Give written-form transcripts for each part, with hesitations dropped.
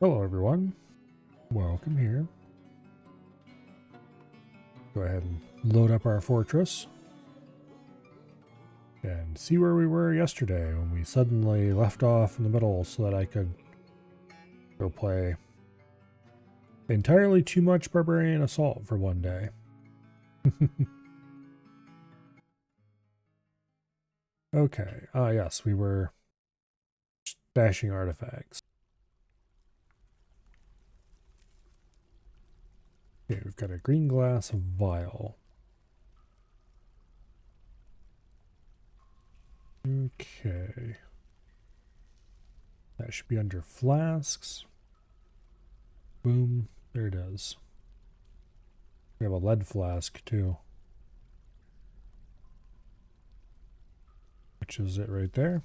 Hello everyone, welcome here. Go ahead and load up our fortress and see where we were yesterday when we suddenly left off in the middle so that I could go play entirely too much Barbarian Assault for one day. Okay, yes, we were stashing artifacts. Okay, we've got a green glass vial. Okay. That should be under flasks. Boom, there it is. We have a lead flask too. Which is it right there.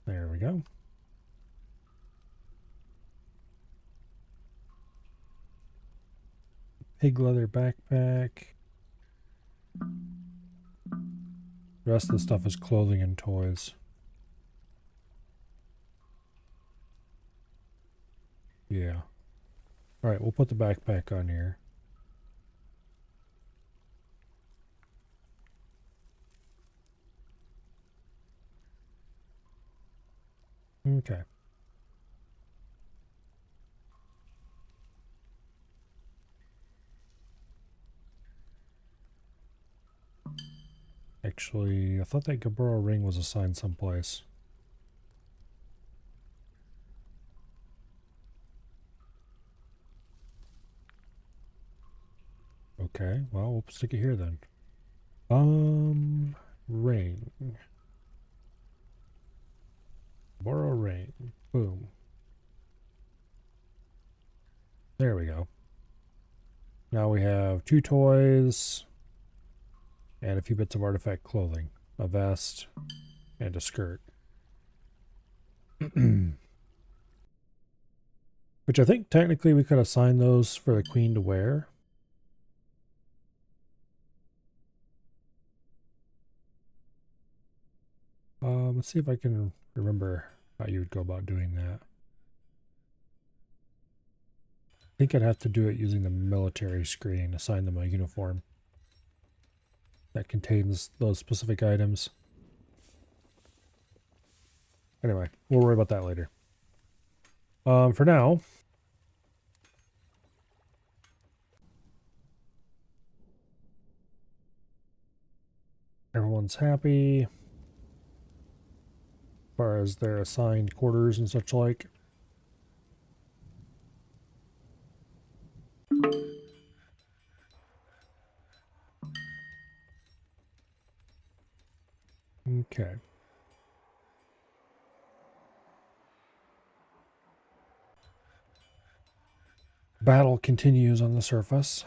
There we go. Pig leather backpack. The rest of the stuff is clothing and toys. Yeah. Alright, we'll put the backpack on here. Okay. Actually, I thought that Gaboro ring was assigned someplace. Okay, well, we'll stick it here then. Ring. Gaboro ring. Boom. There we go. Now we have 2 toys and a few bits of artifact clothing. A vest and a skirt. Which I think technically we could assign those for the queen to wear. Let's see if I can remember how you would go about doing that. I think I'd have to do it using the military screen, assign them a uniform that contains those specific items. Anyway, we'll worry about that later. For now, everyone's happy as far as their assigned quarters and such like. Okay. Battle continues on the surface.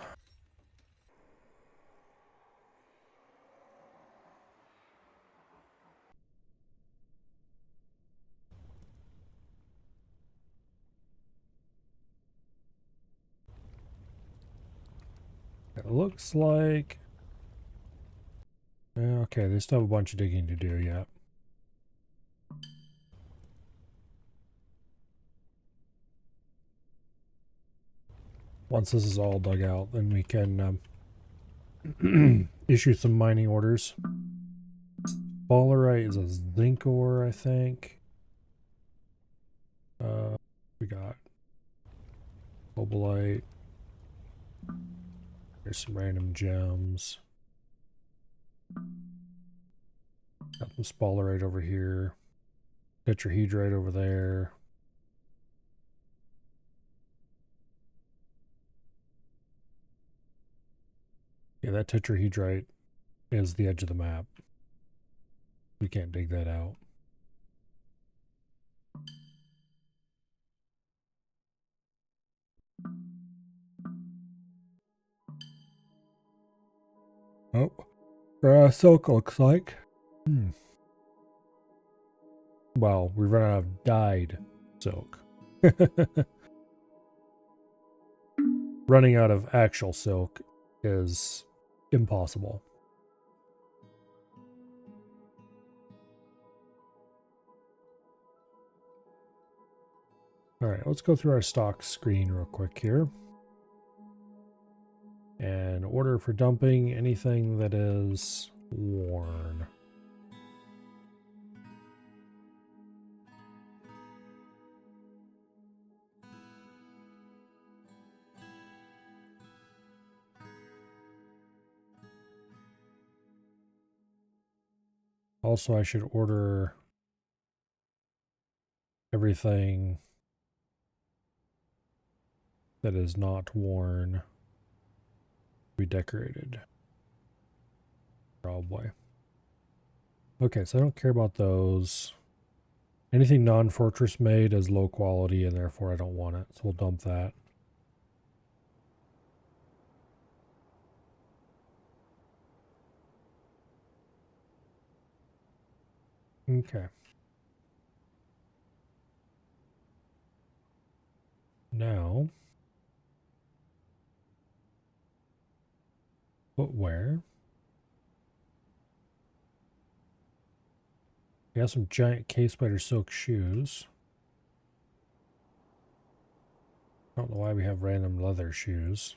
It looks like... Okay, they still have a bunch of digging to do yet. Once this is all dug out, then we can issue some mining orders. Ballerite is a zinc ore, I think. We got Obolite. There's some random gems. Got some Spallerite over here. Tetrahedrite over there. Yeah, that tetrahedrite is the edge of the map. We can't dig that out. Oh, silk looks like. Well, we've run out of dyed silk. running out of actual silk is impossible. All right, let's go through our stock screen real quick here. And order for dumping anything that is worn. Also, I should order everything that is not worn to be decorated. Probably. Okay, so I don't care about those. Anything non-fortress made is low quality and therefore I don't want it, so we'll dump that. Okay. Now, footwear. We have some giant case spider silk shoes. I don't know why we have random leather shoes,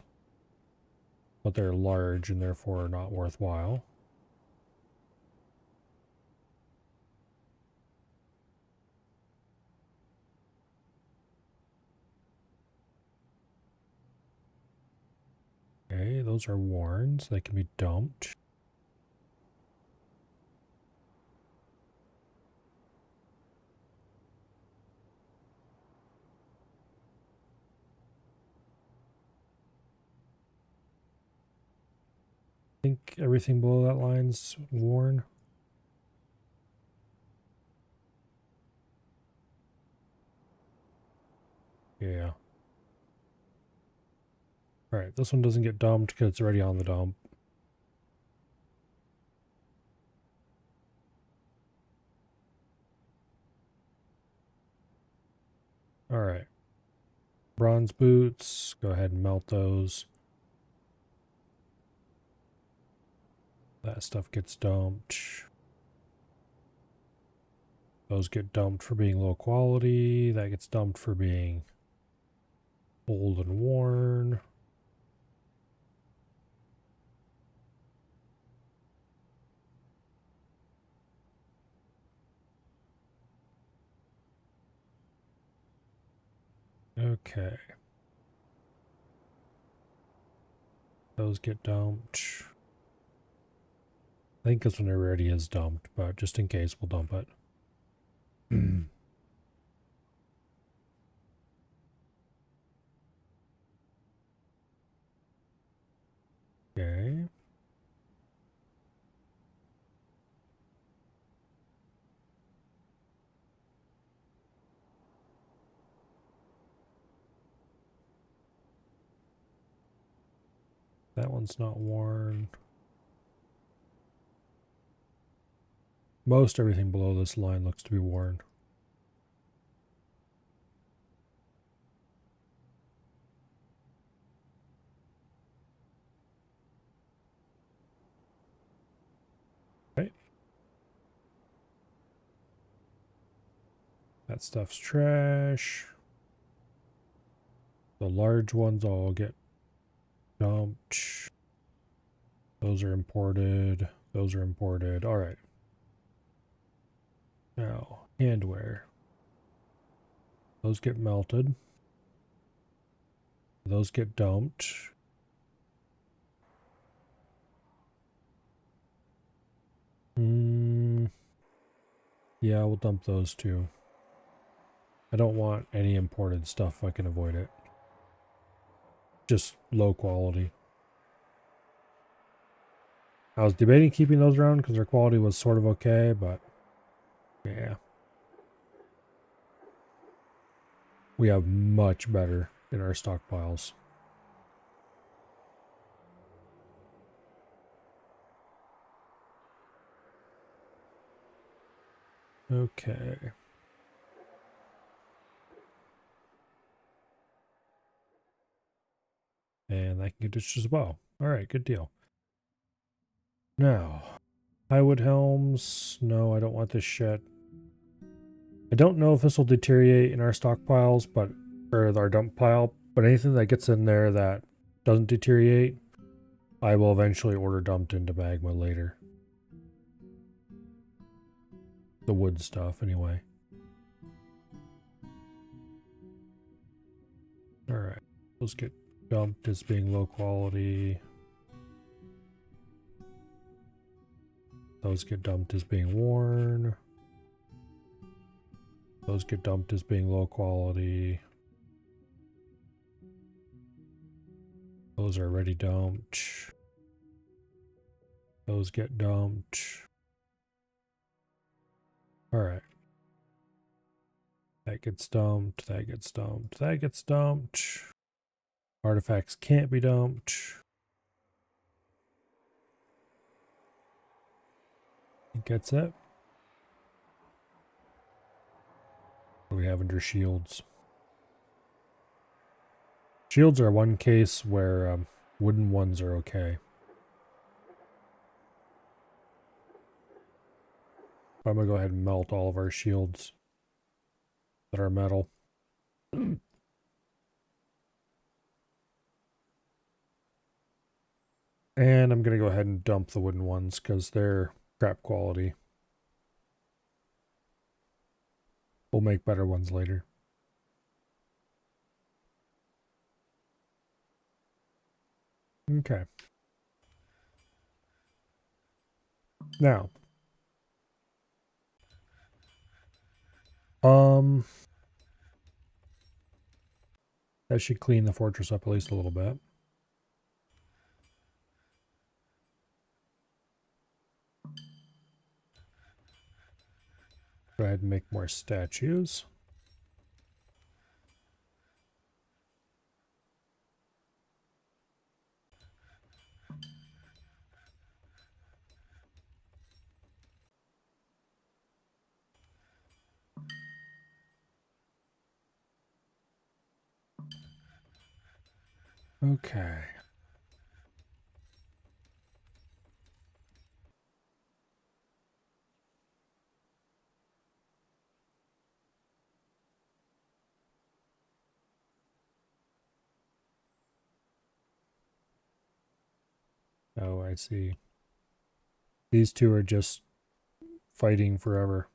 but they're large and therefore not worthwhile. Okay, those are worn, so they can be dumped. I think everything below that line's worn. Yeah. Alright, this one doesn't get dumped because it's already on the dump. Alright. Bronze boots, go ahead and melt those. That stuff gets dumped. Those get dumped for being low quality. That gets dumped for being old and worn. Okay. Those get dumped. I think this one already is dumped, but just in case, we'll dump it. Okay. That one's not worn. Most everything below this line looks to be worn. Okay. That stuff's trash. The large ones all get dumped. Those are imported. Those are imported. All right. Now, handwear. Those get melted. Those get dumped. Yeah, we'll dump those too. I don't want any imported stuff if I can avoid it. Just low quality. I was debating keeping those around because their quality was sort of okay, but yeah. We have much better in our stockpiles. Okay. And that can get ditched as well. Alright, good deal. Now, plywood helms. No, I don't want this shit. I don't know if this will deteriorate in our stockpiles, but or our dump pile, but anything that gets in there that doesn't deteriorate, I will eventually order dumped into magma later. The wood stuff, anyway. Alright, those get dumped as being low quality. Those get dumped as being worn. Those get dumped as being low quality. Those are already dumped. Those get dumped. Alright. That gets dumped. That gets dumped. That gets dumped. Artifacts can't be dumped. It gets it. What do we have under shields? Shields are one case where wooden ones are okay. I'm going to go ahead and melt all of our shields that are metal. And I'm going to go ahead and dump the wooden ones because they're crap quality. We'll make better ones later. Okay. Now, that should clean the fortress up at least a little bit. Go ahead and make more statues. Okay. Oh, I see. These two are just fighting forever.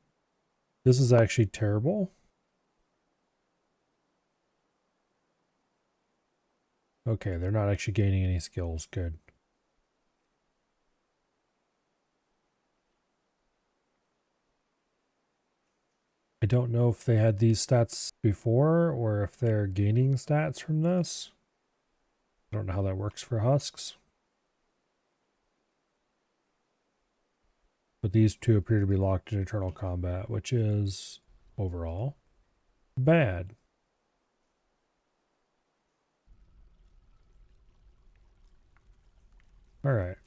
This is actually terrible. Okay, they're not actually gaining any skills. Good. I don't know if they had these stats before or if they're gaining stats from this. I don't know how that works for husks. But these two appear to be locked in eternal combat, which is overall bad. Alright.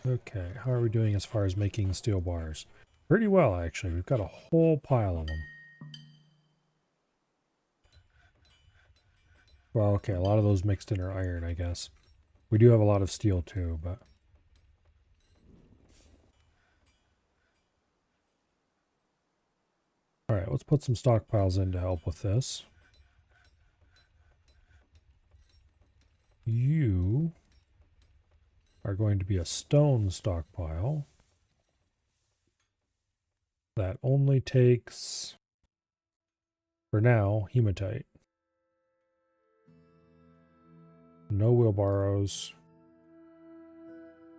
Okay, how are we doing as far as making steel bars? Pretty well, actually. We've got a whole pile of them. Well, okay, a lot of those mixed in are iron, I guess. We do have a lot of steel too, but... Alright, let's put some stockpiles in to help with this. You are going to be a stone stockpile. That only takes, for now, hematite. No wheelbarrows.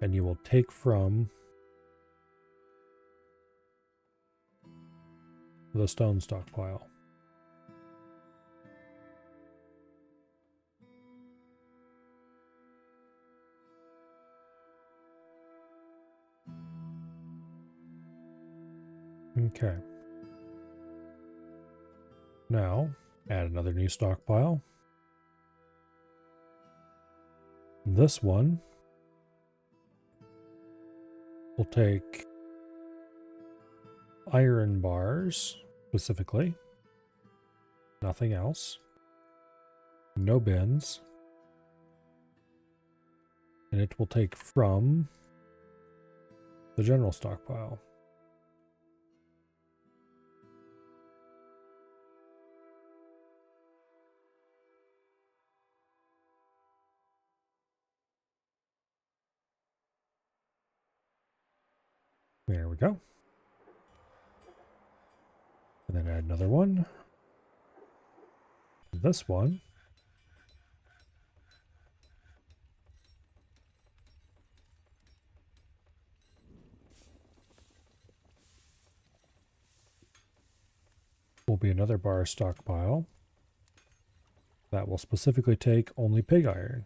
And you will take from the stone stockpile. Okay. Now, add another new stockpile. This one will take iron bars, specifically. Nothing else. No bins. And it will take from the general stockpile. There we go. And then add another one. This one will be another bar stockpile that will specifically take only pig iron.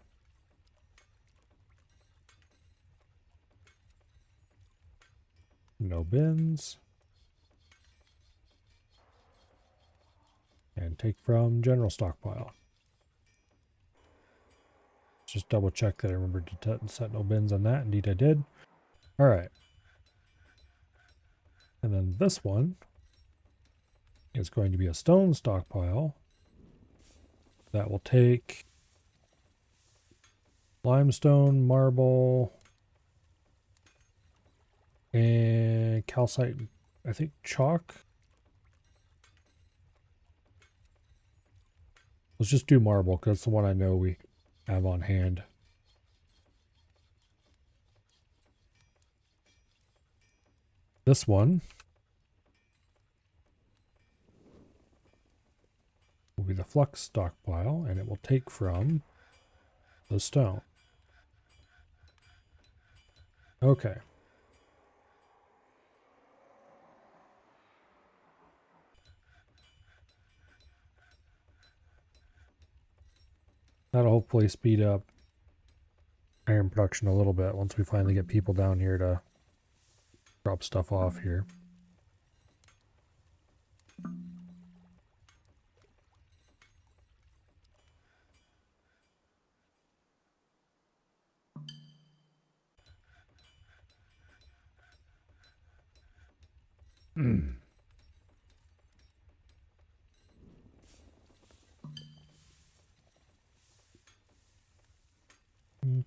No bins. And take from general stockpile. Just double check that I remembered to set no bins on that. Indeed I did. All right. And then this one is going to be a stone stockpile that will take limestone, marble, and calcite, I think chalk. Let's just do marble because it's the one I know we have on hand. This one will be the flux stockpile, and it will take from the stone. Okay. That'll hopefully speed up iron production a little bit once we finally get people down here to drop stuff off here.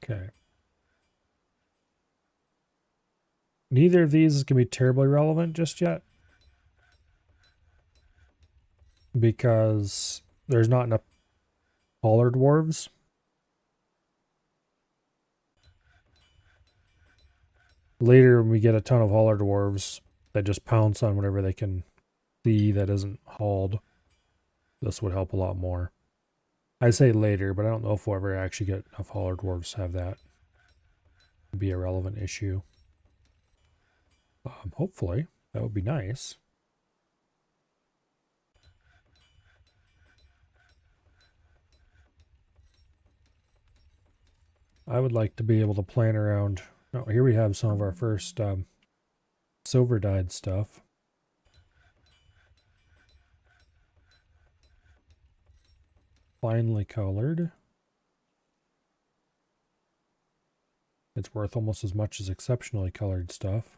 Okay. Neither of these is going to be terribly relevant just yet, because there's not enough taller dwarves. Later, when we get a ton of hauler dwarves that just pounce on whatever they can see that isn't hauled, this would help a lot more. I say later, but I don't know if we'll ever actually get enough hauler dwarves to have that be a relevant issue. Hopefully, that would be nice. I would like to be able to plan around. Oh, here we have some of our first silver dyed stuff. Finely colored. It's worth almost as much as exceptionally colored stuff.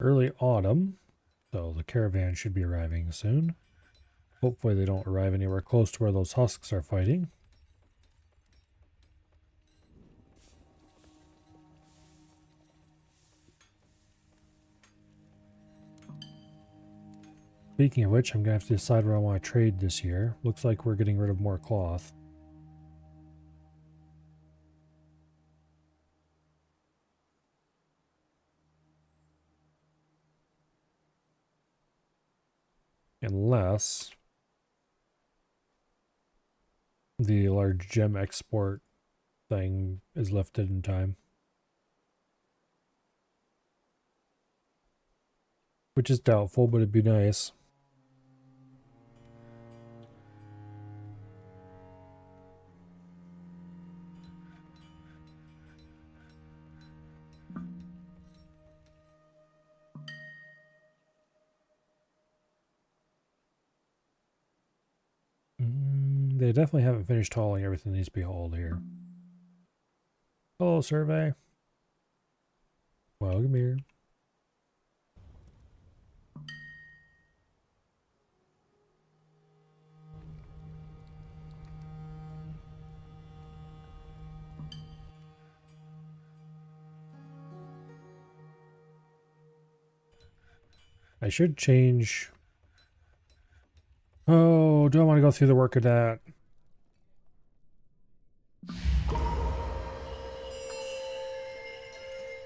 Early autumn, so the caravan should be arriving soon. Hopefully they don't arrive anywhere close to where those husks are fighting. Speaking of which, I'm going to have to decide where I want to trade this year. Looks like we're getting rid of more cloth. Unless the large gem export thing is lifted in time. Which is doubtful, but it'd be nice. They definitely haven't finished hauling everything that needs to be hauled here. Hello, survey. Welcome here. I should change. Oh, do I want to go through the work of that?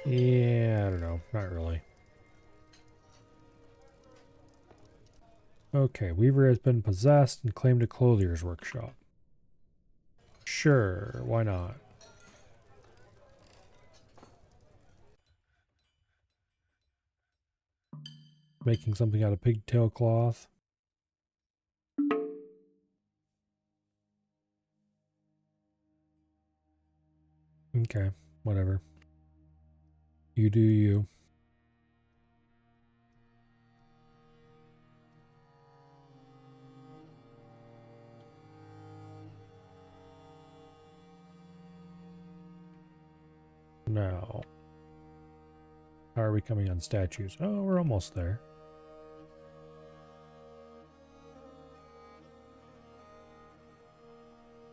Yeah, I don't know. Not really. Okay, Weaver has been possessed and claimed a clothier's workshop. Sure, why not? Making something out of pigtail cloth. Okay, whatever. You do you. Now, how are we coming on statues? Oh, we're almost there.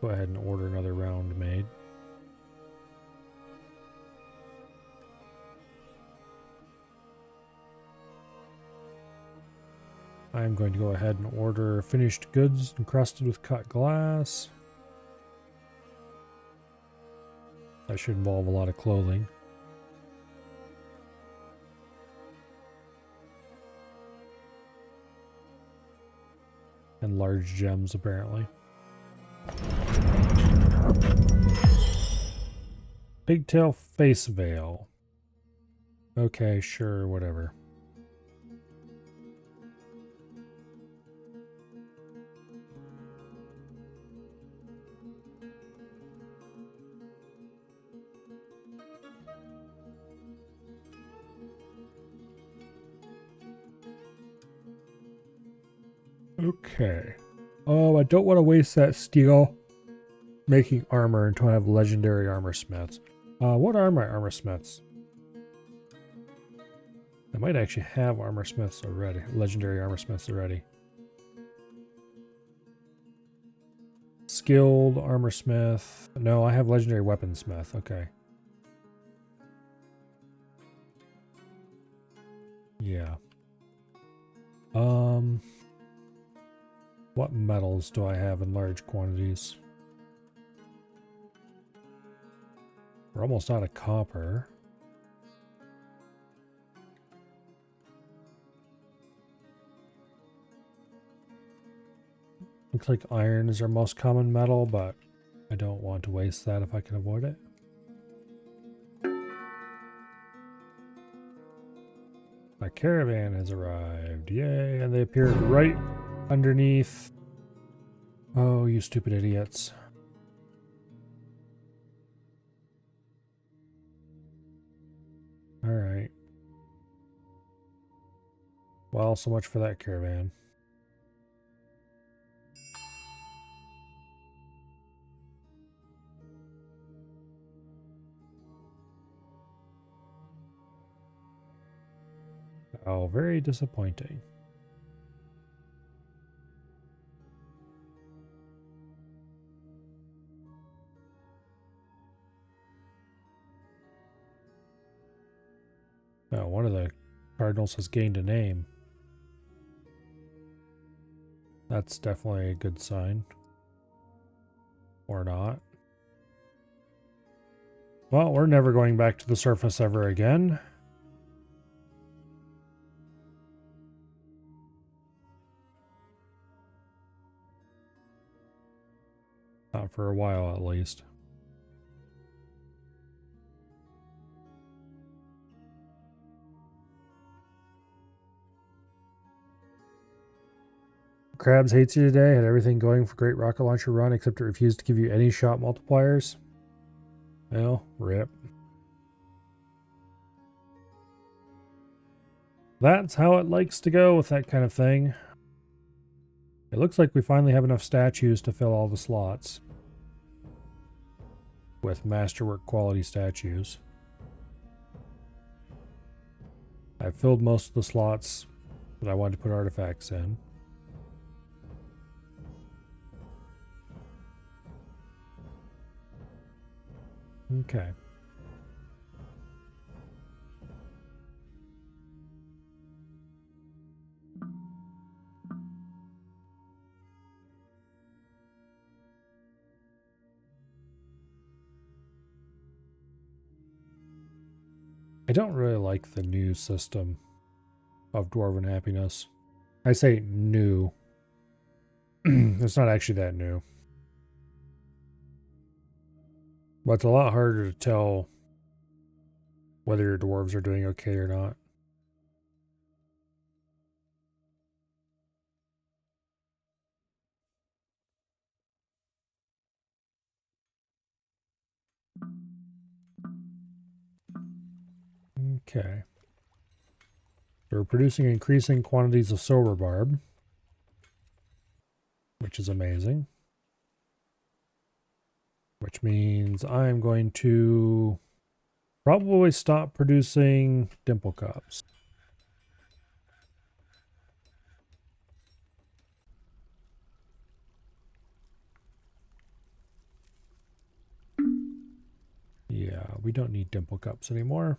Go ahead and order another round made. I'm going to go ahead and order finished goods encrusted with cut glass. That should involve a lot of clothing. And large gems, apparently. Pigtail face veil. Okay, sure, whatever. Okay. Oh, I don't want to waste that steel making armor until I have legendary armor smiths. What are my armor smiths? I might actually have armor smiths already. Legendary armor smiths already. Skilled armor smith. No, I have legendary weaponsmith. Okay. Yeah. What metals do I have in large quantities? We're almost out of copper. Looks like iron is our most common metal, but I don't want to waste that if I can avoid it. My caravan has arrived. Yay, and they appeared right underneath. Oh, you stupid idiots. Alright. Well, so much for that caravan. Oh, very disappointing. Oh, one of the cardinals has gained a name. That's definitely a good sign. Or not. Well, we're never going back to the surface ever again. Not for a while, at least. Krabs hates you today. Had everything going for Great Rocket Launcher Run, except it refused to give you any shot multipliers. Well, rip. That's how it likes to go with that kind of thing. It looks like we finally have enough statues to fill all the slots with masterwork quality statues. I've filled most of the slots that I wanted to put artifacts in. Okay. I don't really like the new system of Dwarven Happiness. I say new. It's not actually that new. But it's a lot harder to tell whether your dwarves are doing okay or not. Okay. We're producing increasing quantities of silver barb, which is amazing. Which means I'm going to probably stop producing dimple cups. Yeah, we don't need dimple cups anymore.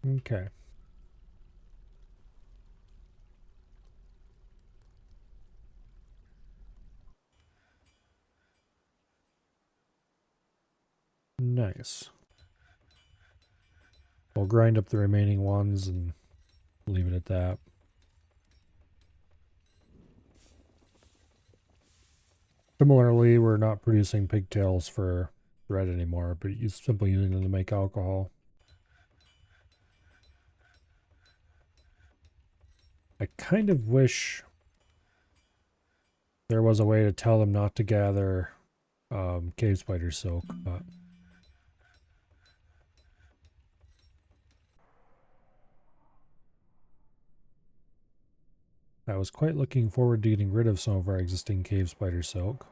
Okay. Nice. We'll grind up the remaining ones and leave it at that. Similarly, we're not producing pigtails for thread anymore, but simply using them to make alcohol. I kind of wish there was a way to tell them not to gather cave spider silk, but I was quite looking forward to getting rid of some of our existing cave spider silk.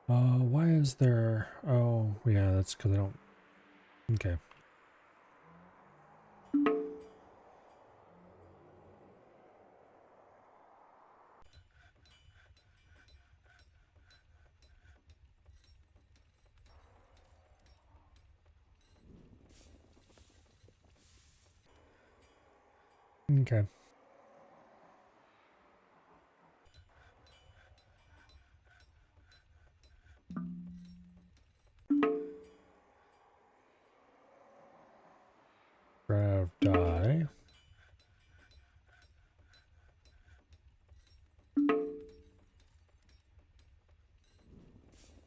Why is there... Oh, yeah, that's because I don't... Okay. Okay. Grab dye.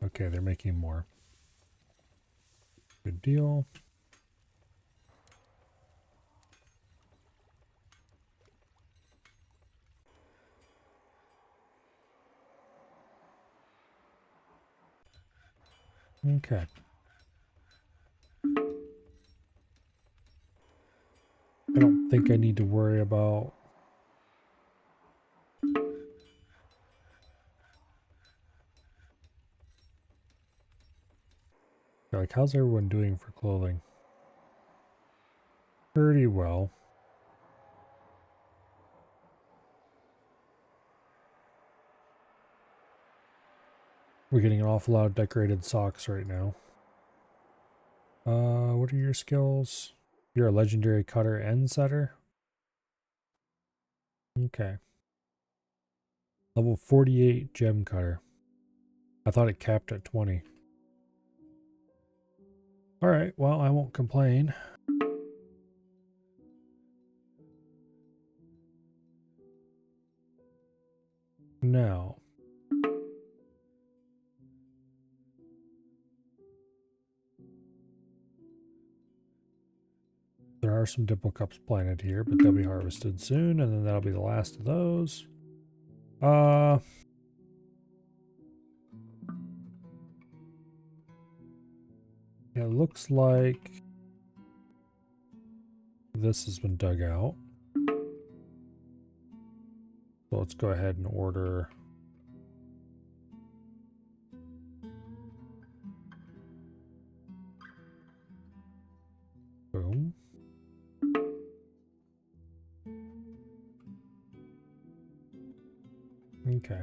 Okay, they're making more. Good deal. Okay. I don't think I need to worry about... Like, how's everyone doing for clothing? Pretty well. We're getting an awful lot of decorated socks right now. What are your skills? You're a legendary cutter and setter? Okay. Level 48 gem cutter. I thought it capped at 20. Alright, well, I won't complain. Now. There are some dimple cups planted here, but they'll be harvested soon, and then that'll be the last of those. It looks like this has been dug out. So let's go ahead and order. Boom. Okay.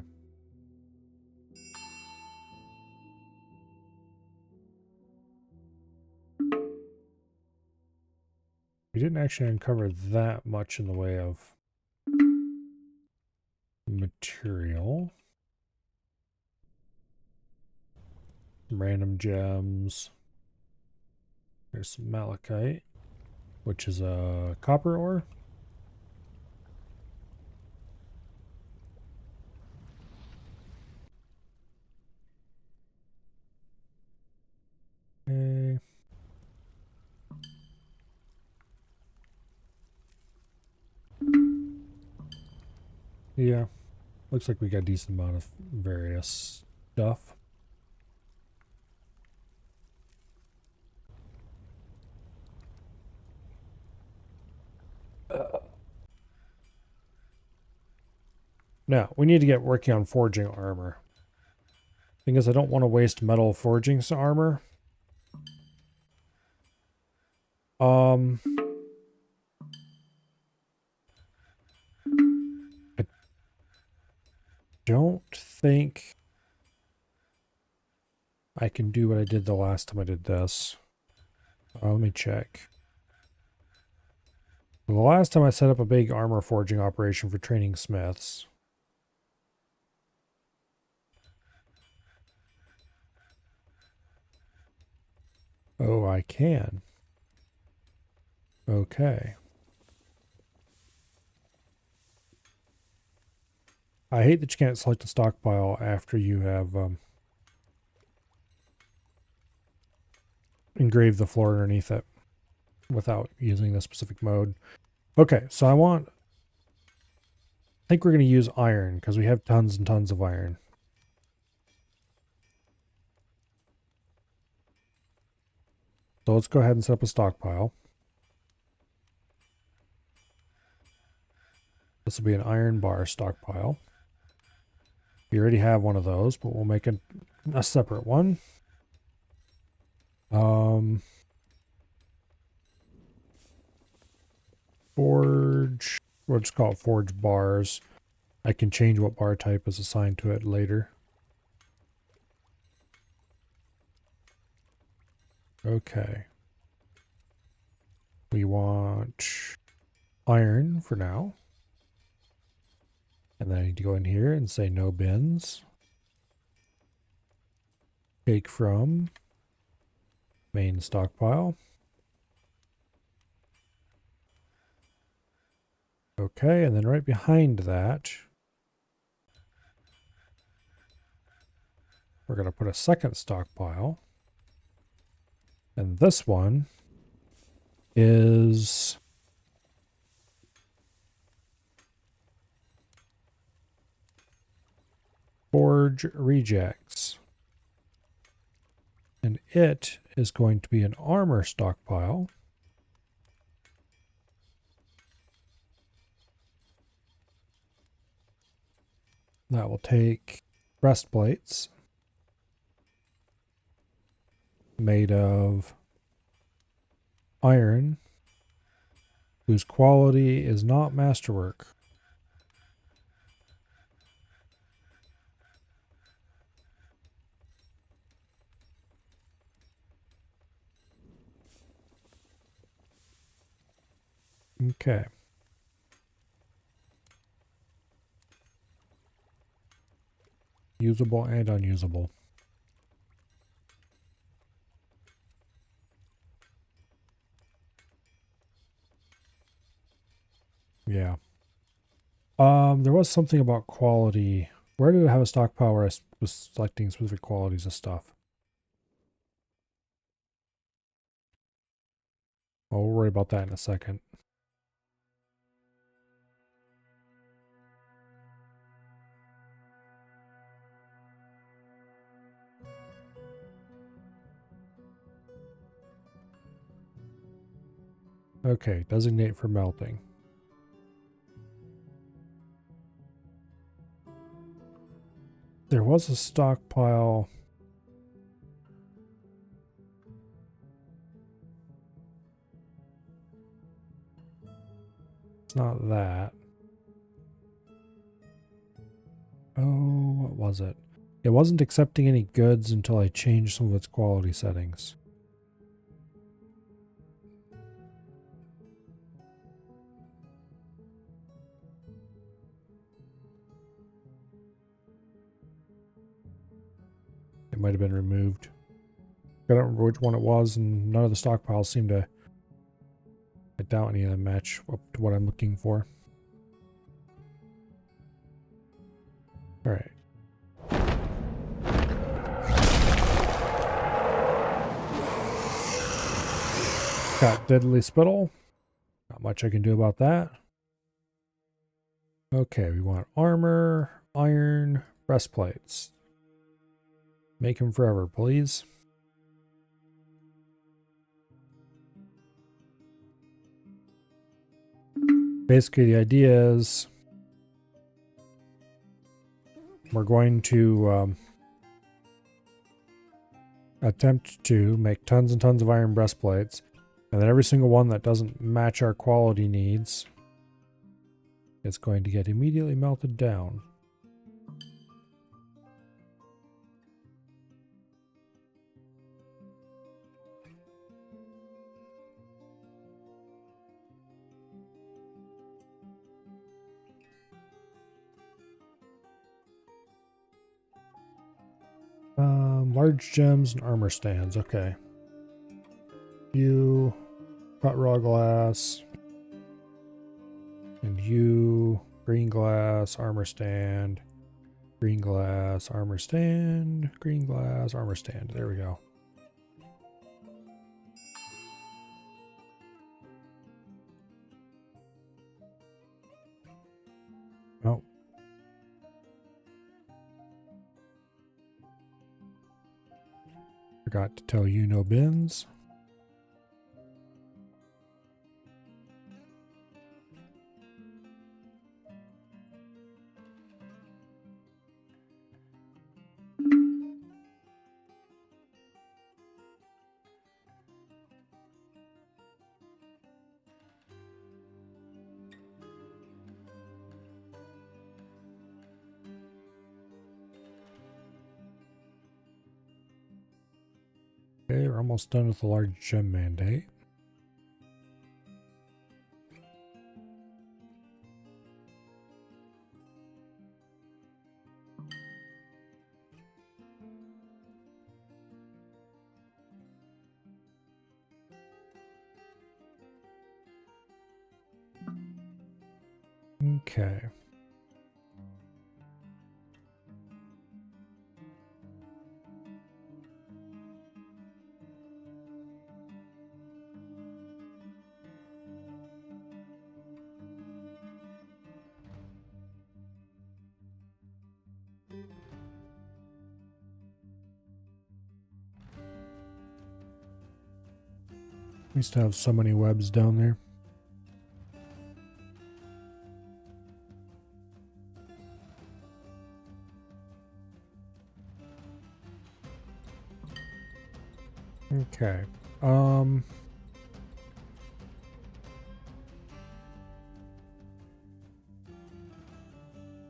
We didn't actually uncover that much in the way of material. Some random gems. There's some malachite, which is a copper ore. Okay. Yeah. Looks like we got a decent amount of various stuff. Now, we need to get working on forging armor. Thing is, I don't want to waste metal forging armor. I don't think I can do what I did the last time I did this. Let me check. The last time I set up a big armor forging operation for training smiths. Oh, I can. Okay. I hate that you can't select a stockpile after you have engraved the floor underneath it without using the specific mode. Okay, so I think we're going to use iron because we have tons and tons of iron. So let's go ahead and set up a stockpile. This will be an iron bar stockpile. We already have one of those, but we'll make a separate one. Forge, we'll just call it forge bars. I can change what bar type is assigned to it later. Okay. We want iron for now. And then I need to go in here and say no bins. Take from main stockpile. Okay, and then right behind that, we're going to put a second stockpile. And this one is forge rejects. And it is going to be an armor stockpile. That will take breastplates made of iron whose quality is not masterwork. Okay. Usable and unusable. Yeah. There was something about quality. Where did it have a stockpile where I was selecting specific qualities of stuff? We'll worry about that in a second. Okay, designate for melting. There was a stockpile. It's not that. Oh, what was it? It wasn't accepting any goods until I changed some of its quality settings. It might have been removed. I don't remember which one it was, and none of the stockpiles seem to... I doubt any of them match up to what I'm looking for. Alright. Got deadly spittle. Not much I can do about that. Okay, we want armor, iron, breastplates. Make them forever, please. Basically, the idea is we're going to attempt to make tons and tons of iron breastplates, and then every single one that doesn't match our quality needs is going to get immediately melted down. Large gems and armor stands. Okay. You, cut raw glass, and you, green glass, armor stand, green glass, armor stand, green glass, armor stand. There we go. Oh. Forgot to tell you no bins. Okay, we're almost done with the large gem mandate. Okay. We used to have so many webs down there. Okay.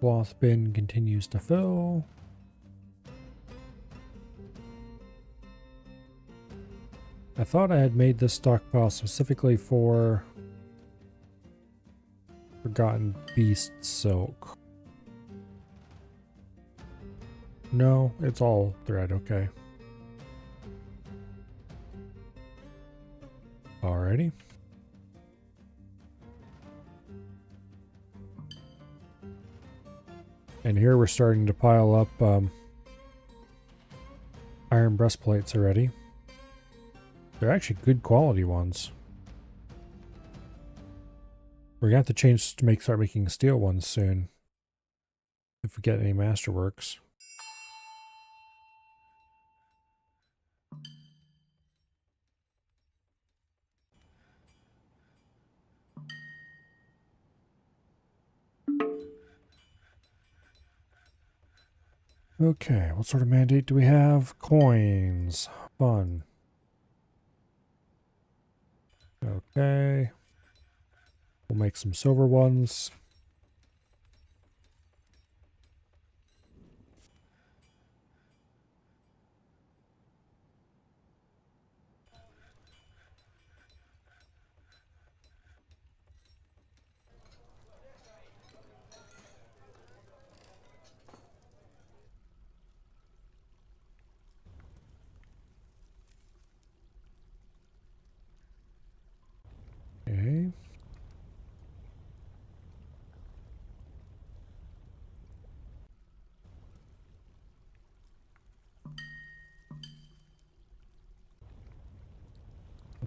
Cloth bin continues to fill. I thought I had made this stockpile specifically for Forgotten Beast silk. No, it's all thread, okay. Alrighty. And here we're starting to pile up iron breastplates already. They're actually good quality ones. We're gonna have to change to start making steel ones soon. If we get any masterworks. Okay, what sort of mandate do we have? Coins. Fun. Okay. We'll make some silver ones. Okay.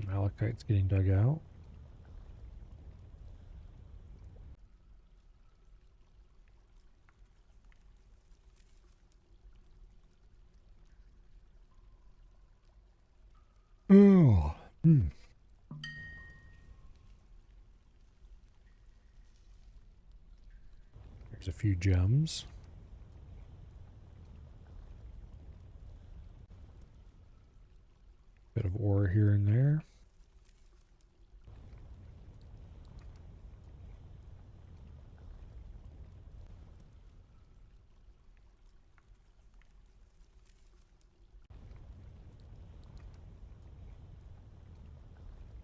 Malachite's getting dug out. Oh. There's a few gems. Bit of ore here and there.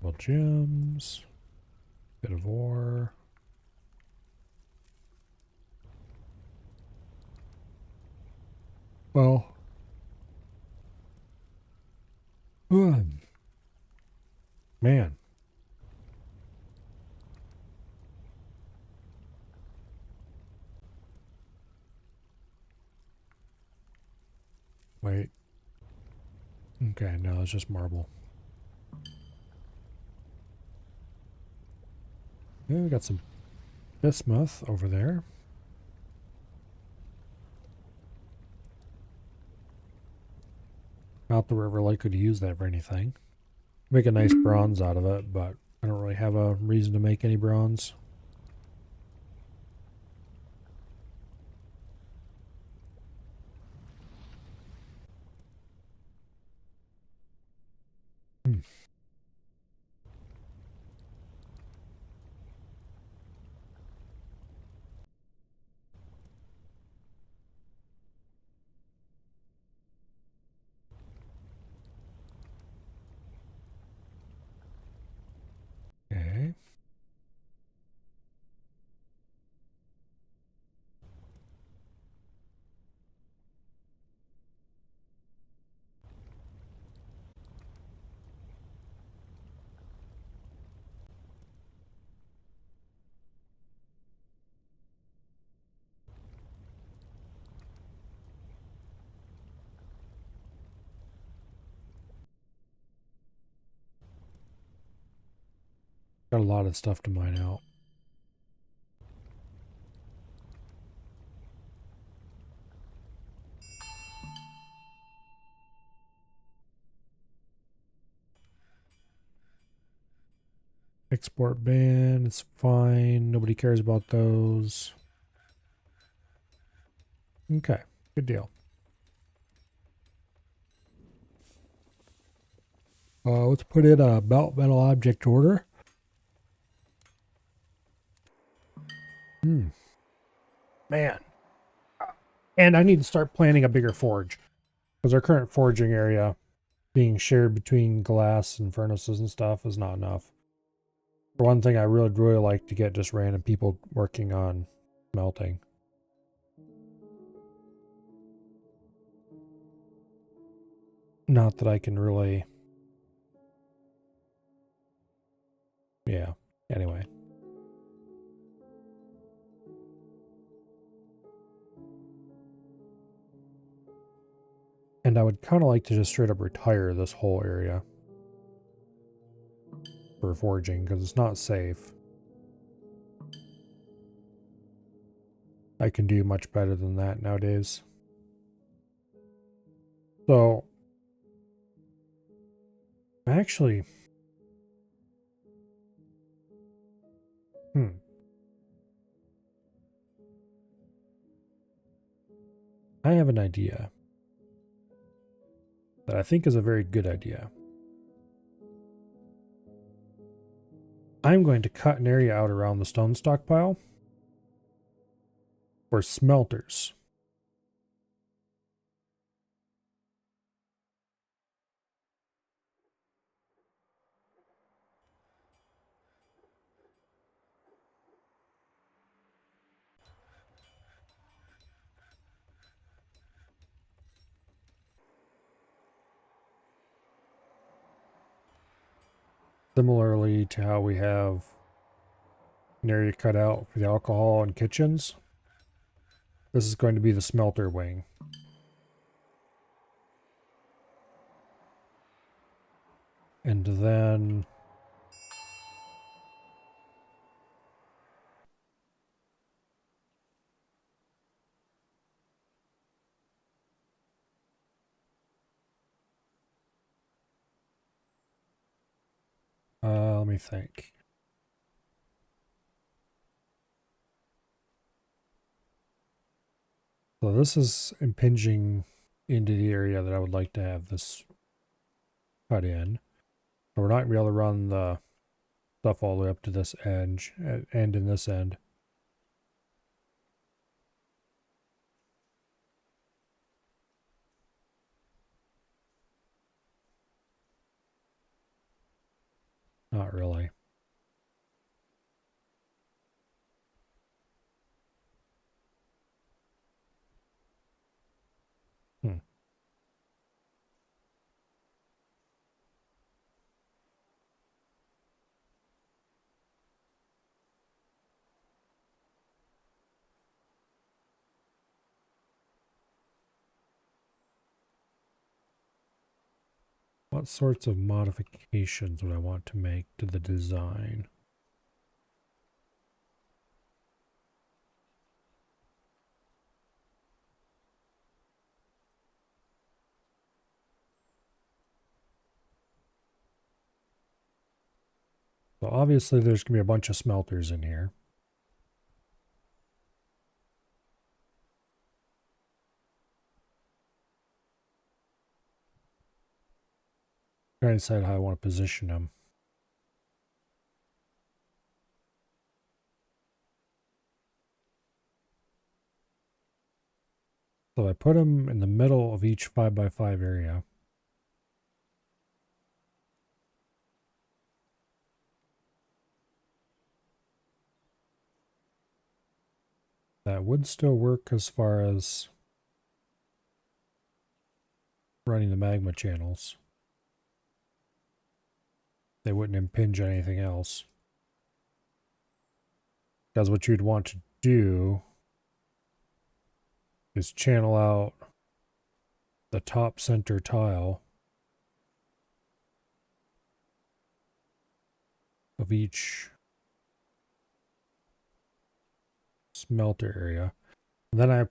Well, gems. Bit of ore. Well. Man. Wait. Okay, no, it's just marble. Yeah, we got some bismuth over there. Not that we're ever likely to use that for anything. Make a nice bronze out of it, but I don't really have a reason to make any bronze. Okay. Got a lot of stuff to mine out. Export ban, it's fine. Nobody cares about those. Okay, good deal. Let's put in a melt metal object order. Man. And I need to start planning a bigger forge. Because our current forging area being shared between glass and furnaces and stuff is not enough. For one thing, I really like to get just random people working on melting. Not that I can really... Yeah, anyway. And I would kind of like to just straight up retire this whole area for forging, because it's not safe. I can do much better than that nowadays. So, actually, I have an idea that I think is a very good idea. I'm going to cut an area out around the stone stockpile for smelters. Similarly to how we have an area cut out for the alcohol and kitchens, this is going to be the smelter wing. And then let me think. So this is impinging into the area that I would like to have this cut in. So we're not going to be able to run the stuff all the way up to this edge, end in this end. Not really. Hmm. What sorts of modifications would I want to make to the design? So obviously there's going to be a bunch of smelters in here. Trying to decide how I want to position them. So I put them in the middle of each 5x5 area. That would still work as far as running the magma channels. They wouldn't impinge on anything else. Because what you'd want to do is channel out the top center tile of each smelter area. And then I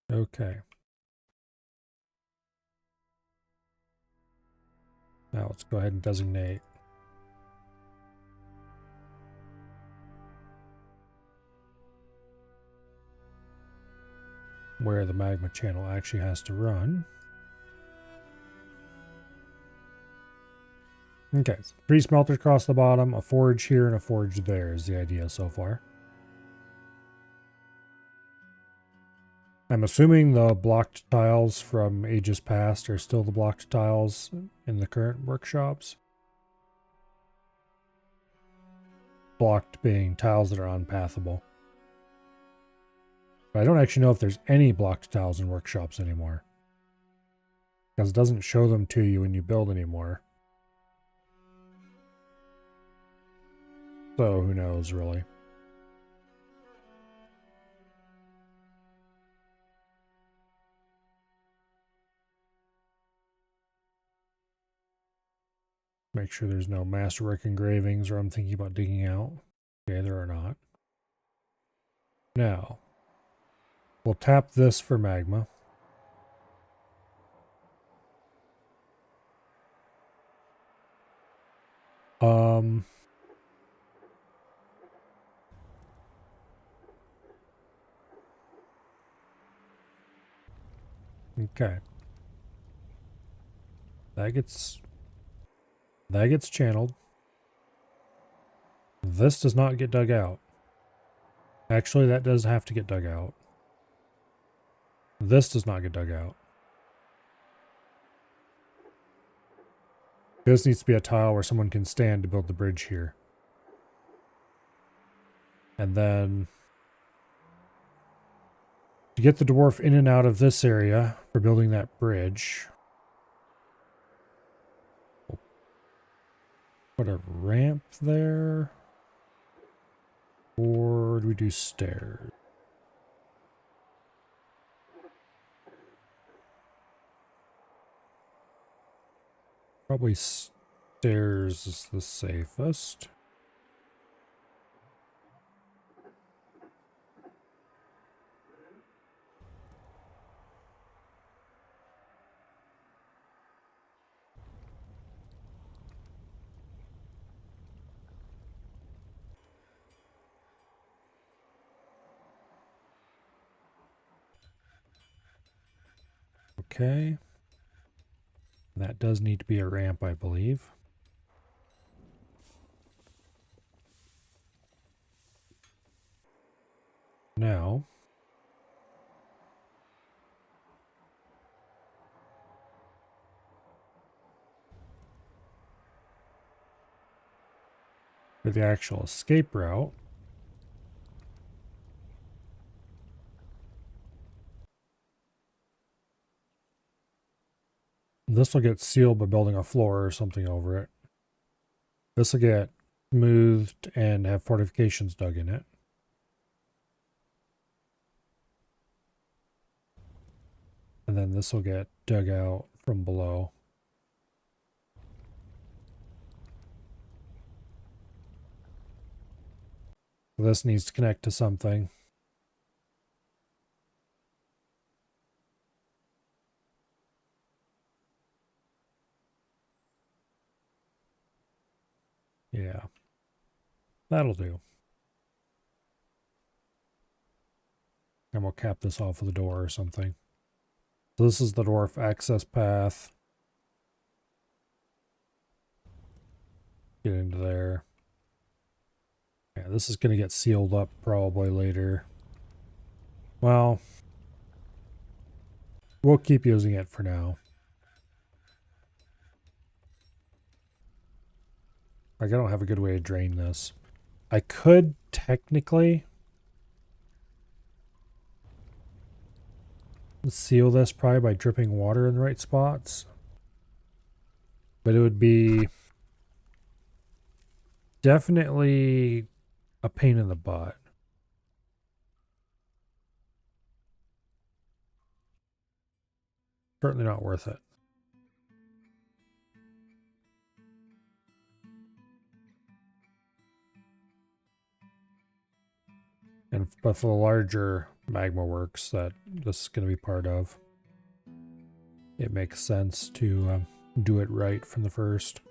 okay. Now let's go ahead and designate where the magma channel actually has to run. Okay, so 3 smelters across the bottom, a forge here and a forge there is the idea so far. I'm assuming the blocked tiles from ages past are still the blocked tiles in the current workshops. Blocked being tiles that are unpathable. But I don't actually know if there's any blocked tiles in workshops anymore. Because it doesn't show them to you when you build anymore. So who knows, really. Make sure there's no masterwork engravings or I'm thinking about digging out. Okay, there are not. Now, we'll tap this for magma. Okay. That gets channeled. This does not get dug out. Actually, that does have to get dug out. This does not get dug out. This needs to be a tile where someone can stand to build the bridge here. And then to get the dwarf in and out of this area for building that bridge, we'll put a ramp there. Or do we do stairs? Probably stairs is the safest. Okay. That does need to be a ramp, I believe. Now, for the actual escape route, this will get sealed by building a floor or something over it. This will get smoothed and have fortifications dug in it. And then this will get dug out from below. This needs to connect to something. Yeah. That'll do. And we'll cap this off with a door or something. So this is the dwarf access path. Get into there. Yeah, this is going to get sealed up probably later. Well, we'll keep using it for now. Like, I don't have a good way to drain this. I could technically seal this probably by dripping water in the right spots. But it would be definitely a pain in the butt. Certainly not worth it. But for the larger magma works that this is going to be part of, it makes sense to do it right from the first.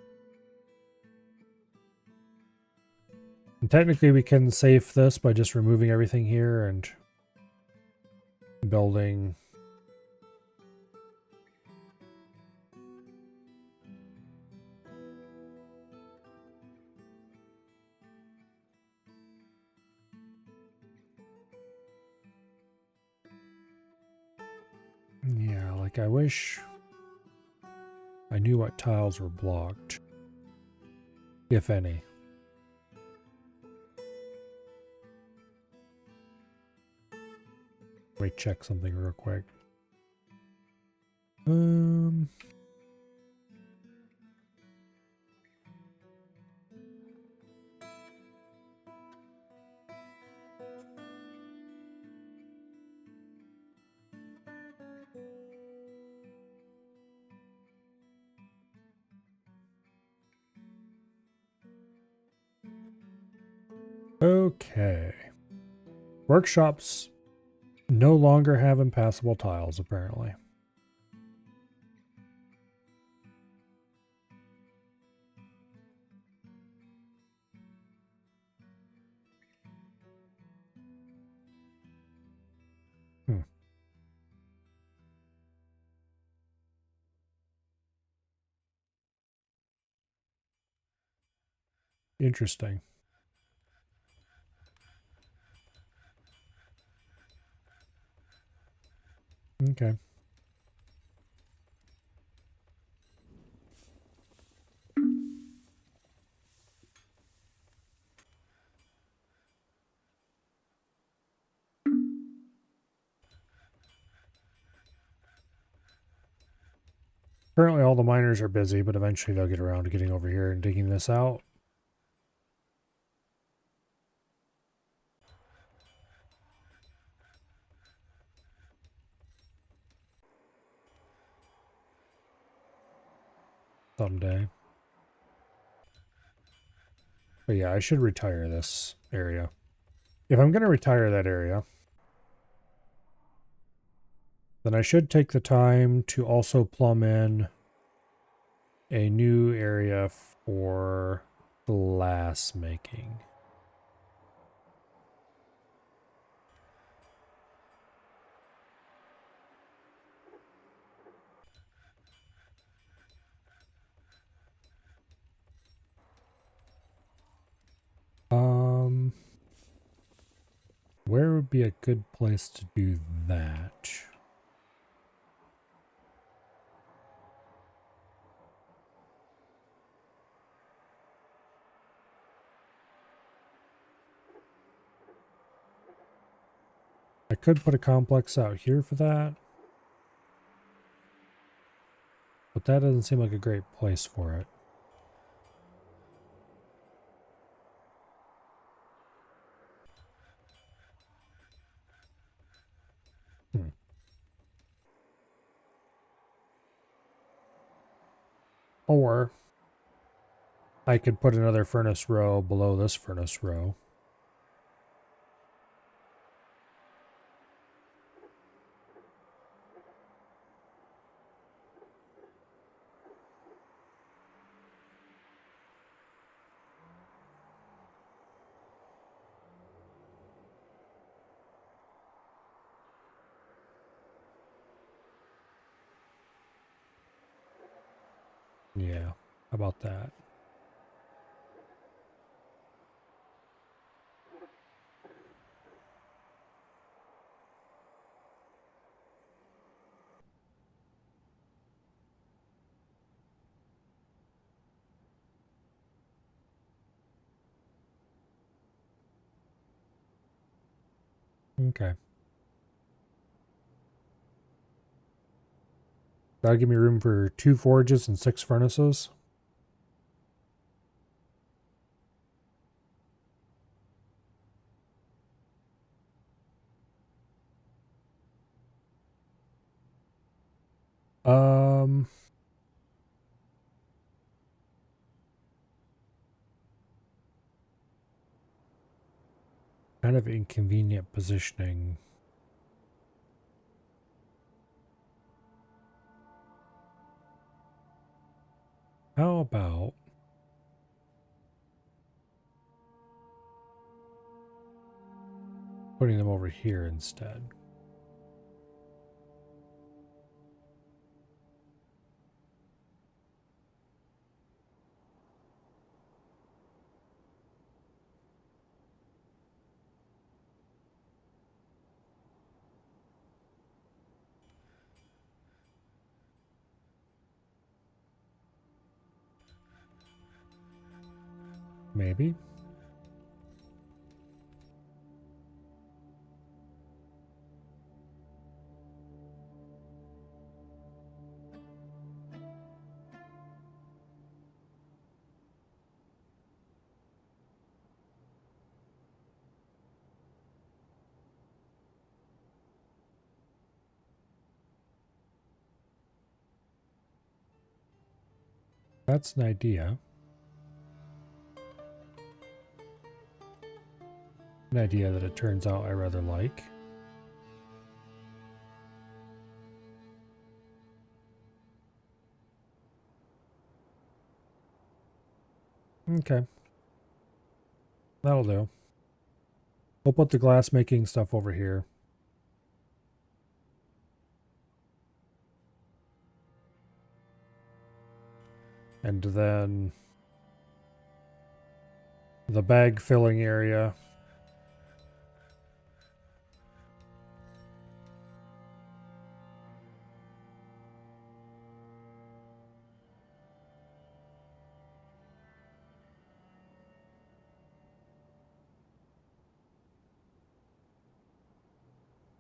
And technically we can save this by just removing everything here and building yeah, like I wish I knew what tiles were blocked, if any. Let me check something real quick. Okay. Workshops no longer have impassable tiles, apparently. Hmm. Interesting. Okay. Currently all the miners are busy, but eventually they'll get around to getting over here and digging this out. Someday. But yeah, I should retire this area. If I'm going to retire that area, then I should take the time to also plumb in a new area for glass making. Where would be a good place to do that? I could put a complex out here for that, but that doesn't seem like a great place for it. Hmm. Or I could put another furnace row below this furnace row. Yeah, how about that? Okay. That'll give me room for 2 forges and 6 furnaces. Um, kind of inconvenient positioning. How about putting them over here instead? Maybe. That's an idea. An idea that it turns out I rather like. Okay. That'll do. We'll put the glass making stuff over here. And then the bag filling area.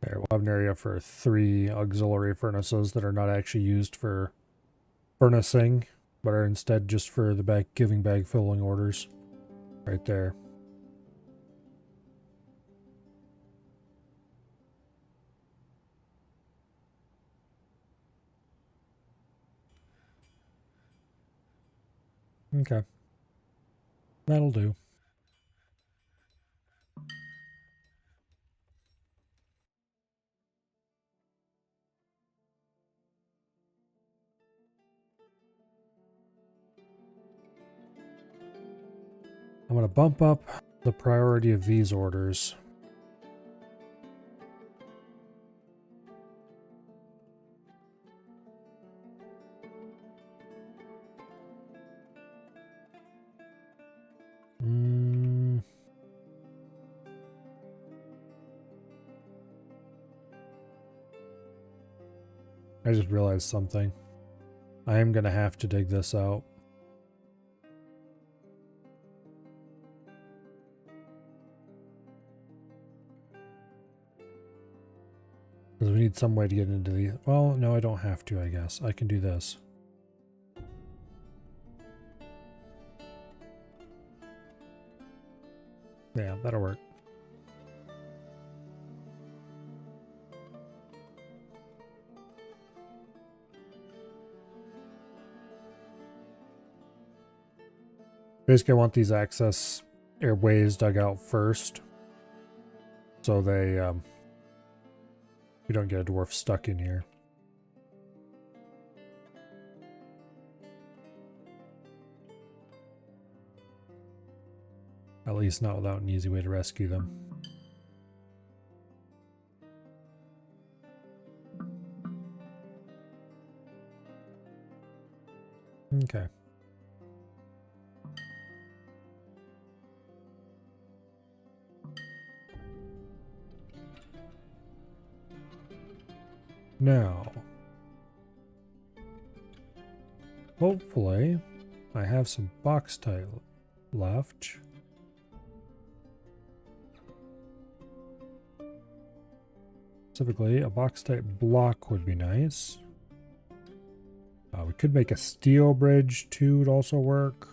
There, we'll have an area for 3 auxiliary furnaces that are not actually used for furnacing, but are instead just for the giving bag filling orders. Right there. Okay. That'll do. I'm going to bump up the priority of these orders. I just realized something. I am going to have to dig this out. Because we need some way to get into the... Well, no, I don't have to, I guess. I can do this. Yeah, that'll work. Basically, I want these access airways dug out first. So they, we don't get a dwarf stuck in here. At least not without an easy way to rescue them. Okay. Now, hopefully, I have some box type left. Specifically, a box type block would be nice. We could make a steel bridge too, would also work.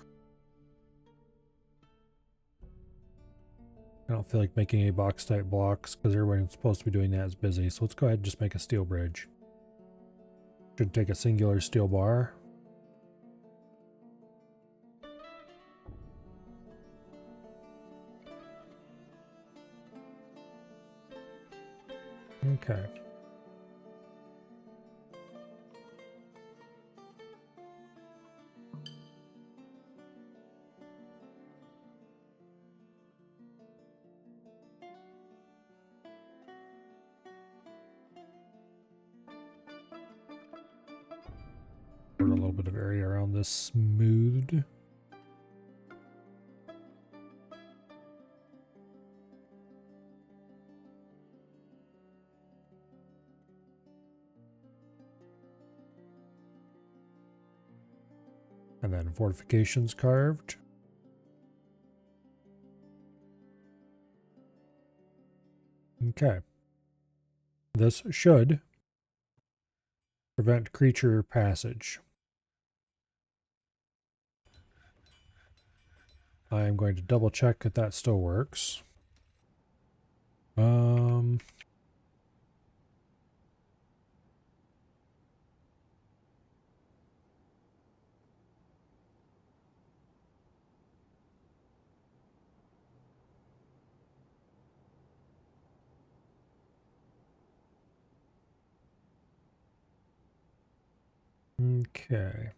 I don't feel like making any box type blocks because everyone supposed to be doing that is busy. So let's go ahead and just make a steel bridge. Should take a singular steel bar. Okay. A little bit of area around this smoothed. And then fortifications carved. Okay. This should prevent creature passage. I am going to double check that that still works. Okay.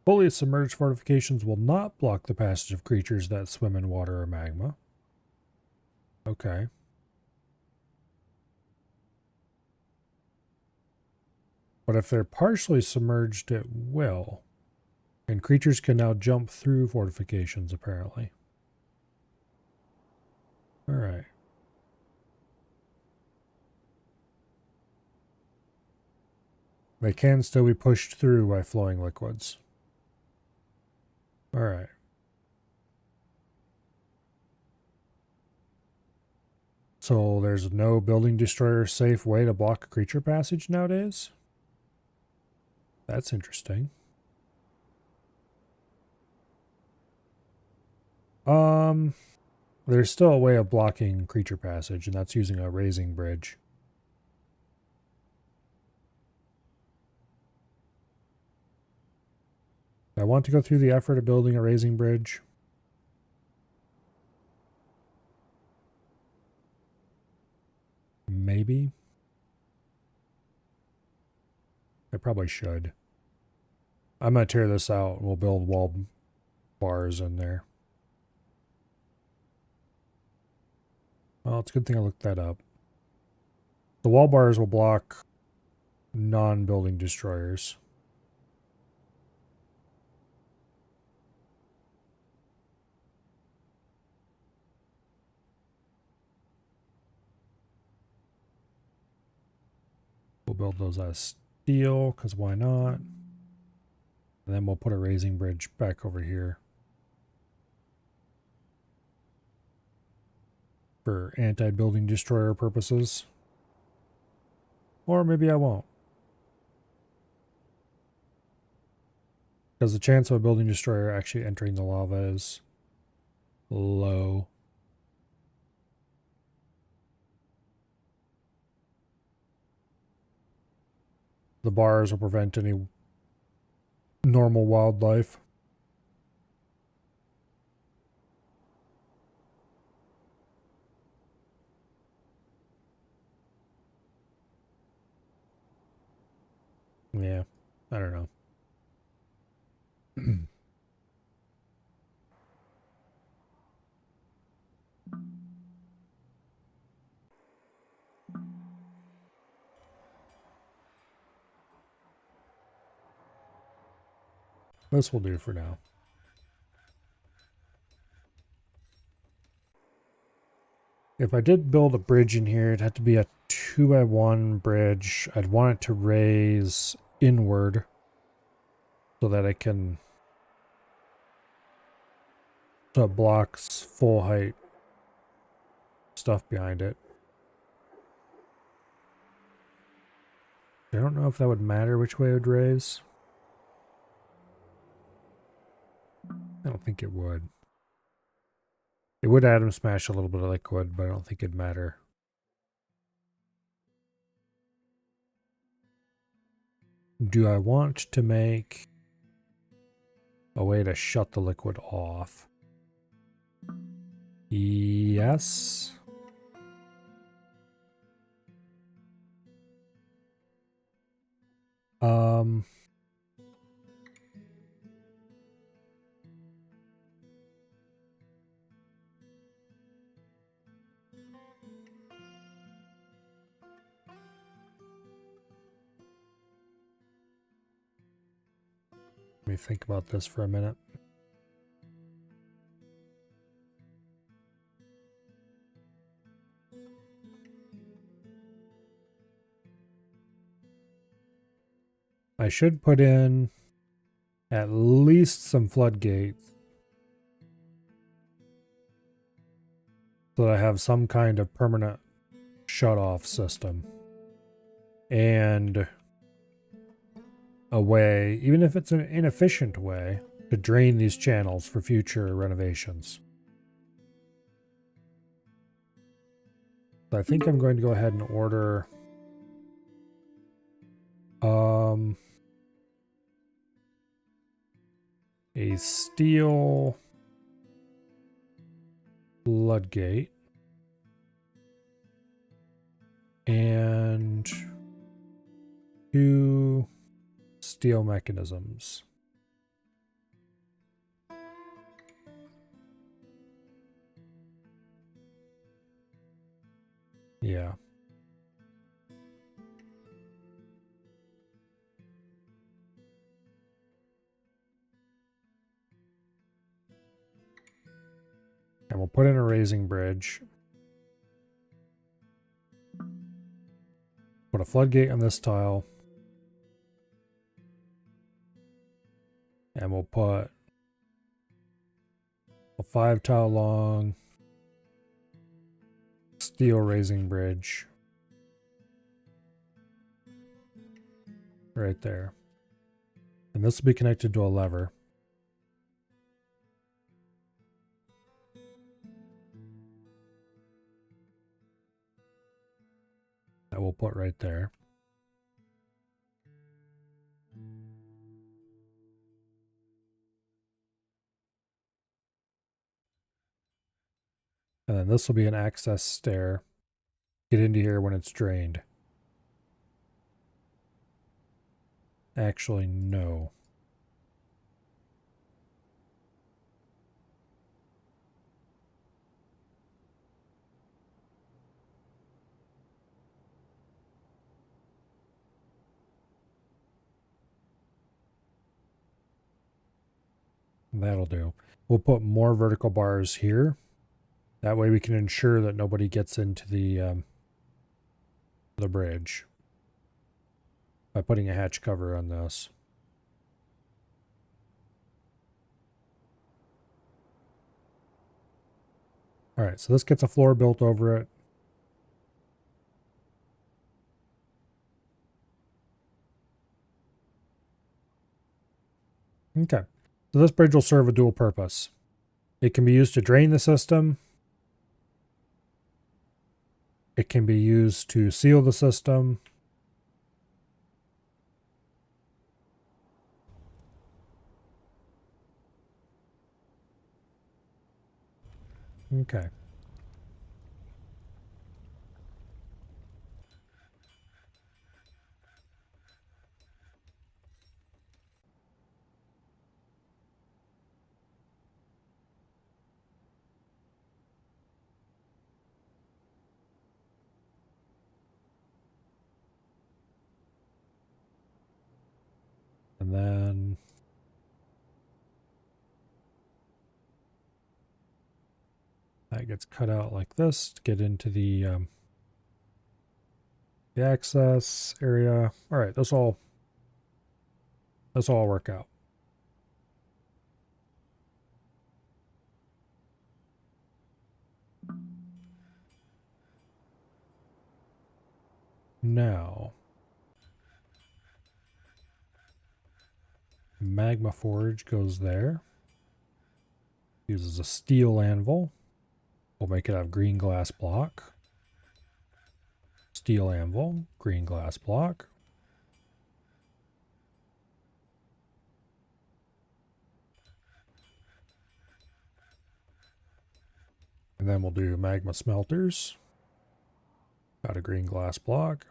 Fully submerged fortifications will not block the passage of creatures that swim in water or magma. Okay. But if they're partially submerged, it will. And creatures can now jump through fortifications, apparently. Alright. They can still be pushed through by flowing liquids. Alright. So there's no building destroyer safe way to block a creature passage nowadays? That's interesting. There's still a way of blocking creature passage, and that's using a raising bridge. I want to go through the effort of building a raising bridge. Maybe. I probably should. I'm going to tear this out. We'll build wall bars in there. Well, it's a good thing I looked that up. The wall bars will block non-building destroyers. We'll build those out of steel, because why not? And then we'll put a raising bridge back over here. For anti-building destroyer purposes. Or maybe I won't. Because the chance of a building destroyer actually entering the lava is low. The bars will prevent any normal wildlife. Yeah, I don't know. This will do for now. If I did build a bridge in here, it'd have to be a 2x1 bridge. I'd want it to raise inward so that I can... so it blocks full height stuff behind it. I don't know if that would matter which way it would raise. I don't think it would. It would atom smash a little bit of liquid, but I don't think it'd matter. Do I want to make a way to shut the liquid off? Yes. Let me think about this for a minute. I should put in at least some floodgates so that I have some kind of permanent shut-off system. And a way, even if it's an inefficient way, to drain these channels for future renovations. I think I'm going to go ahead and order a steel floodgate and 2 steel mechanisms. Yeah. And we'll put in a raising bridge. Put a floodgate on this tile. And we'll put a 5 tile long steel raising bridge right there. And this will be connected to a lever. That we'll put right there. And then this will be an access stair. Get into here when it's drained. Actually, no. That'll do. We'll put more vertical bars here. That way we can ensure that nobody gets into the bridge by putting a hatch cover on this. All right, so this gets a floor built over it. Okay, so this bridge will serve a dual purpose. It can be used to drain the system. It can be used to seal the system. Okay. And then that gets cut out like this to get into the access area. All right, this will all work out. Now, magma forge goes there. Uses a steel anvil. We'll make it out of green glass block. Steel anvil, green glass block. And then we'll do magma smelters out of green glass block.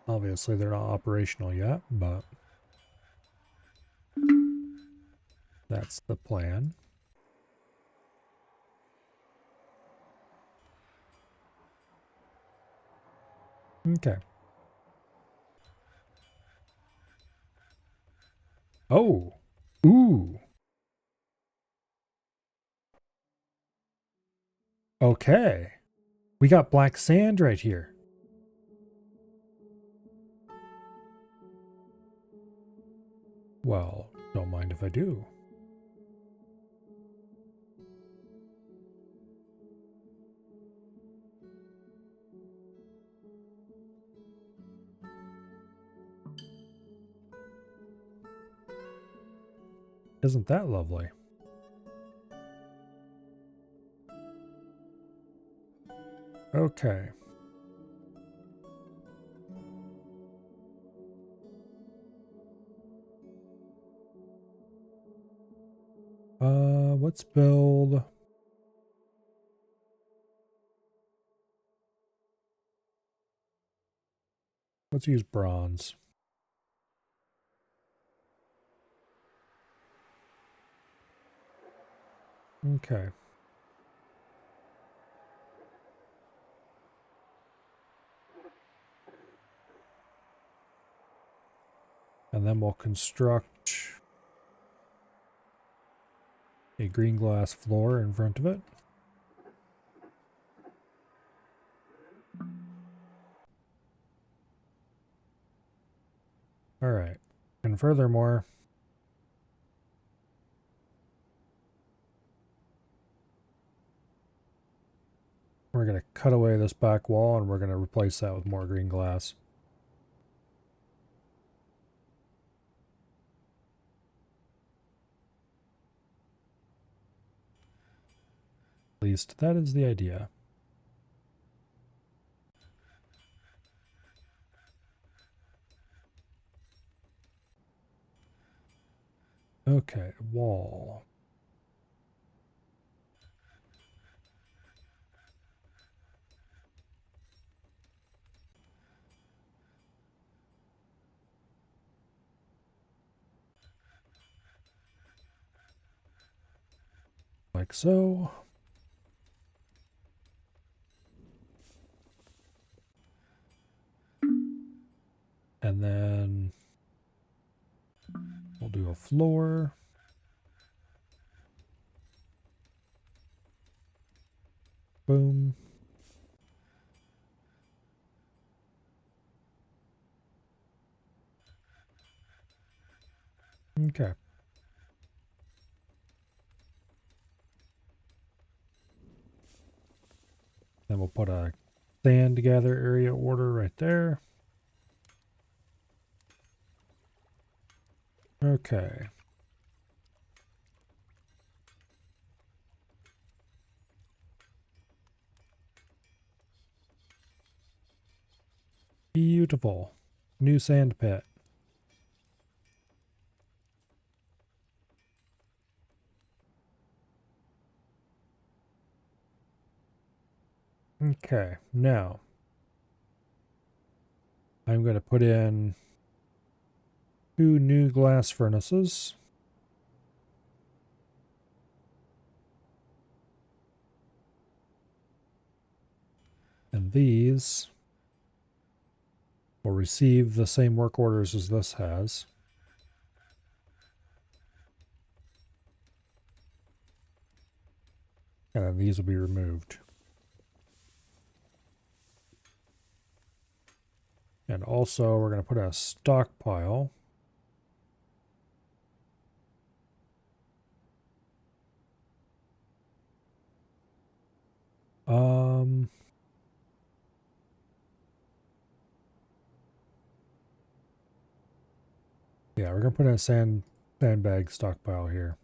Obviously, they're not operational yet, but that's the plan. Okay. Oh. Ooh. Okay. We got black sand right here. Well, don't mind if I do. Isn't that lovely? Okay. Let's build. Let's use bronze. Okay. And then we'll construct a green glass floor in front of it. All right. And furthermore, we're going to cut away this back wall and we're going to replace that with more green glass. At least that is the idea. Okay, wall. Like so. And then we'll do a floor. Boom. Okay. Then we'll put a sand gather area order right there. Okay. Beautiful. New sand pit. Okay, now I'm going to put in 2 new glass furnaces. And these will receive the same work orders as this has. And then these will be removed. And also we're going to put a stockpile. Yeah, we're going to put in a sandbag stockpile here.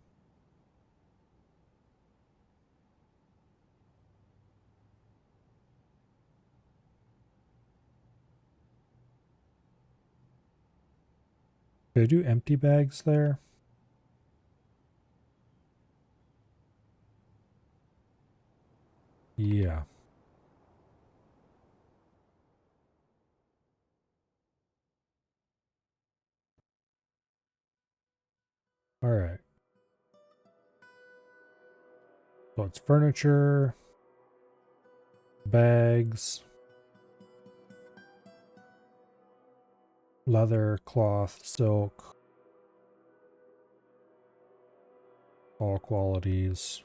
Did I do empty bags there? Yeah. All right. So it's furniture, bags, leather, cloth, silk, all qualities.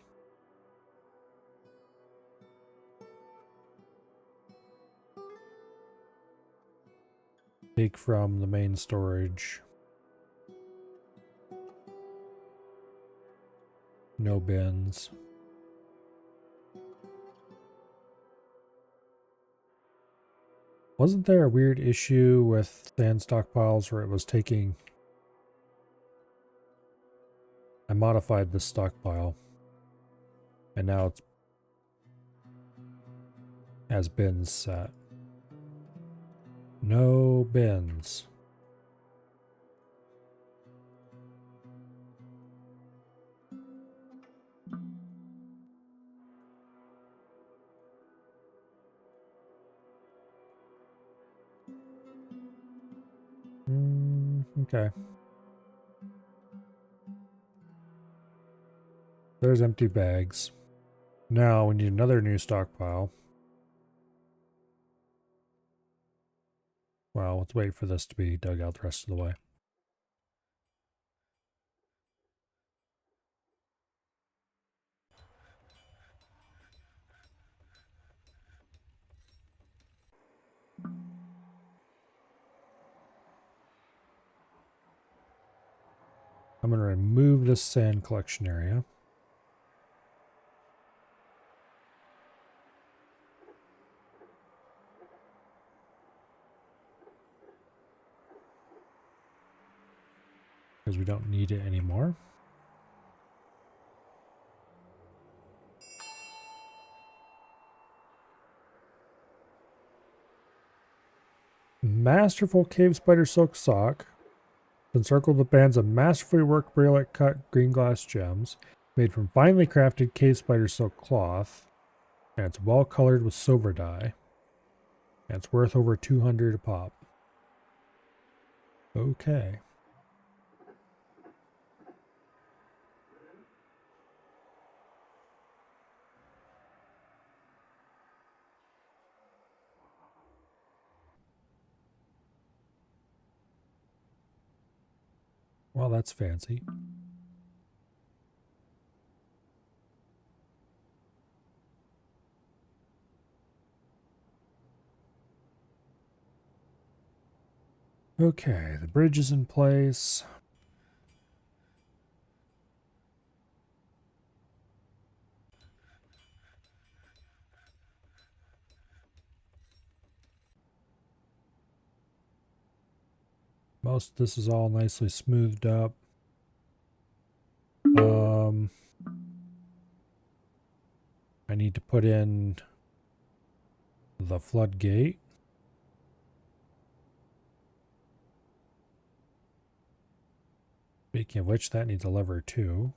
Take from the main storage. No bins. Wasn't there a weird issue with sand stockpiles where it was taking I modified this stockpile. And now it's has bins set. No bins. Okay. There's empty bags. Now we need another new stockpile. Well, let's wait for this to be dug out the rest of the way. I'm going to remove this sand collection area. Because we don't need it anymore. Masterful cave spider silk sock. Encircled with bands of masterfully worked brilliant cut green glass gems. Made from finely crafted cave spider silk cloth. And it's well colored with silver dye. And it's worth over 200 a pop. Okay. Well, that's fancy. Okay, the bridge is in place. Most of this is all nicely smoothed up. I need to put in the floodgate. Speaking of which, that needs a lever too.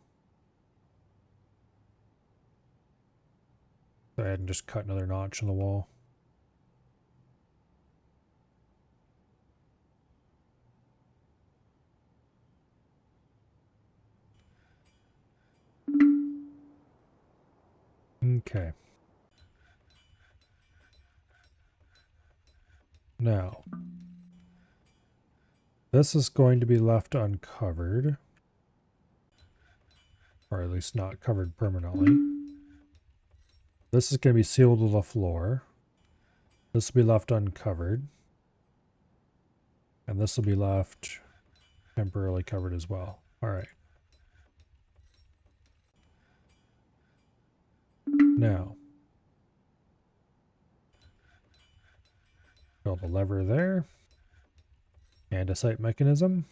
Go ahead and just cut another notch in the wall. Okay. Now, this is going to be left uncovered. Or at least not covered permanently. This is going to be sealed to the floor. This will be left uncovered. And this will be left temporarily covered as well. Alright. Now, build a lever there. Andesite mechanism.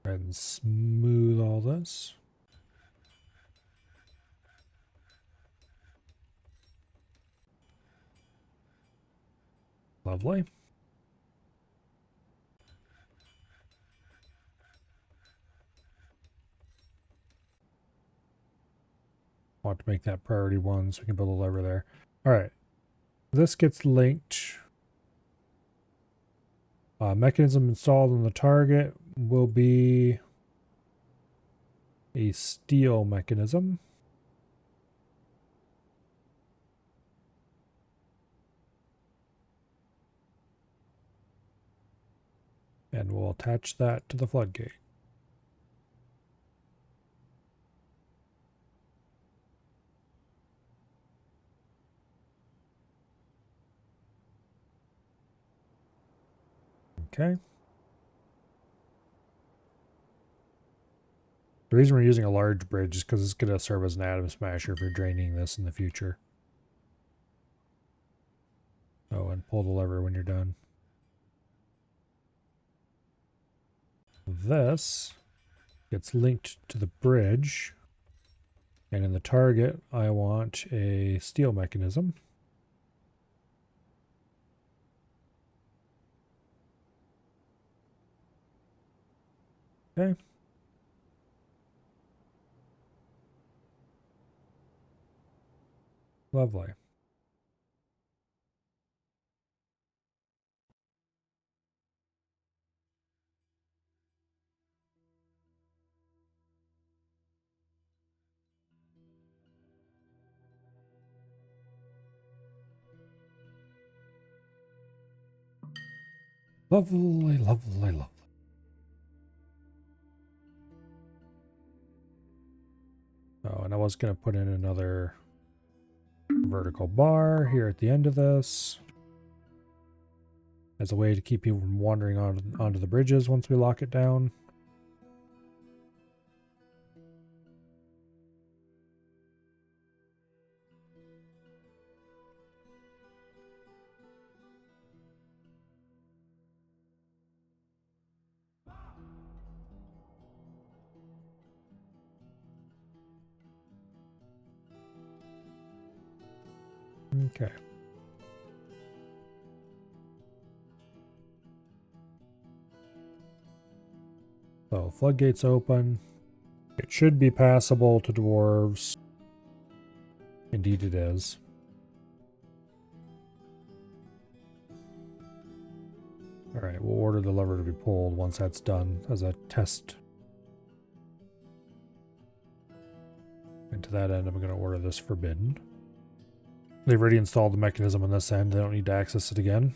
And smooth all this. Lovely. Want to make that priority 1 so we can build a lever there. Alright. This gets linked. Mechanism installed on the target will be a steel mechanism. And we'll attach that to the floodgate. Okay. The reason we're using a large bridge is because it's going to serve as an atom smasher for draining this in the future. Oh, and pull the lever when you're done. This gets linked to the bridge. And in the target, I want a steel mechanism. Okay. Lovely. Lovely, lovely, lovely. Oh, and I was going to put in another vertical bar here at the end of this as a way to keep people from wandering onto the bridges once we lock it down. Okay. So floodgates open. It should be passable to dwarves. Indeed it is. Alright, we'll order the lever to be pulled once that's done as a test. And to that end, I'm going to order this forbidden. They've already installed the mechanism on this end. They don't need to access it again.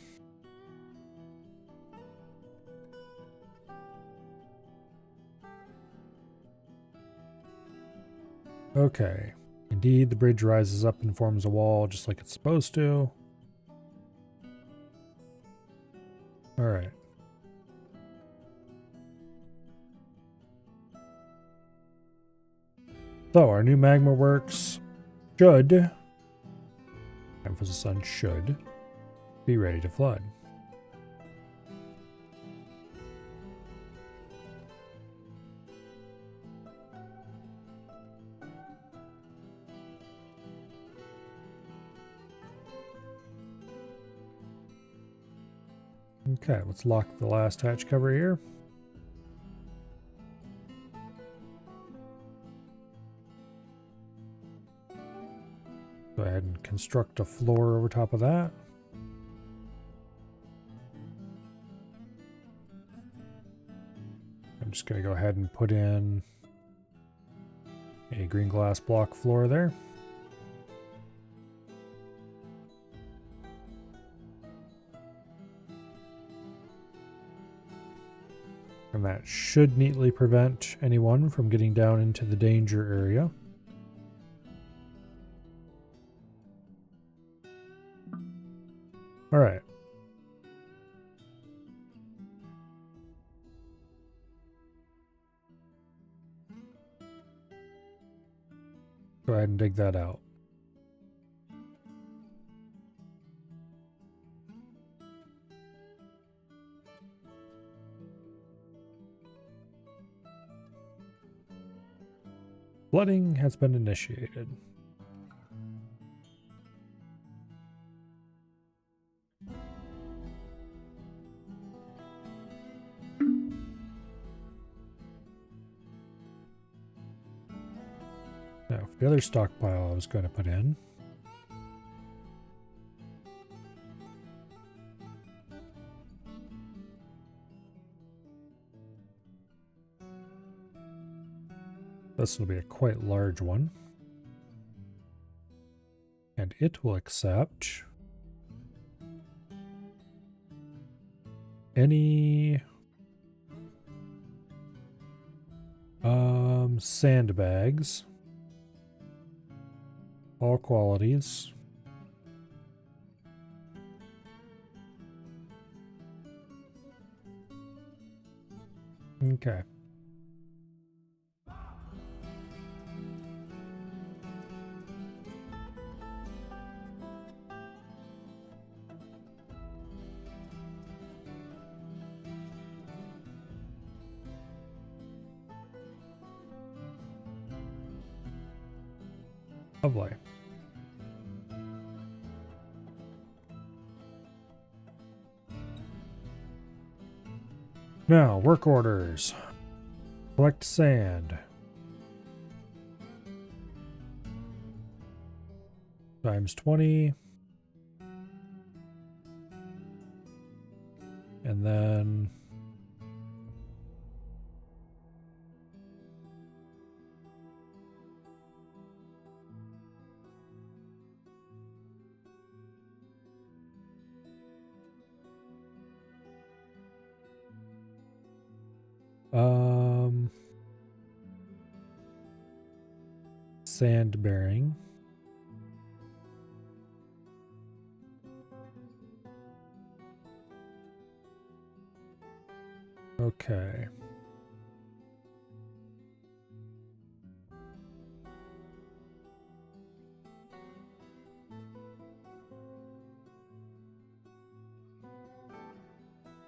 Okay. Indeed, the bridge rises up and forms a wall just like it's supposed to. Alright. So, our new magma works should, emphasis on should, be ready to flood. Okay, let's lock the last hatch cover here. Go ahead and construct a floor over top of that. I'm just going to go ahead and put in a green glass block floor there. And that should neatly prevent anyone from getting down into the danger area. All right. Go ahead and dig that out. Flooding has been initiated. Now, for the other stockpile I was going to put in, this will be a quite large one. And it will accept any sandbags, all qualities. Okay. Lovely. Now, work orders. Collect sand. Times 20. And then sand bearing. Okay.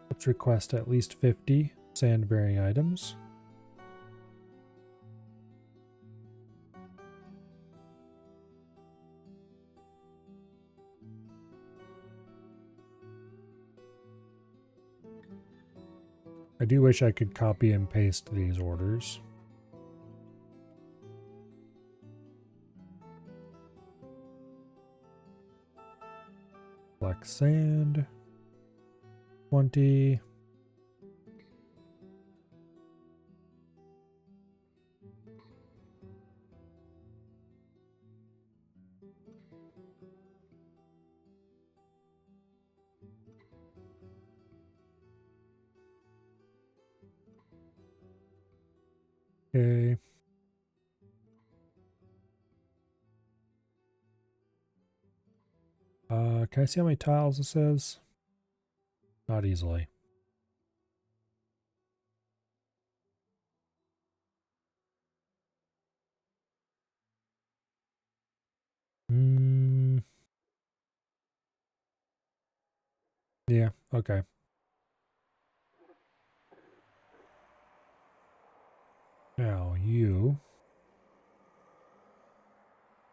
Let's request at least 50 sand bearing items. I do wish I could copy and paste these orders. Collect sand. 20. Okay. Can I see how many tiles this is? Not easily. Yeah, okay. Now you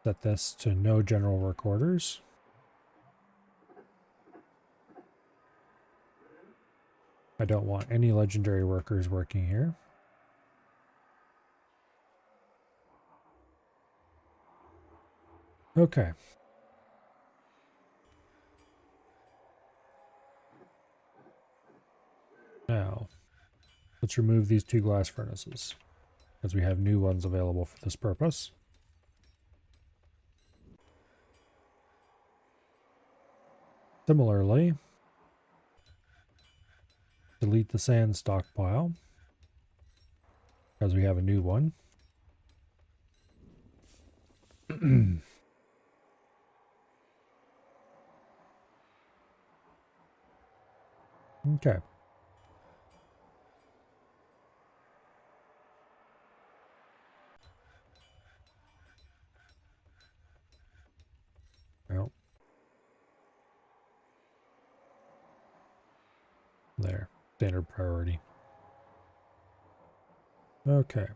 set this to no general work orders. I don't want any legendary workers working here. Okay. Now, let's remove these 2 glass furnaces, because we have new ones available for this purpose. Similarly, delete the sand stockpile, because we have a new one. Okay. Well, there. Standard priority. Okay.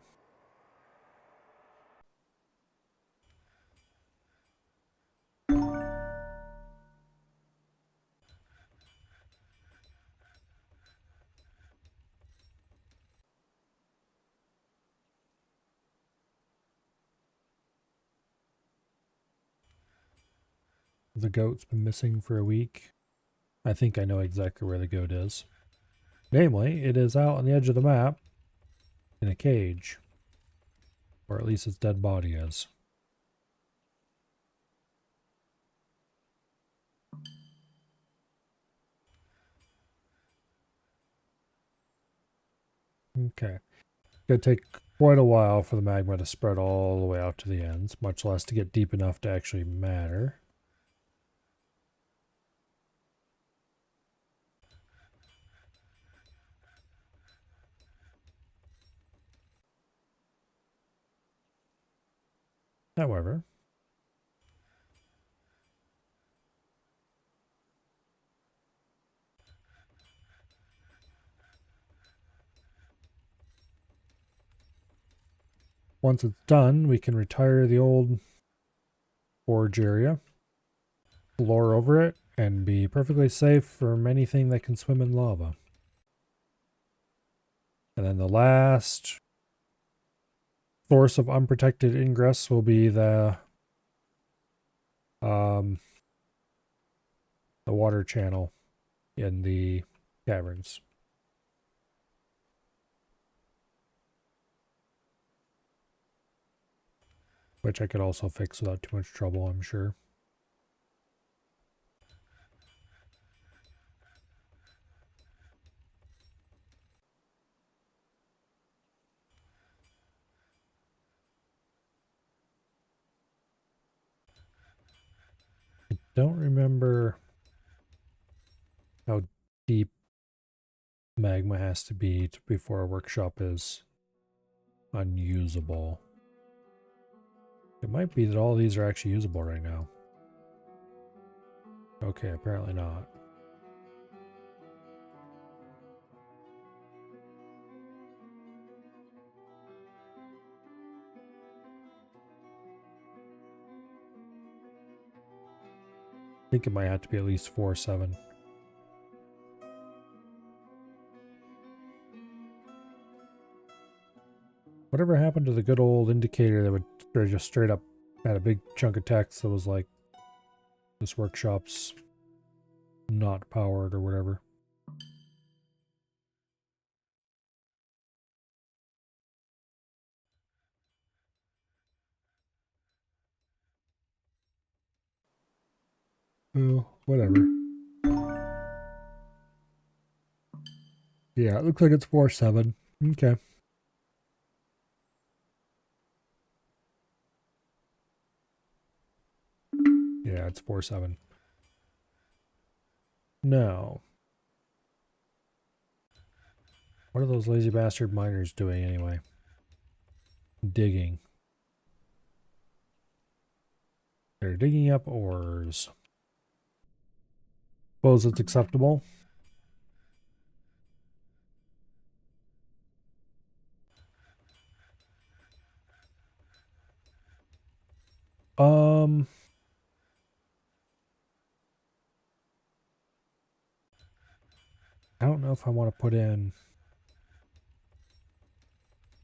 The goat's been missing for a week. I think I know exactly where the goat is. Namely, it is out on the edge of the map in a cage. Or at least its dead body is. Okay. It's going to take quite a while for the magma to spread all the way out to the ends, much less to get deep enough to actually matter. However, once it's done, we can retire the old forge area, floor over it, and be perfectly safe from anything that can swim in lava. And then the last source of unprotected ingress will be the water channel in the caverns. Which I could also fix without too much trouble, I'm sure. I don't remember how deep magma has to be before a workshop is unusable. It might be that all these are actually usable right now. Okay, apparently not. I think it might have to be at least 4-7. Whatever happened to the good old indicator that would just straight up had a big chunk of text that was like, this workshop's not powered or whatever. Oh, whatever. Yeah, it looks like it's 4-7. Okay. Yeah, it's 4-7. No. What are those lazy bastard miners doing anyway? Digging. They're digging up ores. Suppose it's acceptable. I don't know if I want to put in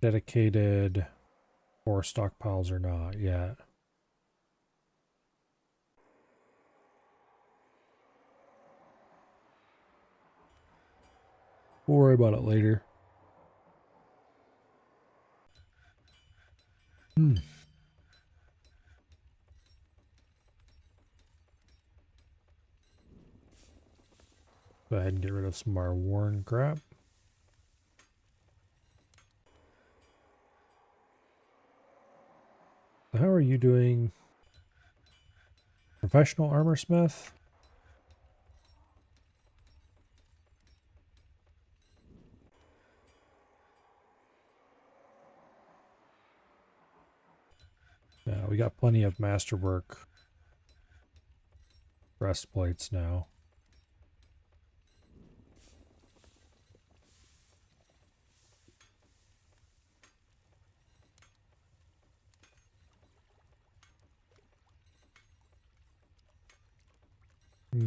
dedicated ore stockpiles or not yet. We'll worry about it later. Go ahead and get rid of some of our worn crap. How are you doing? Professional armor smith? Yeah, we got plenty of masterwork breastplates now.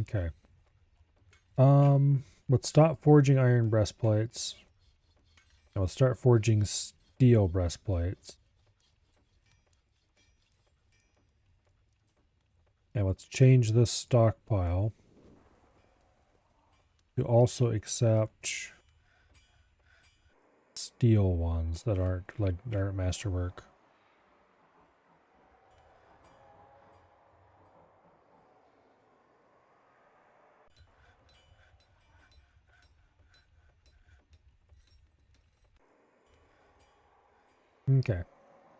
Okay. Let's stop forging iron breastplates. And let's start forging steel breastplates. And let's change this stockpile to also accept steel ones that aren't masterwork. Okay.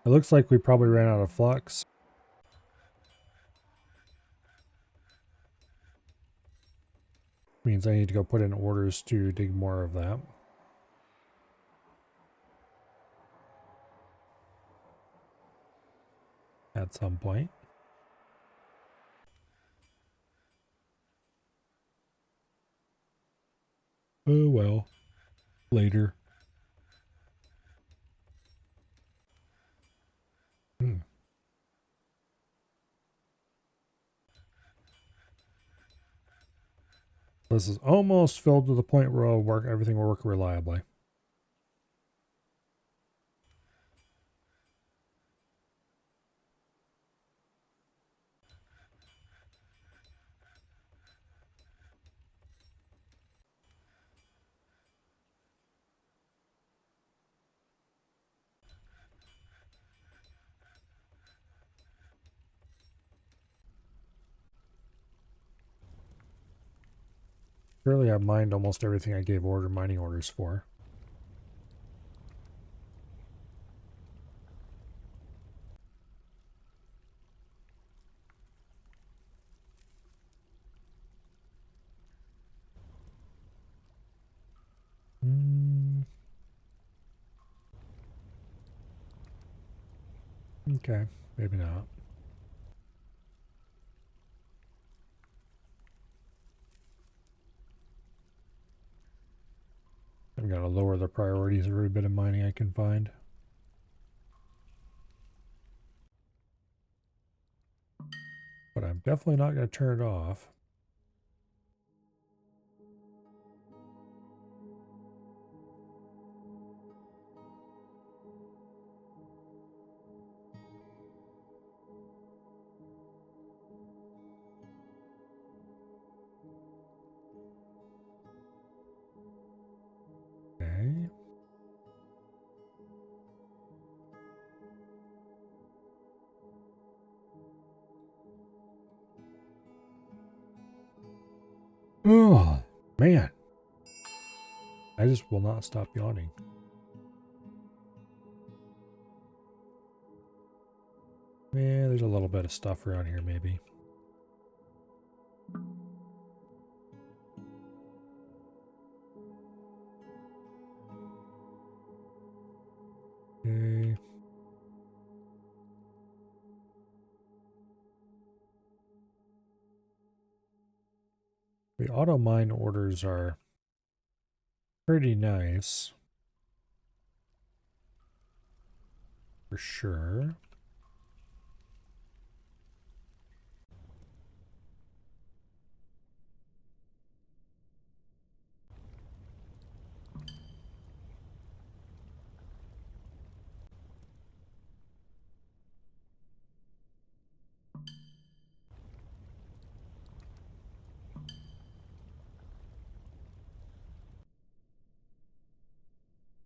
It looks like we probably ran out of flux. Means I need to go put in orders to dig more of that. At some point. Oh well. Later. This is almost filled to the point where everything will work reliably. Surely I mined almost everything I gave mining orders for. Okay, maybe not. I've got to lower the priorities every bit of mining I can find. But I'm definitely not going to turn it off. Okay. Oh, man. I just will not stop yawning. Yeah, there's a little bit of stuff around here, maybe. Okay. The auto mine orders are pretty nice. For sure.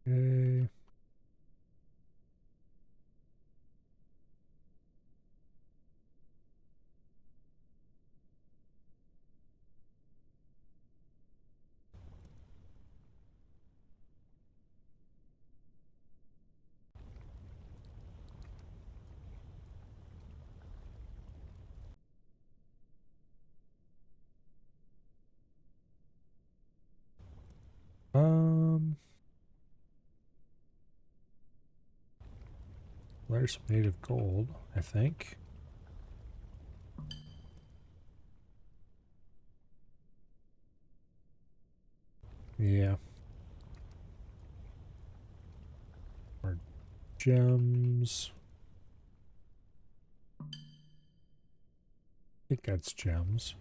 Okay. There's some native gold, I think. Yeah. More gems. I think that's gems.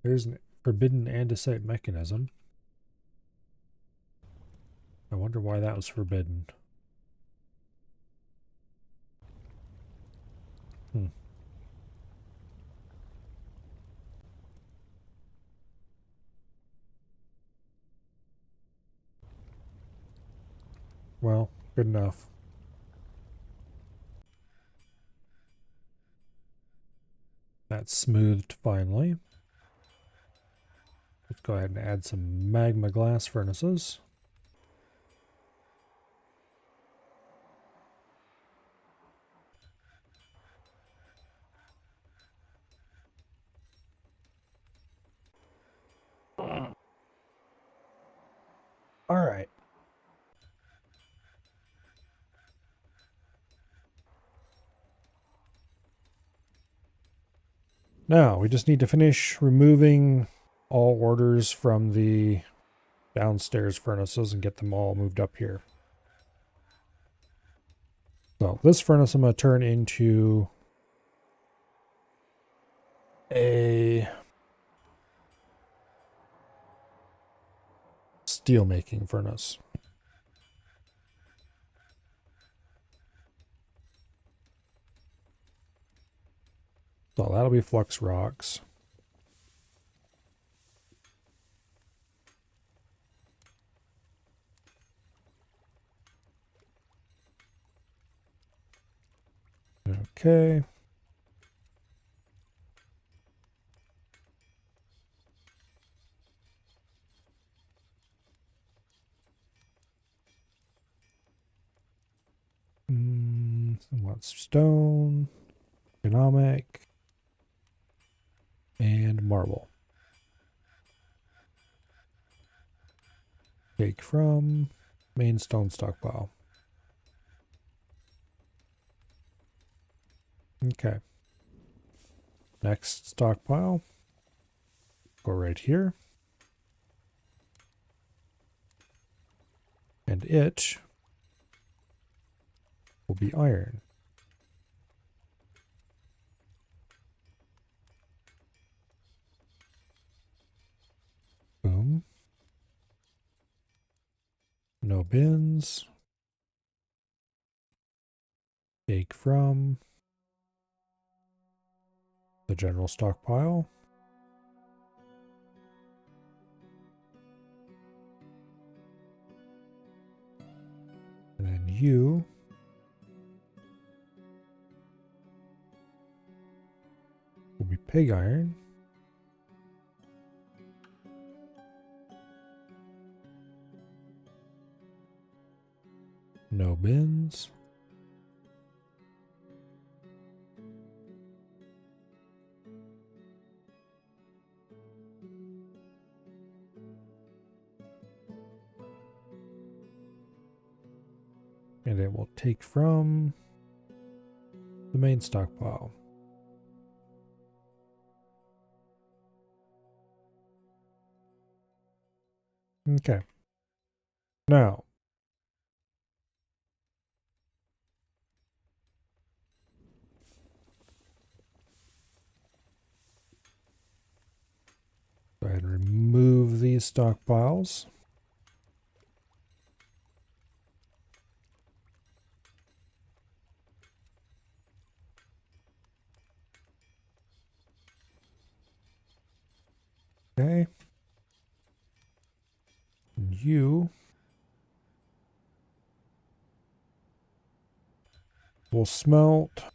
There's an forbidden andesite mechanism. I wonder why that was forbidden. Hmm. Well, good enough. That's smoothed finally. Let's go ahead and add some magma glass furnaces. All right. Now we just need to finish removing all orders from the downstairs furnaces and get them all moved up here. So this furnace I'm going to turn into a steel making furnace. So that'll be flux rocks. Okay. Somewhat stone, economic, and marble. Take from main stone stockpile. Okay. Next stockpile. Go right here. And it will be iron. Boom. No bins. Take from the general stockpile. And then you will be pig iron. No bins. And it will take from the main stockpile. Okay. Now, go ahead and remove these stockpiles. Okay. And you will smelt.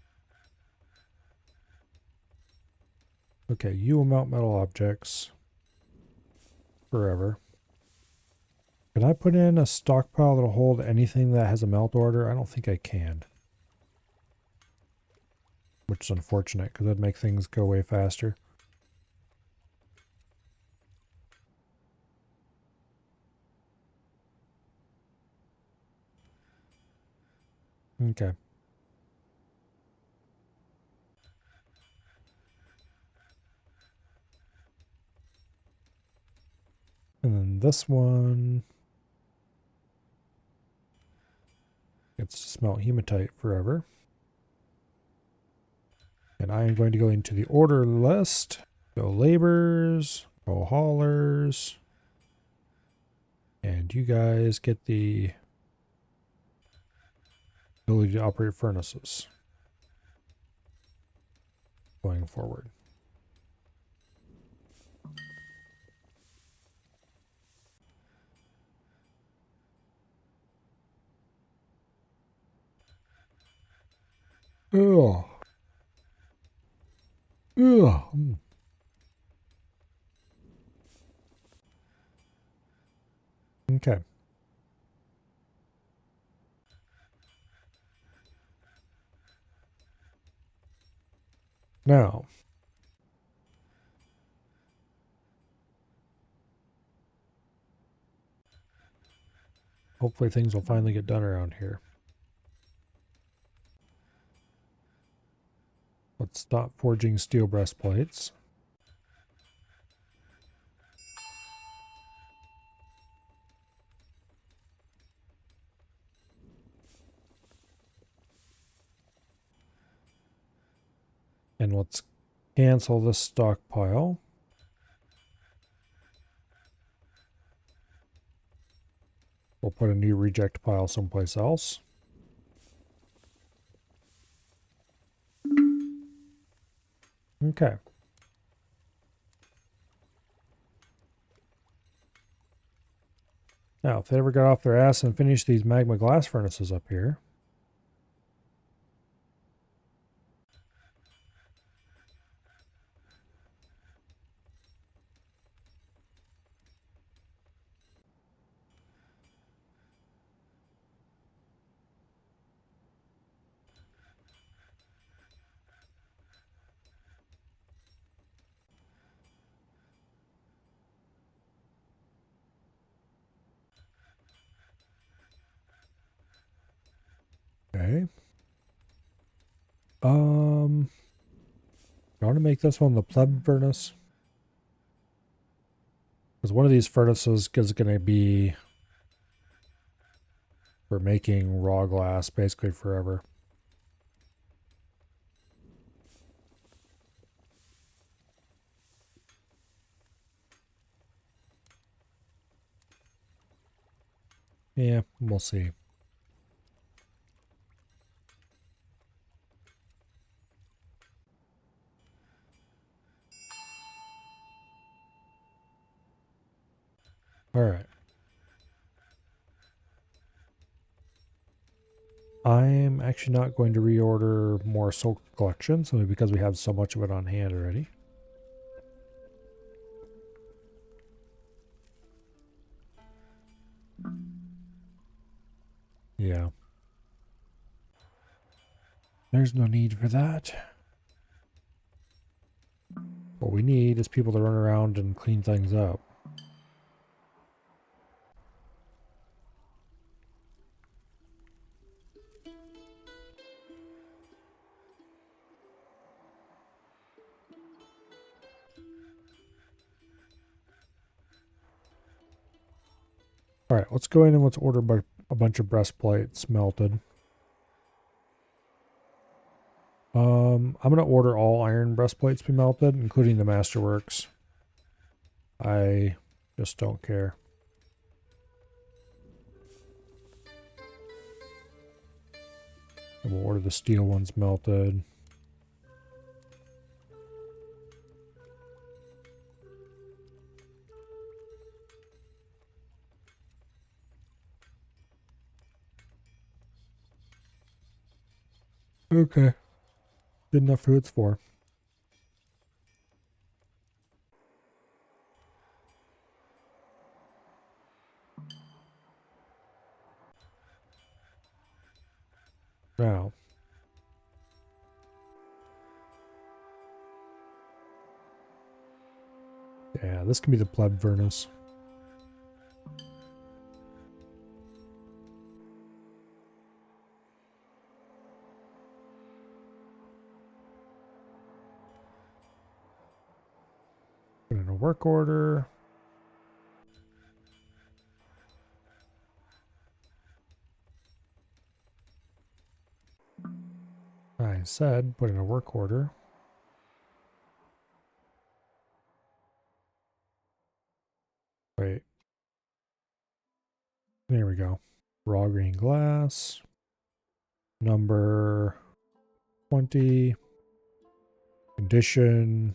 Okay, you will melt metal objects forever. Can I put in a stockpile that'll hold anything that has a melt order? I don't think I can. Which is unfortunate because that'd make things go way faster. Okay. And then this one gets to smelt hematite forever. And I am going to go into the order list. Go laborers, go haulers. And you guys get the ability to operate furnaces going forward. Ugh. Ugh. Okay. Now, hopefully things will finally get done around here. Let's stop forging steel breastplates. And let's Cancel this stockpile. We'll put a new reject pile someplace else. Okay. Now, if they ever got off their ass and finished these magma glass furnaces up here. Okay. I want to make this one the pleb furnace. Because one of these furnaces is going to be for making raw glass basically forever. Yeah, we'll see. All right. I'm actually not going to reorder more silk collection simply because we have so much of it on hand already. Yeah. There's no need for that. What we need is people to run around and clean things up. Alright, let's go in and let's order a bunch of breastplates melted. I'm going to order all iron breastplates be melted, including the Masterworks. I just don't care. And we'll order the steel ones melted. Okay. Good enough for who it's for. Now. Yeah, this can be the pleb furnace. Put in a work order. I said put in a work order. Wait. There we go. Raw green glass. Number 20. Condition.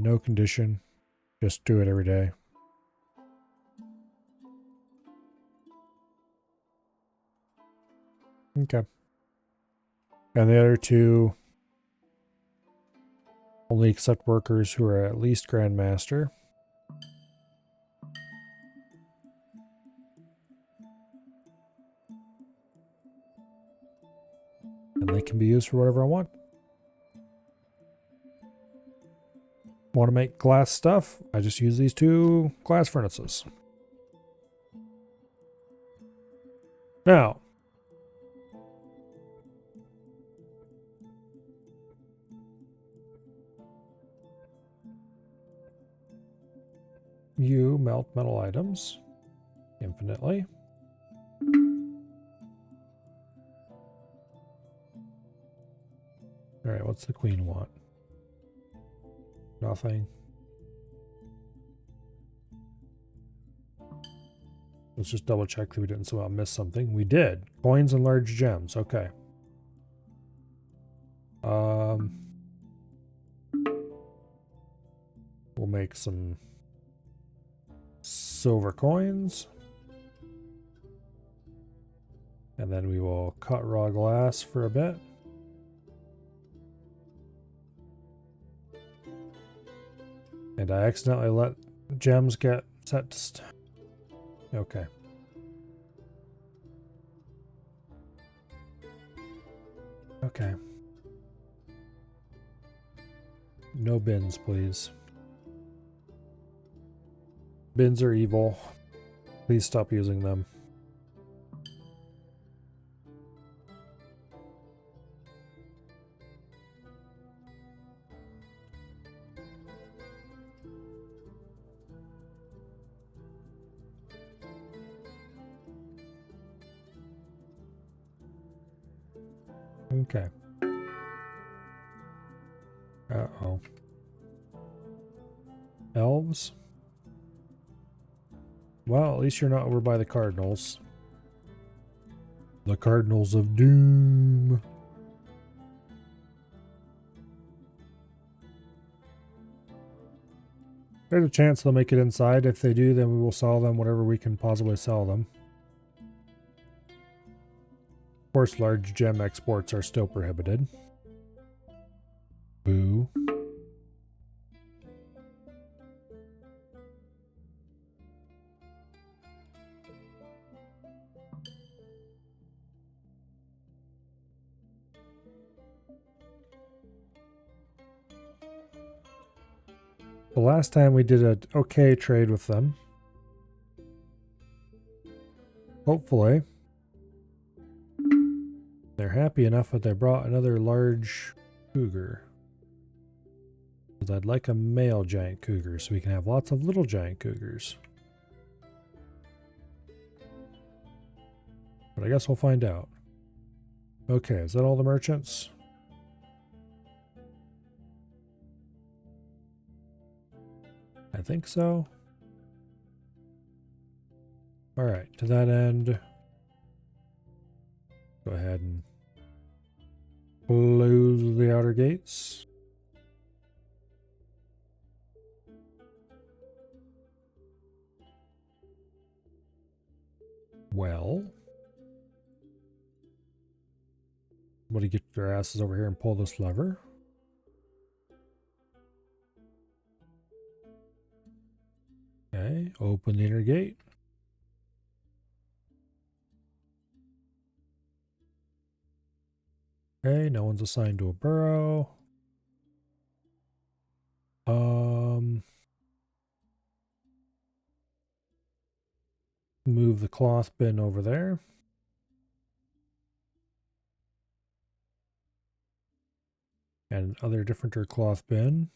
No condition. Just do it every day. Okay. And the other two only accept workers who are at least Grandmaster. And they can be used for whatever I want. Want to make glass stuff? I just use these two glass furnaces. Now, you melt metal items infinitely. Alright, what's the queen want? Nothing. Let's just double check that we didn't somehow miss something. We did. Coins and large gems. Okay. We'll make some silver coins. And then we will cut raw glass for a bit. And I accidentally let gems get set to okay. Okay. No bins, please. Bins are evil. Please stop using them. Okay. Uh-oh. Elves? Well, at least you're not over by the cardinals. The Cardinals of Doom. There's a chance they'll make it inside. If they do, then we will sell them whatever we can possibly sell them. Of course, large gem exports are still prohibited. Boo. The last time we did an okay trade with them. Hopefully. They're happy enough that they brought another large cougar. Because I'd like a male giant cougar so we can have lots of little giant cougars. But I guess we'll find out. Okay, is that all the merchants? I think so. Alright, to that end, go ahead and close the outer gates. Well, what do you get their asses over here and pull this lever? Okay, open the inner gate. Okay, no one's assigned to a burrow. Move the cloth bin over there. And other differenter cloth bin.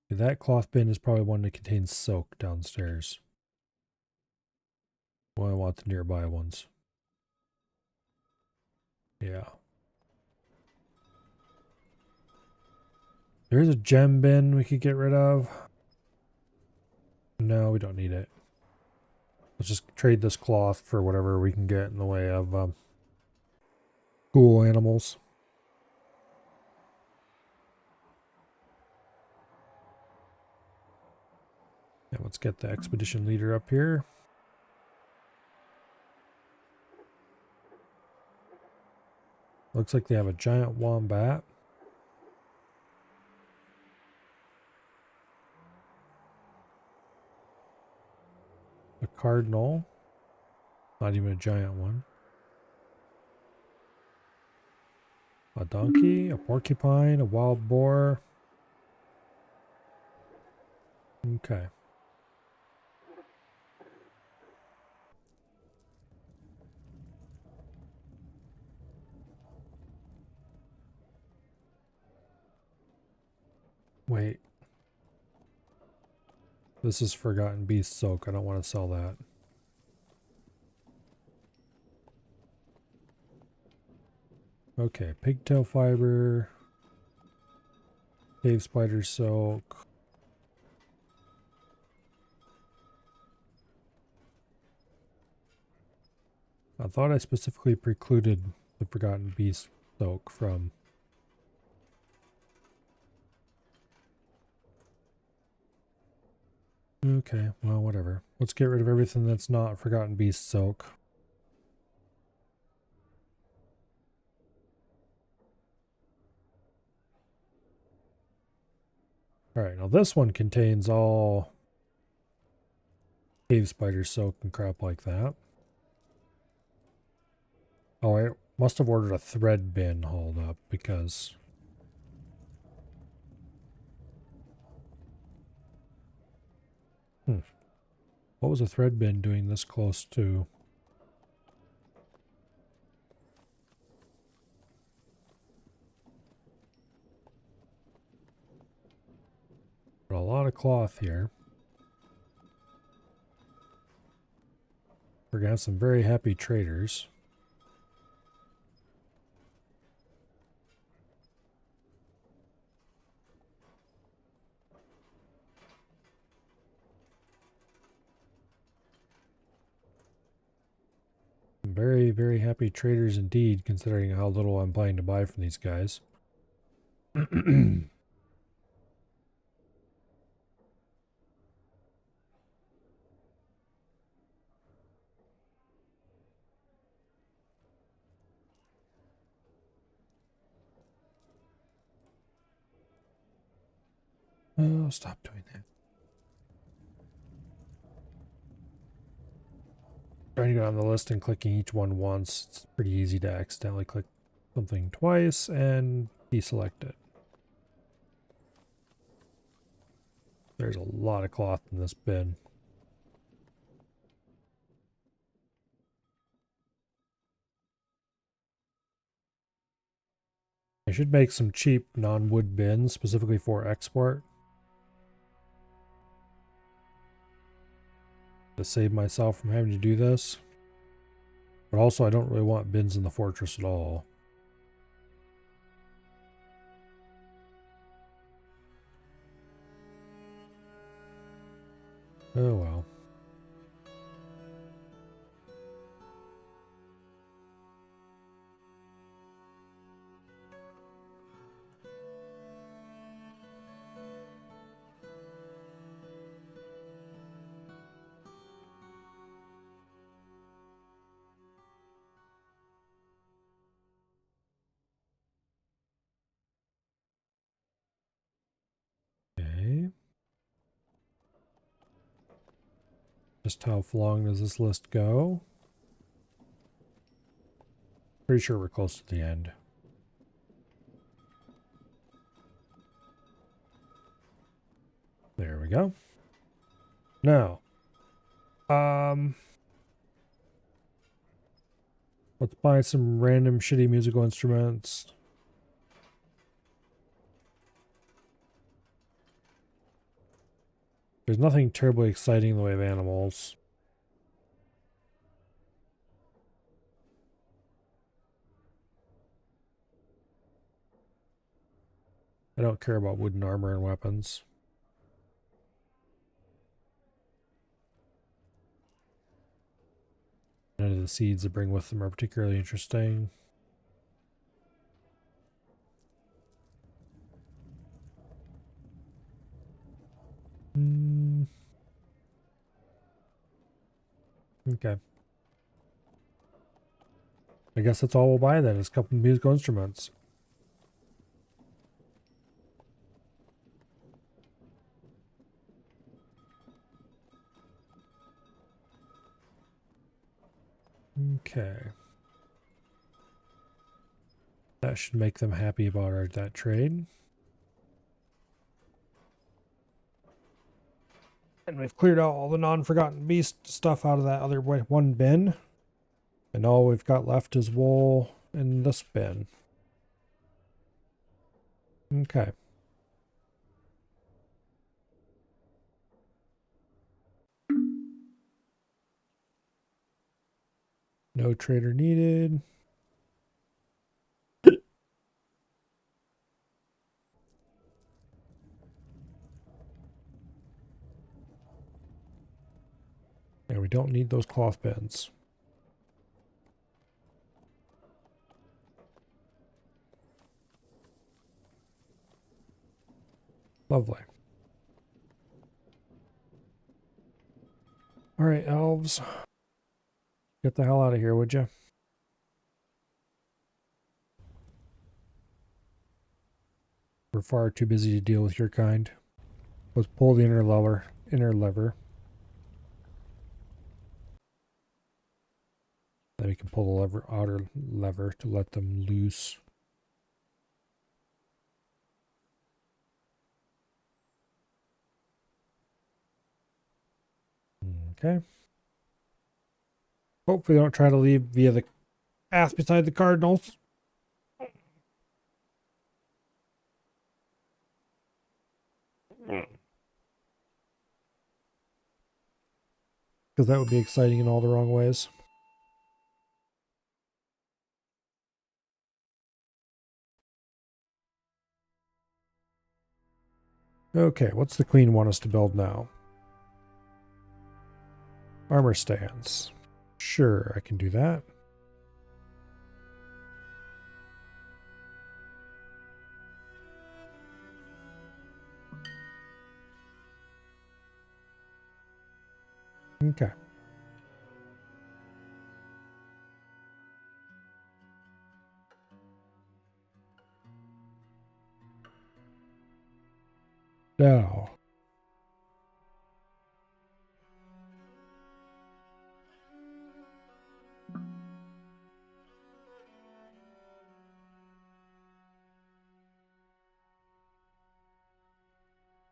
That cloth bin is probably one that contains silk downstairs. Well, I want the nearby ones. Yeah. There's a gem bin we could get rid of. No, we don't need it. Let's just trade this cloth for whatever we can get in the way of cool animals. And let's get the expedition leader up here. Looks like they have a giant wombat. A cardinal. Not even a giant one. A donkey, a porcupine, a wild boar. Okay. Wait. This is Forgotten Beast silk. I don't want to sell that. Okay, pigtail fiber, cave spider silk. I thought I specifically precluded the Forgotten Beast silk from. Okay, well, whatever. Let's get rid of everything that's not Forgotten Beast silk. Alright, now this one contains all cave spider silk and crap like that. Oh, I must have ordered a thread bin hauled up because... What was a thread bin doing this close to? A lot of cloth here. We're gonna have some very happy traders. Very, very happy traders indeed, considering how little I'm planning to buy from these guys. Oh, stop doing that. Trying to go down the list and clicking each one once. It's pretty easy to accidentally click something twice and deselect it. There's a lot of cloth in this bin. I should make some cheap non-wood bins specifically for export. To save myself from having to do this. But also I don't really want bins in the fortress at all. Oh well. Okay. Just how long does this list go? Pretty sure we're close to the end. There we go. Now, let's buy some random shitty musical instruments. There's nothing terribly exciting in the way of animals. I don't care about wooden armor and weapons. None of the seeds they bring with them are particularly interesting. Okay. I guess that's all we'll buy then, is a couple of musical instruments. Okay. That should make them happy about that trade. And we've cleared out all the non-forgotten beast stuff out of that other one bin. And all we've got left is wool in this bin. Okay. No trader needed. And we don't need those cloth bins. Lovely. All right, elves. Get the hell out of here, would you? We're far too busy to deal with your kind. Let's pull the inner lever. Then we can pull the outer lever to let them loose. Okay. Hopefully they don't try to leave via the path beside the cardinals. Because that would be exciting in all the wrong ways. Okay, what's the queen want us to build now? Armor stands. Sure, I can do that. Okay. Now,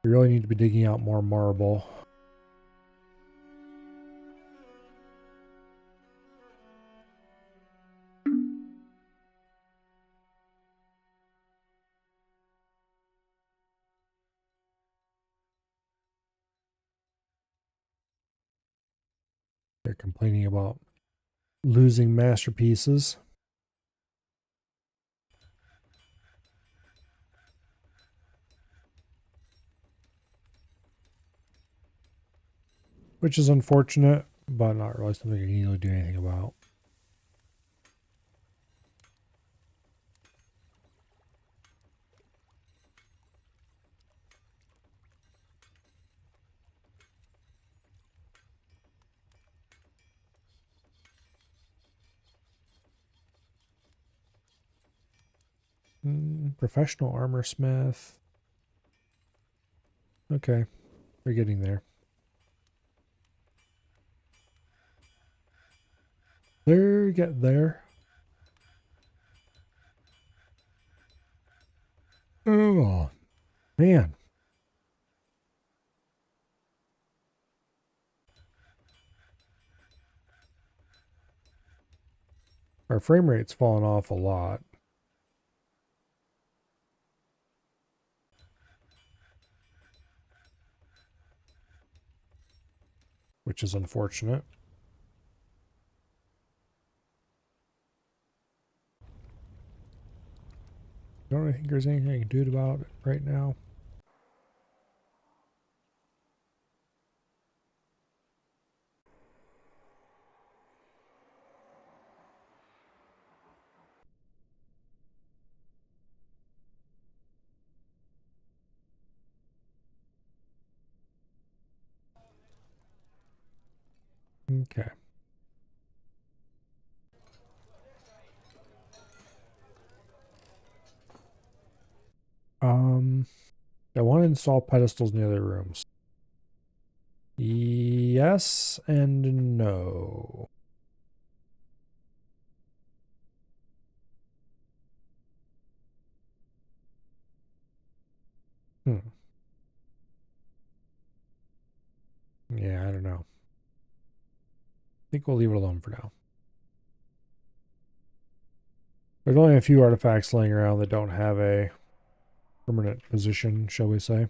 we really need to be digging out more marble. They're complaining about losing masterpieces. Which is unfortunate, but not really something you can really do anything about. Professional armor smith. Okay, we're getting there. They're getting there. Oh, man. Our frame rate's fallen off a lot. Which is unfortunate. Don't think there's anything I can do about it right now. Okay. I want to install pedestals in the other rooms. Yes and no. Yeah, I don't know. I think we'll leave it alone for now. There's only a few artifacts laying around that don't have a permanent position, shall we say.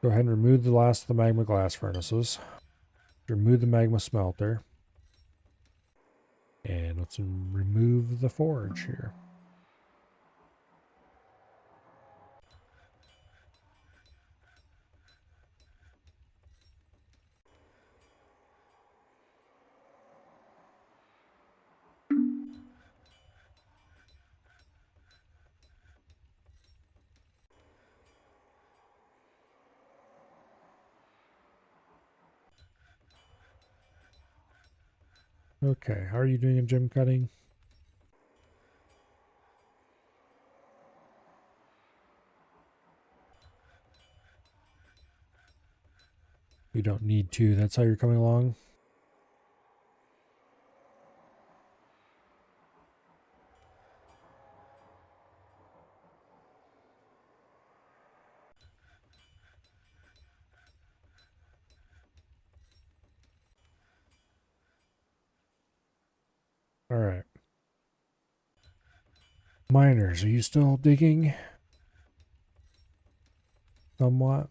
Go ahead and remove the last of the magma glass furnaces. Remove the magma smelter. And let's remove the forge here. Okay, how are you doing in gem cutting? You don't need to. That's how you're coming along. All right. Miners, are you still digging? Somewhat.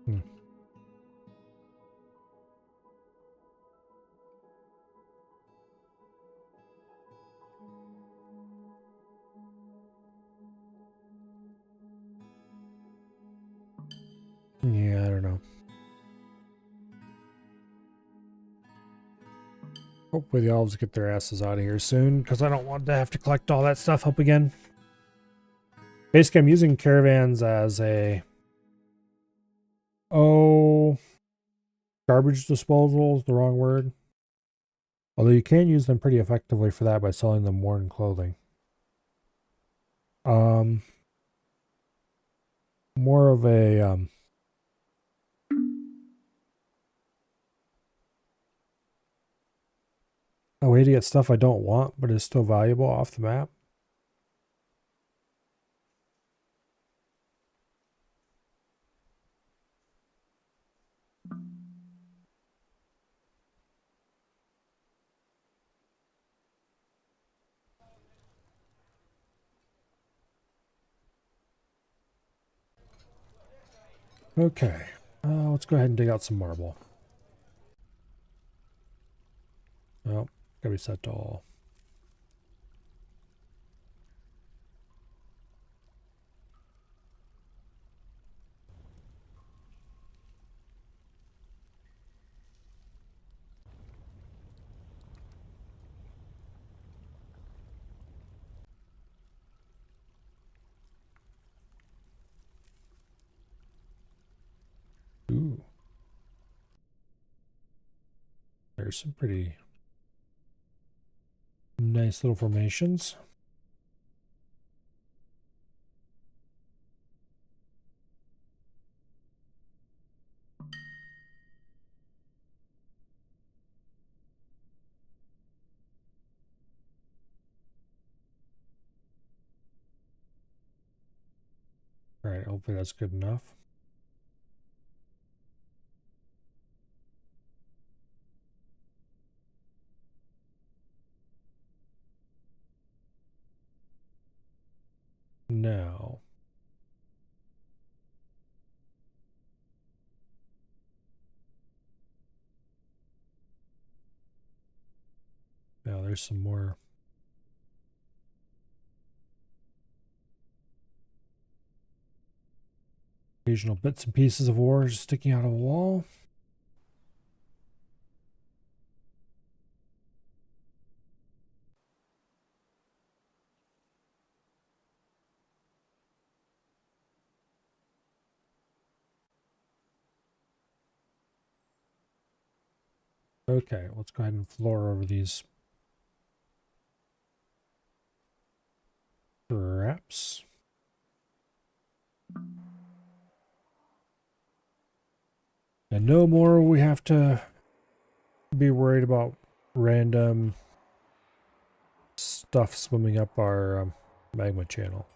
Hmm. Yeah, I don't know. Hopefully the elves get their asses out of here soon, because I don't want to have to collect all that stuff up again. Basically, I'm using caravans as a... Oh... Garbage disposal is the wrong word. Although you can use them pretty effectively for that by selling them worn clothing. Um... More of a way to get stuff I don't want, but is still valuable off the map. Okay. Let's go ahead and dig out some marble. Oh, gotta be set to all. Ooh. There's some pretty nice little formations. All right, hopefully that's good enough. Now, now there's some more occasional bits and pieces of ore sticking out of a wall. Okay, let's go ahead and floor over these traps. And no more we have to be worried about random stuff swimming up our magma channel.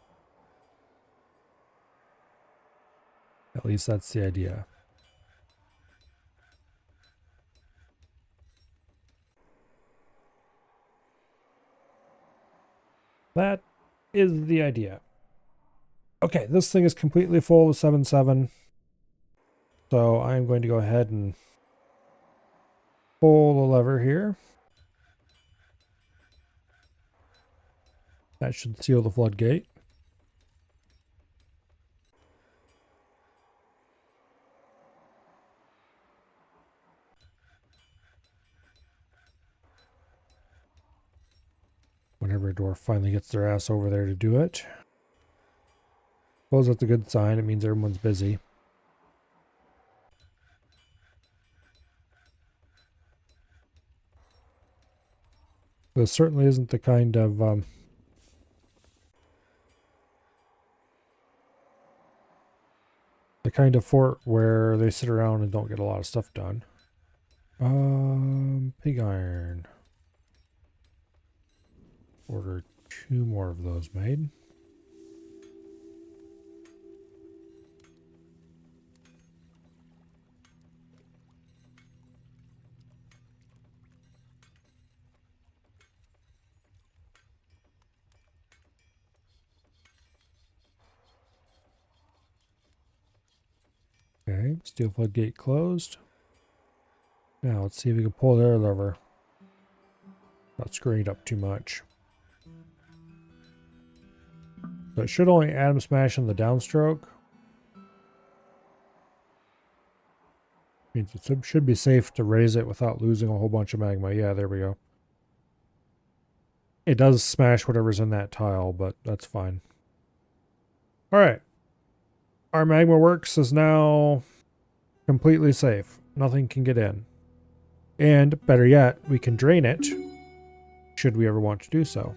At least that's the idea. That is the idea. Okay, this thing is completely full with 7.7. So I'm going to go ahead and Pull the lever here. That should seal the floodgate. Whenever a dwarf finally gets their ass over there to do it. Suppose that's a good sign. It means everyone's busy. This certainly isn't the kind of fort where they sit around and don't get a lot of stuff done. Pig iron. Order 2 more of those made. Okay, steel floodgate closed. Now let's see if we can pull their lever. Not screwing it up too much. So it should only atom smash on the downstroke. Means it should be safe to raise it without losing a whole bunch of magma. Yeah, there we go. It does smash whatever's in that tile, but that's fine. Alright. Our magma works is now completely safe. Nothing can get in. And, better yet, we can drain it, should we ever want to do so.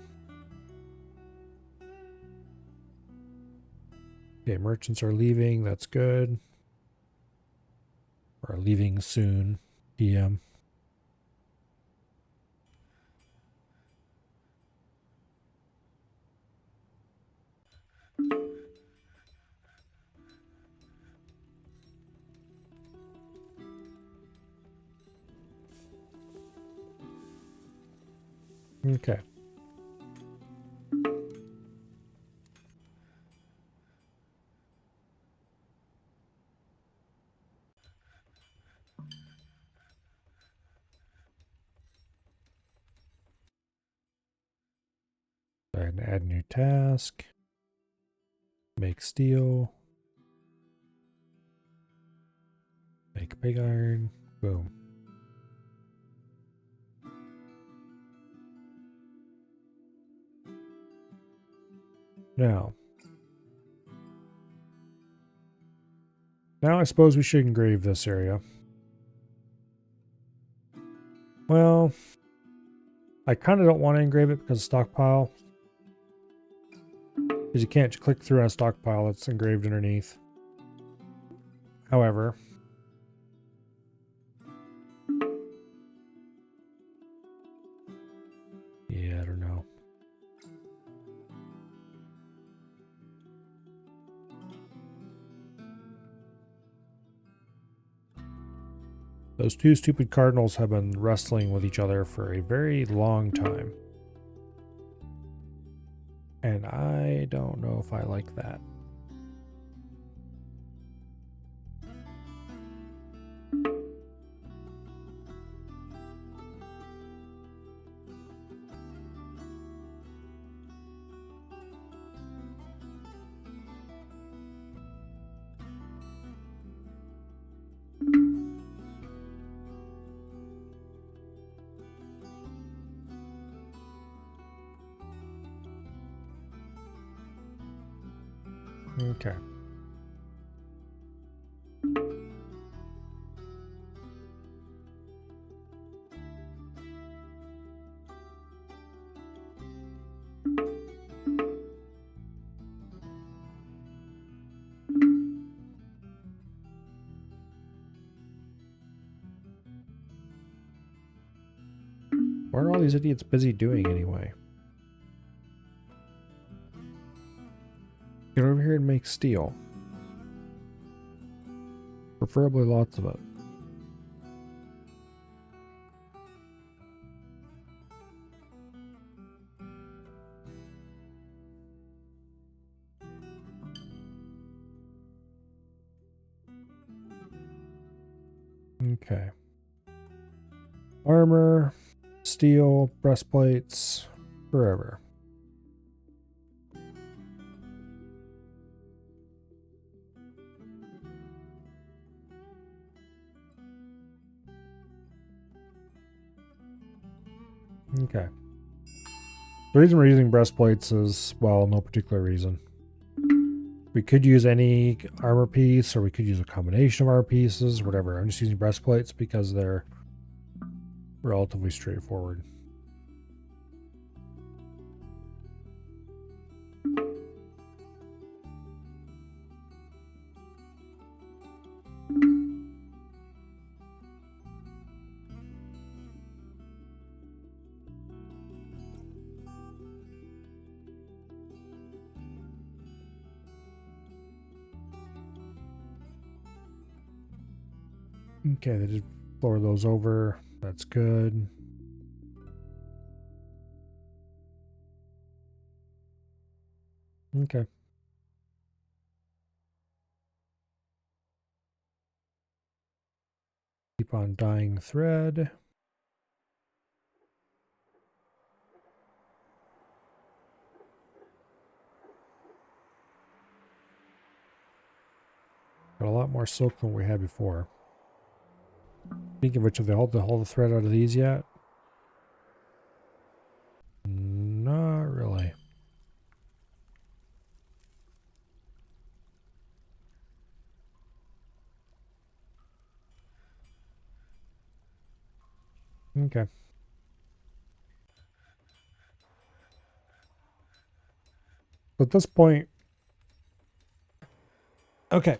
Okay, merchants are leaving. That's good. Or leaving soon. PM. Okay. Go ahead and add new task. Make steel. Make pig iron. Boom. Now I suppose we should engrave this area. Well, I kind of don't want to engrave it because of stockpile. Because you can't click through on a stockpile that's engraved underneath. However, yeah, I don't know. Those two stupid cardinals have been wrestling with each other for a very long time. And I don't know if I like that. Okay. What are all these idiots busy doing anyway? Get over here and make steel. Preferably lots of it. Okay. armor, steel, breastplates, forever. Okay. The reason we're using breastplates is, well, no particular reason. We could use any armor piece, or we could use a combination of armor pieces, whatever. I'm just using breastplates because they're relatively straightforward. Okay, they did floor those over. That's good. Okay. Keep on dyeing thread. Got a lot more silk than we had before. Speaking of which, have they hauled the thread out of these yet? Not really. Okay. At this point, okay,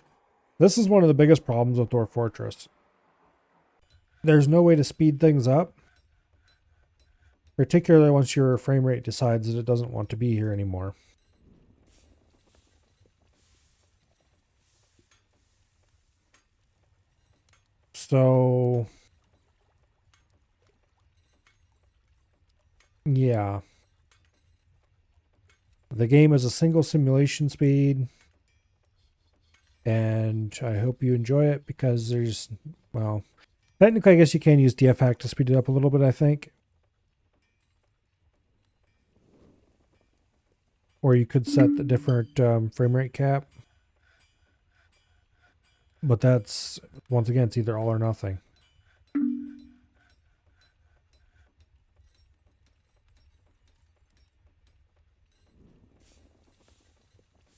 this is one of the biggest problems with Dwarf Fortress. There's no way to speed things up, particularly once your frame rate decides that it doesn't want to be here anymore. So, yeah. The game is a single simulation speed, and I hope you enjoy it because there's, well, technically I guess you can use DF hack to speed it up a little bit, I think. Or you could set the different frame rate cap. But that's, once again, it's either all or nothing.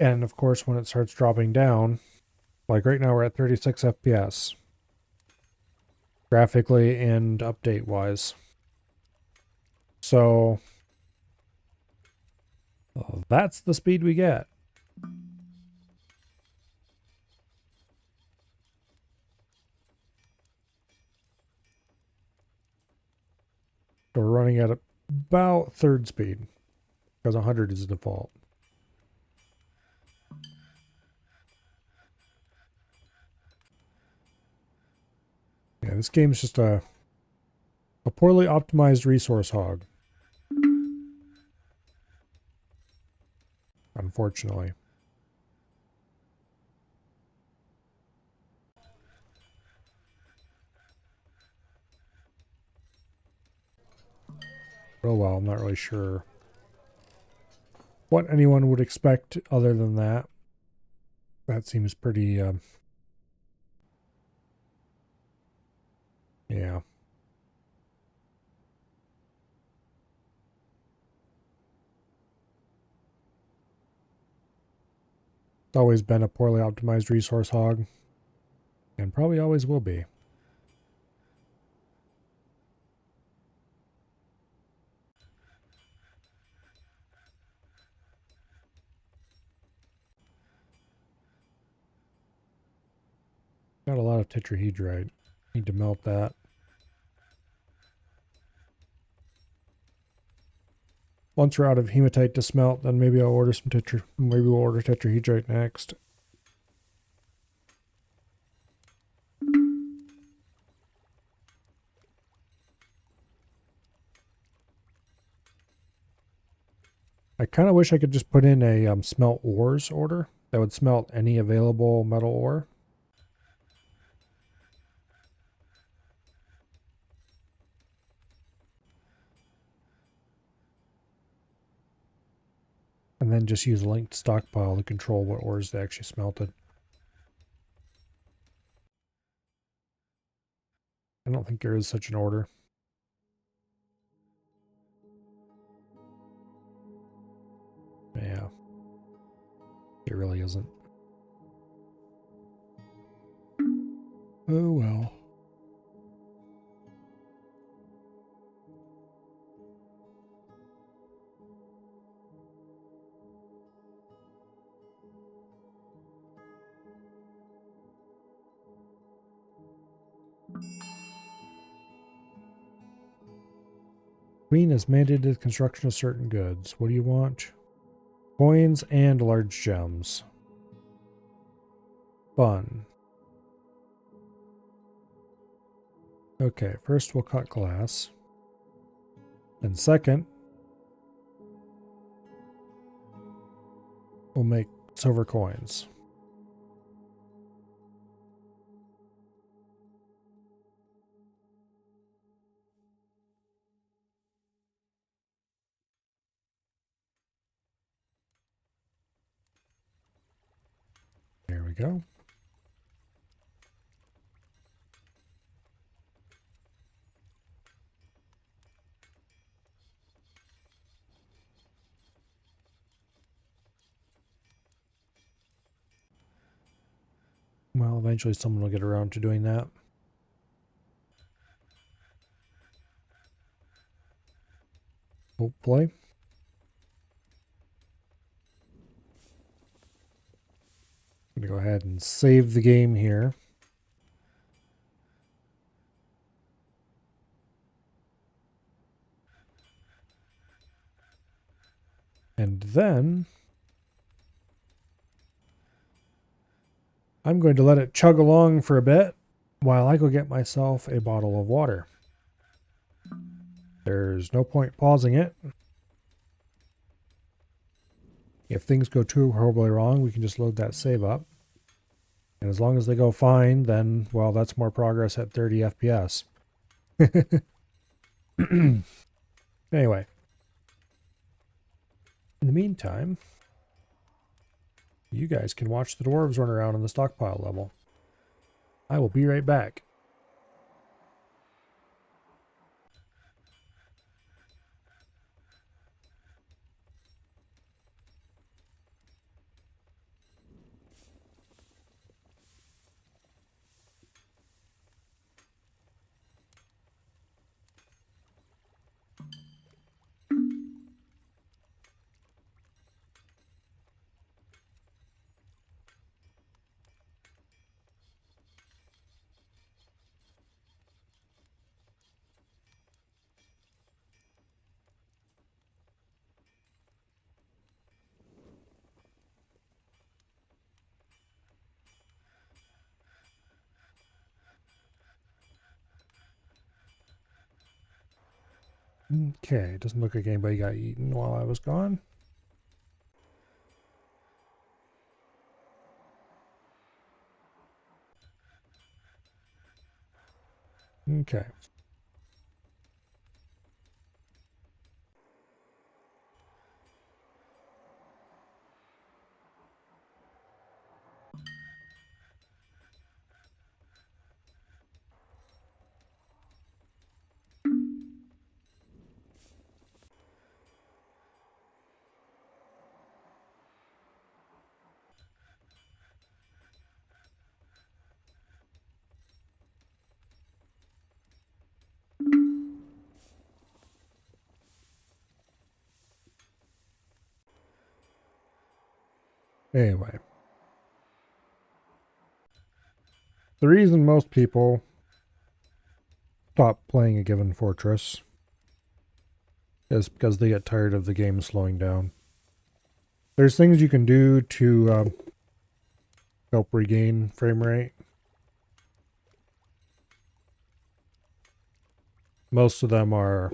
And of course, when it starts dropping down, like right now we're at 36 FPS. Graphically and update wise. So, that's the speed we get. So we're running at about third speed because 100 is the default. Yeah, this game's just a poorly optimized resource hog. Unfortunately. Oh well, I'm not really sure what anyone would expect other than that. That seems pretty, yeah. It's always been a poorly optimized resource hog, and probably always will be. Got a lot of tetrahedrite. Need to melt that. Once we're out of hematite to smelt, then maybe I'll order some maybe we'll order tetrahedrite next. I kind of wish I could just put in a smelt ores order that would smelt any available metal ore. And then just use a linked stockpile to control what ores they actually smelted. I don't think there is such an order. Yeah. It really isn't. Oh well. Queen has mandated construction of certain goods. What do you want? Coins and large gems. Fun. Okay, first we'll cut glass. And second, we'll make silver coins. There we go. Well, eventually someone will get around to doing that. Hopefully. I'm going to go ahead and save the game here. And then I'm going to let it chug along for a bit while I go get myself a bottle of water. There's no point pausing it. If things go too horribly wrong, we can just load that save up. And as long as they go fine, then, well, that's more progress at 30 FPS. Anyway. In the meantime, you guys can watch the dwarves run around on the stockpile level. I will be right back. Okay, doesn't look like anybody got eaten while I was gone. Okay. Anyway. The reason most people stop playing a given fortress is because they get tired of the game slowing down. There's things you can do to help regain frame rate. Most of them are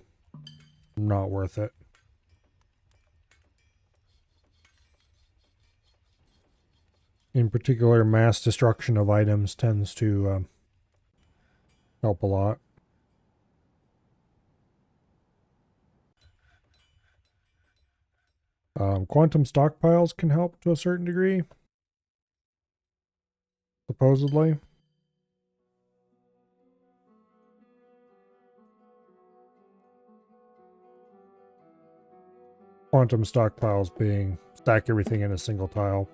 not worth it. In particular, mass destruction of items tends to help a lot. Quantum stockpiles can help to a certain degree, supposedly. Quantum stockpiles being stack everything in a single tile,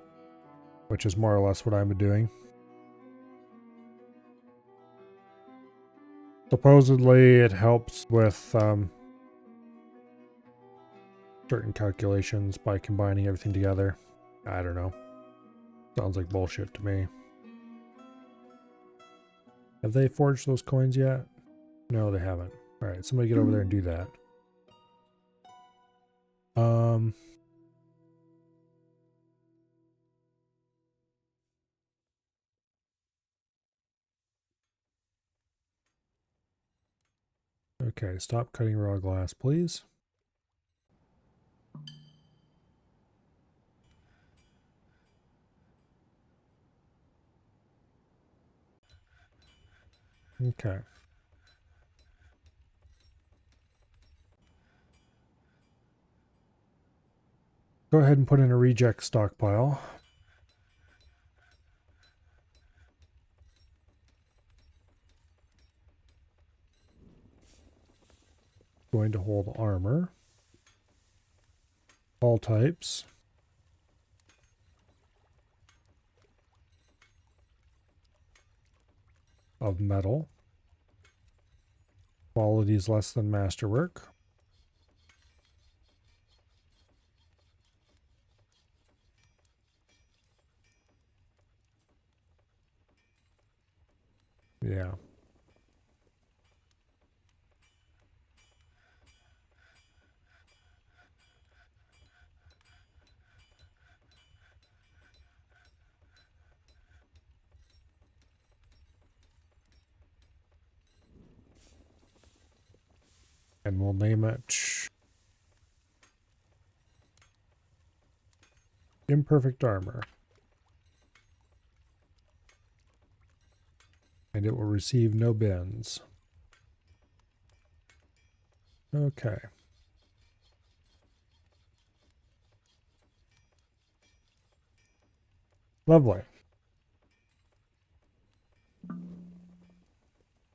which is more or less what I'm doing. Supposedly it helps with certain calculations by combining everything together. I don't know. Sounds like bullshit to me. Have they forged those coins yet? No, they haven't. Alright, somebody get over there and do that. Okay, stop cutting raw glass, please. Okay. Go ahead and put in a reject stockpile. Going to hold armor. All types. Of metal. Quality is less than masterwork. Yeah. And we'll name it Imperfect Armor. And it will receive no bins. Okay. Lovely.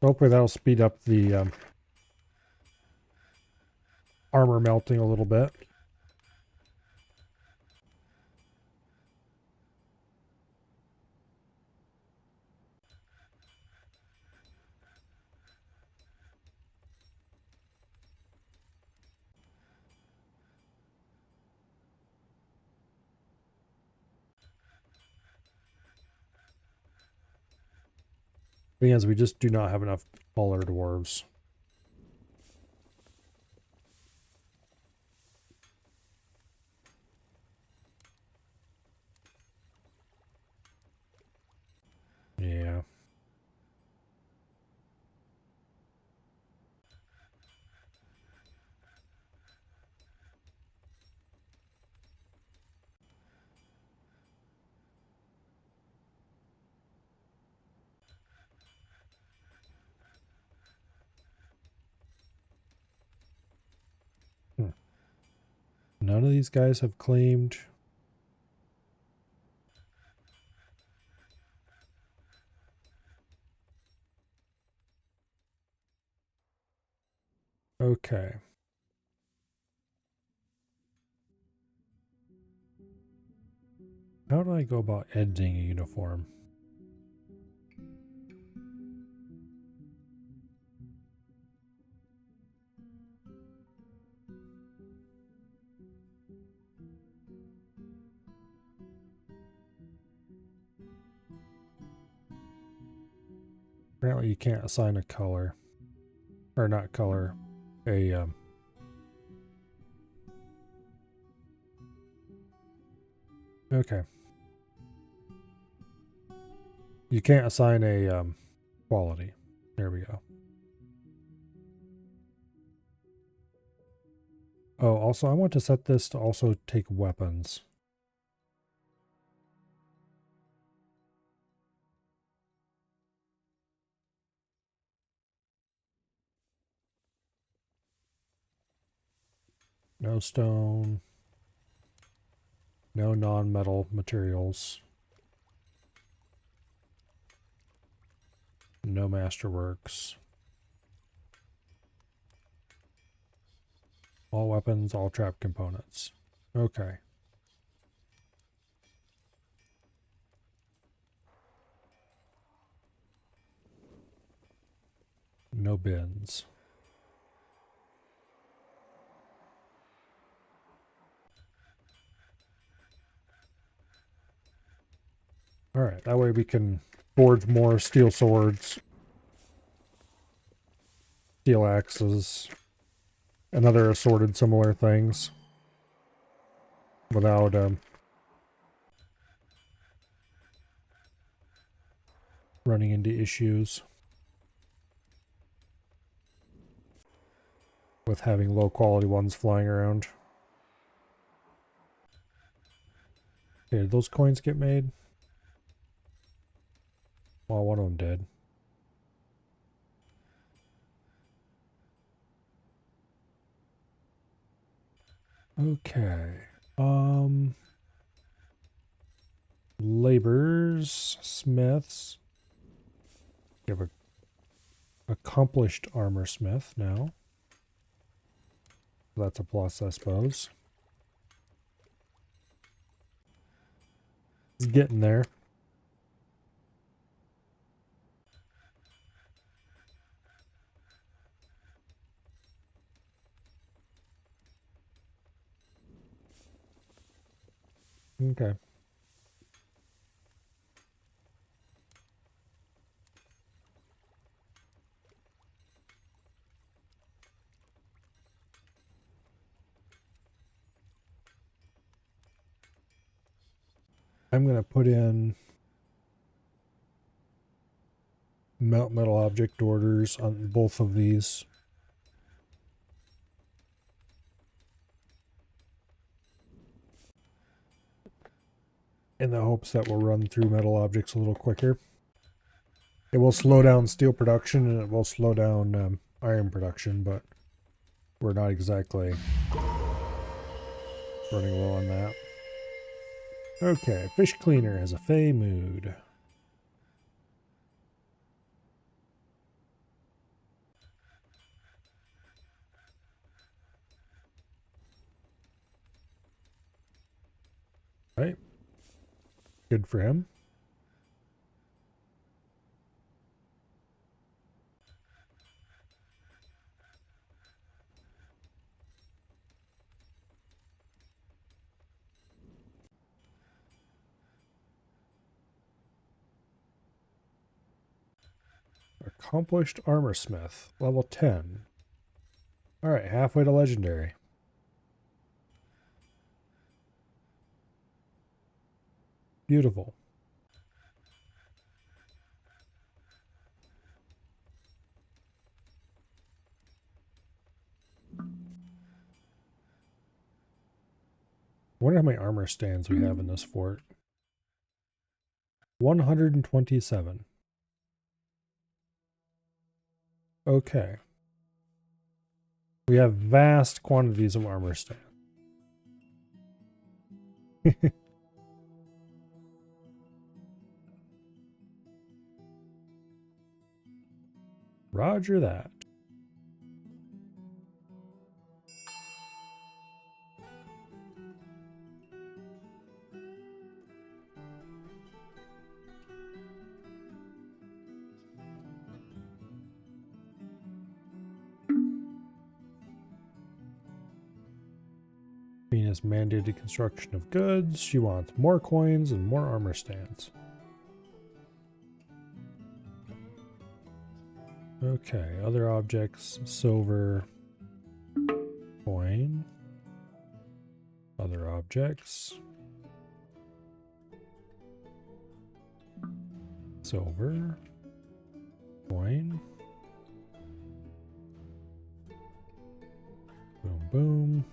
Hopefully that'll speed up the armor melting a little bit. Thing is, we just do not have enough taller dwarves. Yeah. Hmm. None of these guys have claimed. Okay. How do I go about editing a uniform? Apparently you can't assign a color. Or not color. Okay. You can't assign a quality. There we go. Oh, also I want to set this to also take weapons. No stone. No non-metal materials. No masterworks. All weapons, all trap components. Okay. No bins. Alright, that way we can forge more steel swords, steel axes, and other assorted similar things without running into issues with having low quality ones flying around. Okay, did those coins get made? Well, one of them did. Okay. Laborers, smiths. We have a accomplished armor smith now. That's a plus, I suppose. It's getting there. Okay. I'm going to put in metal object orders on both of these. In the hopes that we'll run through metal objects a little quicker. It will slow down steel production and it will slow down iron production, but we're not exactly running low on that. Okay, fish cleaner has a fey mood. Right. Good for him. Accomplished armor smith, level 10. Alright, halfway to legendary. Beautiful. I wonder how many armor stands we have in this fort. 127. Okay. We have vast quantities of armor stands. Roger that. Venus mandated construction of goods. She wants more coins and more armor stands. Okay, other objects, silver, coin, other objects, silver, coin, boom, boom,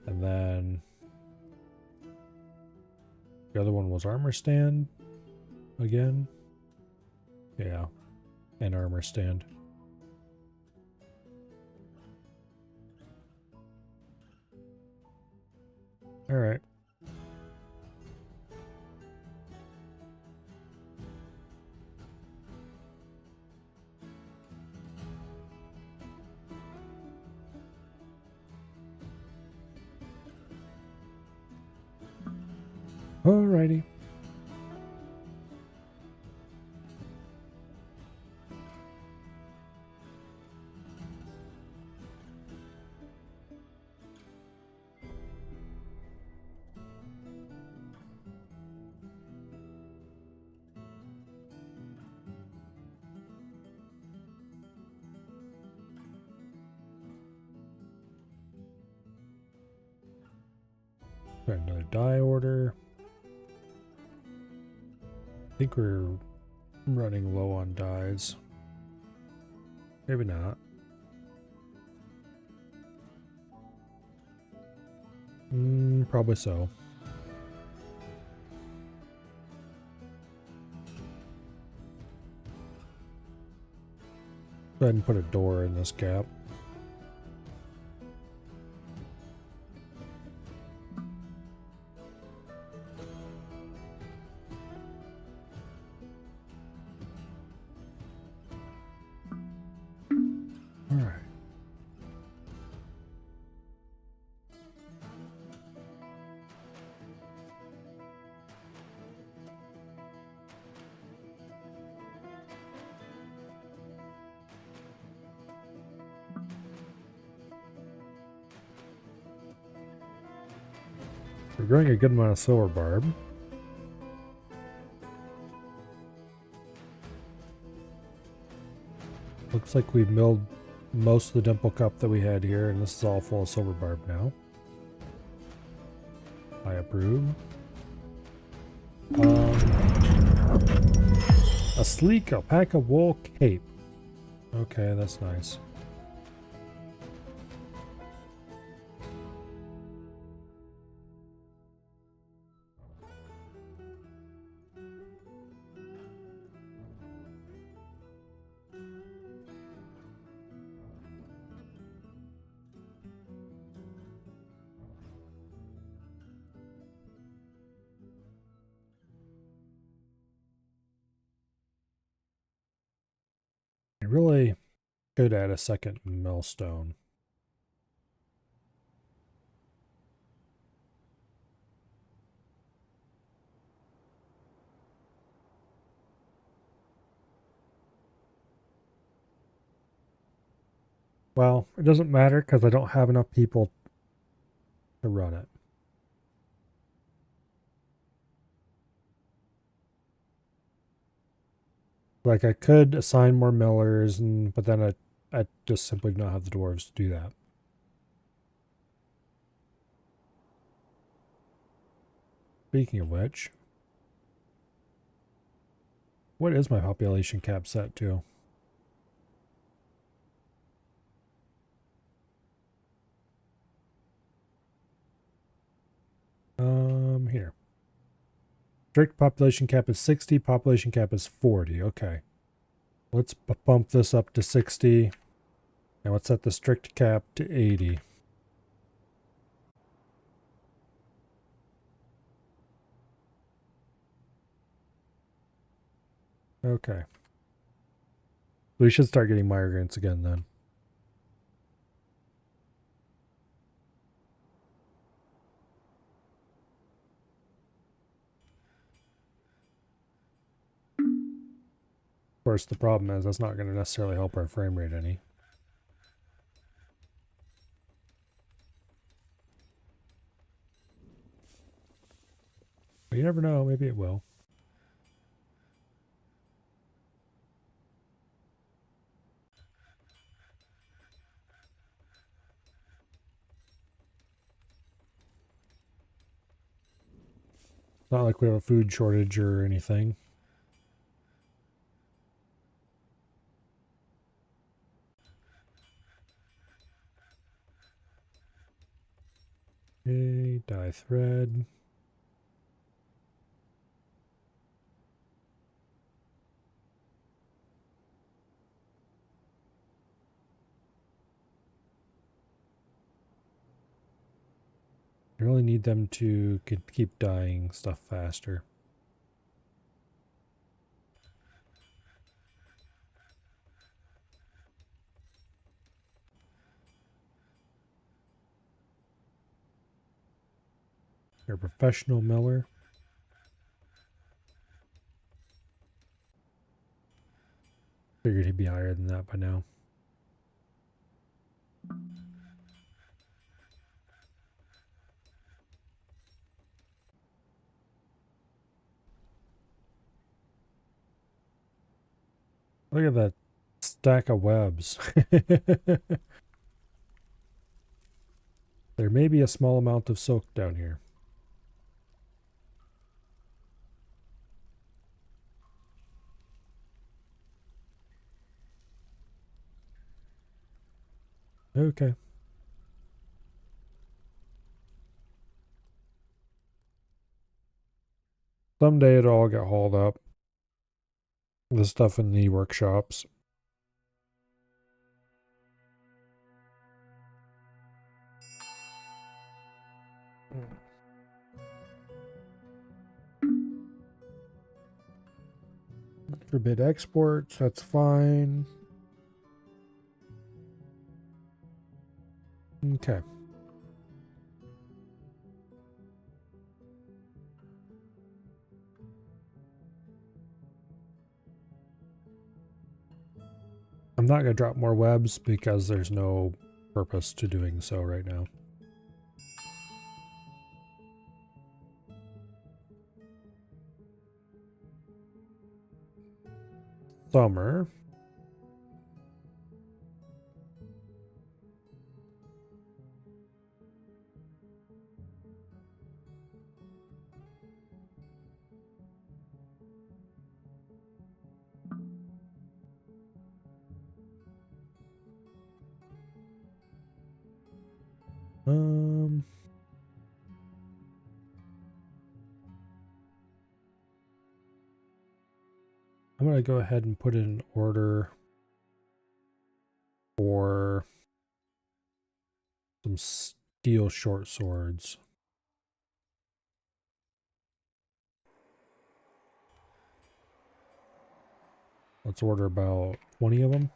and then the other one was armor stand again. Yeah, and armor stand. All right. Alrighty. Got another die order. I think we're running low on dies. Maybe not. Probably so. Go ahead and put a door in this gap. Alright. We're growing a good amount of silver barb. Looks like we've milled most of the dimple cup that we had here, and this is all full of silver barb now. I approve. A sleek alpaca wool cape. Okay, that's nice. I really could add a second millstone. Well, it doesn't matter because I don't have enough people to run it. Like I could assign more millers, but then I just simply do not have the dwarves to do that. Speaking of which, what is my population cap set to? Here. Strict population cap is 60, population cap is 40. Okay. Let's bump this up to 60. Now let's set the strict cap to 80. Okay. We should start getting migrants again then. Of course, the problem is that's not going to necessarily help our frame rate any. But you never know, maybe it will. It's not like we have a food shortage or anything. Okay, dye thread. I really need them to keep dyeing stuff faster. You're a professional miller. Figured he'd be higher than that by now. Look at that stack of webs. There may be a small amount of silk down here. Okay. Someday it'll all get hauled up. The stuff in the workshops. Forbid exports, that's fine. Okay. I'm not going to drop more webs because there's no purpose to doing so right now. Summer. I'm going to go ahead and put in an order for some steel short swords. Let's order about 20 of them.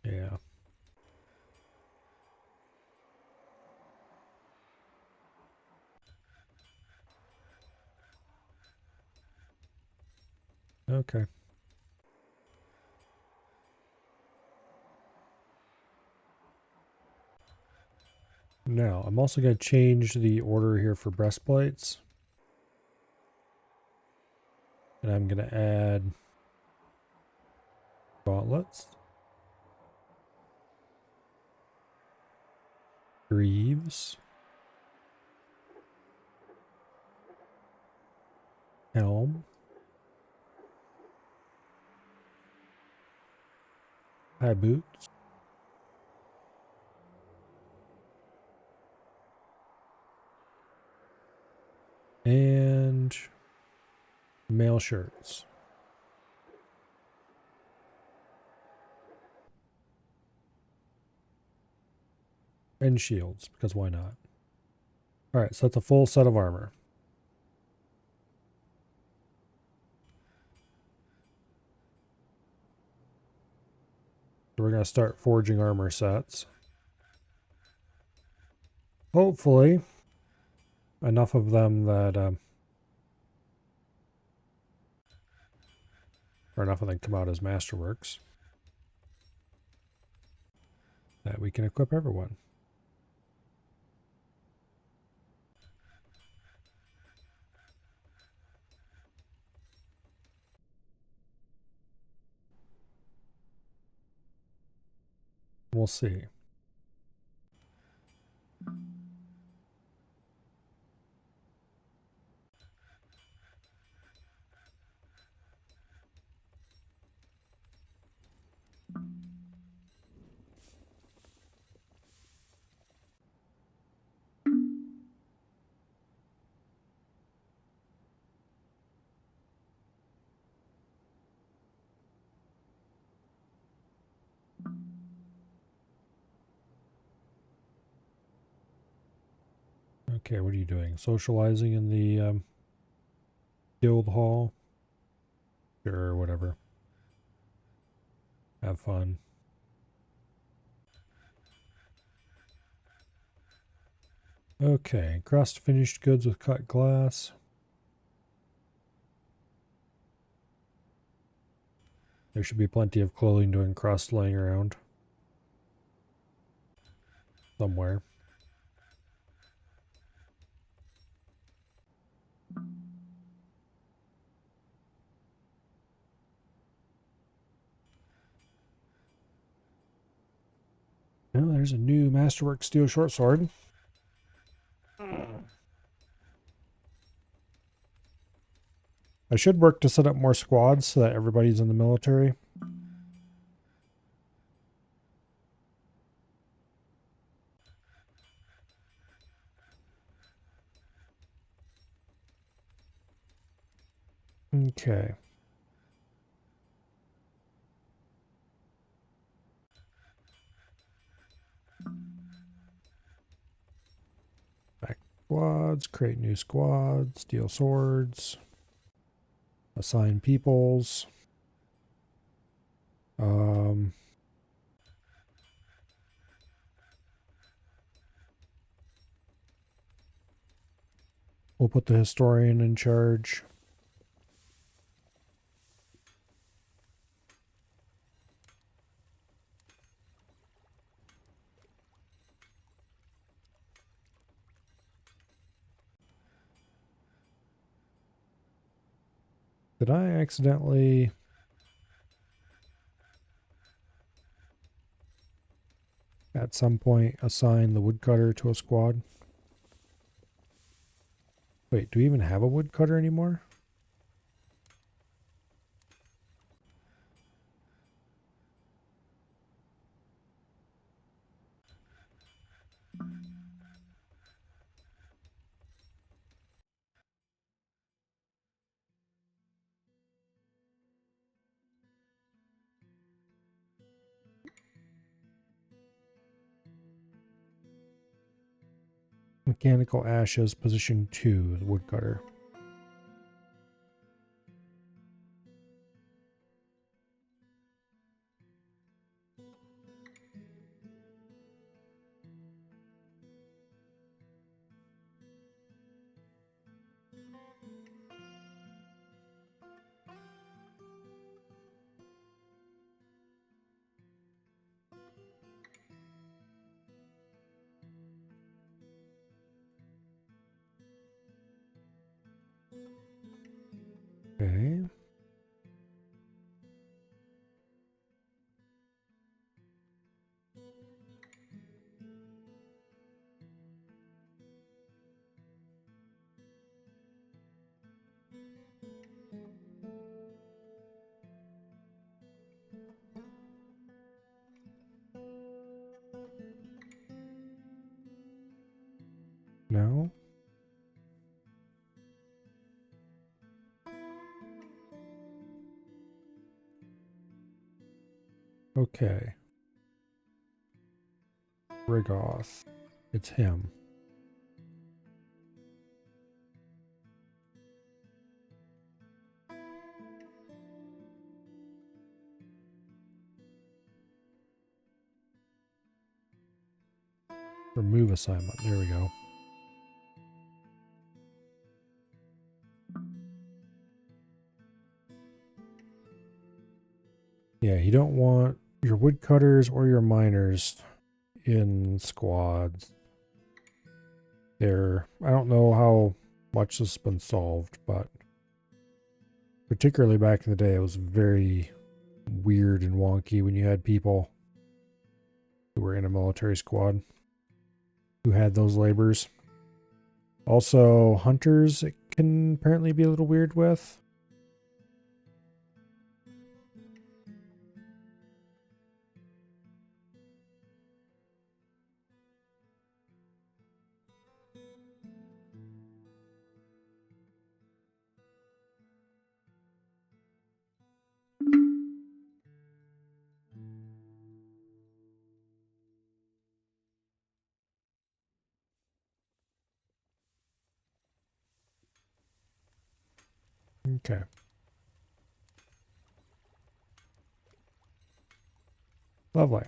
Yeah. Okay. Now, I'm also going to change the order here for breastplates. And I'm going to add gauntlets, greaves, helm, high boots, and mail shirts. And shields, because why not? Alright, so that's a full set of armor. So we're going to start forging armor sets. Hopefully, enough of them that, or enough of them come out as masterworks, that we can equip everyone. We'll see. Okay, what are you doing? Socializing in the guild hall? Sure, whatever. Have fun. Okay, crossed finished goods with cut glass. There should be plenty of clothing to encrust laying around somewhere. Oh, there's a new Masterwork steel short sword. I should work to set up more squads so that everybody's in the military. Okay. Back squads, create new squads, deal swords, assign peoples. Um, we'll put the historian in charge. Did I accidentally... at some point assign the woodcutter to a squad? Wait, do we even have a woodcutter anymore? Mechanical ashes, position 2, the woodcutter. Okay. No? Okay. Rigoth. It's him. Remove assignment. There we go. Yeah, you don't want your woodcutters or your miners in squads. I don't know how much this has been solved, but particularly back in the day, it was very weird and wonky when you had people who were in a military squad who had those labors. Also, hunters it can apparently be a little weird with. Okay. Lovely.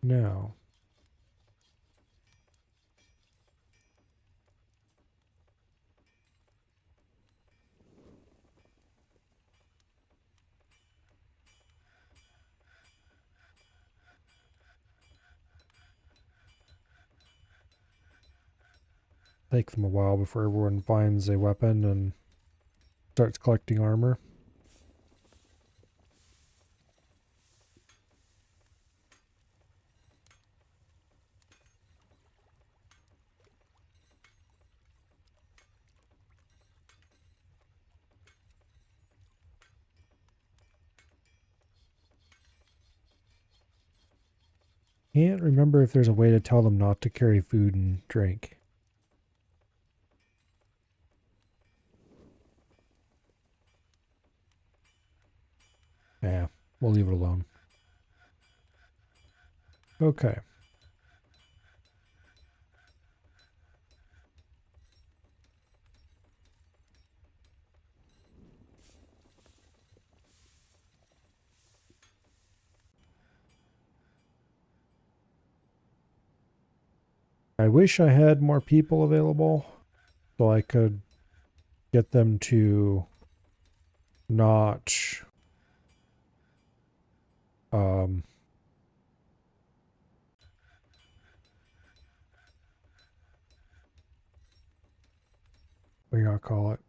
Now, take them a while before everyone finds a weapon and starts collecting armor. Can't remember if there's a way to tell them not to carry food and drink. Yeah, we'll leave it alone. Okay. I wish I had more people available so I could get them to not um what do you call it?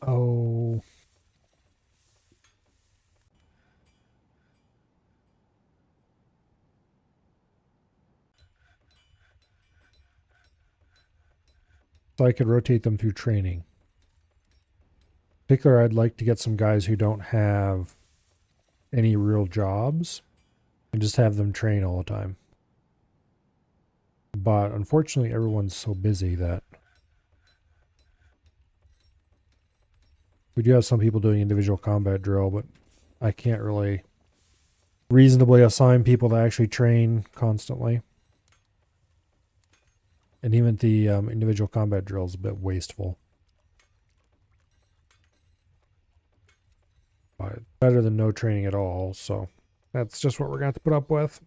Oh, so I could rotate them through training. In particular, I'd like to get some guys who don't have any real jobs and just have them train all the time. But unfortunately, everyone's so busy that we do have some people doing individual combat drill, but I can't really reasonably assign people to actually train constantly. And even the individual combat drill is a bit wasteful. But better than no training at all, so that's just what we're going to have to put up with.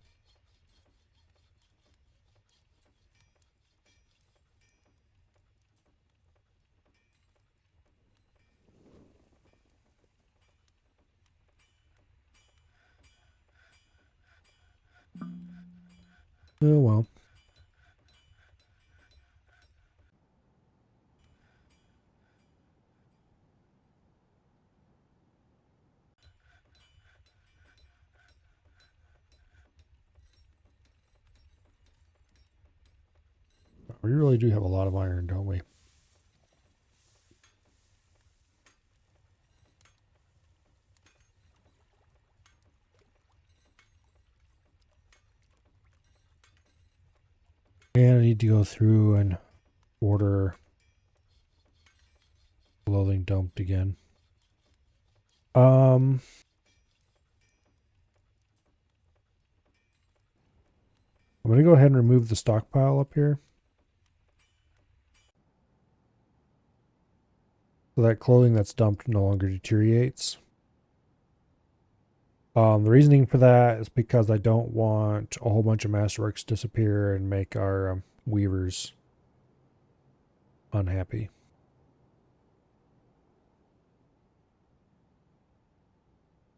Oh well. We really do have a lot of iron, don't we? And I need to go through and order clothing dumped again. I'm going to go ahead and remove the stockpile up here. So that clothing that's dumped no longer deteriorates. The reasoning for that is because I don't want a whole bunch of masterworks disappear and make our weavers unhappy.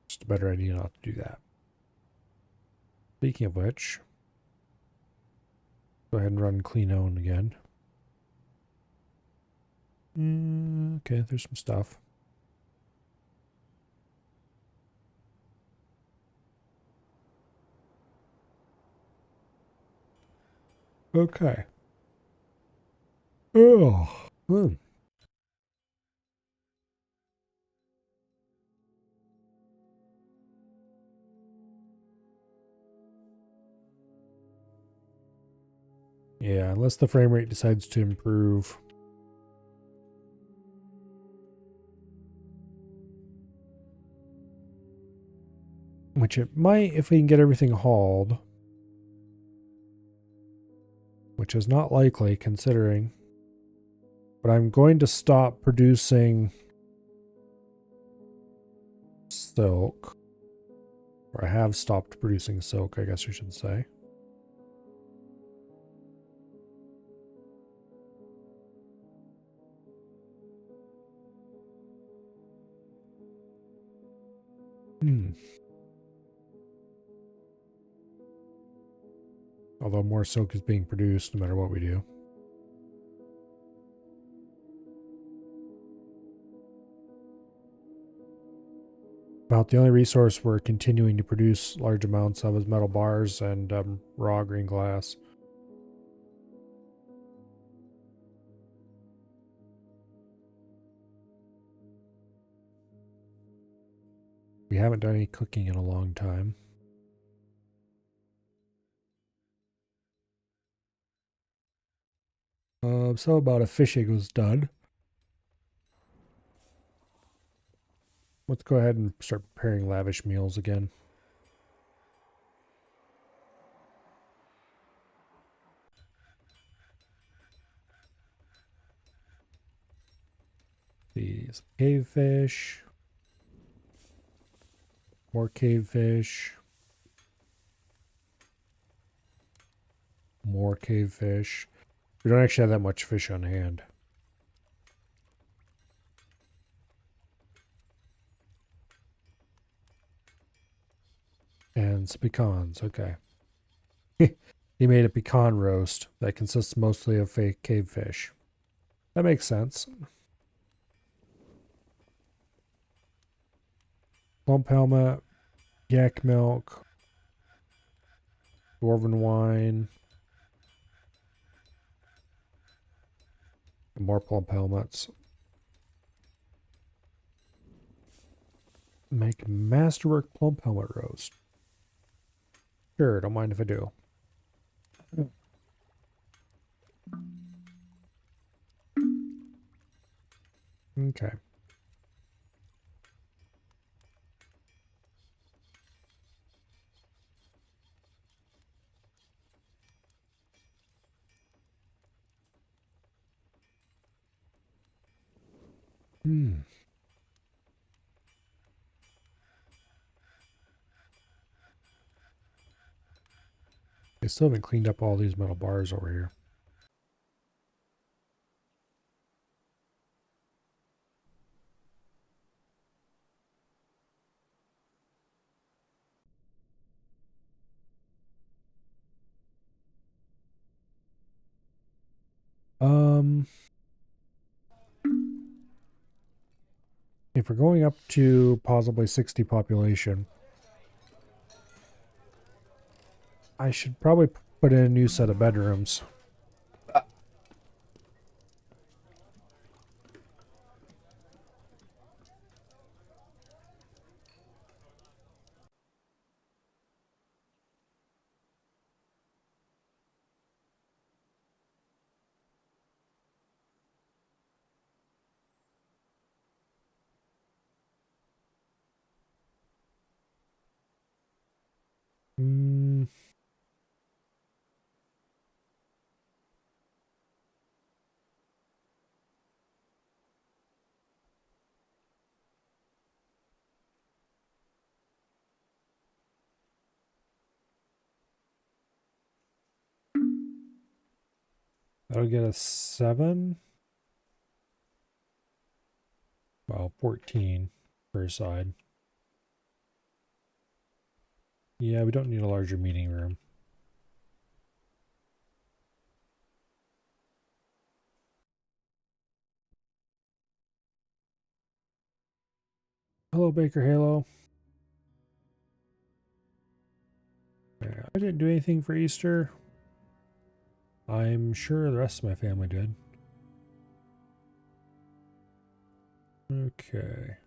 Just a better idea not to do that. Speaking of which, go ahead and run clean own again. Okay, there's some stuff. Okay. Oh. Yeah, unless the frame rate decides to improve. Which it might if we can get everything hauled. Which is not likely considering. But I'm going to stop producing silk. Or I have stopped producing silk, I guess you should say. Although more silk is being produced no matter what we do. About the only resource we're continuing to produce large amounts of is metal bars and raw green glass. We haven't done any cooking in a long time. So about a fishing was done. Let's go ahead and start preparing lavish meals again. These cave fish. More cave fish. More cave fish. We don't actually have that much fish on hand. And some pecans, okay. He made a pecan roast that consists mostly of fake cave fish. That makes sense. Plump helmet, yak milk, dwarven wine, and more plump helmets. Make masterwork plump helmet roast. Sure, don't mind if I do. Okay. I still haven't cleaned up all these metal bars over here. If we're going up to possibly 60 population, I should probably put in a new set of bedrooms. Mm, that'll get us 7. Well, 14 per side. Yeah, we don't need a larger meeting room. Hello, Baker Halo. Yeah, I didn't do anything for Easter. I'm sure the rest of my family did. Okay.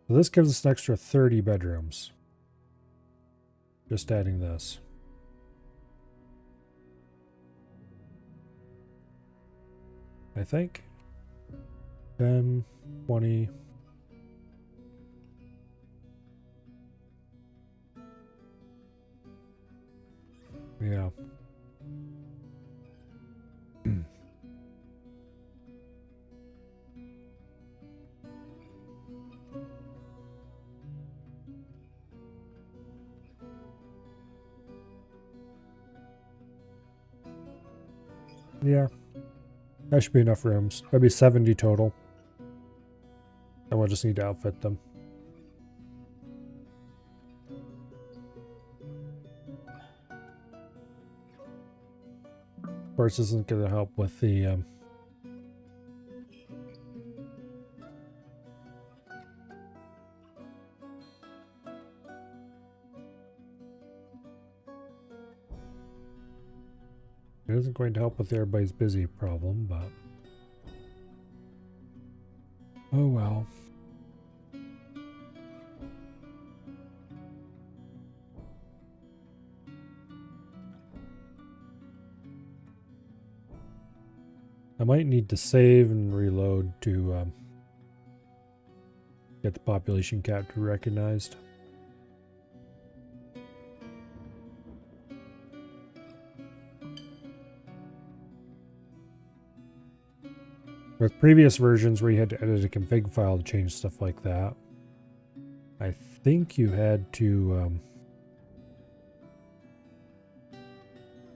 So this gives us an extra 30 bedrooms. Just adding this. I think 10, 20. Yeah. Yeah. That should be enough rooms. That'd be 70 total. And we'll just need to outfit them. Of course, this isn't going to help with the it isn't going to help with everybody's busy problem, but oh well. I might need to save and reload to get the population cap recognized. With previous versions where you had to edit a config file to change stuff like that, I think you had to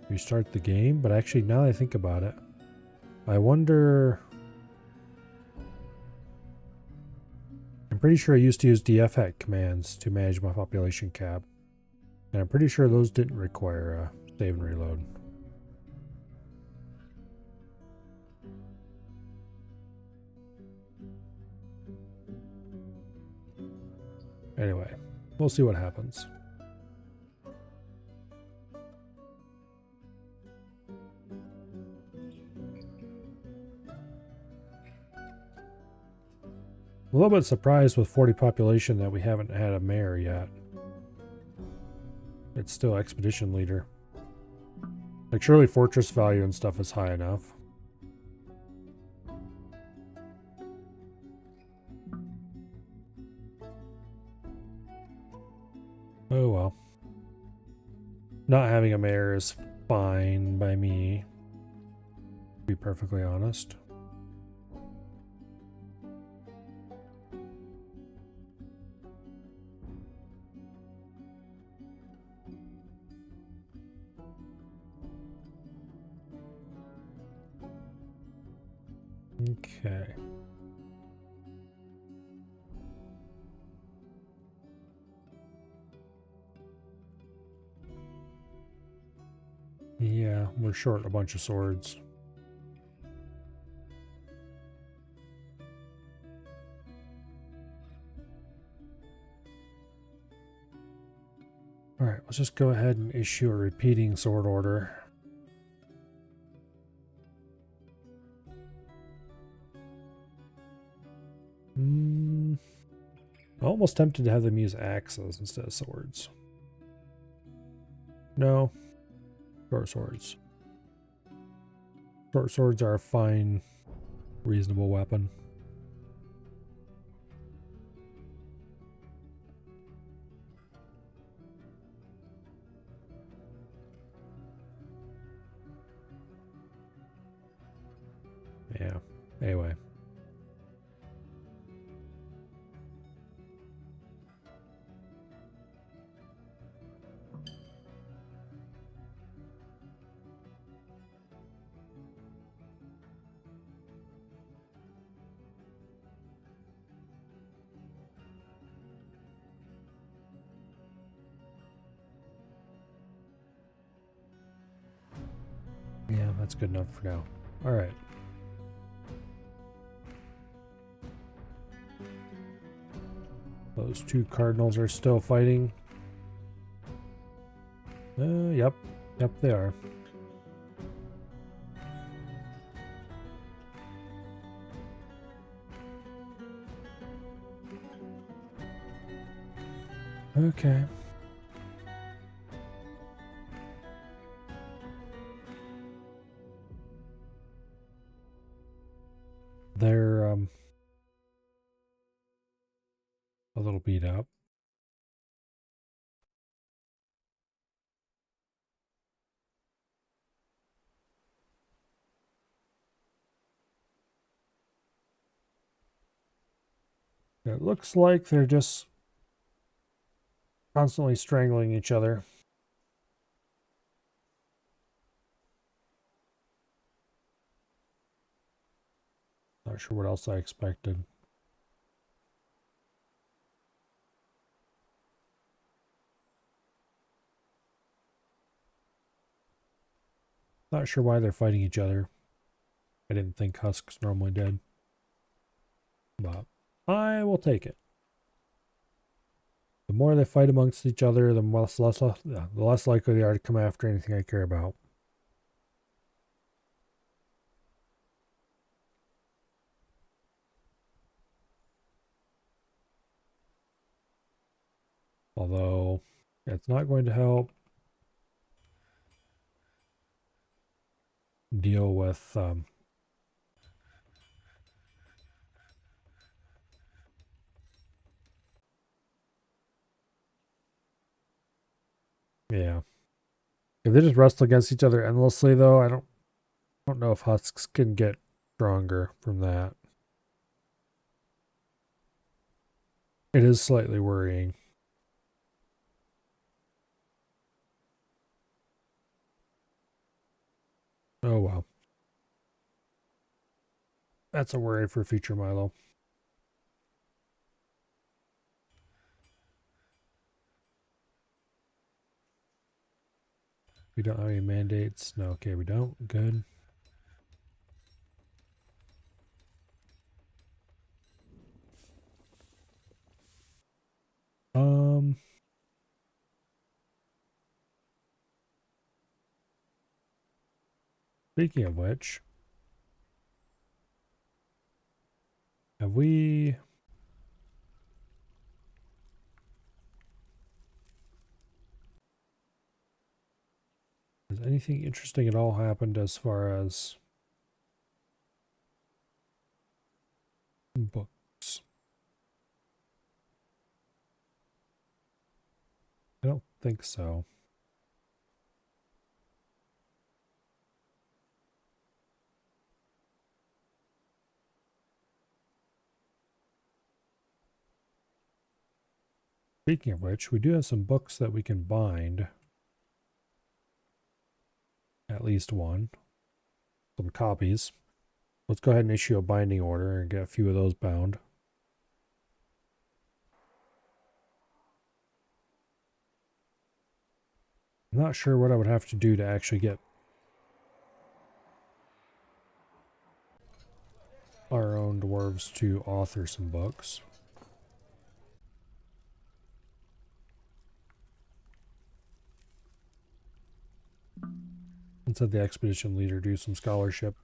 restart the game, but actually now that I think about it, I wonder... I'm pretty sure I used to use dfhack commands to manage my population cap, and I'm pretty sure those didn't require a save and reload. Anyway, we'll see what happens. A little bit surprised with 40 population that we haven't had a mayor yet. It's still expedition leader. Like surely fortress value and stuff is high enough. Oh well. Not having a mayor is fine by me, to be perfectly honest. Okay. Yeah, we're short a bunch of swords. Alright, let's just go ahead and issue a repeating sword order. Almost tempted to have them use axes instead of swords. No. Short swords. Short swords are a fine, reasonable weapon. Yeah. Anyway. Yeah, that's good enough for now. All right. Those two cardinals are still fighting. Yep. Yep, they are. Okay. they're a little beat up. It looks like they're just constantly strangling each other. Not sure what else I expected. Not sure why they're fighting each other. I didn't think husks normally did. But I will take it. The more they fight amongst each other, the less likely they are to come after anything I care about. Although, it's not going to help deal with yeah. If they just wrestle against each other endlessly, though, I don't know if husks can get stronger from that. It is slightly worrying. Oh well. That's a worry for future Milo. We don't have any mandates. No, okay, we don't. Good. Um, Speaking of which, have we... Has anything interesting at all happened as far as books? I don't think so. Speaking of which, we do have some books that we can bind. At least one. Some copies. Let's go ahead and issue a binding order and get a few of those bound. I'm not sure what I would have to do to actually get our own dwarves to author some books. Let's have the expedition leader do some scholarship.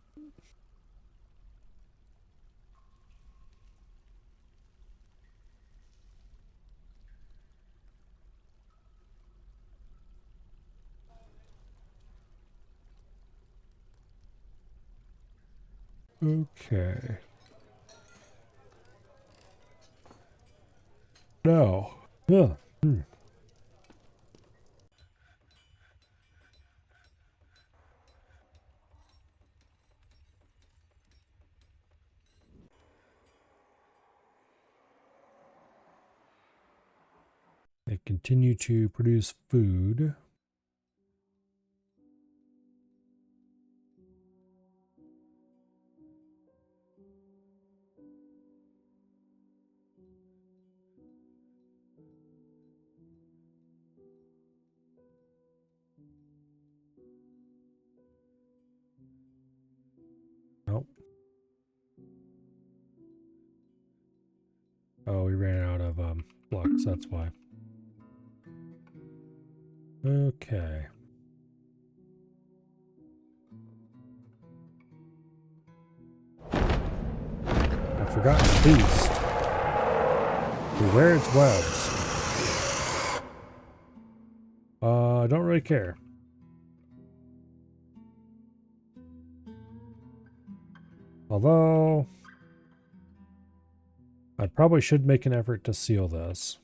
Okay. Now, yeah. They continue to produce food. Nope. Oh, we ran out of flux, that's why. Okay. I forgot to feast. Beware its webs. I don't really care. Although, I probably should make an effort to seal this.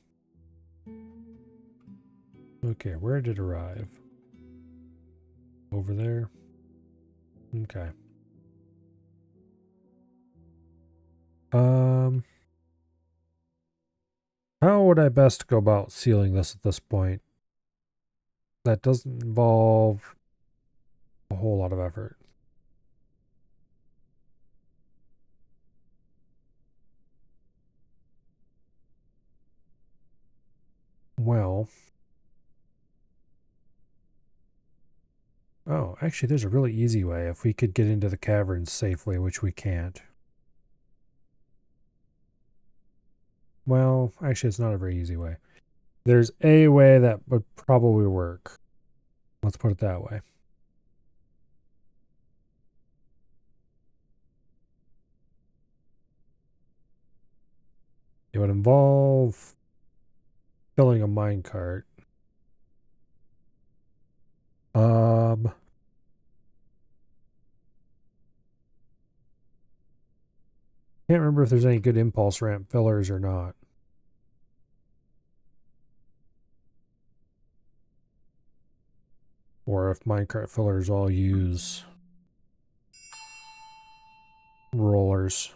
Okay, where did it arrive? Over there. Okay. How would I best go about sealing this at this point? That doesn't involve a whole lot of effort. Well, oh, actually, there's a really easy way if we could get into the caverns safely, which we can't. Well, actually, it's not a very easy way. There's a way that would probably work. Let's put it that way. It would involve filling a minecart. Can't remember if there's any good impulse ramp fillers or not. Or if minecart fillers all use rollers.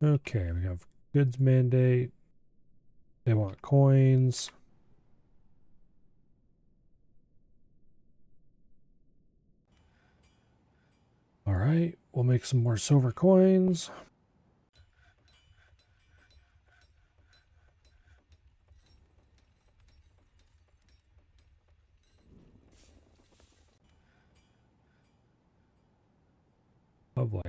Okay, we have goods mandate. They want coins. All right, we'll make some more silver coins. Lovely.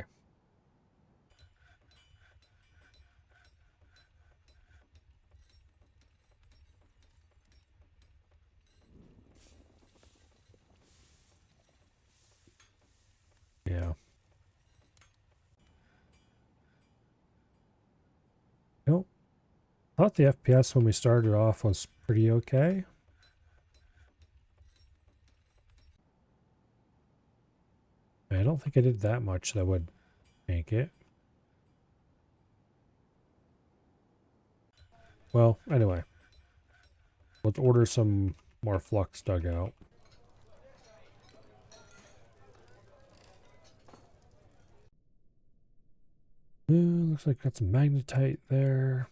Yeah. Nope. I thought the FPS when we started off was pretty okay. I don't think I did that much that would make it. Well, anyway. Let's order some more flux dug out. Looks like got some magnetite there.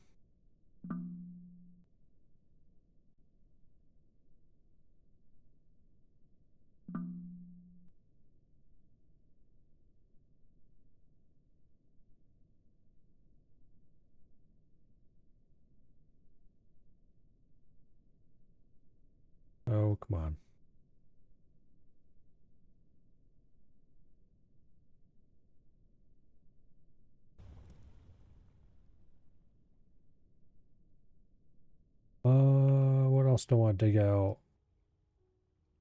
Oh, come on. What else do I want to dig out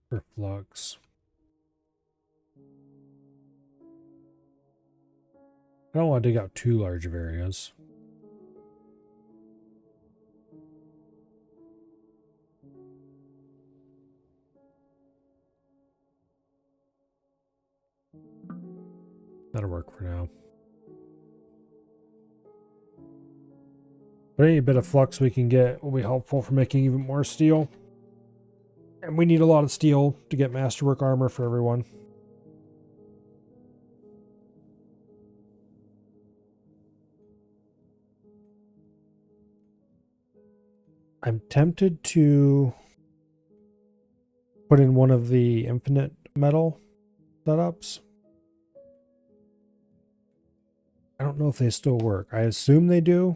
for flux? I don't want to dig out too large of areas. That'll work for now. But any bit of flux we can get will be helpful for making even more steel. And we need a lot of steel to get masterwork armor for everyone. I'm tempted to put in one of the infinite metal setups. I don't know if they still work. I assume they do.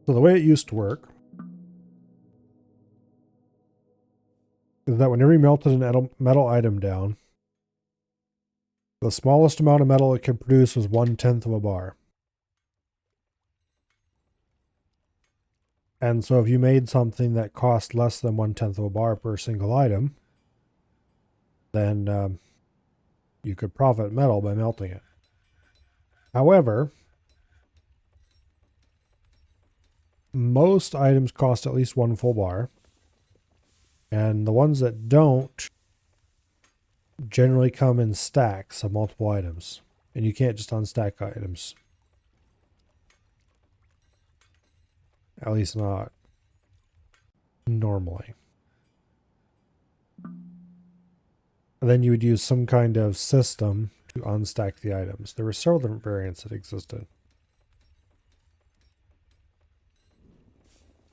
So the way it used to work is that whenever you melted a metal item down, the smallest amount of metal it could produce was 1/10 of a bar. And so if you made something that cost less than 1/10 of a bar per single item, then you could profit metal by melting it. However, most items cost at least 1 full bar. And the ones that don't generally come in stacks of multiple items. And you can't just unstack items. At least not normally. And then you would use some kind of system to unstack the items. There were several different variants that existed.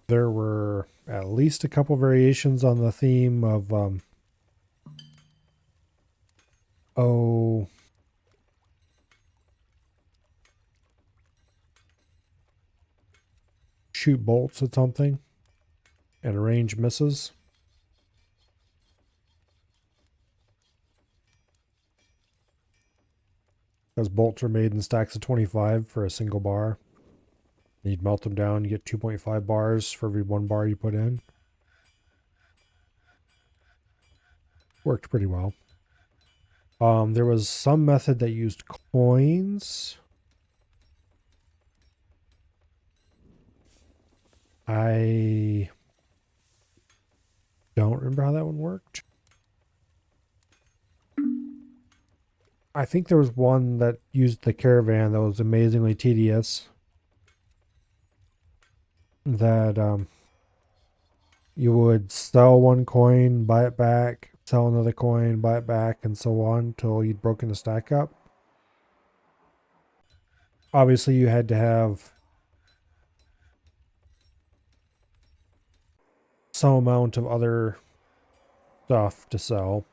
There were at least a couple variations on the theme of shoot bolts at something and range misses. Because bolts are made in stacks of 25 for a single bar. You'd melt them down, you get 2.5 bars for every 1 bar you put in. Worked pretty well. There was some method that used coins. I don't remember how that one worked. I think there was one that used the caravan that was amazingly tedious. That you would sell 1 coin, buy it back, sell another coin, buy it back, and so on until you'd broken the stack up. Obviously, you had to have some amount of other stuff to sell.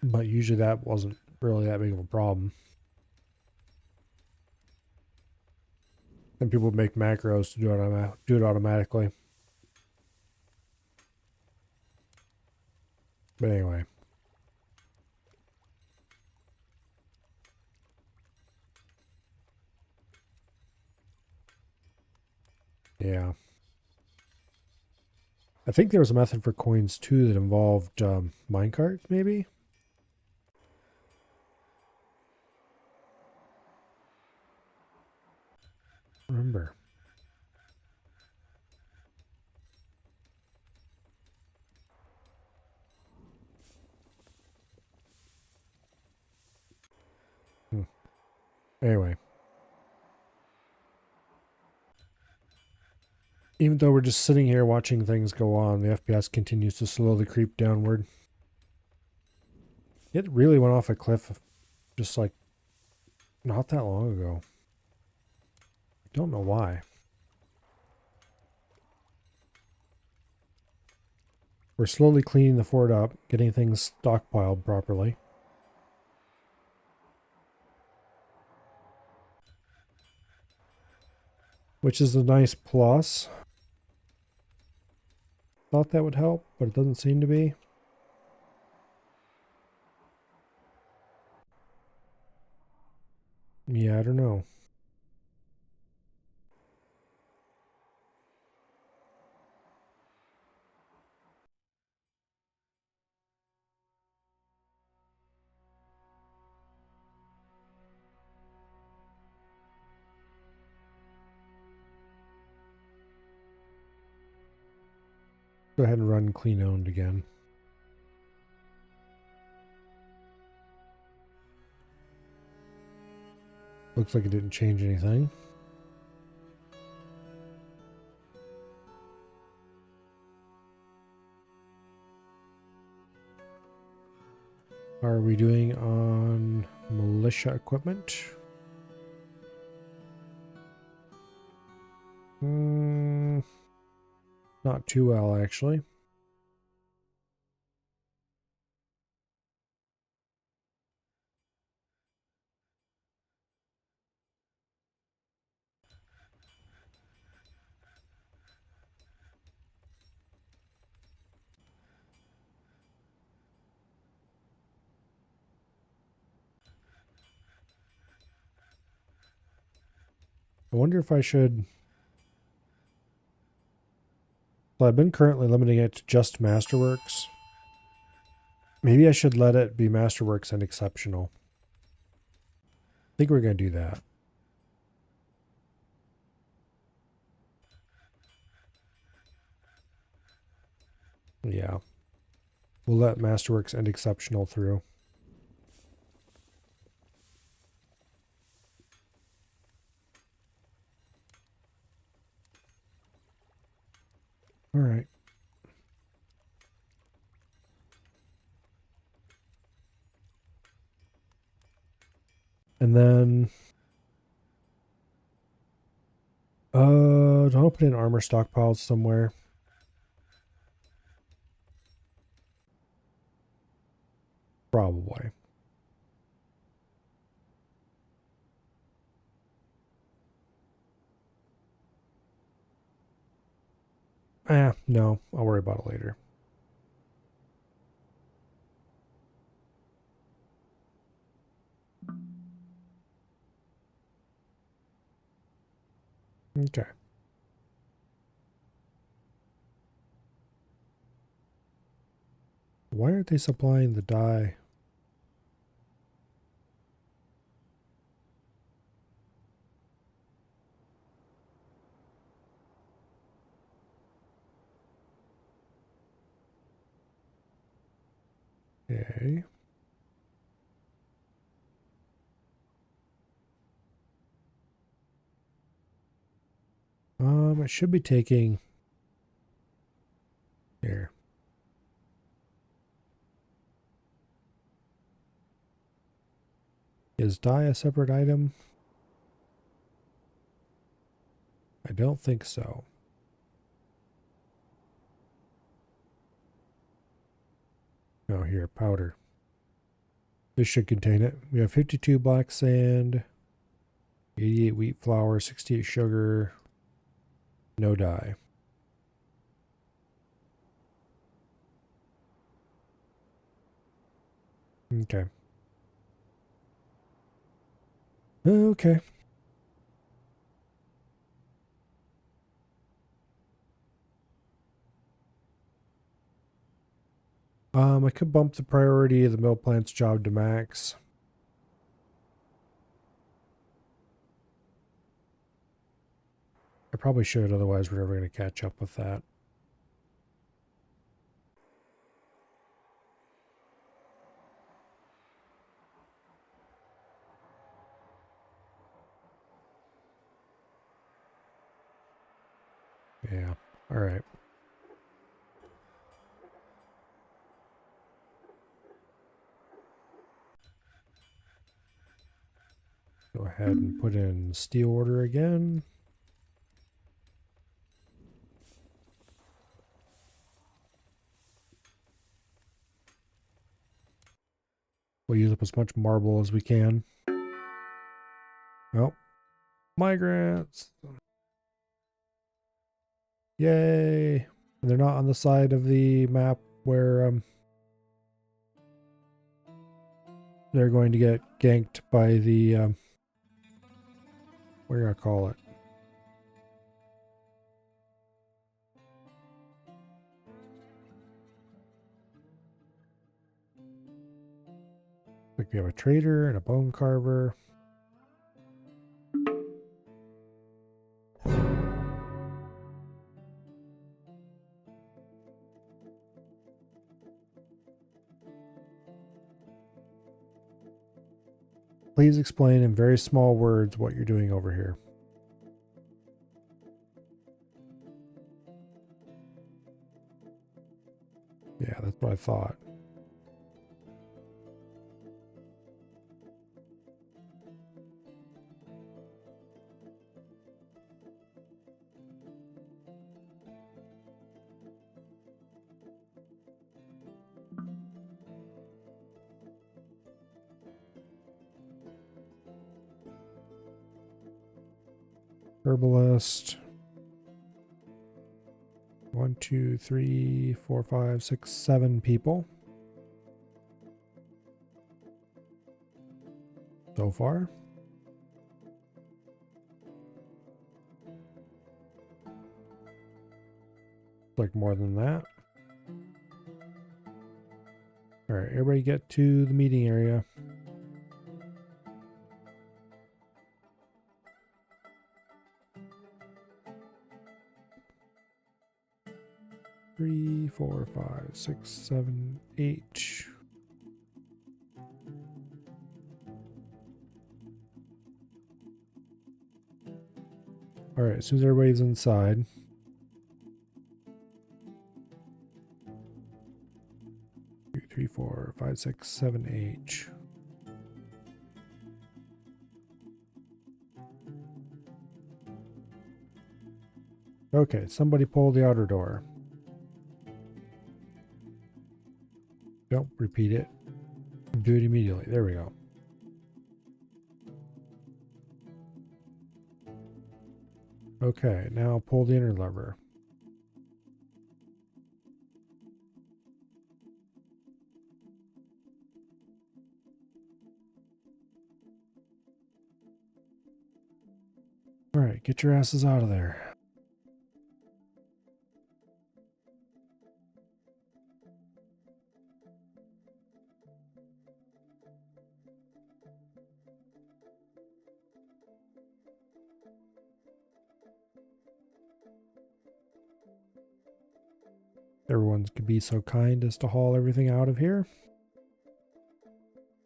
But usually that wasn't really that big of a problem. And people would make macros to do it automatically. But anyway. Yeah. I think there was a method for coins too that involved minecarts, maybe? Remember. Anyway. Even though we're just sitting here watching things go on, the FPS continues to slowly creep downward. It really went off a cliff just like not that long ago. I don't know why. We're slowly cleaning the fort up, getting things stockpiled properly. Which is a nice plus. Thought that would help, but it doesn't seem to be. Yeah, I don't know. Go ahead and run clean owned again. Looks like it didn't change anything. How are we doing on militia equipment? Not too well, actually. I wonder if I should... Well, I've been currently limiting it to just Masterworks. Maybe I should let it be Masterworks and Exceptional. I think we're going to do that. Yeah. We'll let Masterworks and Exceptional through. All right. And then don't open in armor stockpiles somewhere. Probably. No, I'll worry about it later. Okay. Why aren't they supplying the dye? Okay. It should be taking here. Is dye a separate item? I don't think so. Oh, here, powder. This should contain it. We have 52 black sand, 88 wheat flour, 68 sugar, no dye. Okay. Okay. I could bump the priority of the mill plant's job to max. I probably should, otherwise we're never going to catch up with that. Yeah. All right. Go ahead and put in steel order again. We'll use up as much marble as we can. Oh, migrants. Yay. And they're not on the side of the map where they're going to get ganked by the what do I call it? Like we have a trader and a bone carver. Please explain in very small words what you're doing over here. Yeah, that's what I thought. Herbalist. 1, 2, 3, 4, 5, 6, 7 people so far. Like more than that. All right, everybody get to the meeting area. 3, 4, 5, 6, 7, 8. All right, as soon as everybody's inside. Two, 3, 4, 5, 6, 7, 8. Okay, somebody pull the outer door. Don't repeat it. Do it immediately. There we go. Okay, now pull the inner lever. All right, get your asses out of there. Everyone could be so kind as to haul everything out of here.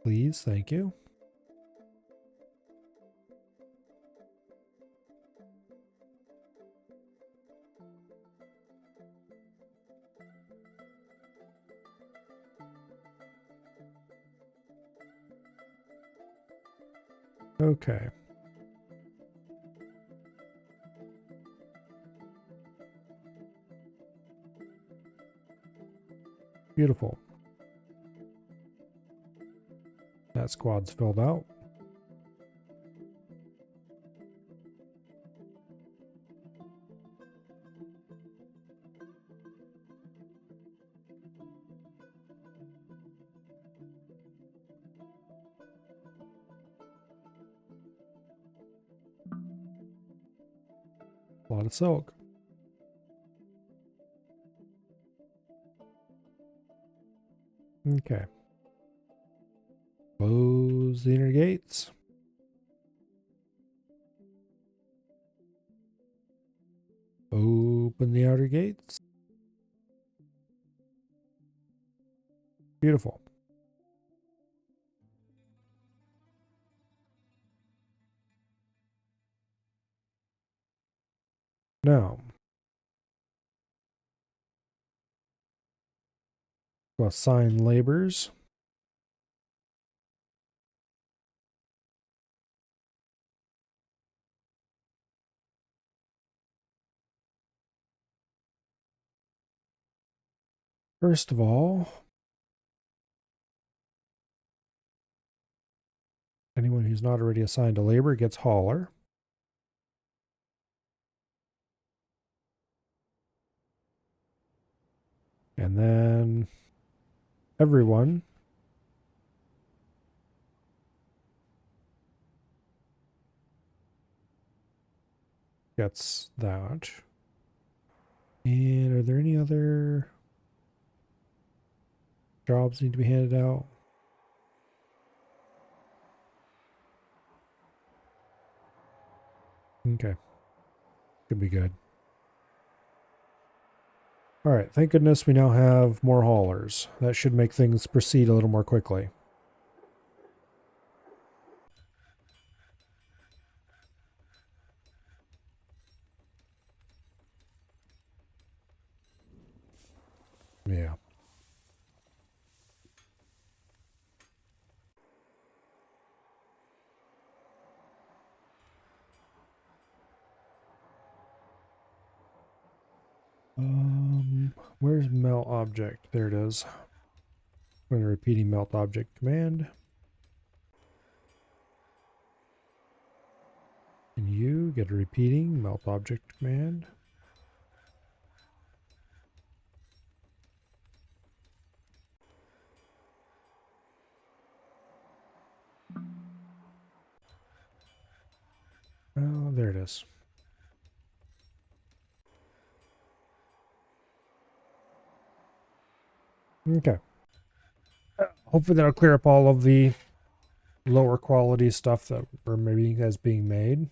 Please, thank you. Okay. Beautiful. That squad's filled out. A lot of silk. Okay. Close the inner gates. Open the outer gates. Beautiful. Now, we'll assign labors. First of all, anyone who's not already assigned a labor gets hauler. And then everyone gets that. And are there any other jobs need to be handed out? Okay. Could be good. All right. Thank goodness we now have more haulers. That should make things proceed a little more quickly. Yeah. Where's melt object? There it is. I'm repeating melt object command. And you get a repeating melt object command. Oh, there it is. Okay. Hopefully that'll clear up all of the lower quality stuff that were maybe as being made.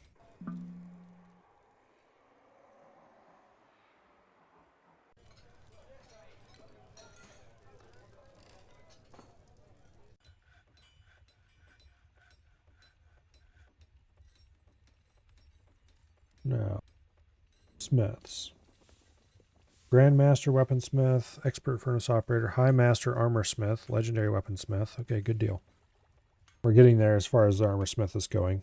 Now, smiths. Grandmaster weaponsmith, expert furnace operator, high master armor smith, legendary weaponsmith. Okay, good deal. We're getting there as far as the armor smith is going.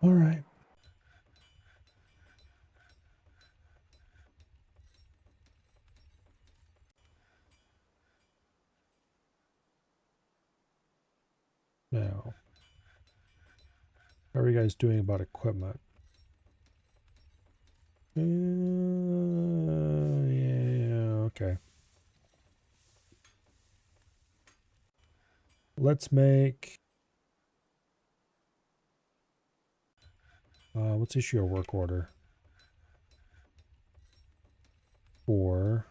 All right. Now, how are you guys doing about equipment? Yeah, okay. Let's make... let's issue a work order for...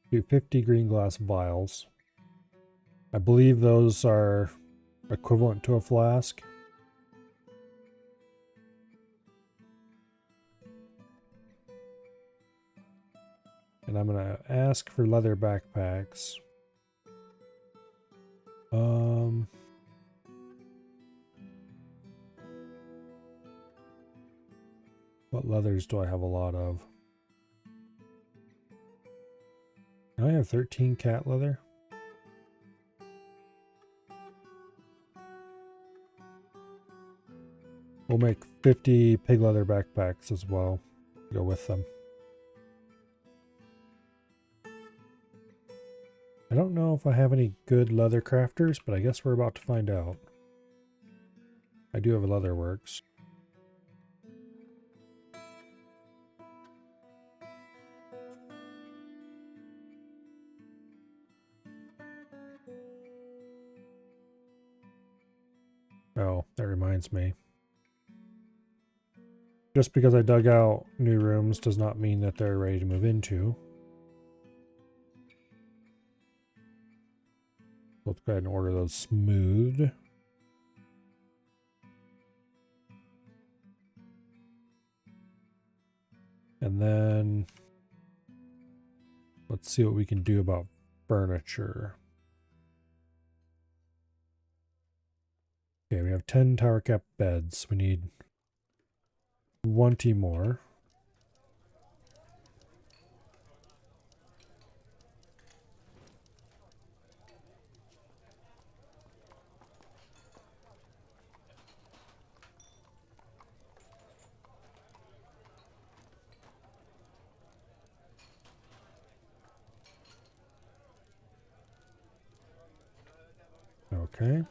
do 50 green glass vials. I believe those are equivalent to a flask. And I'm going to ask for leather backpacks. What leathers do I have a lot of? I have 13 cat leather. We'll make 50 pig leather backpacks as well. Go with them. I don't know if I have any good leather crafters, but I guess we're about to find out. I do have a leather works. Oh, that reminds me. Just because I dug out new rooms does not mean that they're ready to move into. Let's go ahead and order those smoothed. And then let's see what we can do about furniture. Okay, we have 10 tower cap beds. We need 20 more. Okay.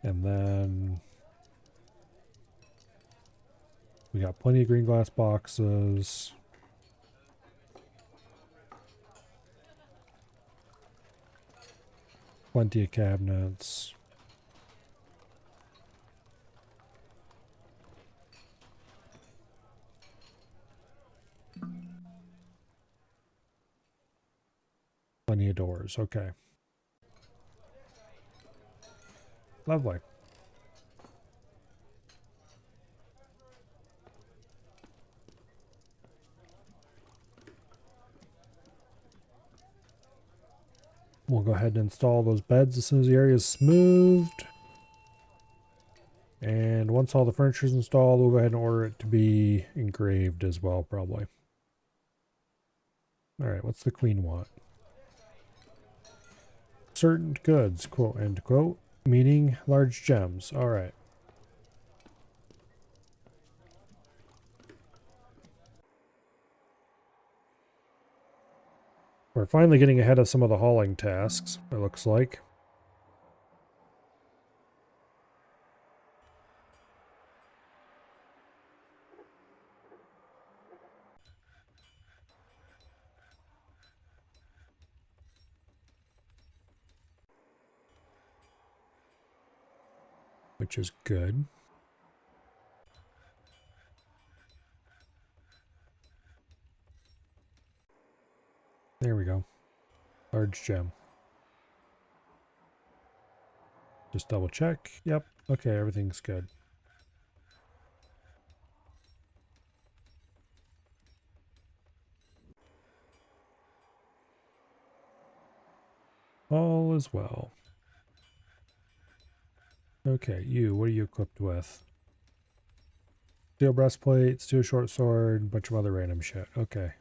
And then we got plenty of green glass boxes. Plenty of cabinets. Plenty of doors. Okay. Lovely. We'll go ahead and install those beds as soon as the area is smoothed. And once all the furniture is installed, we'll go ahead and order it to be engraved as well, probably. Alright, what's the queen want? Certain goods, quote, end quote, meaning large gems. Alright. We're finally getting ahead of some of the hauling tasks, it looks like. which is good. There we go. Large gem. Just double check. Yep. Okay, everything's good. All is well. Okay, you, what are you equipped with? Steel breastplate, steel short sword, bunch of other random shit. Okay.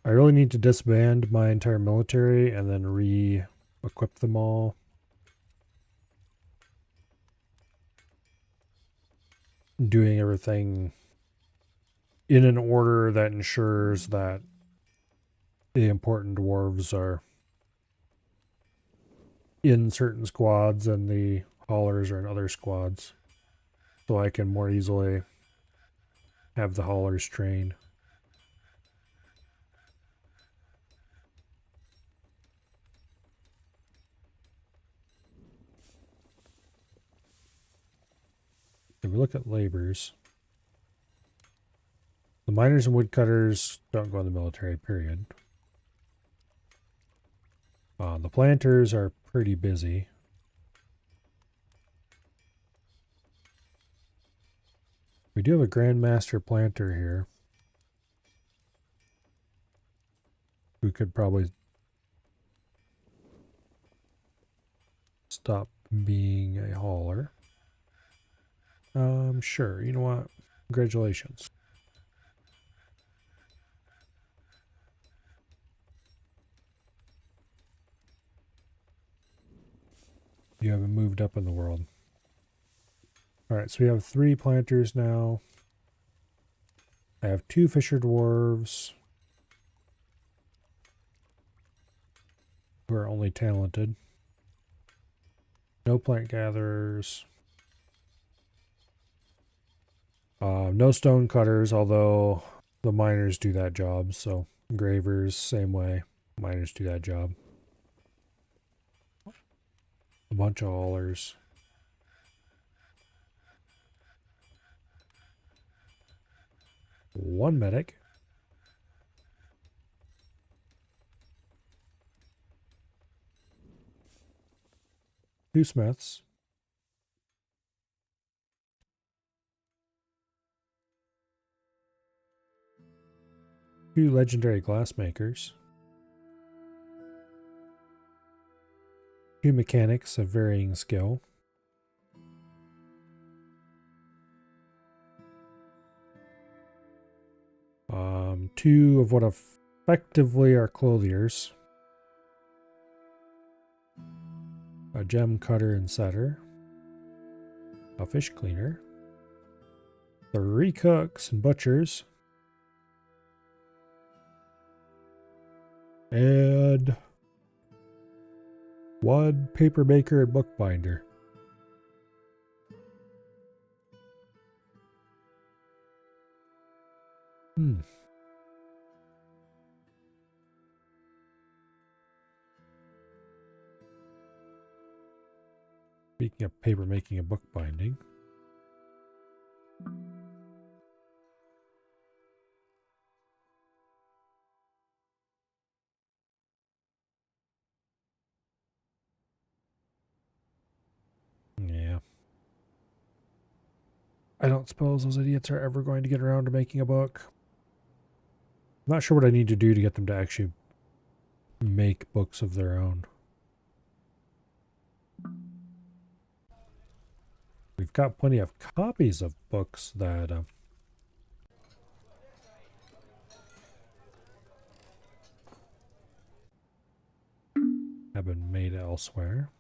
I really need to disband my entire military and then re-equip them all. Doing everything in an order that ensures that the important dwarves are in certain squads and the haulers are in other squads. So I can more easily have the haulers trained. If we look at labors, the miners and woodcutters don't go in the military, period. The planters are pretty busy. We do have a Grandmaster planter here, who could probably stop being a hauler. Sure. You know what? Congratulations. You haven't moved up in the world. Alright, so we have 3 planters now. I have 2 fisher dwarves, who are only talented. No plant gatherers. No stone cutters, although the miners do that job, so engravers, same way. Miners do that job. A bunch of haulers. One medic. Two smiths. Two legendary glassmakers. Two mechanics of varying skill. Two of what effectively are clothiers. A gem cutter and setter. A fish cleaner. 3 cooks and butchers. And 1 paper maker and bookbinder. Speaking of paper making and bookbinding. Yeah. I don't suppose those idiots are ever going to get around to making a book. I'm not sure what I need to do to get them to actually make books of their own. We've got plenty of copies of books that have been made elsewhere.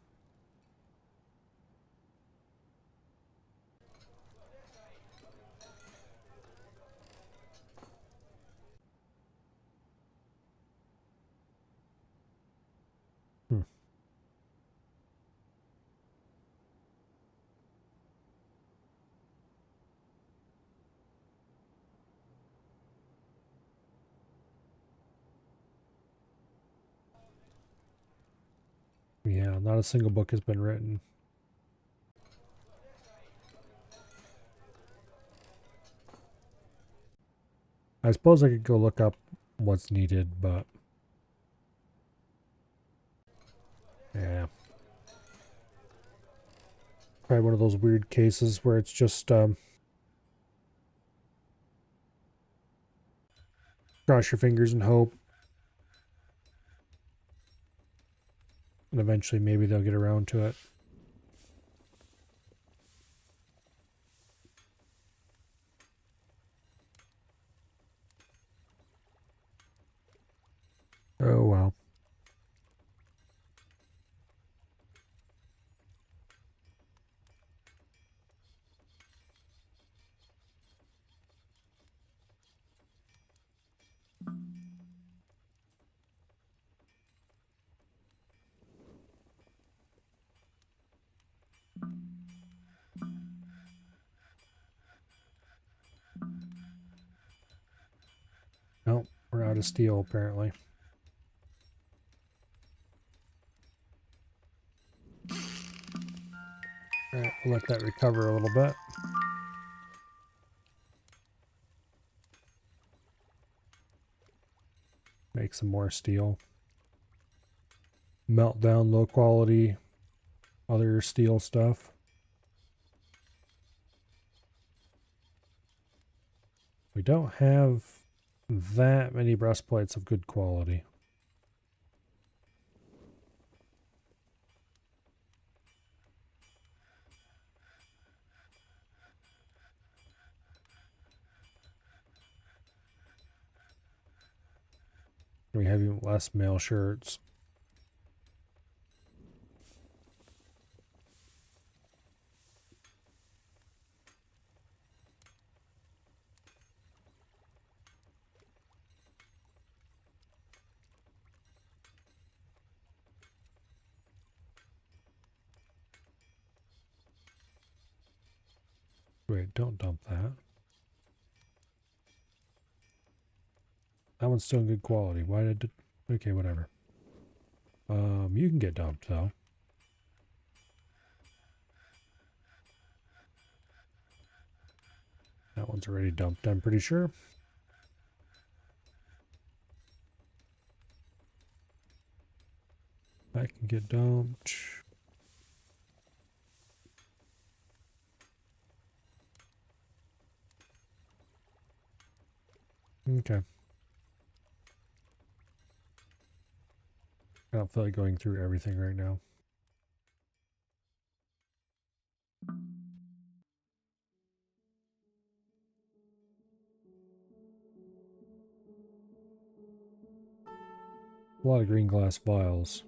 not a single book has been written. I suppose I could go look up what's needed, but yeah. Probably one of those weird cases where it's just cross your fingers and hope. And eventually maybe they'll get around to it. Oh well. Nope, we're out of steel apparently. Alright, we'll let that recover a little bit. Make some more steel. Melt down low quality other steel stuff. We don't have that many breastplates of good quality. We have even less mail shirts. Wait, don't dump that. That one's still in good quality. Why did it... Okay, whatever. You can get dumped though. That one's already dumped, I'm pretty sure. That can get dumped. Okay. I don't feel like going through everything right now. A lot of green glass vials.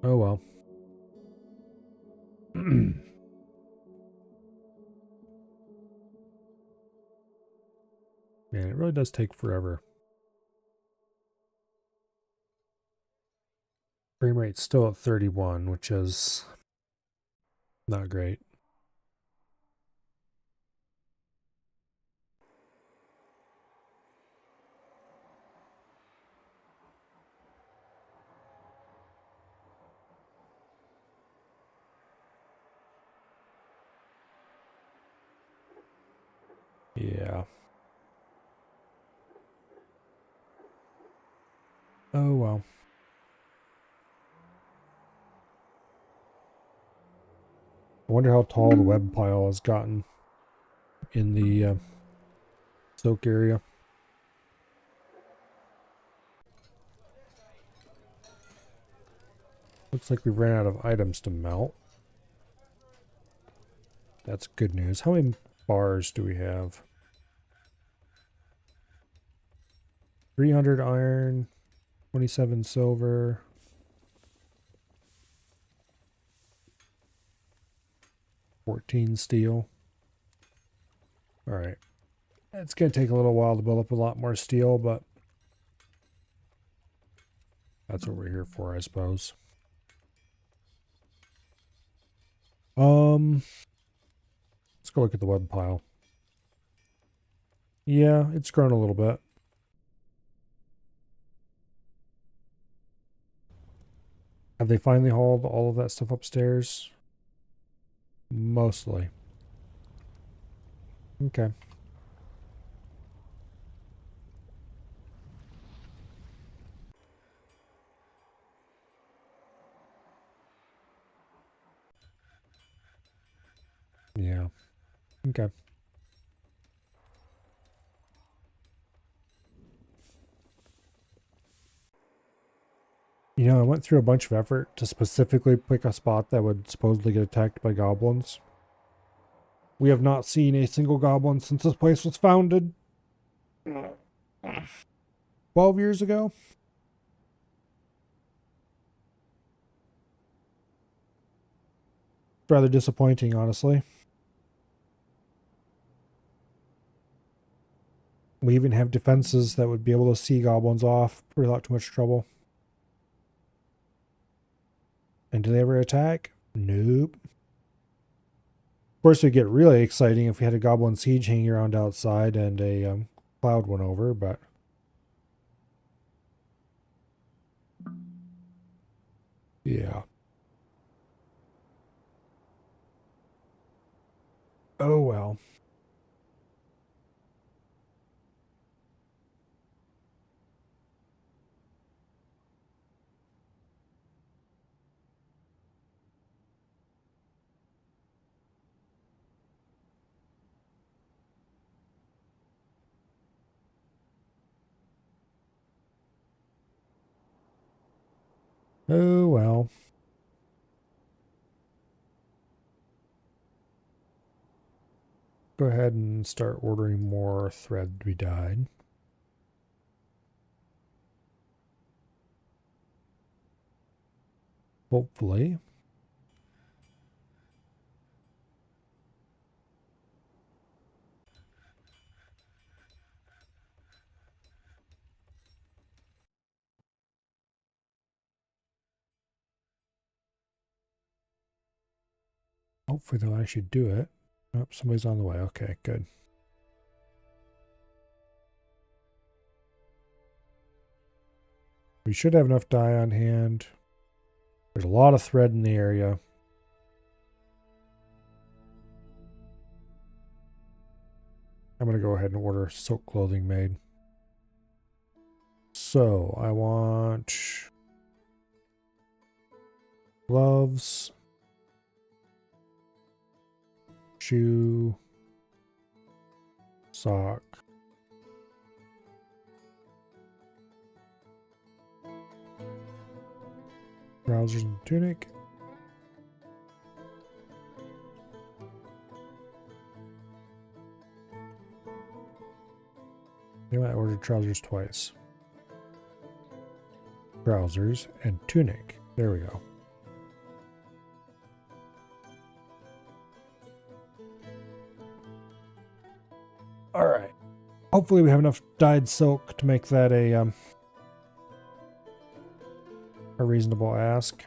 Oh well. Man, it really does take forever. Frame rate's still at 31, which is not great. Yeah. Oh well. I wonder how tall the web pile has gotten in the soak area. Looks like we ran out of items to melt. That's good news. How many bars do we have? 300 iron, 27 silver. 14 steel. Alright. It's going to take a little while to build up a lot more steel, but that's what we're here for, I suppose. Let's go look at the web pile. Yeah, it's grown a little bit. Have they finally hauled all of that stuff upstairs? Mostly. Okay. Yeah. Okay. You know, I went through a bunch of effort to specifically pick a spot that would supposedly get attacked by goblins. We have not seen a single goblin since this place was founded 12 years ago. Rather disappointing, honestly. We even have defenses that would be able to see goblins off without too much trouble. And do they ever attack? Nope. Of course, it'd get really exciting if we had a goblin siege hanging around outside and a cloud went over, but yeah. Oh well. Oh well. Go ahead and start ordering more thread to be dyed. Hopefully. Hopefully they'll actually do it. Oh, somebody's on the way. Okay, good. We should have enough dye on hand. There's a lot of thread in the area. I'm going to go ahead and order silk clothing made. So I want gloves, shoe, sock, trousers and tunic. Maybe I ordered trousers twice. Trousers and tunic. There we go. All right. Hopefully we have enough dyed silk to make that a reasonable ask.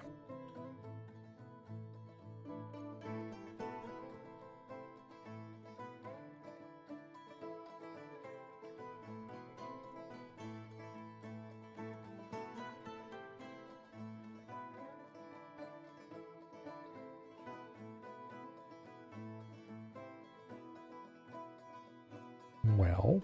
Well,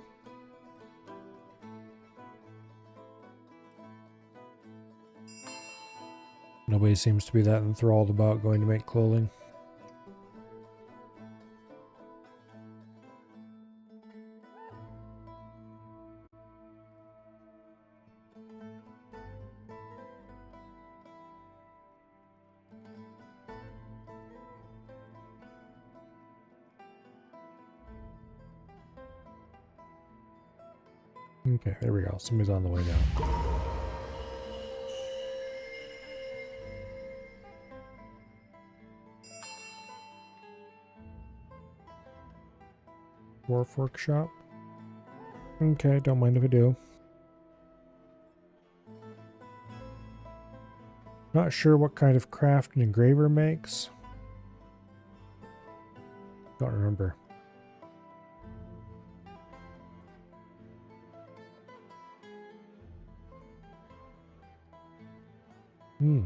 nobody seems to be that enthralled about going to make clothing. Okay, there we go. Somebody's on the way down. Dwarf Workshop. Okay, don't mind if I do. Not sure what kind of craft an engraver makes. Don't remember. Hmm.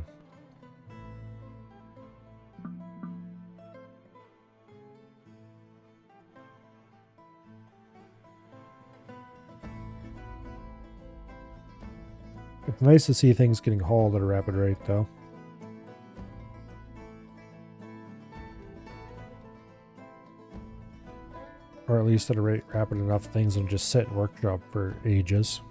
It's nice to see things getting hauled at a rapid rate, though. Or at least at a rate rapid enough things will just sit in workshop for ages.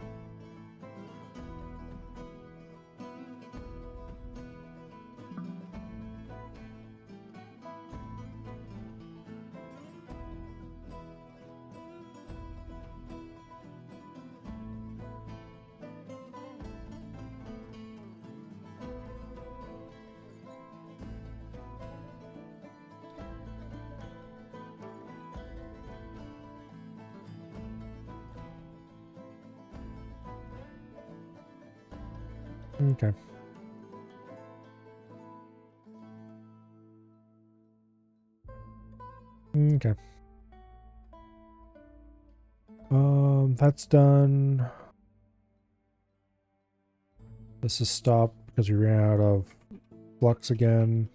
Okay. Okay. That's done. This is stopped because we ran out of flux again.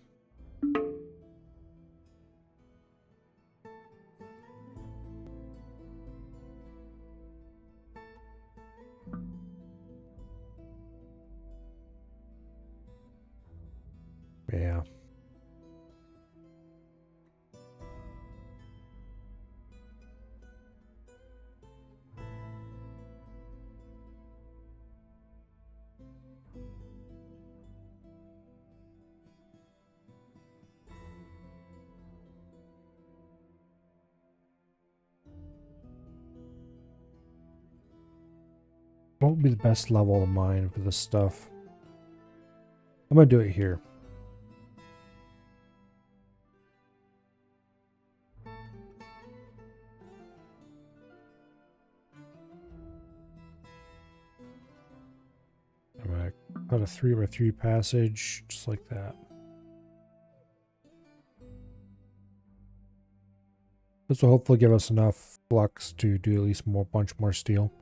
Yeah. What would be the best level of mine for this stuff? I'm gonna do it here. I'm gonna cut a 3x3 passage, just like that. This will hopefully give us enough flux to do at least a bunch more steel.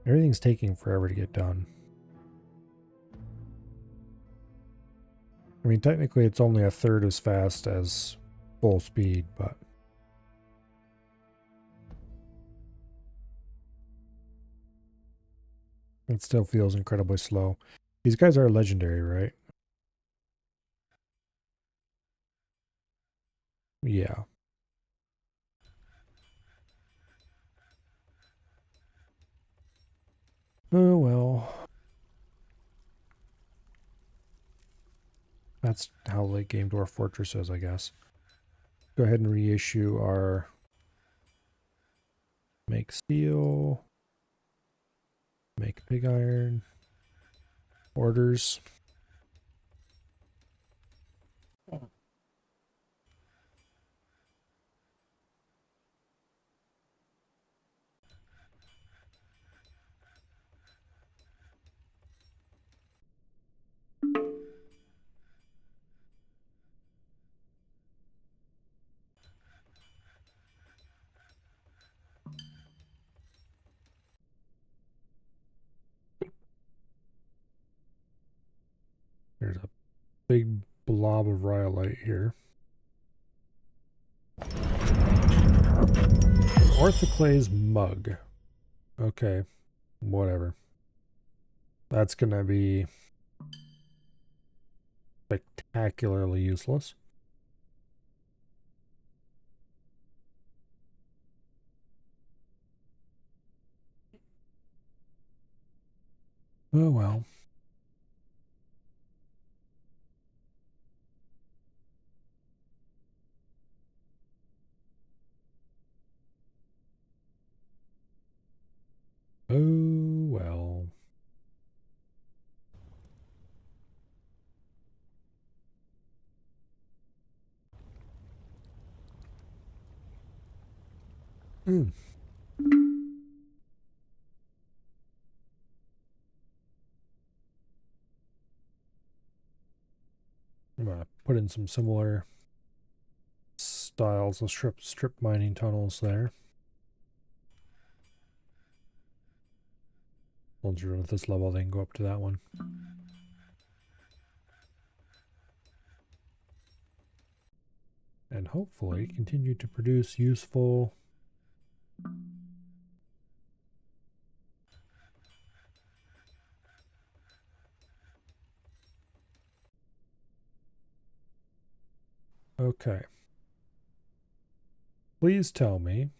Everything's taking forever to get done. I mean, technically it's only a third as fast as full speed, but it still feels incredibly slow. These guys are legendary, right? Yeah. Oh well. That's how late game Dwarf Fortress is, I guess. Go ahead and reissue our make steel, make pig iron, orders. There's a big blob of rhyolite here. Orthoclase mug. Okay, whatever. That's gonna be spectacularly useless. Oh well. I'm gonna put in some similar styles of strip mining tunnels there. Once you're done with this level, then go up to that one. And hopefully continue to produce useful okay. Please tell me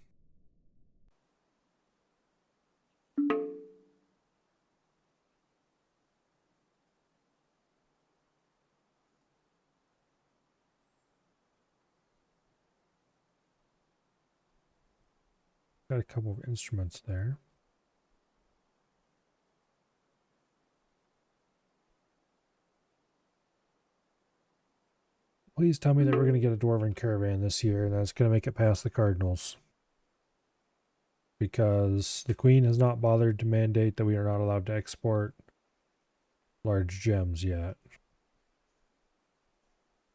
got a couple of instruments there. Please tell me that we're going to get a dwarven caravan this year and that's going to make it past the cardinals. Because the queen has not bothered to mandate that we are not allowed to export large gems yet.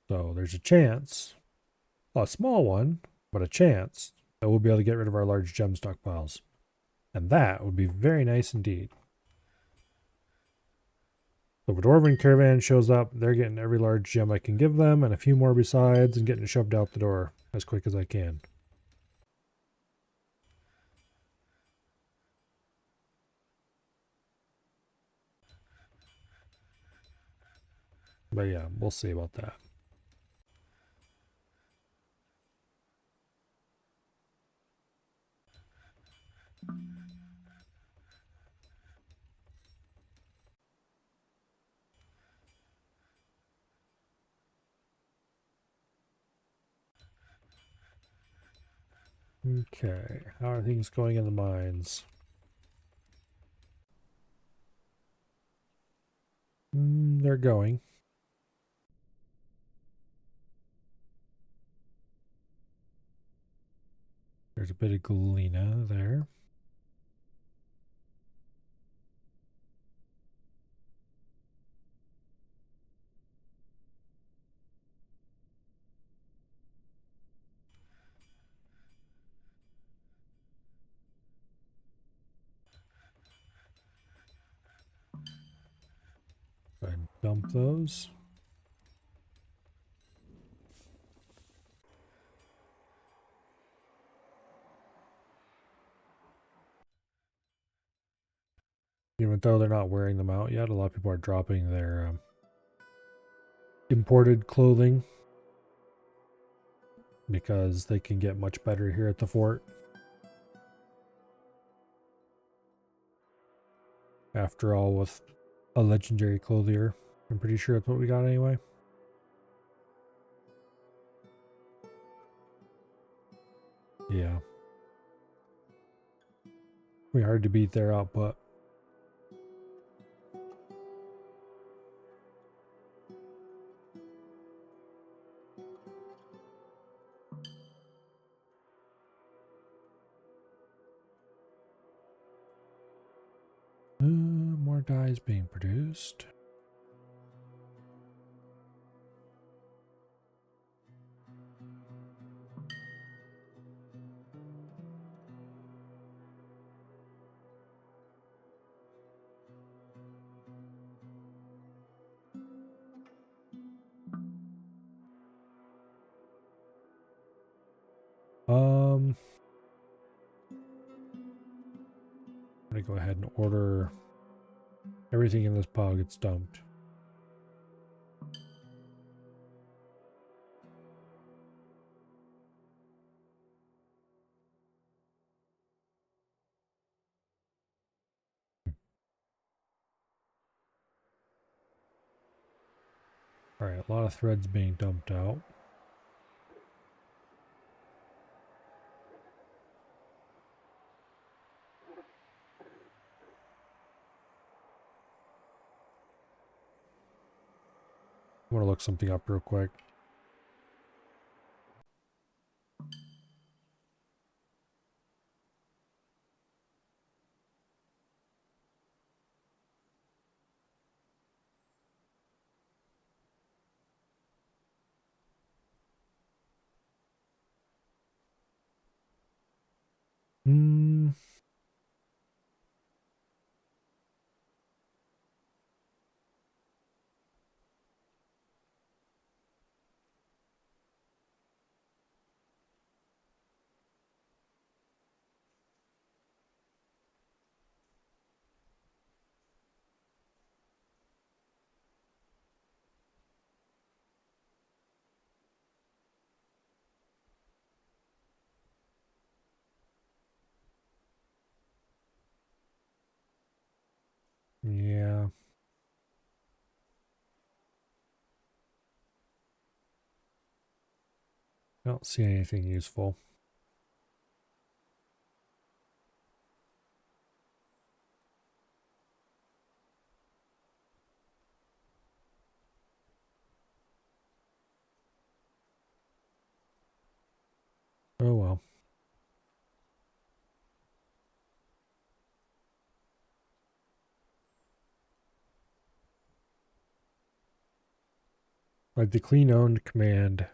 So there's a chance, a small one, but a chance that we'll be able to get rid of our large gem stockpiles. And that would be very nice indeed. So if a dwarven caravan shows up, they're getting every large gem I can give them and a few more besides and getting shoved out the door as quick as I can. But yeah, we'll see about that. Okay, how are things going in the mines? They're going. There's a bit of galena there. Go ahead and dump those. Even though they're not wearing them out yet, a lot of people are dropping their imported clothing because they can get much better here at the fort. After all, with a legendary clothier, I'm pretty sure that's what we got anyway. Yeah. We hard to beat their output. More dyes being produced. I'm gonna go ahead and order everything in this pile gets dumped. Alright, a lot of threads being dumped out. I want to look something up real quick. Hmm. Yeah. I don't see anything useful. Oh well. Like the clean owned command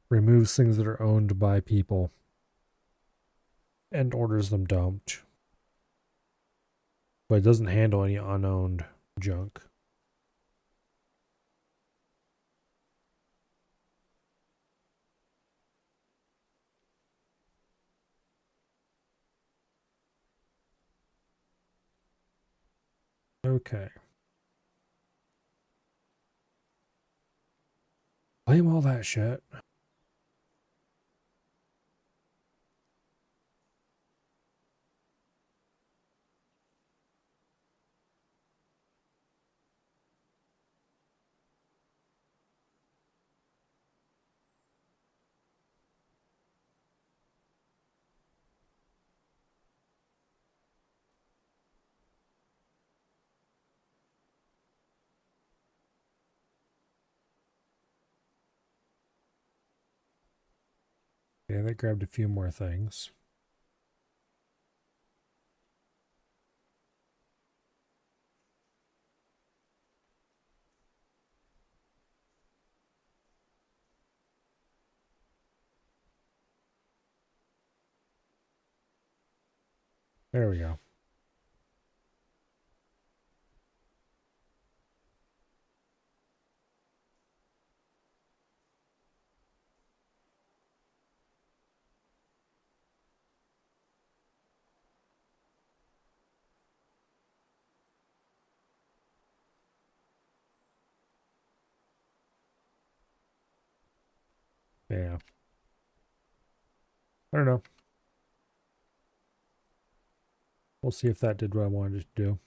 removes things that are owned by people and orders them dumped, but it doesn't handle any unowned junk. Okay. Blame all that shit. Yeah, they grabbed a few more things. There we go. Yeah. I don't know. We'll see if that did what I wanted it to do.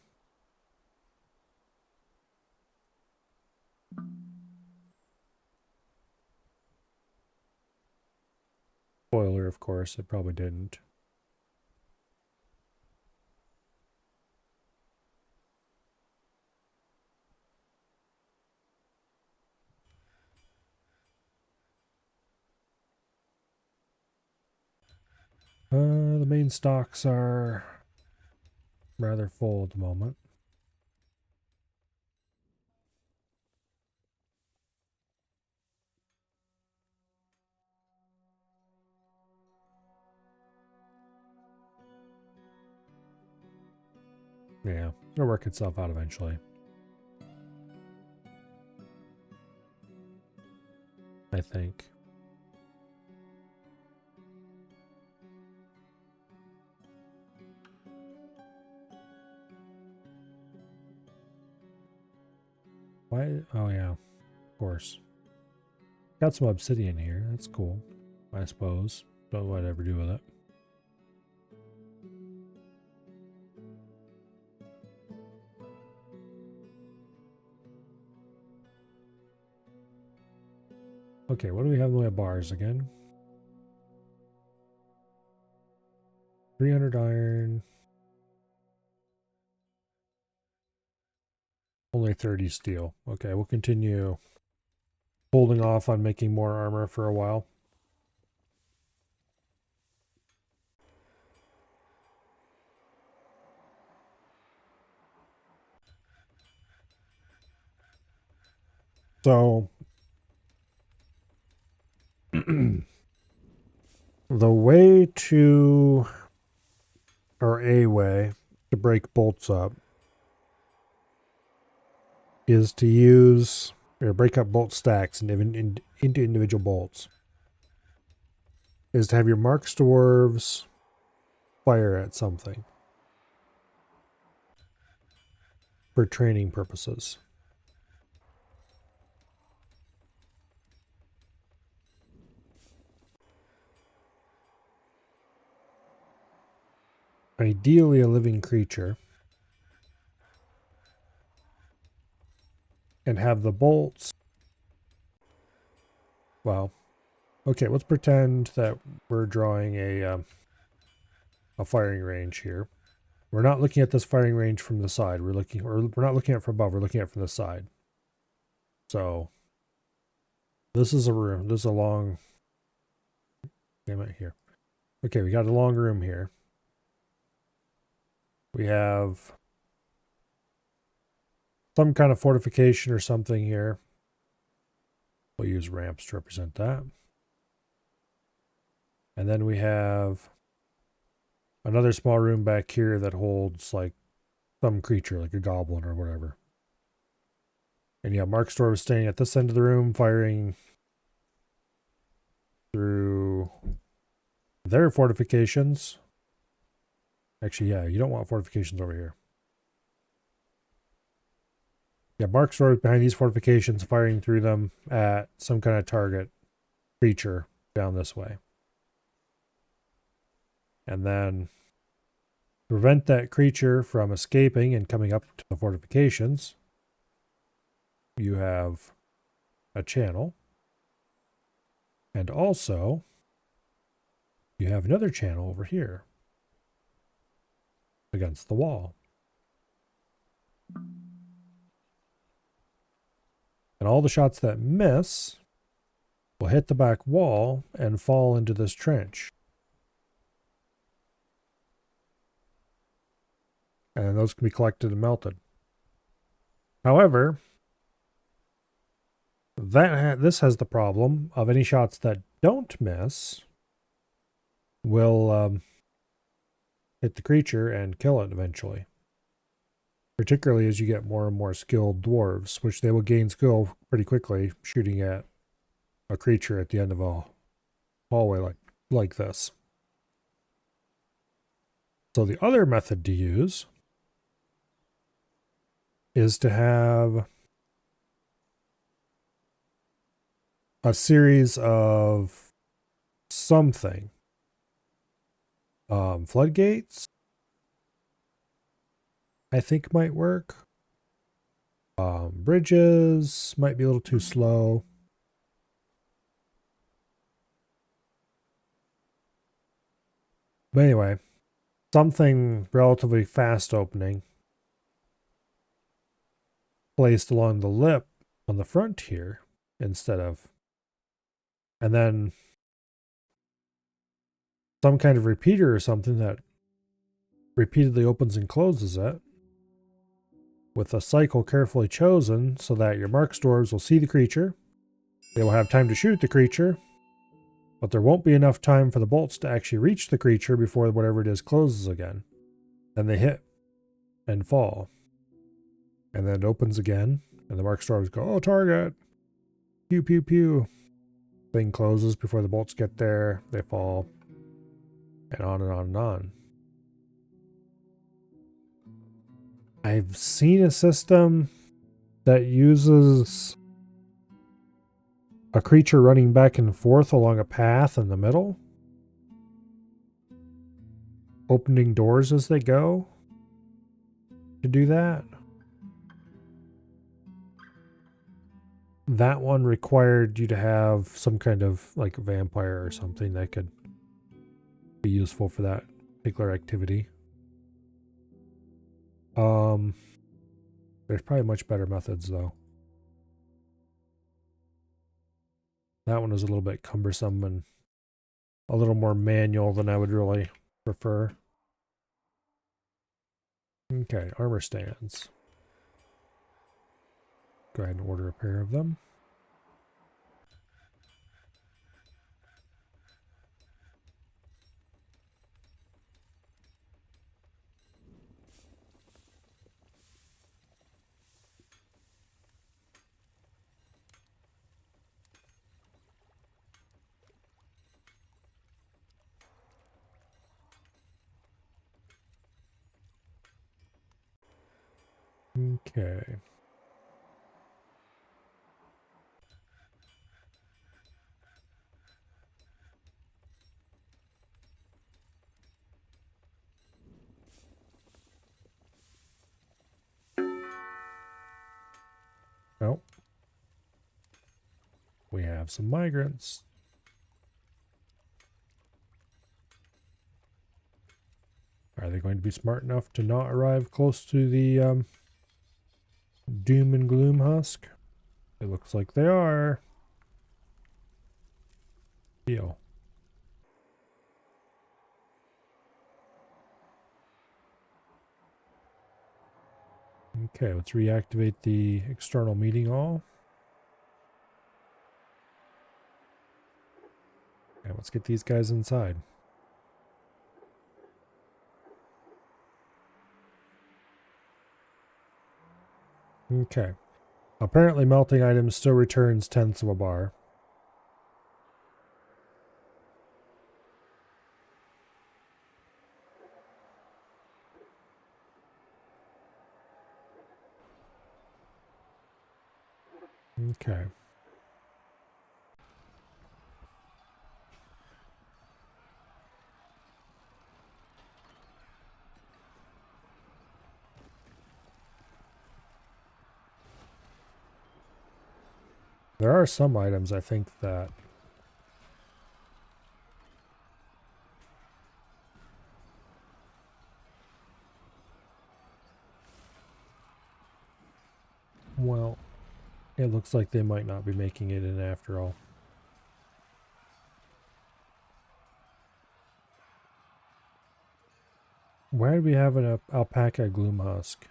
Spoiler, of course, it probably didn't. The main stocks are rather full at the moment. Yeah, it'll work itself out eventually, I think. Why? Oh, yeah, of course. Got some obsidian here. That's cool, I suppose. Don't know what I'd ever do with it. Okay, what do we have in the way of bars again? 300 iron. Only 30 steel. Okay, we'll continue holding off on making more armor for a while. So, the way to or a way to break bolts up is to use or break up bolt stacks into individual bolts. Is to have your Marks Dwarves fire at something for training purposes. Ideally a living creature. And have the bolts. Well, okay, let's pretend that we're drawing a firing range here. We're not looking at this firing range from the side. We're not looking at it from above. We're looking at it from the side. So this is a room. This is a long. Damn it here. Okay, we got a long room here. We have some kind of fortification or something here. We'll use ramps to represent that. And then we have another small room back here that holds like some creature, like a goblin or whatever. And yeah, Mark Store was staying at this end of the room, firing through their fortifications. Actually, yeah, you don't want fortifications over here. Yeah, Mark Store was behind these fortifications, firing through them at some kind of target creature down this way. And then prevent that creature from escaping and coming up to the fortifications. You have a channel. And also, you have another channel over here against the wall. And all the shots that miss will hit the back wall and fall into this trench. And those can be collected and melted. However, this has the problem of any shots that don't miss will hit the creature and kill it eventually. Particularly as you get more and more skilled dwarves, which they will gain skill pretty quickly shooting at a creature at the end of a hallway like this. So the other method to use is to have a series of something. Floodgates, I think might work. Bridges might be a little too slow. But anyway, something relatively fast opening placed along the lip on the front here instead of, and then some kind of repeater or something that repeatedly opens and closes it with a cycle carefully chosen so that your Mark Dwarves will see the creature. They will have time to shoot the creature, but there won't be enough time for the bolts to actually reach the creature before whatever it is closes again. Then they hit and fall. And then it opens again, and the Mark Dwarves go, oh, target! Pew, pew, pew. Thing closes before the bolts get there, they fall, and on and on and on. I've seen a system that uses a creature running back and forth along a path in the middle, opening doors as they go to do that. That one required you to have some kind of like vampire or something that could be useful for that particular activity. There's probably much better methods though. That one is a little bit cumbersome and a little more manual than I would really prefer. Okay, armor stands. Go ahead and order a pair of them. Okay. Oh, we have some migrants. Are they going to be smart enough to not arrive close to the doom and gloom husk? It looks like they are. Deal. Okay, let's reactivate the external meeting hall. And let's get these guys inside. Okay. Apparently melting items still returns tenths of a bar. Okay. There are some items I think that well, it looks like they might not be making it in after all. Why do we have an alpaca gloom husk?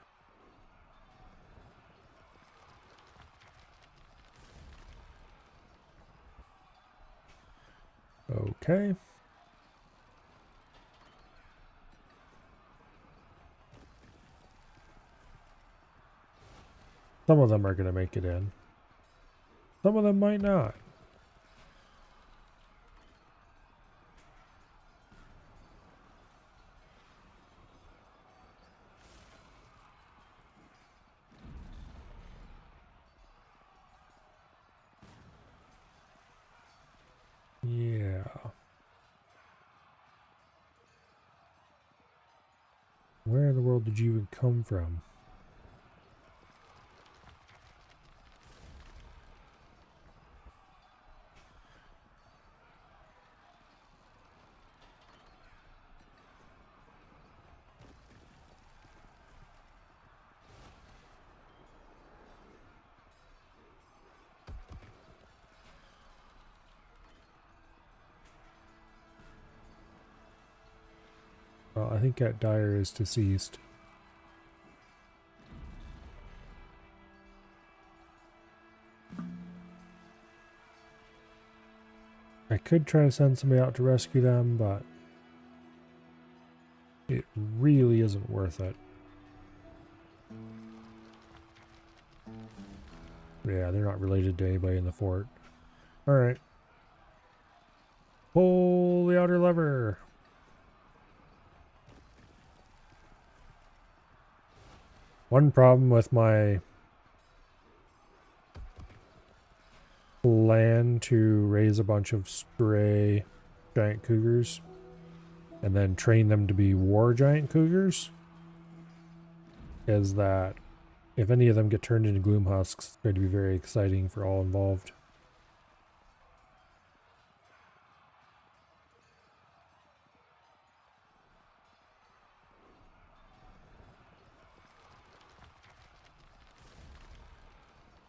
Okay. Some of them are going to make it in. Some of them might not. Yeah. Where in the world did you even come from? Well, I think that Dyer is deceased. I could try to send somebody out to rescue them, but it really isn't worth it. Yeah, they're not related to anybody in the fort. Alright. Pull the outer lever. One problem with my plan to raise a bunch of stray giant cougars and then train them to be war giant cougars is that if any of them get turned into gloom husks, it's going to be very exciting for all involved.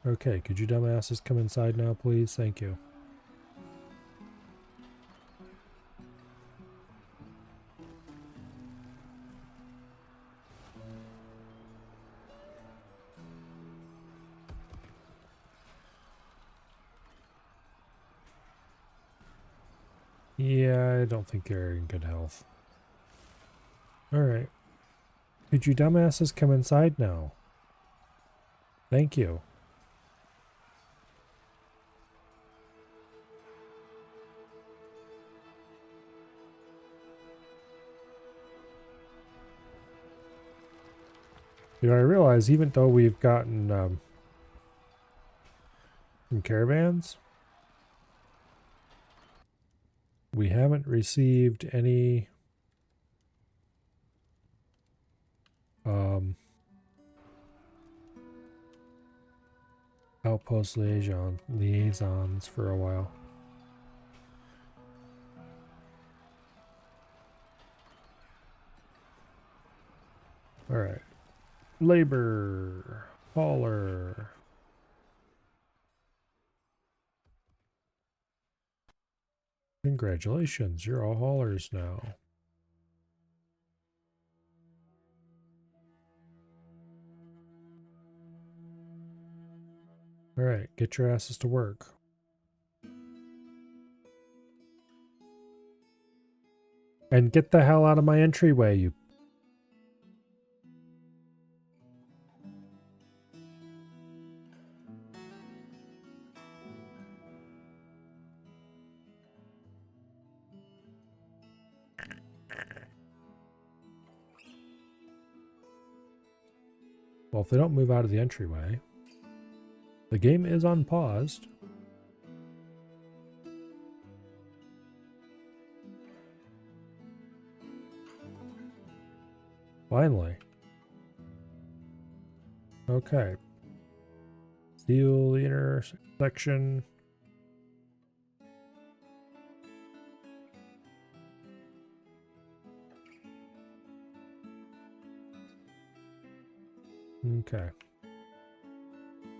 Okay, could you dumbasses come inside now, please? Thank you. Yeah, I don't think they're in good health. Alright. Could you dumbasses come inside now? Thank you. You know, I realize even though we've gotten some caravans, we haven't received any outpost liaisons for a while. All right. Labor. Hauler. Congratulations, you're all haulers now. All right, get your asses to work. And get the hell out of my entryway, you... Well, if they don't move out of the entryway, the game is unpaused. Finally. Okay. Seal the intersection. Okay.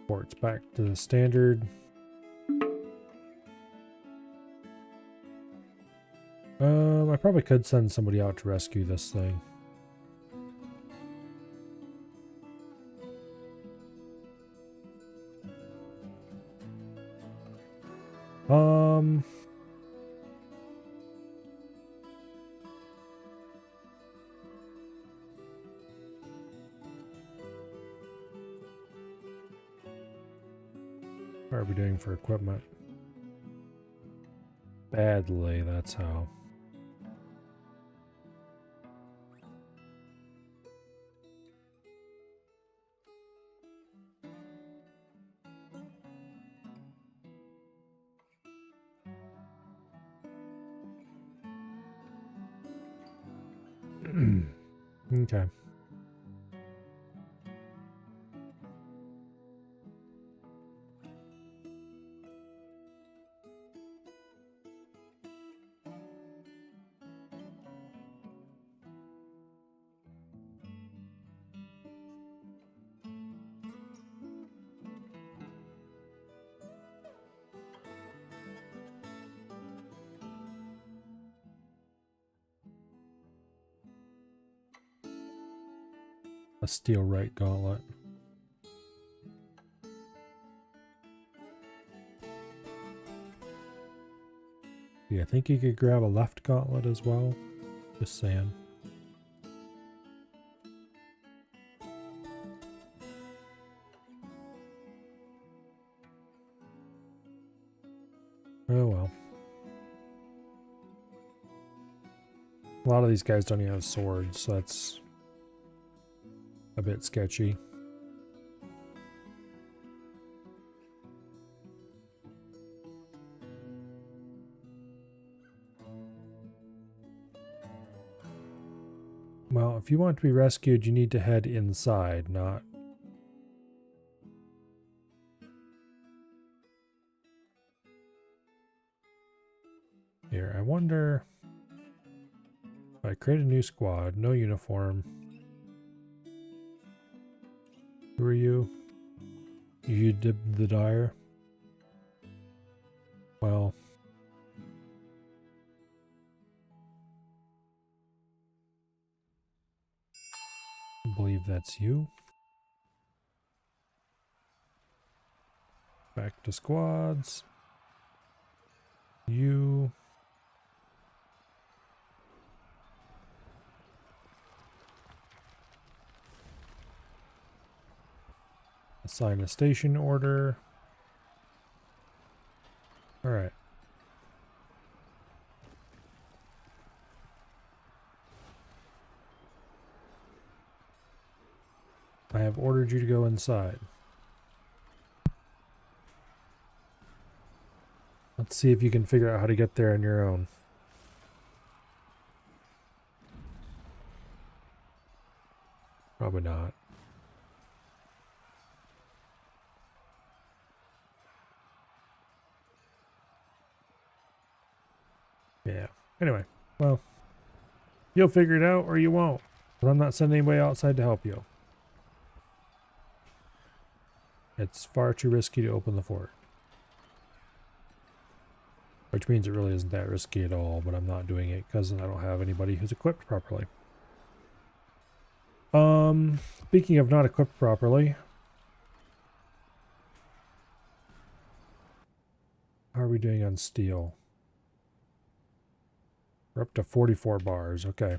Ports back to the standard. I probably could send somebody out to rescue this thing. How are we doing for equipment? Badly, that's how. Okay. A steel right gauntlet. Yeah, I think you could grab a left gauntlet as well. Just saying. Oh well. A lot of these guys don't even have swords, so that's a bit sketchy. Well, if you want to be rescued, you need to head inside, not... Here, I wonder... If I create a new squad, no uniform. Who are you? You did the dyer? Well... I believe that's you. Back to squads. You. Assign a station order. Alright. I ordered you to go inside. Let's see if you can figure out how to get there on your own. Probably not. Yeah. Anyway, well, you'll figure it out or you won't. But I'm not sending anybody outside to help you. It's far too risky to open the fort. Which means it really isn't that risky at all, but I'm not doing it because I don't have anybody who's equipped properly. Speaking of not equipped properly, how are we doing on steel? We're up to 44 bars, okay.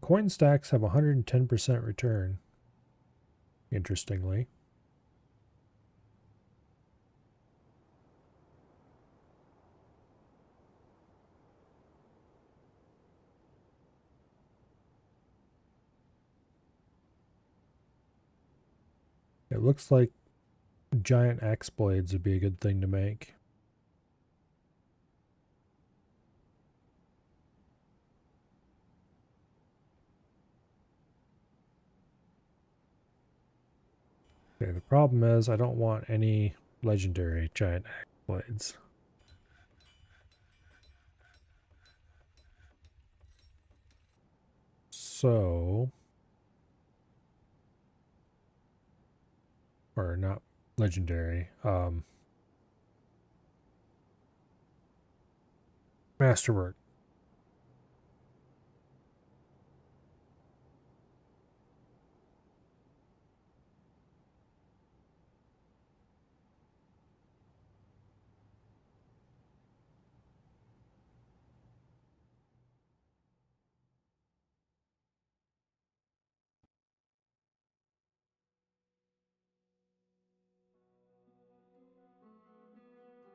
Coin stacks have 110% return, interestingly. It looks like giant axe blades would be a good thing to make. Okay, the problem is I don't want any legendary giant axe blades. So, or not legendary, masterwork.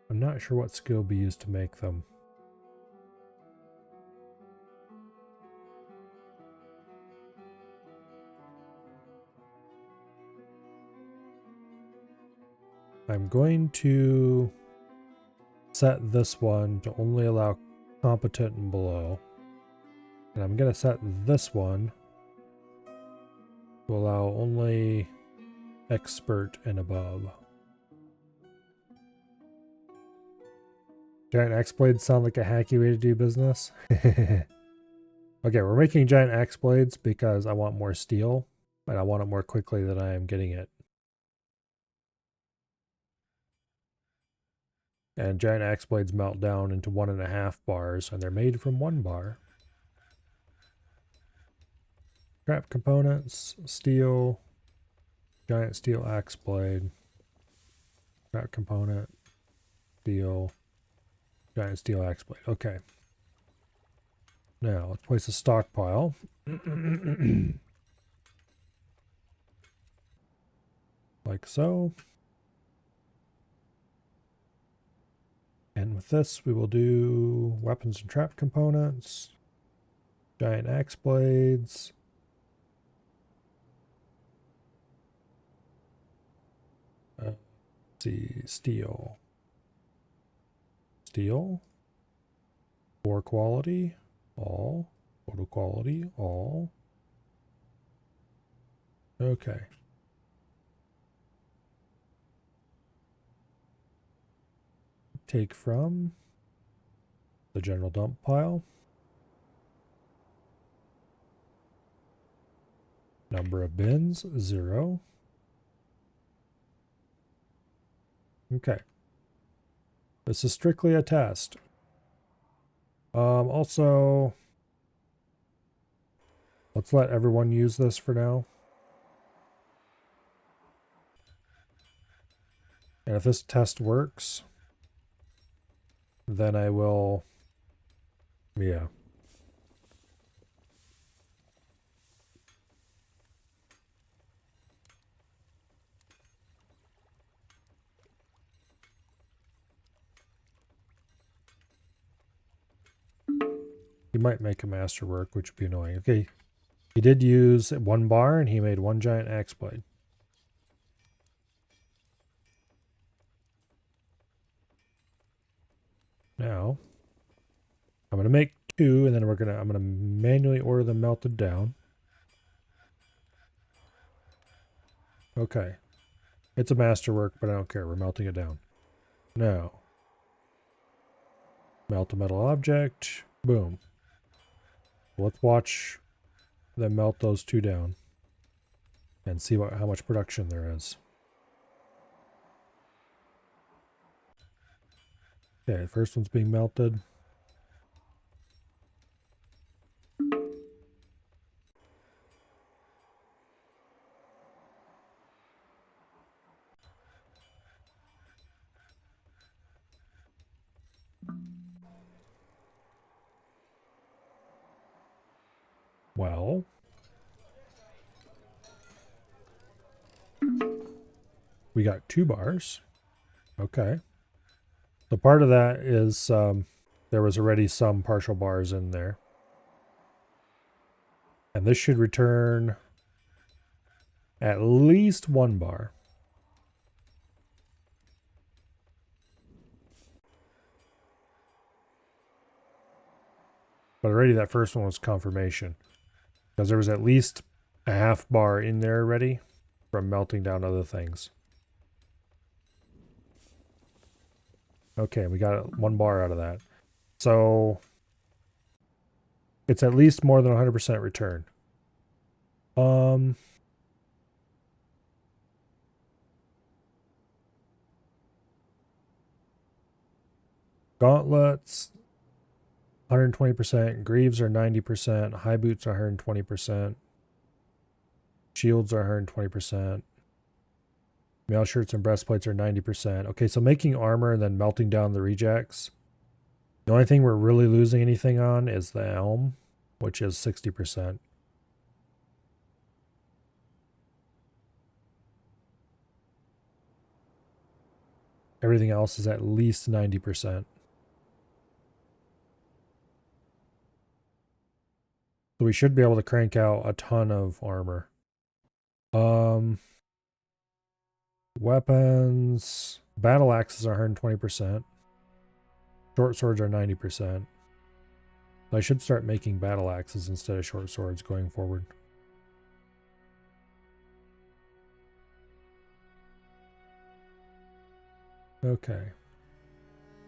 I'm not sure what skill will be used to make them. I'm going to set this one to only allow competent and below. And I'm going to set this one to allow only expert and above. Giant axe blades sound like a hacky way to do business. Okay, we're making giant axe blades because I want more steel, and I want it more quickly than I am getting it. And giant axe blades melt down into 1.5 bars, and they're made from 1 bar. Scrap components, steel, giant steel axe blade, scrap component, steel, giant steel axe blade. Okay. Now, let's place a stockpile. Like so. And with this, we will do weapons and trap components, giant axe blades, let's see, steel. Steel, 4 quality, all, photo quality, all. Okay. Take from the general dump pile. Number of bins, 0. Okay. This is strictly a test. Also, let's let everyone use this for now. And if this test works, then I will, yeah. He might make a masterwork, which would be annoying. Okay, he did use 1 bar, and he made 1 giant axe blade. Now, I'm gonna make 2, and then I'm gonna manually order them melted down. Okay, it's a masterwork, but I don't care. We're melting it down. Now, melt a metal object. Boom. Let's watch them melt those 2 down and see how much production there is. Okay, the first one's being melted. Well, we got 2 bars. Okay. So part of that is there was already some partial bars in there. And this should return at least 1 bar. But already that first one was confirmation. Because there was at least a half bar in there already from melting down other things. Okay, we got 1 bar out of that. So it's at least more than 100% return. Gauntlets, 120%. Greaves are 90%. High boots are 120%. Shields are 120%. Mail shirts and breastplates are 90%. Okay, so making armor and then melting down the rejects. The only thing we're really losing anything on is the elm, which is 60%. Everything else is at least 90%. So we should be able to crank out a ton of armor. Weapons. Battle axes are 120%. Short swords are 90%. I should start making battle axes instead of short swords going forward. Okay.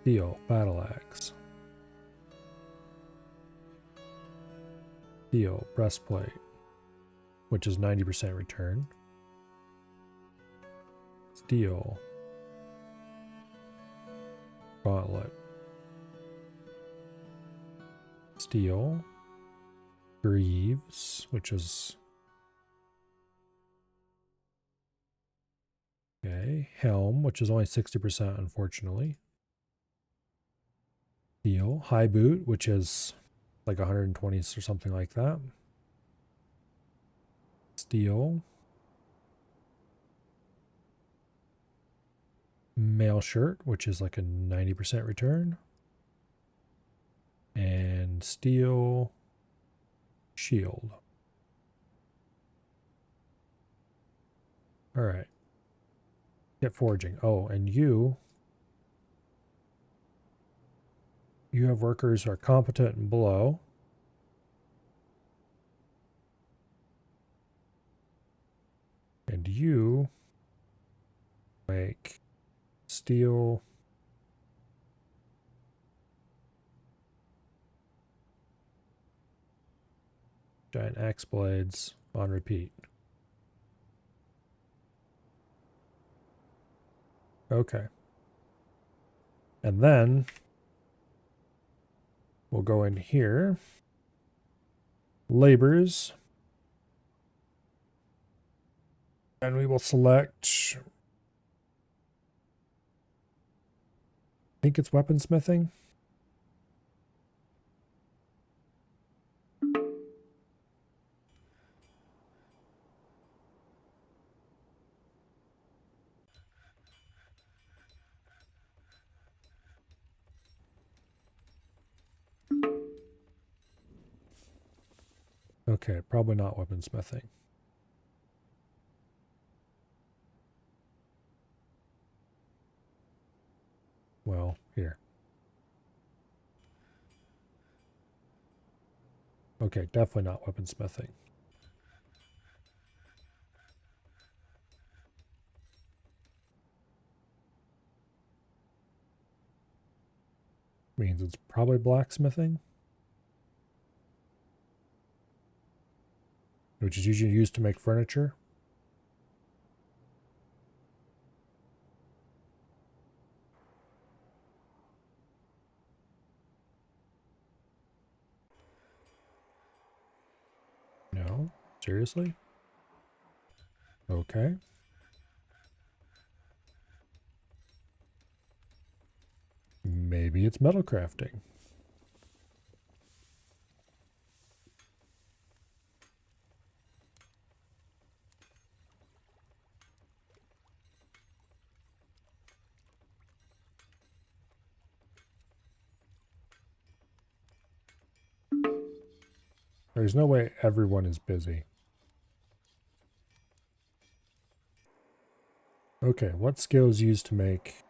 Steel, battle axe. Steel, breastplate, which is 90% return. Steel. Gauntlet. Steel. Greaves, which is... Okay. Helm, which is only 60%, unfortunately. Steel. High boot, which is like 120 or something like that. Steel. Mail shirt, which is like a 90% return. And steel shield. All right. Get forging. Oh, and you have workers who are competent and below. And you make steel giant axe blades on repeat. Okay. And then we'll go in here. Labors. And we will select, I think it's weaponsmithing. Okay, probably not weaponsmithing. Well, here. Okay, definitely not weaponsmithing. Means it's probably blacksmithing, which is usually used to make furniture. No? Seriously? Okay. Maybe it's metal crafting. There's no way everyone is busy. Okay, what skill is used to make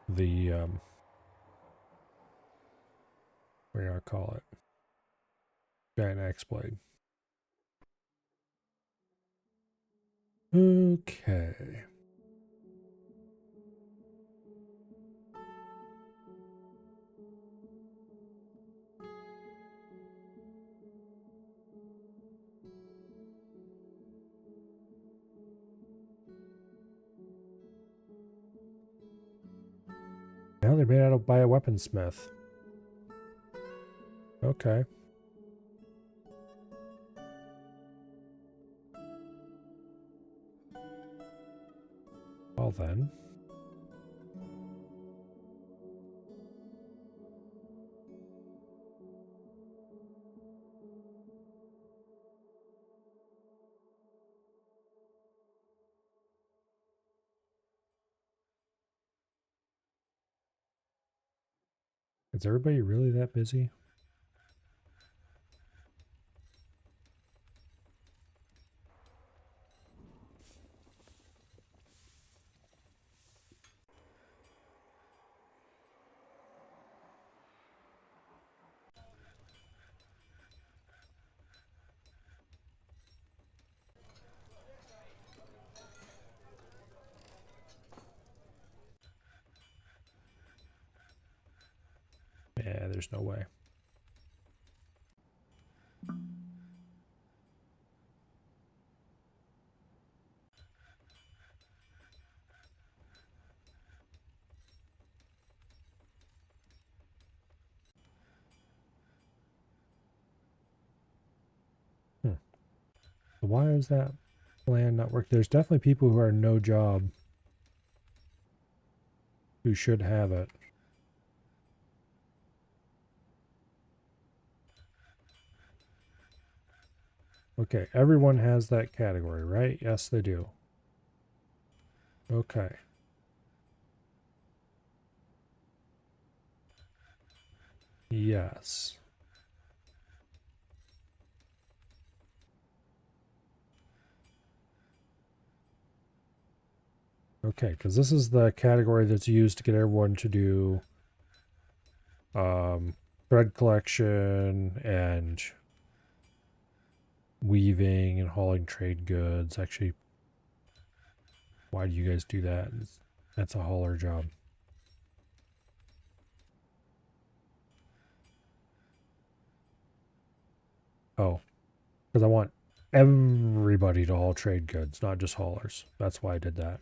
the, what do I call it? Giant axe blade. Okay. Now they're made out of by a weaponsmith. Okay. Well then. Is everybody really that busy? Yeah, there's no way. Hmm. Why is that plan not working? There's definitely people who are no job who should have it. Okay, everyone has that category, right? Yes, they do. Okay. Yes. Okay, because this is the category that's used to get everyone to do thread collection and weaving and hauling trade goods. Actually, why do you guys do that? That's a hauler job. Oh, because I want everybody to haul trade goods, not just haulers. That's why I did that.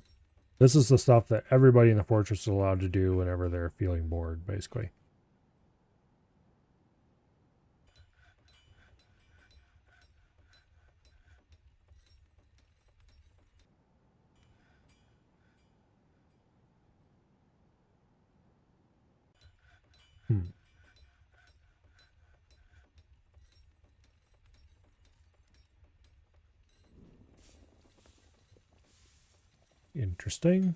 This is the stuff that everybody in the fortress is allowed to do whenever they're feeling bored, basically. Hmm. Interesting.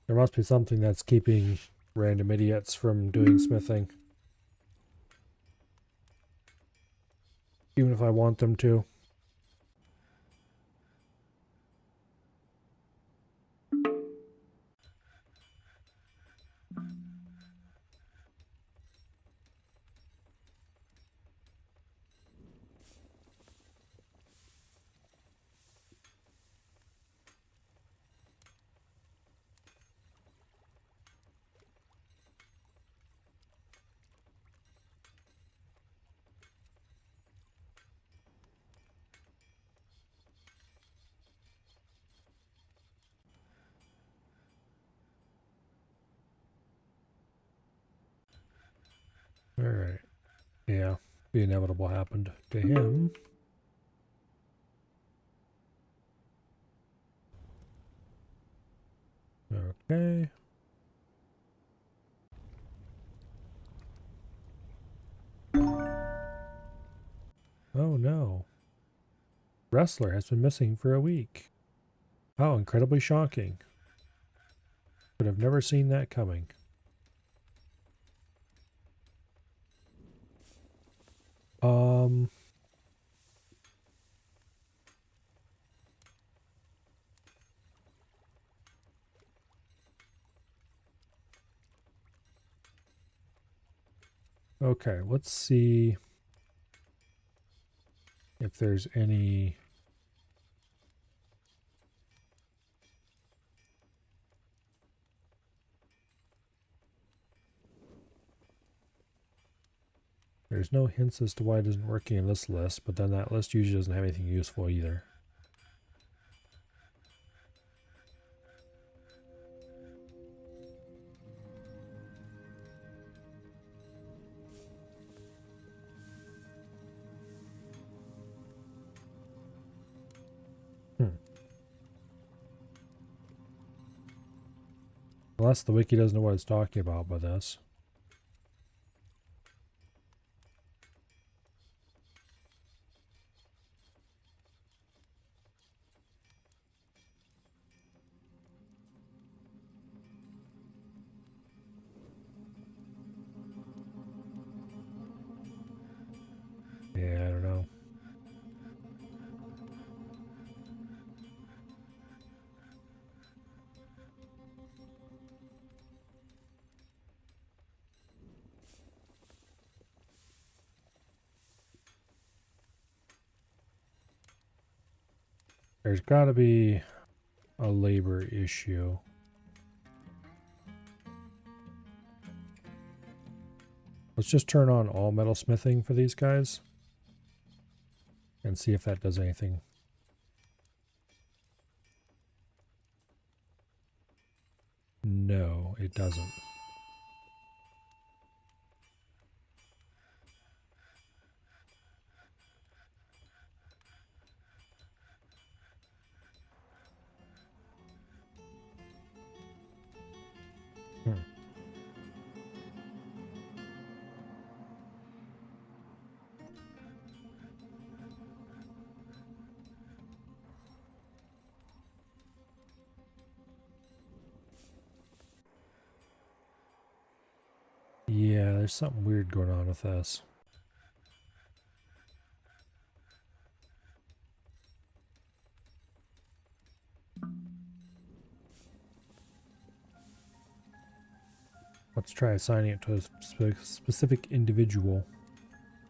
There must be something that's keeping random idiots from doing smithing. Even if I want them to. Alright. Yeah. The inevitable happened to him. Okay. Oh no. Wrestler has been missing for a week. How incredibly shocking. Could have never seen that coming. Um, okay, let's see if there's any. There's no hints as to why it isn't working in this list, but then that list usually doesn't have anything useful either. Hmm. Unless the wiki doesn't know what it's talking about by this. Yeah, I don't know. There's got to be a labor issue. Let's just turn on all metalsmithing for these guys and see if that does anything. No, it doesn't. Hmm. Yeah, there's something weird going on with this. Let's try assigning it to a specific individual.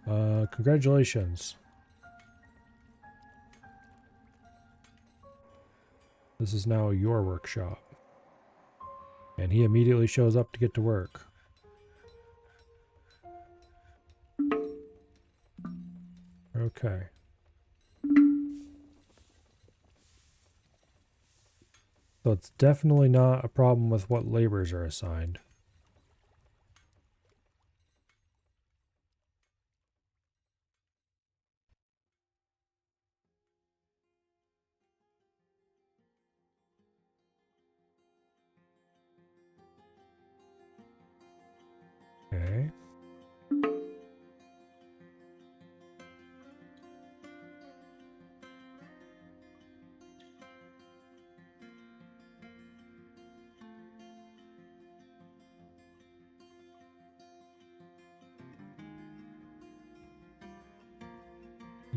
Congratulations. This is now your workshop. And he immediately shows up to get to work. Okay. So it's definitely not a problem with what labors are assigned. Okay.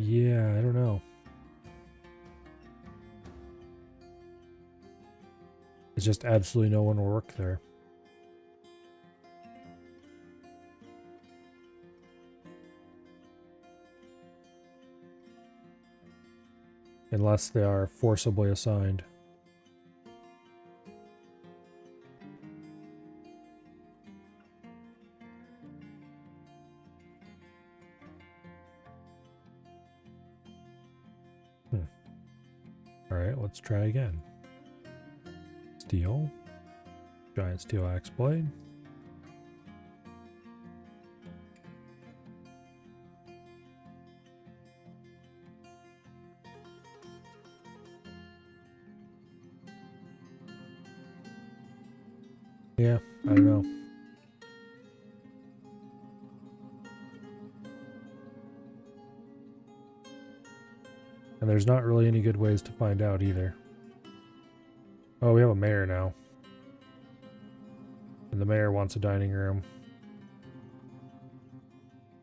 Yeah, I don't know. There's just absolutely no one will work there. Unless they are forcibly assigned. Alright, let's try again. Steel. Giant steel axe blade. Yeah, I don't know. And there's not really any good ways to find out either. Oh, we have a mayor now. And the mayor wants a dining room,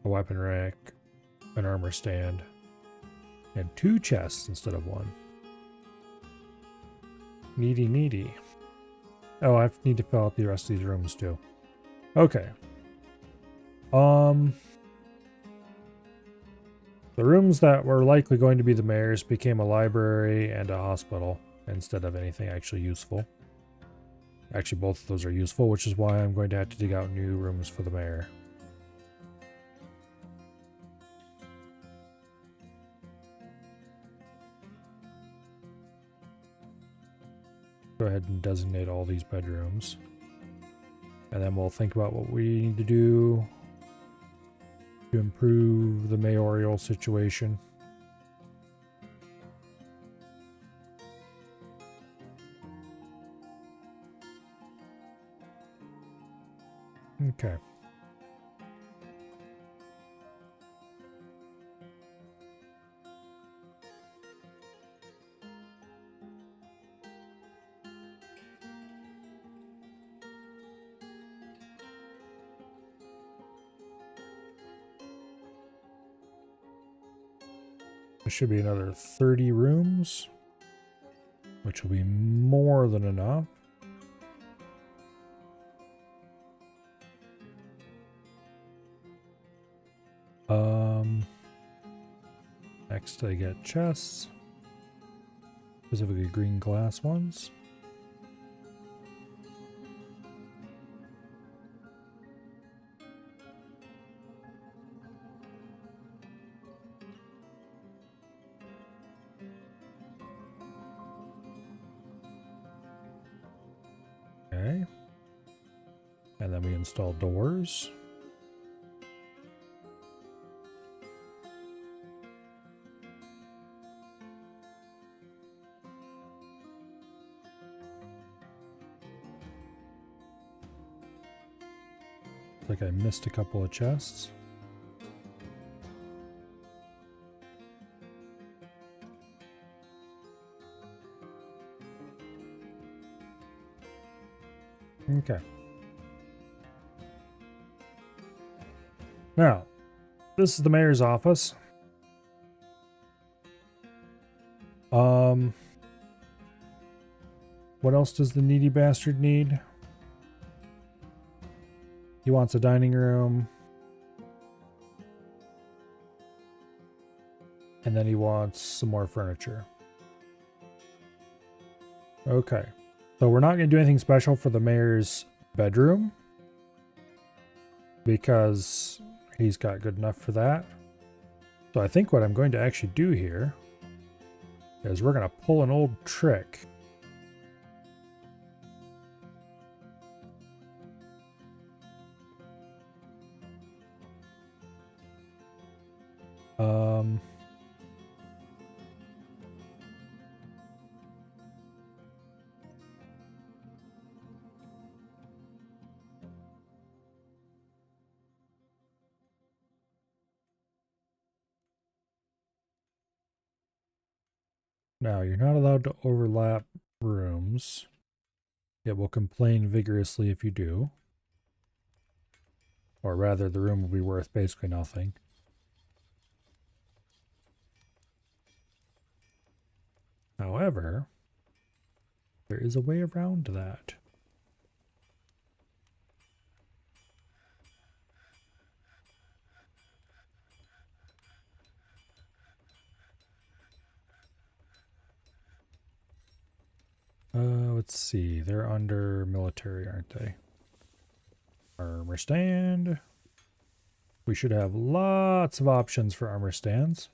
a weapon rack, an armor stand, and 2 chests instead of 1. Needy, needy. Oh, I need to fill out the rest of these rooms too. Okay. The rooms that were likely going to be the mayor's became a library and a hospital instead of anything actually useful. Actually, both of those are useful, which is why I'm going to have to dig out new rooms for the mayor. Go ahead and designate all these bedrooms. And then we'll think about what we need to do to improve the mayoral situation. Okay. There should be another 30 rooms, which will be more than enough. Next I get chests, specifically green glass ones. Okay. And then we install doors. Like I missed a couple of chests. Okay. Now, this is the mayor's office. What else does the needy bastard need? He wants a dining room. And then he wants some more furniture. Okay. So we're not going to do anything special for the mayor's bedroom, because he's got good enough for that. So I think what I'm going to actually do here is we're going to pull an old trick. Now, you're not allowed to overlap rooms. It will complain vigorously if you do. Or rather, the room will be worth basically nothing. However, there is a way around that. Let's see. They're under military, aren't they? Armor stand. We should have lots of options for armor stands.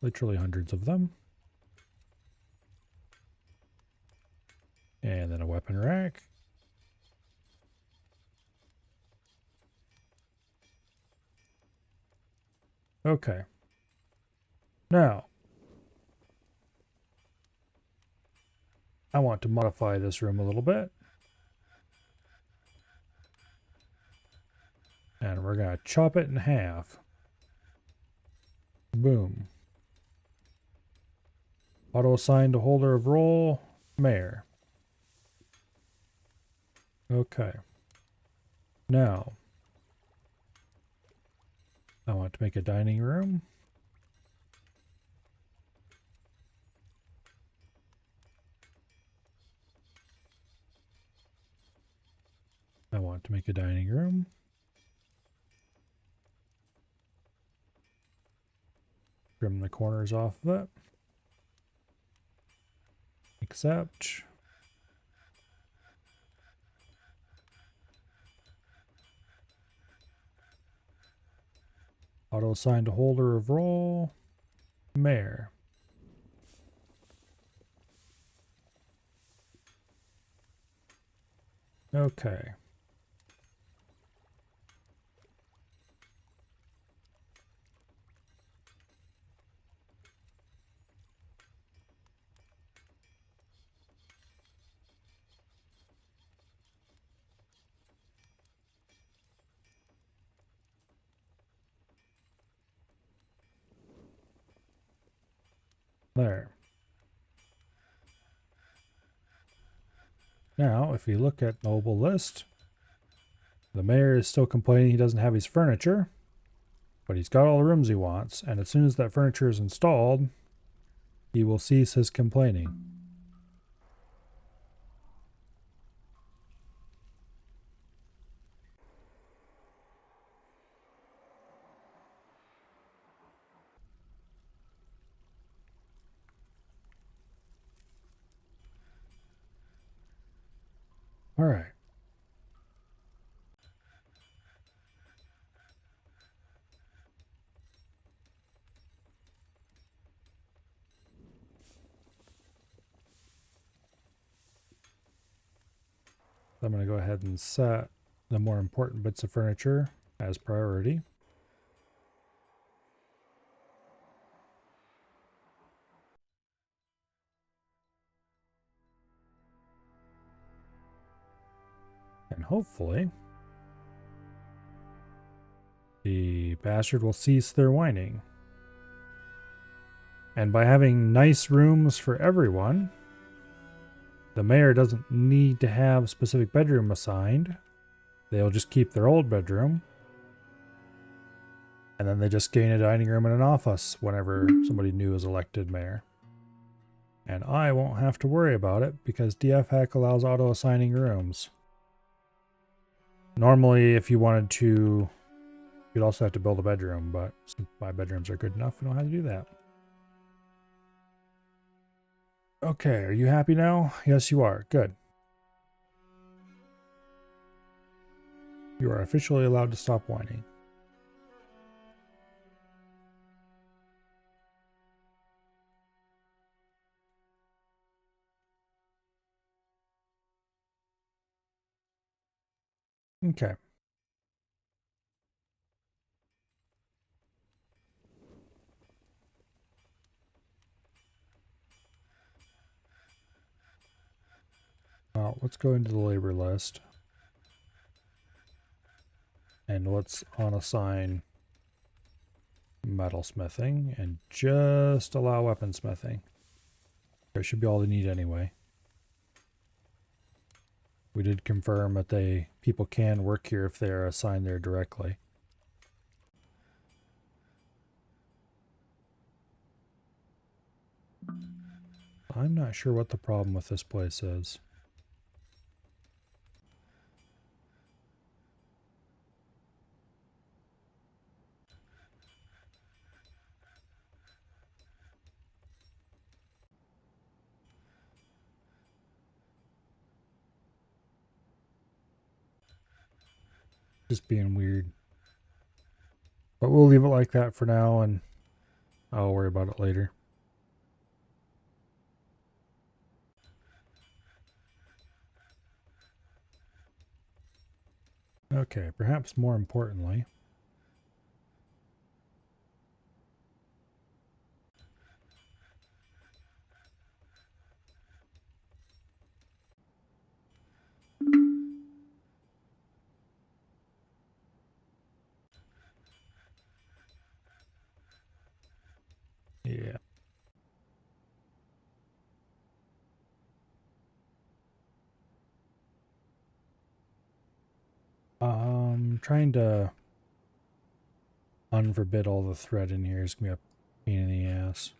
Literally hundreds of them. And then a weapon rack. Okay. Now, I want to modify this room a little bit. And we're going to chop it in half. Boom. Auto assign to holder of role, mayor. Okay. Now, I want to make a dining room. I want to make a dining room. Trim the corners off of it. Accept. Auto assign to holder of role, mayor. Okay. There. Now, if you look at noble list, the mayor is still complaining he doesn't have his furniture, but he's got all the rooms he wants, and as soon as that furniture is installed, he will cease his complaining. All right. I'm going to go ahead and set the more important bits of furniture as priority. And hopefully, the bastard will cease their whining. And by having nice rooms for everyone, the mayor doesn't need to have a specific bedroom assigned. They'll just keep their old bedroom. And then they just gain a dining room and an office whenever somebody new is elected mayor. And I won't have to worry about it because DFHack allows auto assigning rooms. Normally, if you wanted to, you'd also have to build a bedroom, but since my bedrooms are good enough, we don't have to do that. Okay, are you happy now? Yes, you are. Good. You are officially allowed to stop whining. Okay. Now, let's go into the labor list. And let's unassign metalsmithing and just allow weaponsmithing. That should be all they need anyway. We did confirm that people can work here if they are assigned there directly. I'm not sure what the problem with this place is. Just being weird. But we'll leave it like that for now, and I'll worry about it later. Okay, perhaps more importantly, yeah. Trying to unforbid all the thread in here is gonna be a pain in the ass.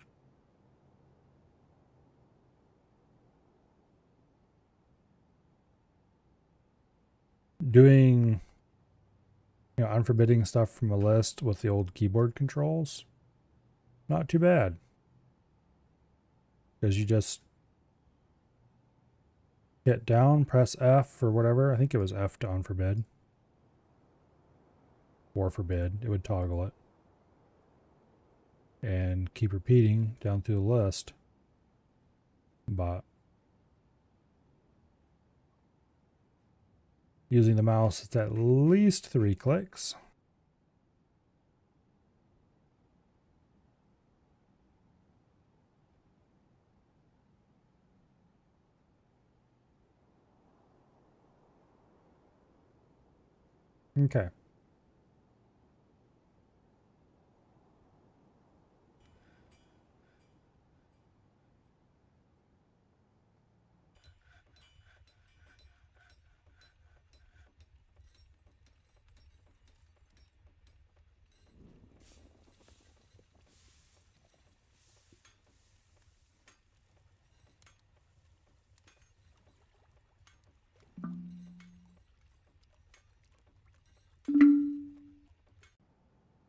Doing, unforbidding stuff from a list with the old keyboard controls, not too bad. Because you just hit down, press F or whatever. I think it was F to unforbid. Or forbid. It would toggle it. And keep repeating down through the list. But using the mouse, it's at least 3 clicks. Okay.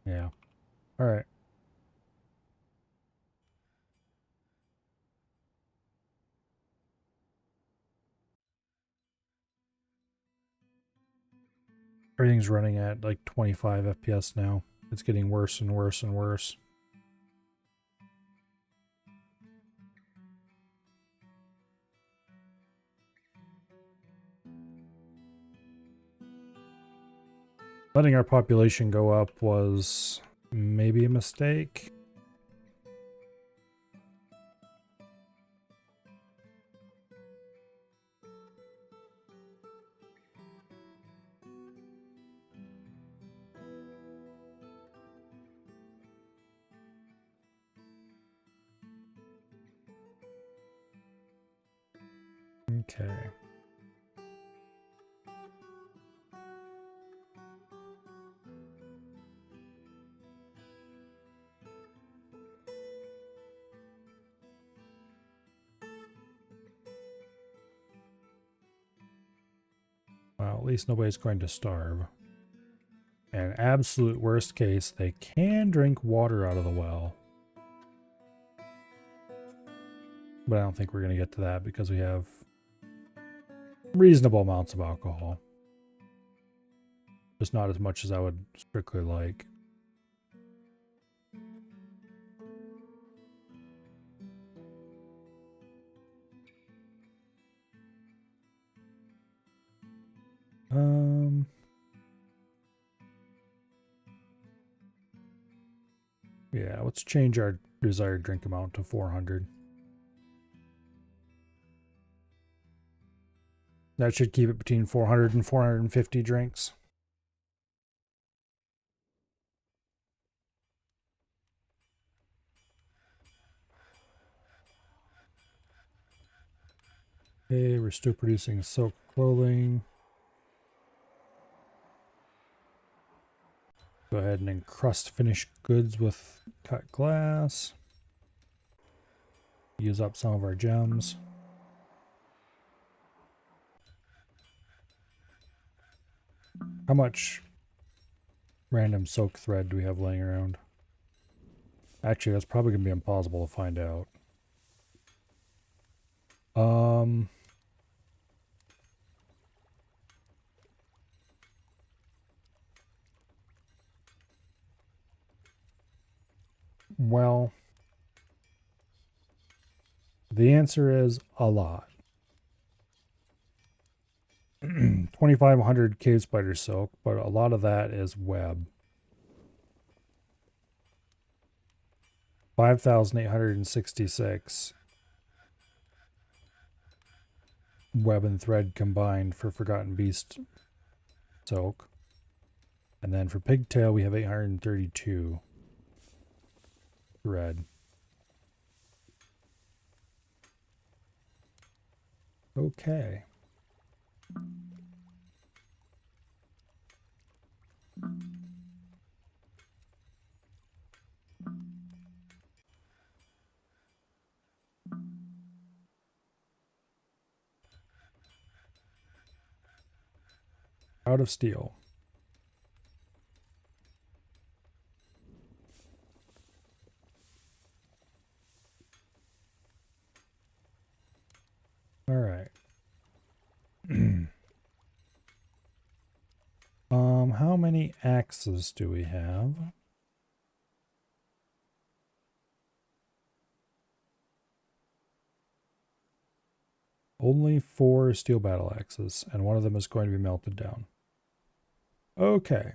Yeah. All right. Everything's running at like 25 FPS now. It's getting worse and worse and worse. Letting our population go up was maybe a mistake. Okay. Well, at least nobody's going to starve. And absolute worst case, they can drink water out of the well. But I don't think we're going to get to that because we have reasonable amounts of alcohol. Just not as much as I would strictly like. Yeah, let's change our desired drink amount to 400. That should keep it between 400 and 450 drinks. Okay, we're still producing silk clothing. Go ahead and encrust finished goods with cut glass. use up some of our gems. How much random soak thread do we have laying around? Actually, that's probably going to be impossible to find out. Well, the answer is a lot. 2,500 cave spider silk, but a lot of that is web. 5,866 web and thread combined for Forgotten Beast silk. And then for pigtail, we have 832 thread. Okay. Out of steel. All right. How many axes do we have? Only 4 steel battle axes, and one of them is going to be melted down. Okay.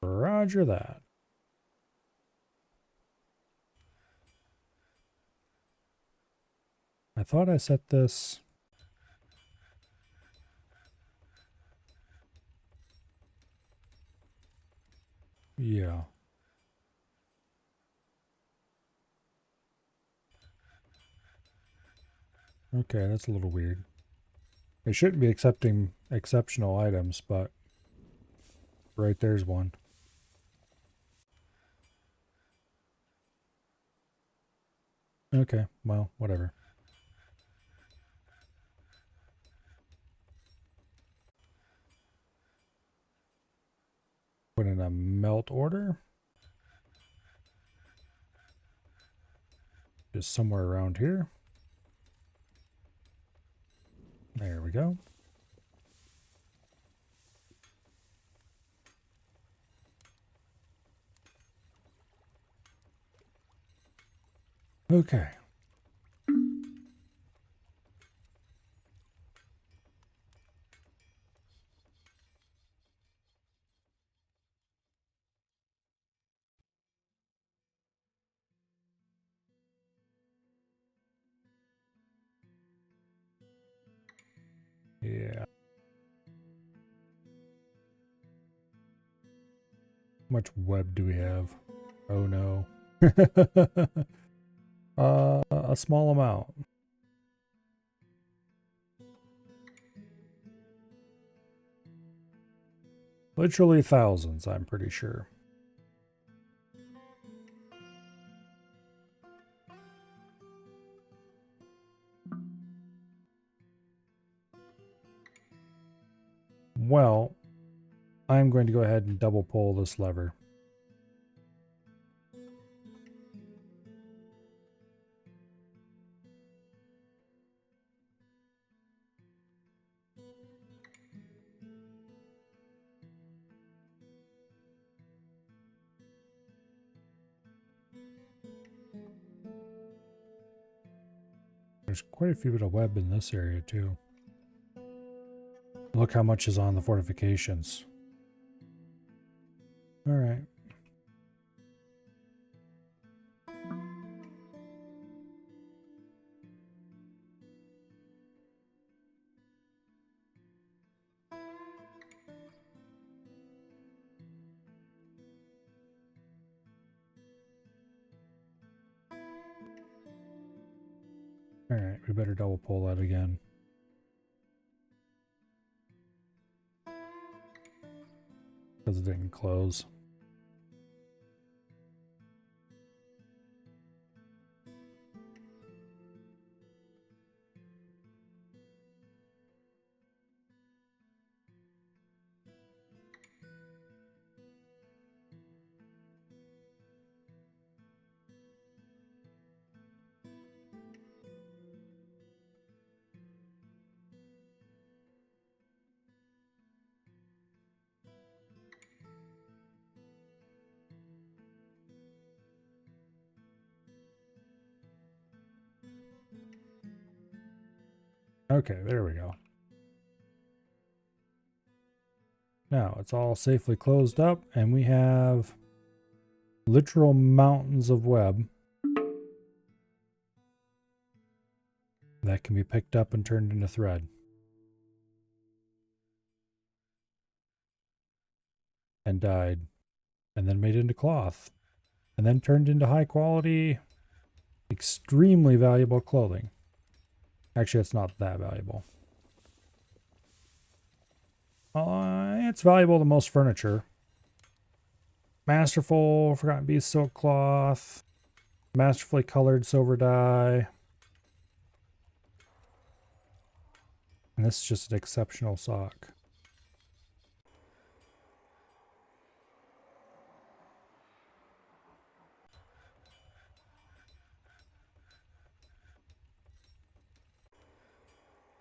Roger that. I thought I set this. Yeah. Okay, that's a little weird. It shouldn't be accepting exceptional items, but right there's one. Okay, well, whatever. Put in a melt order. Just somewhere around here. There we go. Okay. Yeah. How much web do we have? Oh no. A small amount. Literally thousands, I'm pretty sure. Well, I'm going to go ahead and double pull this lever. There's quite a few bit of web in this area too. Look how much is on the fortifications. All right. All right, we better double pull that again. because it didn't close. Okay, there we go. Now it's all safely closed up, and we have literal mountains of web that can be picked up and turned into thread. And dyed. And then made into cloth. And then turned into high quality, extremely valuable clothing. Actually, it's not that valuable. It's valuable to most furniture. Masterful Forgotten Beast silk cloth. Masterfully colored silver dye. And this is just an exceptional sock.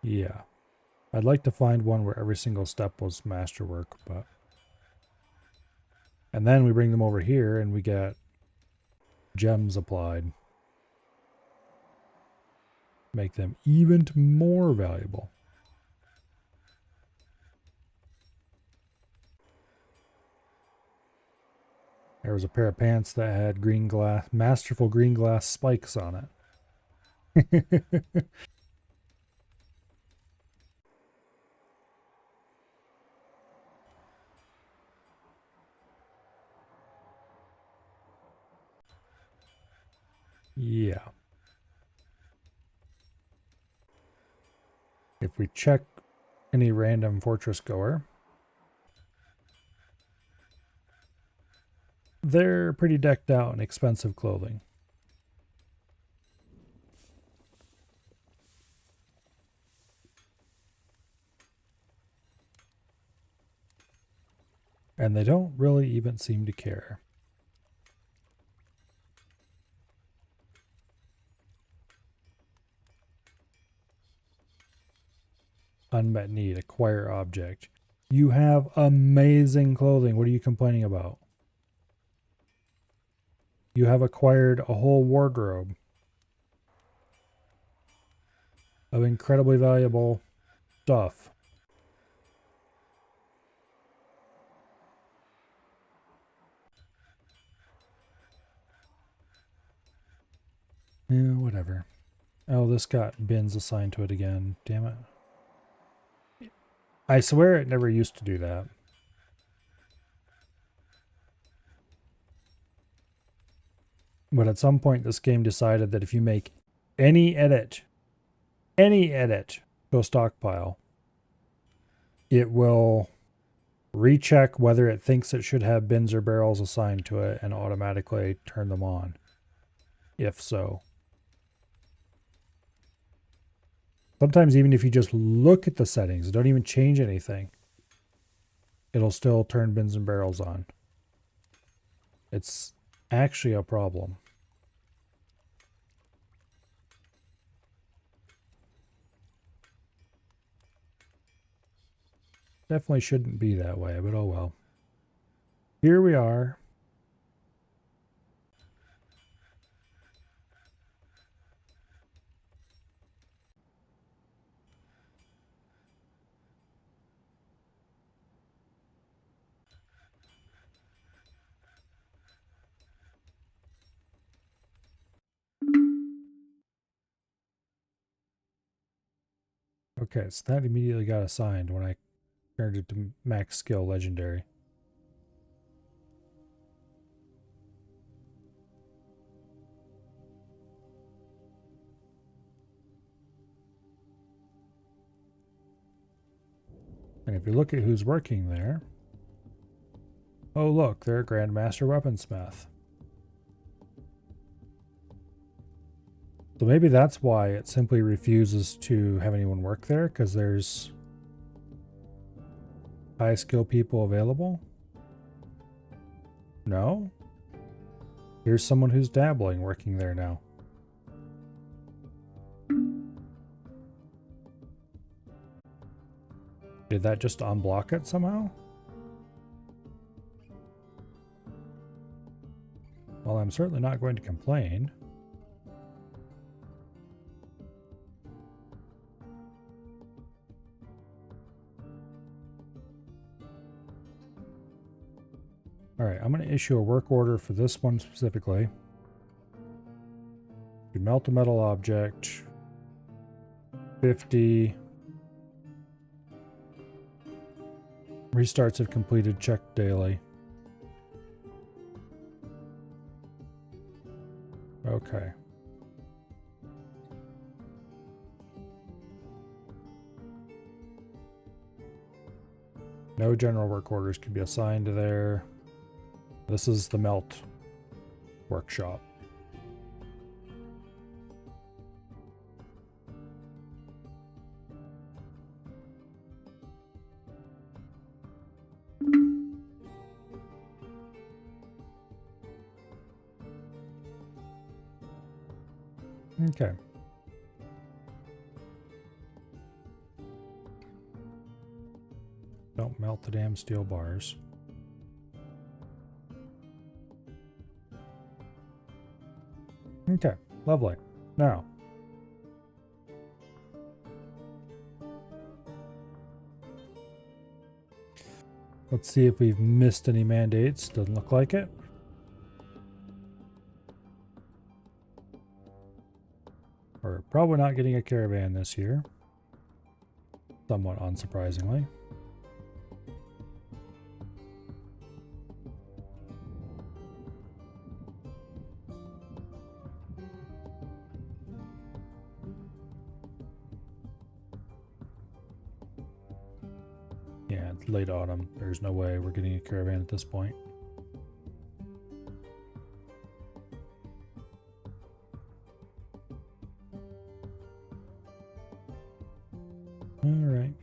Yeah. I'd like to find one where every single step was masterwork, but... And then we bring them over here and we get gems applied. Make them even more valuable. There was a pair of pants that had green glass, masterful green glass spikes on it. Yeah. If we check any random fortress goer, they're pretty decked out in expensive clothing. And they don't really even seem to care. Unmet need, acquire object. You have amazing clothing. What are you complaining about? You have acquired a whole wardrobe of incredibly valuable stuff. Yeah, whatever. Oh, this got bins assigned to it again. Damn it. I swear it never used to do that. But at some point, this game decided that if you make any edit to a stockpile, it will recheck whether it thinks it should have bins or barrels assigned to it and automatically turn them on, if so. Sometimes even if you just look at the settings, don't even change anything, it'll still turn bins and barrels on. It's actually a problem. Definitely shouldn't be that way, but oh well. Here we are. Okay, so that immediately got assigned when I turned it to max skill legendary. And if you look at who's working there, Oh look, they're a Grandmaster Weaponsmith. So maybe that's why it simply refuses to have anyone work there, because there's high skill people available? No? Here's someone who's dabbling working there now. Did that just unblock it somehow? Well, I'm certainly not going to complain. Alright, I'm going to issue a work order for this one specifically. You melt a metal object. 50. Restarts if completed, check daily. Okay. No general work orders can be assigned to there. This is the melt workshop. Okay. Don't melt the damn steel bars. Okay, lovely. Now, let's see if we've missed any mandates. Doesn't look like it. We're probably not getting a caravan this year. Somewhat unsurprisingly. Yeah, it's late autumn. There's no way we're getting a caravan at this point. All right.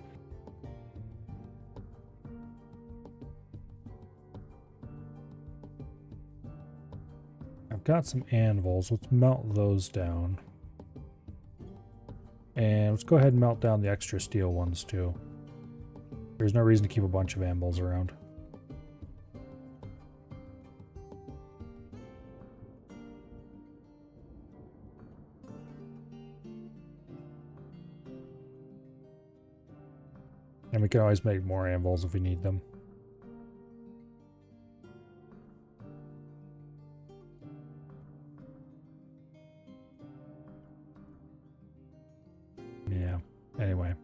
I've got some anvils. Let's melt those down. And let's go ahead and melt down the extra steel ones too. There's no reason to keep a bunch of anvils around. And we can always make more anvils if we need them. Yeah, anyway.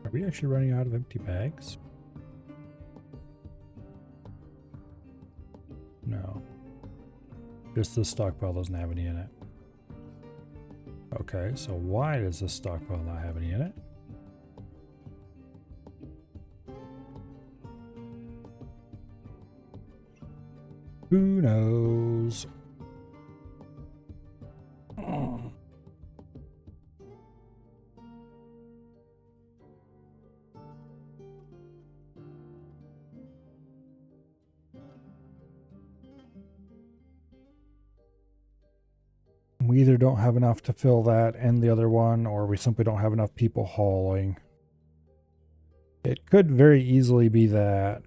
Are we actually running out of empty bags? No. Just this stockpile doesn't have any in it. Okay, so why does this stockpile not have any in it? Who knows? We either don't have enough to fill that and the other one, or we simply don't have enough people hauling. It could very easily be that.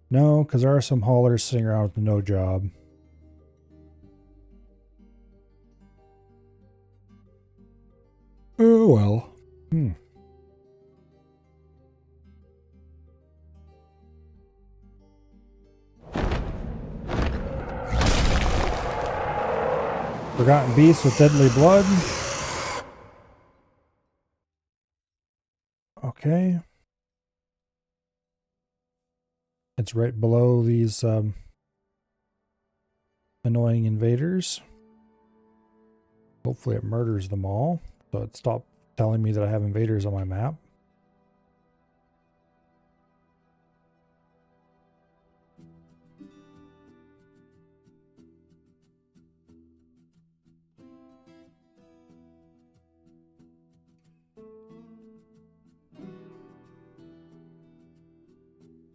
No, because there are some haulers sitting around with no job. Oh well. Hmm. Forgotten beast with deadly blood. Okay. It's right below these annoying invaders. Hopefully it murders them all, so it stopped telling me that I have invaders on my map.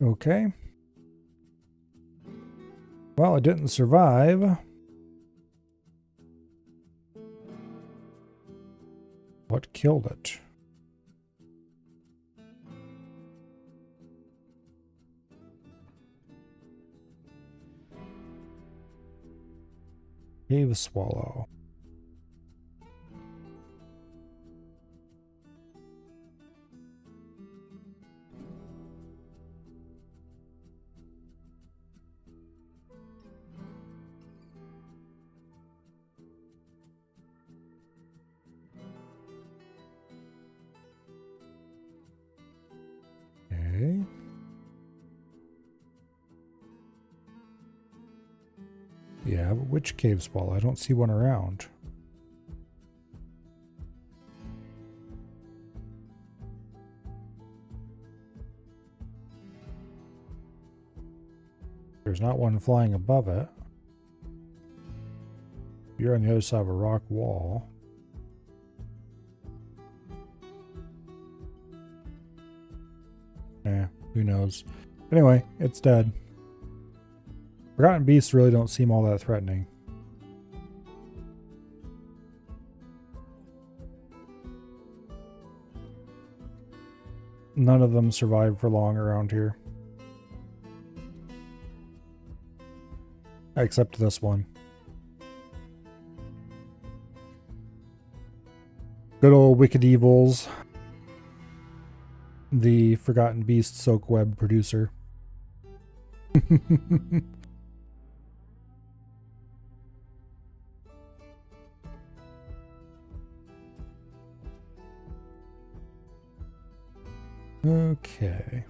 Okay. Well, it didn't survive. What killed it? Cave swallow. Okay. Yeah, but which cave swallow? I don't see one around. There's not one flying above it. You're on the other side of a rock wall. Who knows? Anyway, it's dead. Forgotten beasts really don't seem all that threatening. None of them survive for long around here. Except this one. Good old Wicked Evils. The Forgotten Beast Soak Web producer. Okay.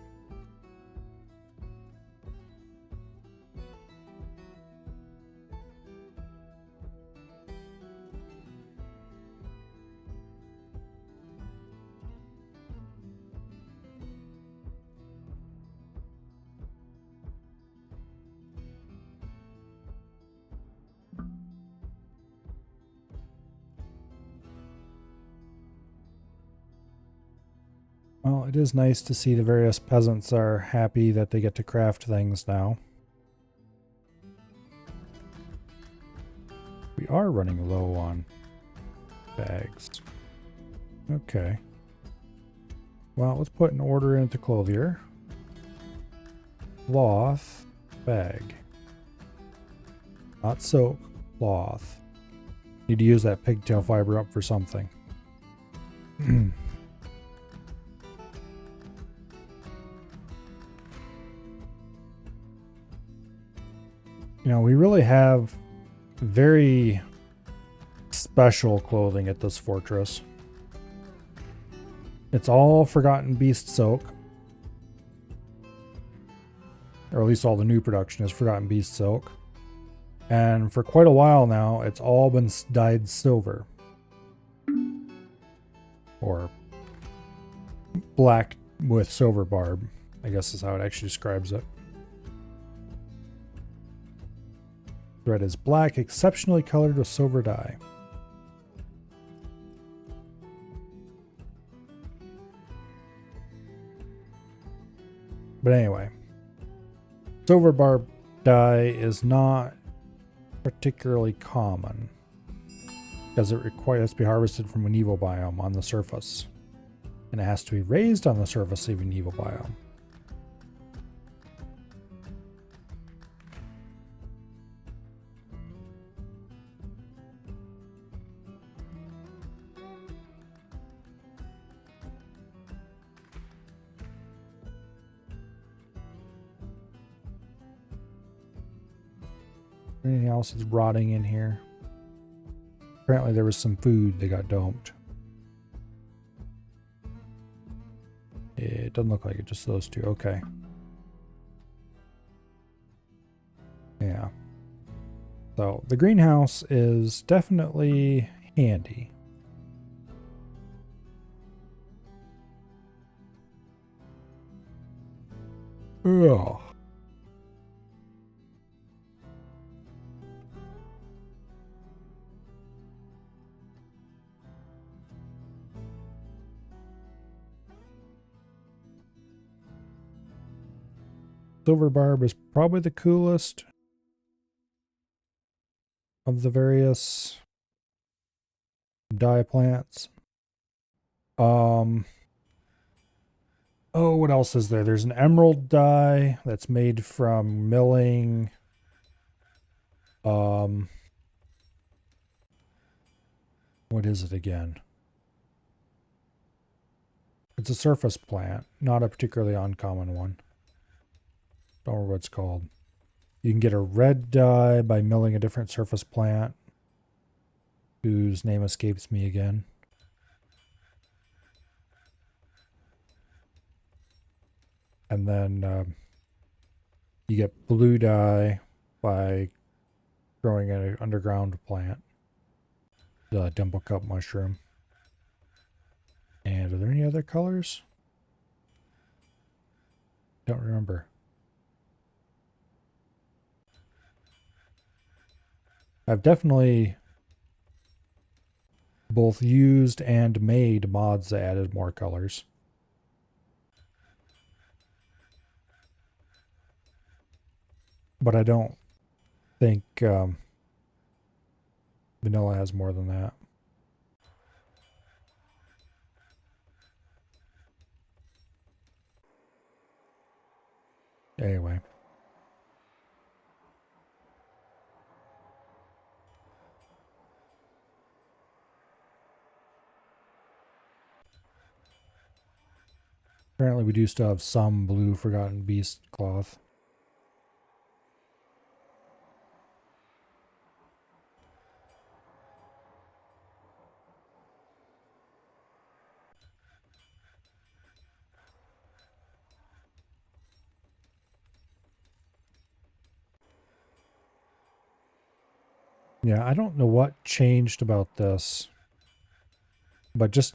Well, it is nice to see the various peasants are happy that they get to craft things now. We are running low on bags. Okay. Well, let's put an order into clothier. Cloth, bag. Not soak, cloth. Need to use that pigtail fiber up for something. You know, we really have very special clothing at this fortress. It's all Forgotten Beast soak. Or at least all the new production is Forgotten Beast soak. And for quite a while now, it's all been dyed silver. Or black with silver barb, I guess is how it actually describes it. Thread is black, exceptionally colored with silver dye. But anyway, silver barb dye is not particularly common because it requires to be harvested from an evil biome on the surface, and it has to be raised on the surface of an evil biome. Anything else is rotting in here? Apparently there was some food that got dumped. It doesn't look like it, just those two. Okay. Yeah. So the greenhouse is definitely handy. Ugh. Silver barb is probably the coolest of the various dye plants. Oh, what else is there? There's an emerald dye that's made from milling. What is it again? It's a surface plant, not a particularly uncommon one. Don't remember what it's called. You can get a red dye by milling a different surface plant, whose name escapes me again. And then you get blue dye by growing an underground plant, the dimple cup mushroom. And are there any other colors? Don't remember. I've definitely both used and made mods that added more colors. But I don't think vanilla has more than that. Anyway. Apparently we do still have some blue Forgotten Beast cloth. Yeah, I don't know what changed about this, but just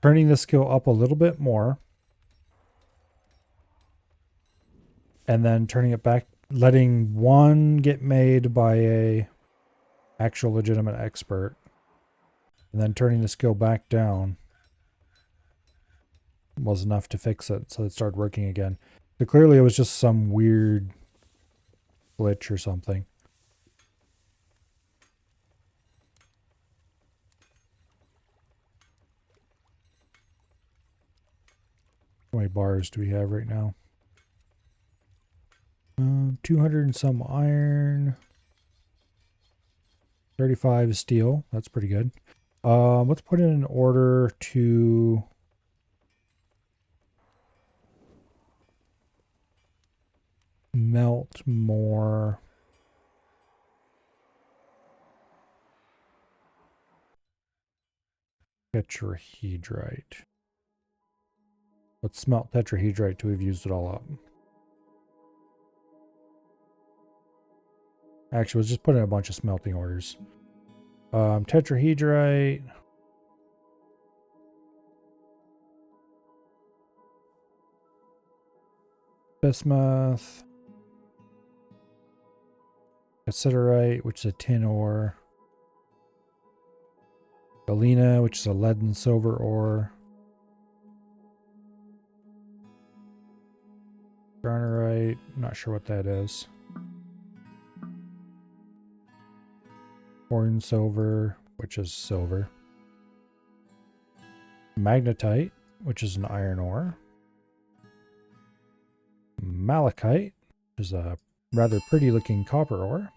turning the skill up a little bit more and then turning it back, letting one get made by a actual legitimate expert, and then turning the skill back down was enough to fix it, so it started working again. So clearly it was just some weird glitch or something. How many bars do we have right now? 200 and some iron. 35 steel. That's pretty good. Let's put in an order to melt more tetrahedrite. Let's smelt tetrahedrite till we've used it all up. Actually, let's just put in a bunch of smelting orders. Tetrahedrite. Bismuth. Cassiterite, which is a tin ore. Galena, which is a lead and silver ore. Garnerite, not sure what that is. Horn silver, which is silver. Magnetite, which is an iron ore. Malachite, which is a rather pretty looking copper ore.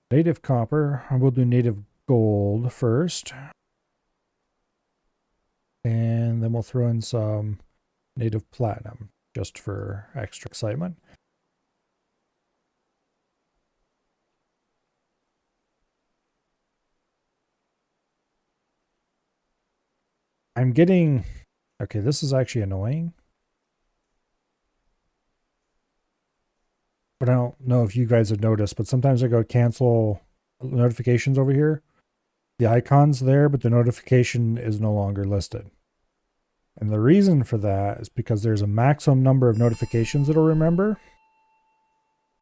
Native copper. I will do native gold first. And then we'll throw in some native platinum just for extra excitement. I'm getting... Okay, this is actually annoying. But I don't know if you guys have noticed, but sometimes I go cancel notifications over here. The icon's there, but the notification is no longer listed. And the reason for that is because there's a maximum number of notifications it'll remember.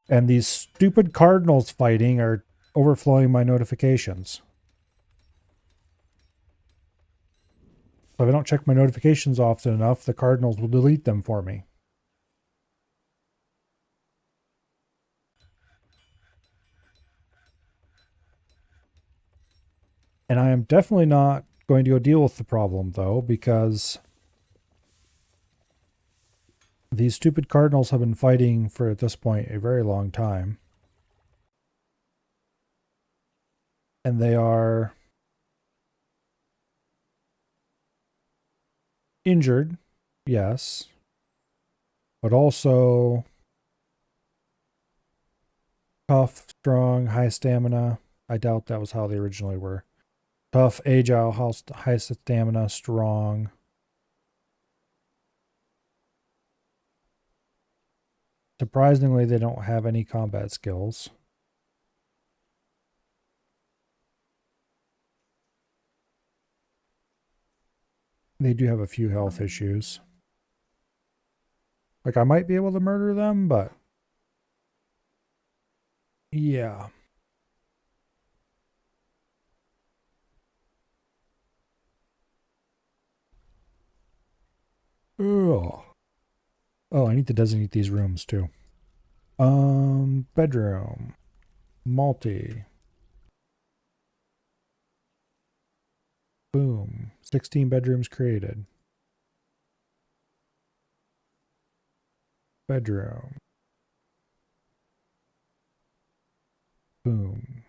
And these stupid cardinals fighting are overflowing my notifications. So if I don't check my notifications often enough, the cardinals will delete them for me. And I am definitely not going to go deal with the problem, though, because these stupid cardinals have been fighting for, at this point, a very long time. And they are injured, yes, but also tough, strong, high stamina. I doubt that was how they originally were. Tough, agile, high stamina, strong. Surprisingly, they don't have any combat skills. They do have a few health issues. Like, I might be able to murder them, but... yeah. Ugh. Oh, I need to designate these rooms, too. Bedroom. Multi. Boom. 16 bedrooms created. Bedroom. Boom.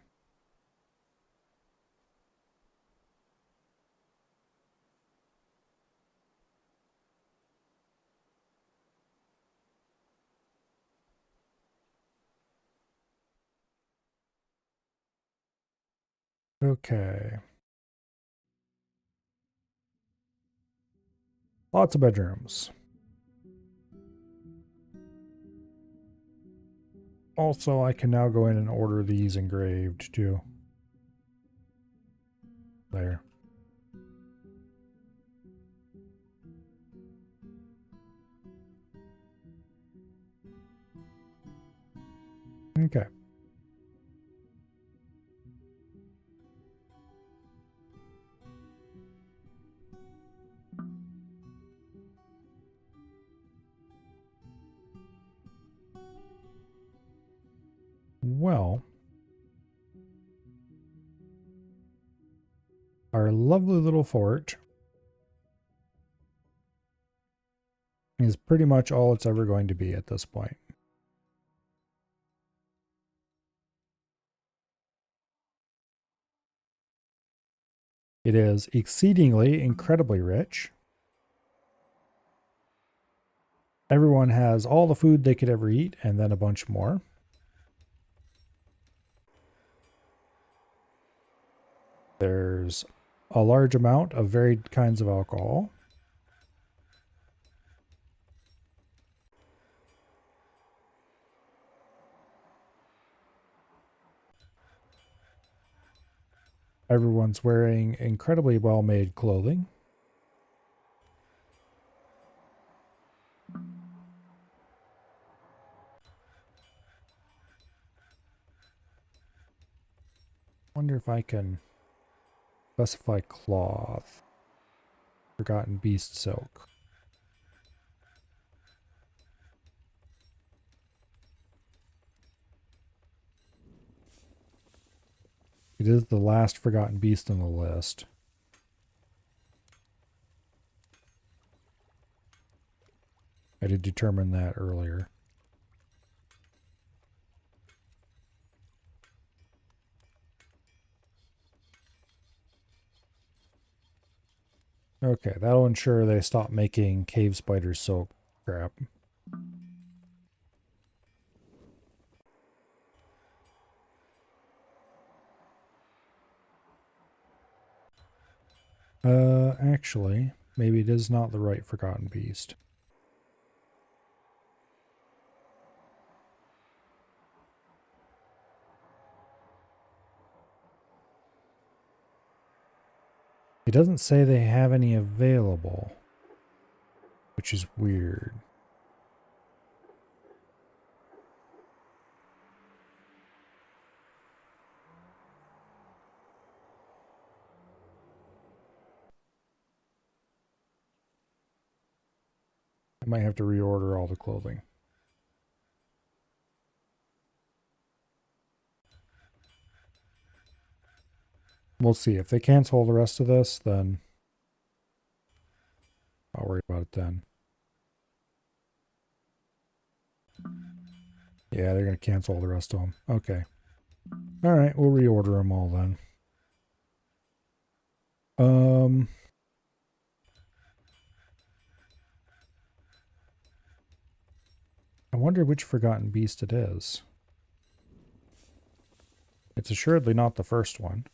Okay. Lots of bedrooms. Also, I can now go in and order these engraved, too. There. Okay. Well, our lovely little fort is pretty much all it's ever going to be at this point. It is exceedingly, incredibly rich. Everyone has all the food they could ever eat and then a bunch more. There's a large amount of varied kinds of alcohol. Everyone's wearing incredibly well-made clothing. Wonder if I can specify cloth. Forgotten Beast silk. It is the last Forgotten Beast on the list. I did determine that earlier. Okay, that'll ensure they stop making cave spider silk crap. Actually, maybe it is not the right forgotten beast. It doesn't say they have any available, which is weird. I might have to reorder all the clothing. We'll see. If they cancel the rest of this, then I'll worry about it then. Yeah, they're going to cancel all the rest of them. Okay. All right, we'll reorder them all then. I wonder which forgotten beast it is. It's assuredly not the first one.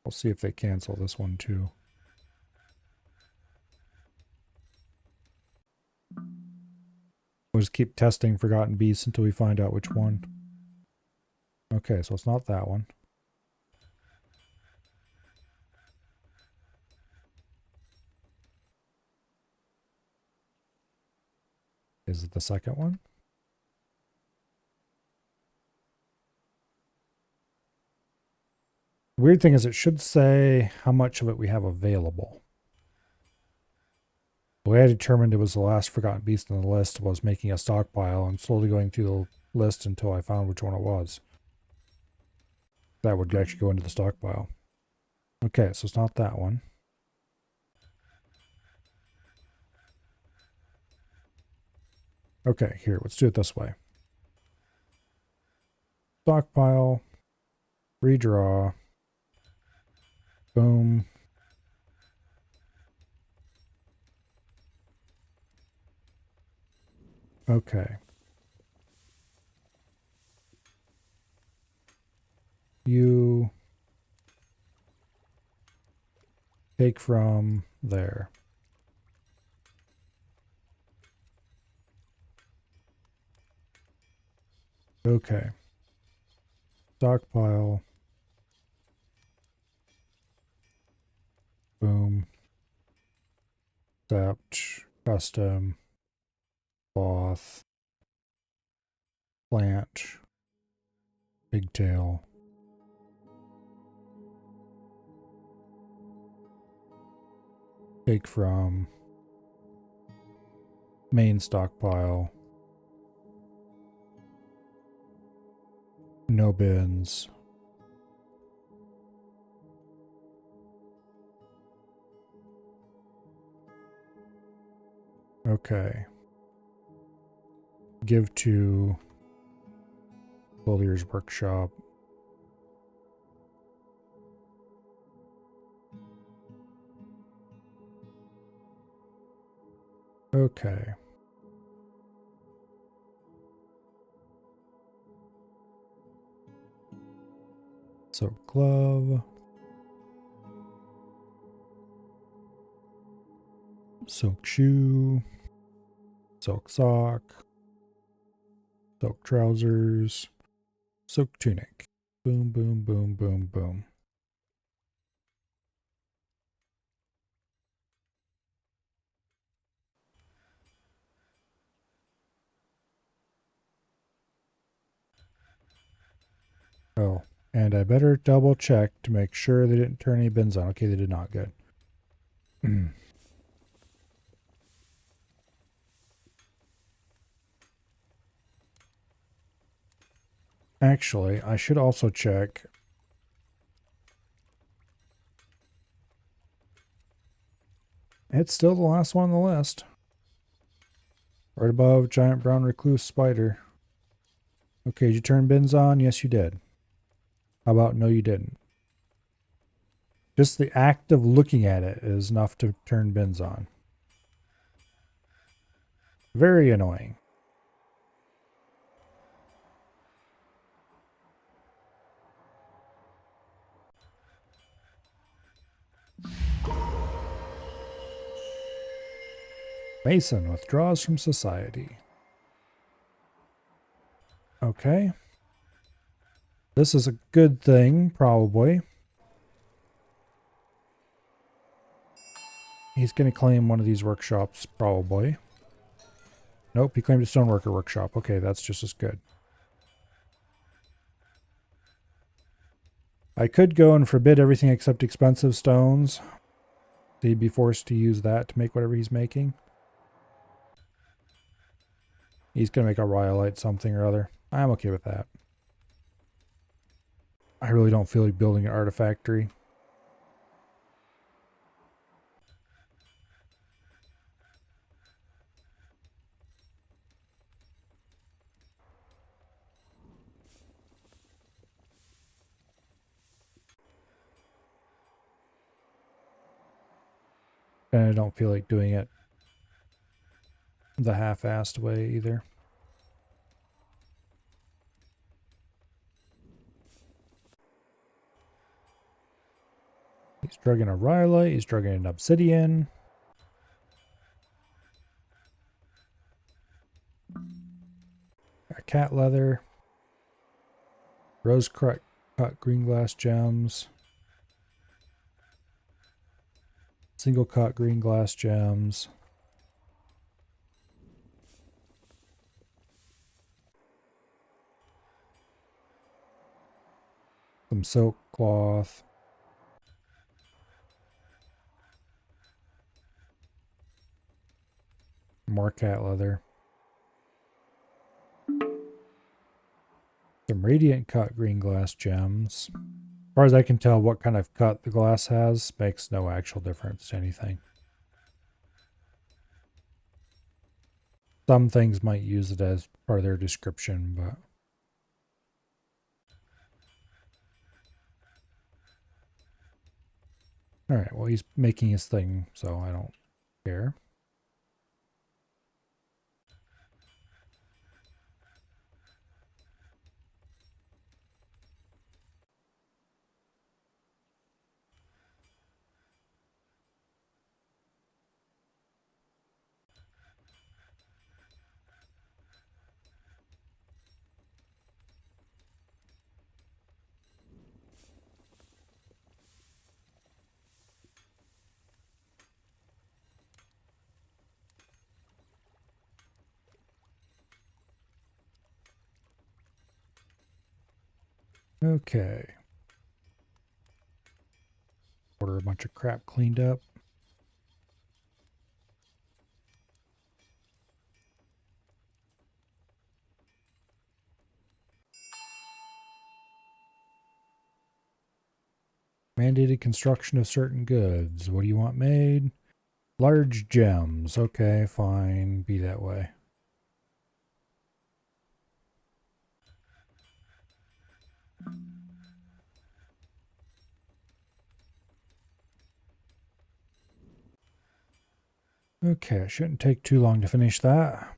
We'll see if they cancel this one too. We'll just keep testing forgotten beasts until we find out which one. Okay, so it's not that one. Is it the second one? The weird thing is it should say how much of it we have available. The way I determined it was the last forgotten beast on the list was making a stockpile and slowly going through the list until I found which one it was. That would actually go into the stockpile. Okay, so it's not that one. Okay, here, let's do it this way. Stockpile, redraw, boom. Okay. You take from there. Okay. Stockpile. Boom. Accept. Custom. Cloth. Plant. Pigtail. Take from main stockpile. No bins. Okay. Give to Bullier's workshop. Okay. So glove. Silk shoe. Silk sock. Silk trousers. Silk tunic. Boom, boom, boom, boom, boom. Oh, and I better double check to make sure they didn't turn any bins on. Okay, they did not. Good. Actually, I should also check. It's still the last one on the list. Right above giant brown recluse spider. Okay, did you turn bins on? Yes, you did. How about no, you didn't? Just the act of looking at it is enough to turn bins on. Very annoying. Mason withdraws from society. Okay. This is a good thing, probably. He's going to claim one of these workshops, probably. Nope, he claimed a stoneworker workshop. Okay, that's just as good. I could go and forbid everything except expensive stones. He'd be forced to use that to make whatever he's making. He's going to make a rhyolite something or other. I'm okay with that. I really don't feel like building an artifactory. And I don't feel like doing it the half-assed way either. He's drugging a rhyolite, he's drugging an obsidian. Got cat leather. Rose cut green glass gems. Single cut green glass gems. Some silk cloth. More cat leather. Some radiant cut green glass gems. As far as I can tell, what kind of cut the glass has makes no actual difference to anything. Some things might use it as part of their description, but... Alright, well, he's making his thing, so I don't care. Okay. Order a bunch of crap cleaned up. Mandated construction of certain goods. What do you want made? Large gems. Okay, fine. Be that way. Okay, it shouldn't take too long to finish that.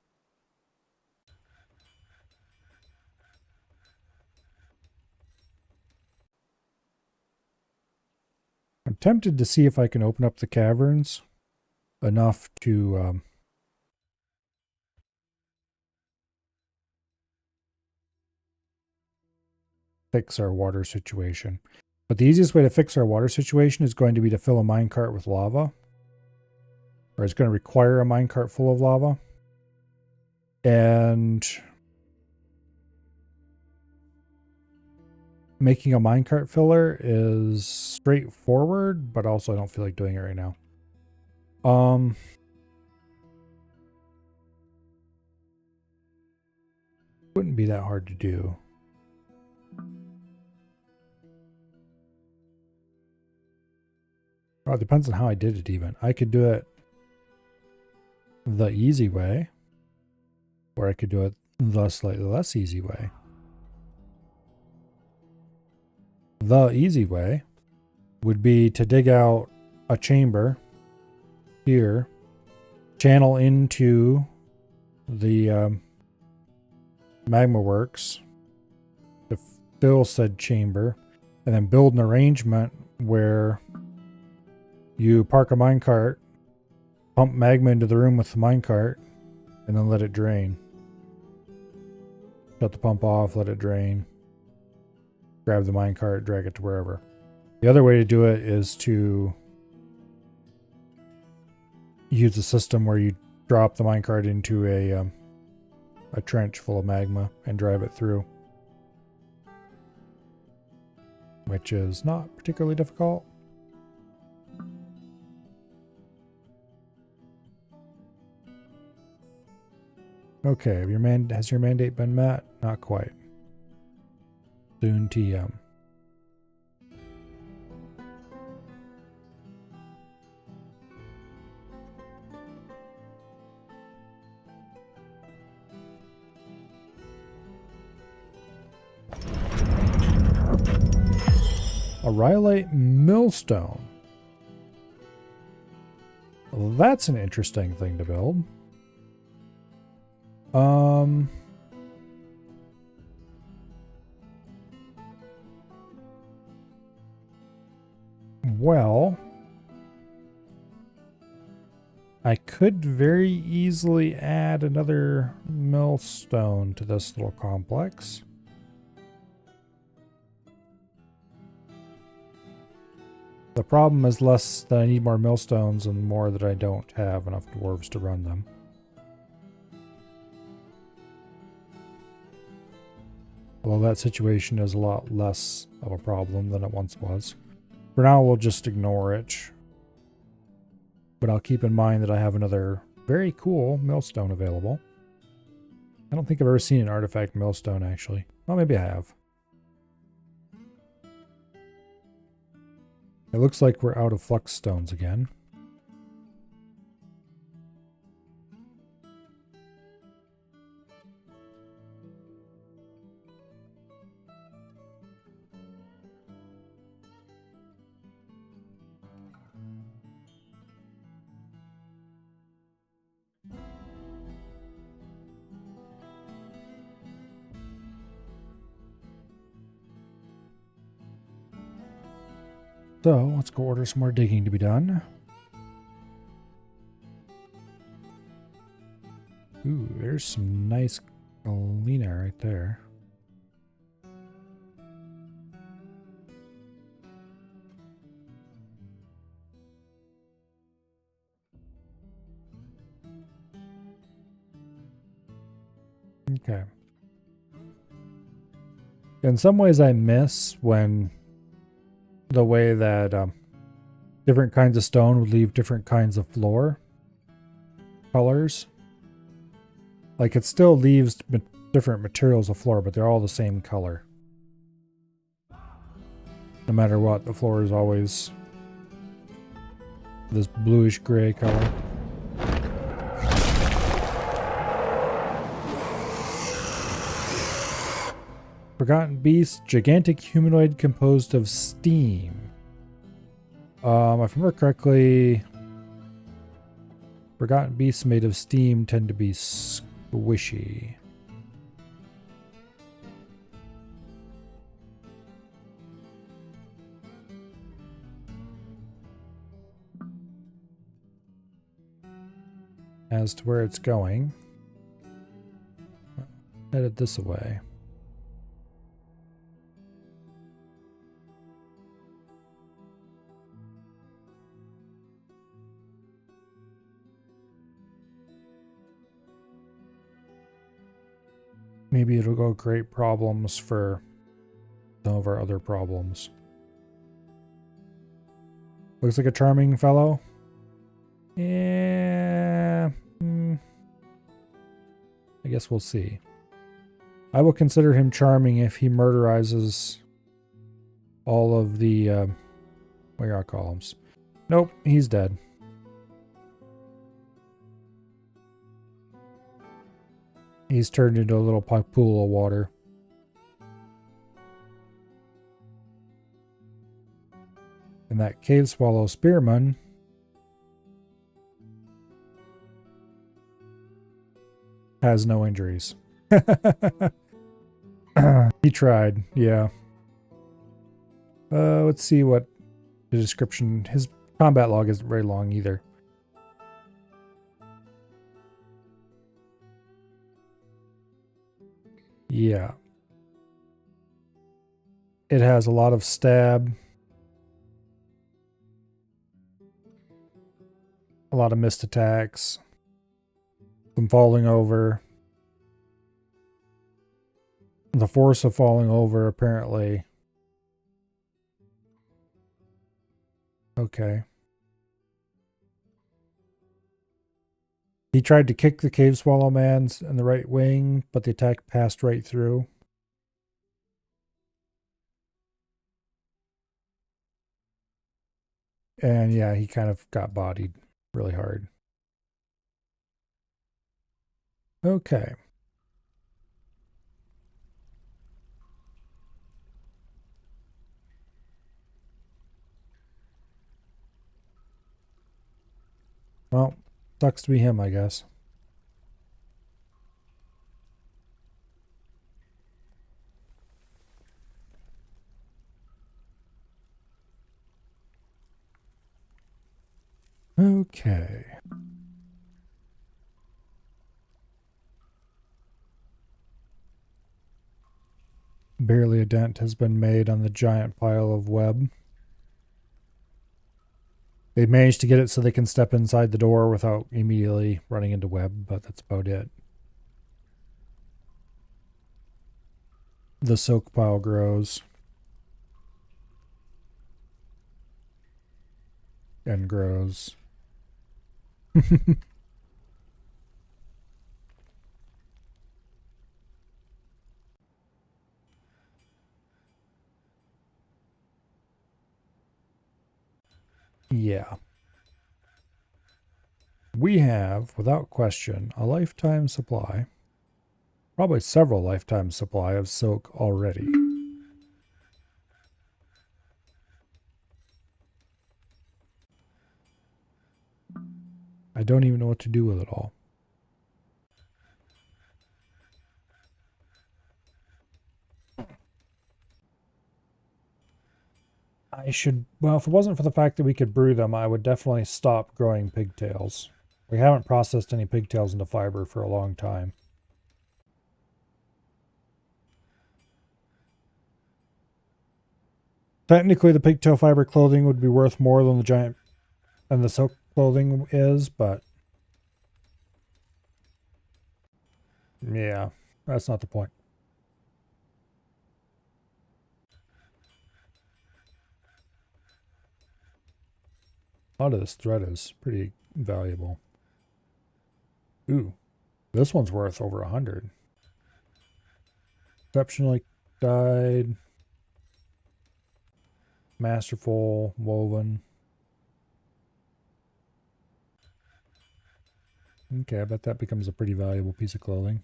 I'm tempted to see if I can open up the caverns enough to fix our water situation. But the easiest way to fix our water situation is going to be to fill a minecart with lava. Or it's going to require a minecart full of lava. And making a minecart filler is straightforward, but also I don't feel like doing it right now. Wouldn't be that hard to do. Oh, it depends on how I did it even. I could do it the easy way, or I could do it the slightly less easy way. the easy way would be to dig out a chamber here, channel into the magma works to fill said chamber, and then build an arrangement where you park a minecart, pump magma into the room with the minecart, and then let it drain. Shut the pump off, let it drain. Grab the minecart, drag it to wherever. The other way to do it is to use a system where you drop the minecart into a trench full of magma and drive it through, which is not particularly difficult. Okay, has your mandate been met? Not quite. Soon TM. A rhyolite millstone. Well, that's an interesting thing to build. Well, I could very easily add another millstone to this little complex. The problem is less that I need more millstones and more that I don't have enough dwarves to run them. Although that situation is a lot less of a problem than it once was. For now, we'll just ignore it. But I'll keep in mind that I have another very cool millstone available. I don't think I've ever seen an artifact millstone, actually. Well, maybe I have. It looks like we're out of flux stones again. So, let's go order some more digging to be done. Ooh, there's some nice galena right there. Okay. In some ways I miss when the way that different kinds of stone would leave different kinds of floor colors. Like it still leaves different materials of floor, but they're all the same color. No matter what, the floor is always this bluish gray color. Forgotten Beast, gigantic humanoid composed of steam. If I remember correctly, Forgotten Beasts made of steam tend to be squishy. As to where it's going, headed this way. Maybe it'll go great problems for some of our other problems. Looks like a charming fellow. Yeah. I guess we'll see. I will consider him charming if he murderizes all of the, what are columns? Nope, he's dead. He's turned into a little pool of water. And that cave swallow spearman has no injuries. He tried, yeah. Let's see what the description. His combat log isn't very long either. Yeah. It has a lot of stab, a lot of missed attacks, some falling over. The force of falling over, apparently. Okay. He tried to kick the cave swallow man in the right wing, but the attack passed right through. And yeah, he kind of got bodied really hard. Okay. Well, sucks to be him, I guess. Okay. Barely a dent has been made on the giant pile of web. They managed to get it so they can step inside the door without immediately running into web, but that's about it. The silk pile grows. And grows. Yeah. We have, without question, a lifetime supply, probably several lifetime supply of silk already. I don't even know what to do with it all. I should, well, if it wasn't for the fact that we could brew them, I would definitely stop growing pigtails. We haven't processed any pigtails into fiber for a long time. Technically, the pigtail fiber clothing would be worth more than the silk clothing is, but yeah, that's not the point. A lot of this thread is pretty valuable. Ooh, this one's worth over 100. Exceptionally dyed, masterful, woven. Okay, I bet that becomes a pretty valuable piece of clothing.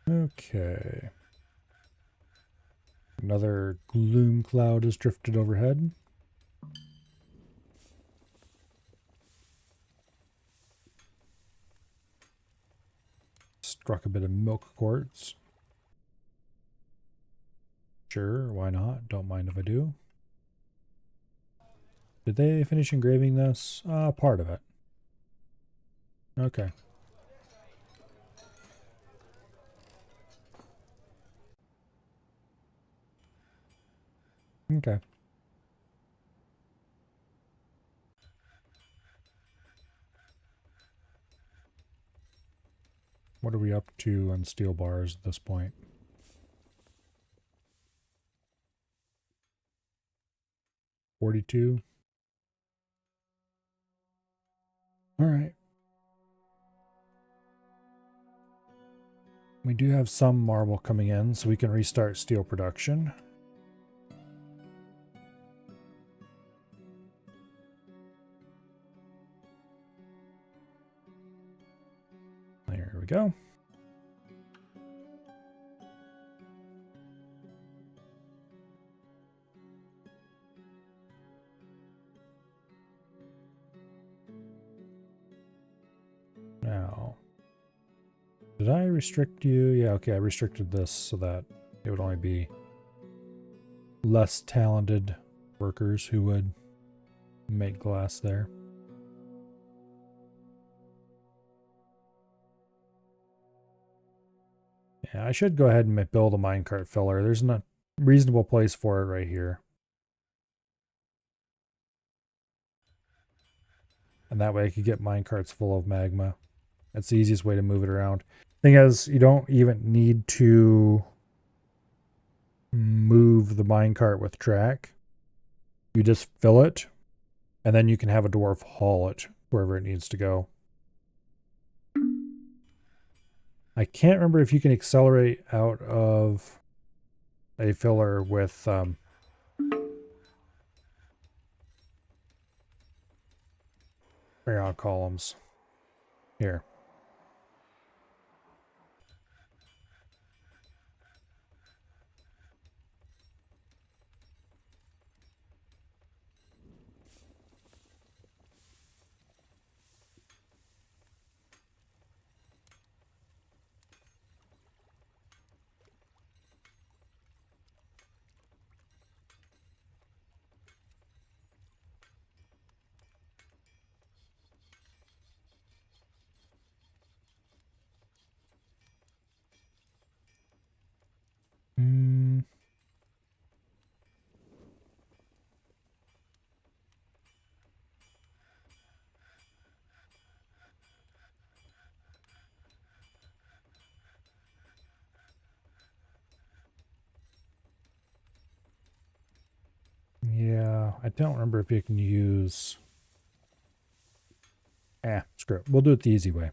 Okay. Another gloom cloud has drifted overhead. Struck a bit of milk quartz. Sure, why not? Don't mind if I do. Did they finish engraving this? Part of it. Okay. Okay. What are we up to on steel bars at this point? 42. All right. We do have some marble coming in, so we can restart steel production. we go. Now, did I restrict you? Yeah, okay, I restricted this so that it would only be less talented workers who would make glass there. Yeah, I should go ahead and build a minecart filler. There's a reasonable place for it right here. And that way I could get minecarts full of magma. That's the easiest way to move it around. Thing is, you don't even need to move the minecart with track. You just fill it, and then you can have a dwarf haul it wherever it needs to go. I can't remember if you can accelerate out of a filler with columns. Here. Yeah, I don't remember if you can use... screw it. We'll do it the easy way.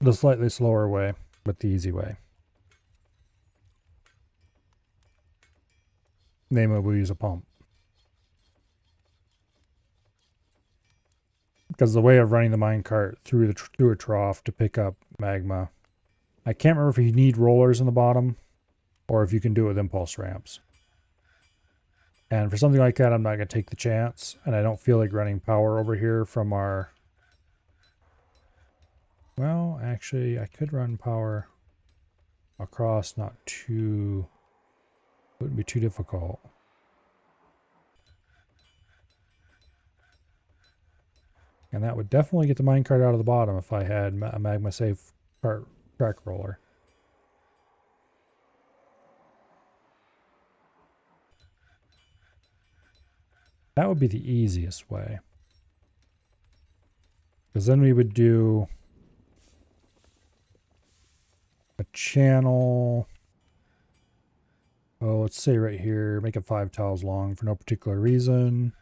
The slightly slower way, but the easy way. Namely, we'll use a pump. Because the way of running the minecart through a trough to pick up magma, I can't remember if you need rollers in the bottom or if you can do it with impulse ramps. And for something like that, I'm not going to take the chance, and I don't feel like running power over here from our... Well, actually, I could run power across, not too... Wouldn't be too difficult. And that would definitely get the minecart out of the bottom if I had a magma safe track roller. That would be the easiest way. Because then we would do a channel. Oh, let's say right here, make it 5 tiles long for no particular reason.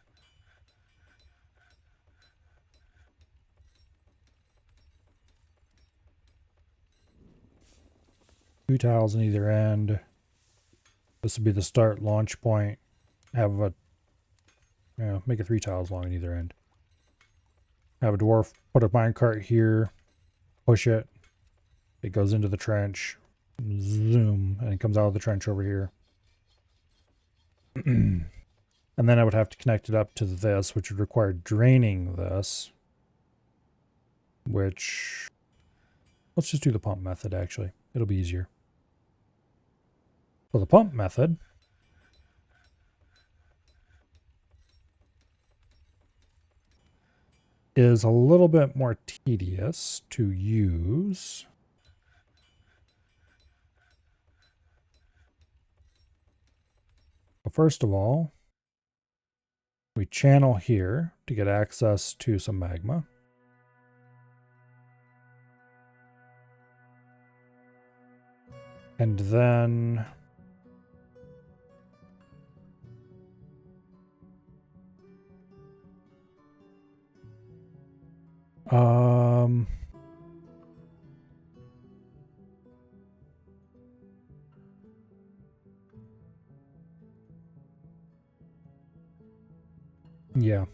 Two tiles on either end. This would be the start launch point. Have a, make it 3 tiles long on either end. Have a dwarf put a minecart here, push it. It goes into the trench, zoom, and it comes out of the trench over here. And then I would have to connect it up to this, which would require draining this. Which, let's just do the pump method actually. It'll be easier. So the pump method is a little bit more tedious to use. But first of all, we channel here to get access to some magma. And then yeah.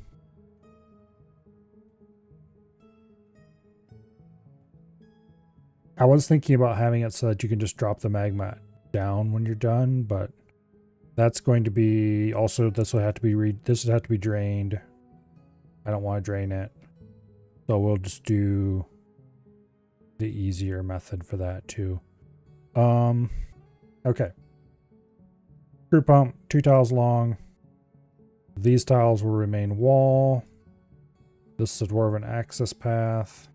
I was thinking about having it so that you can just drop the magma down when you're done, but that's going to be also, this will have to be drained. I don't want to drain it. So we'll just do the easier method for that too. Okay. Screw pump, 2 tiles long. These tiles will remain wall. This is a dwarven access path.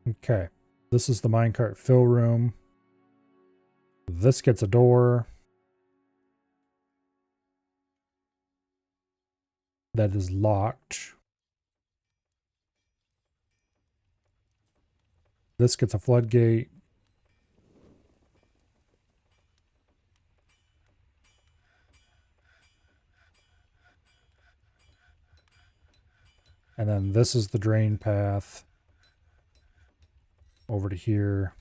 Okay. This is the minecart fill room. This gets a door. That is locked. This gets a floodgate. And then this is the drain path over to here,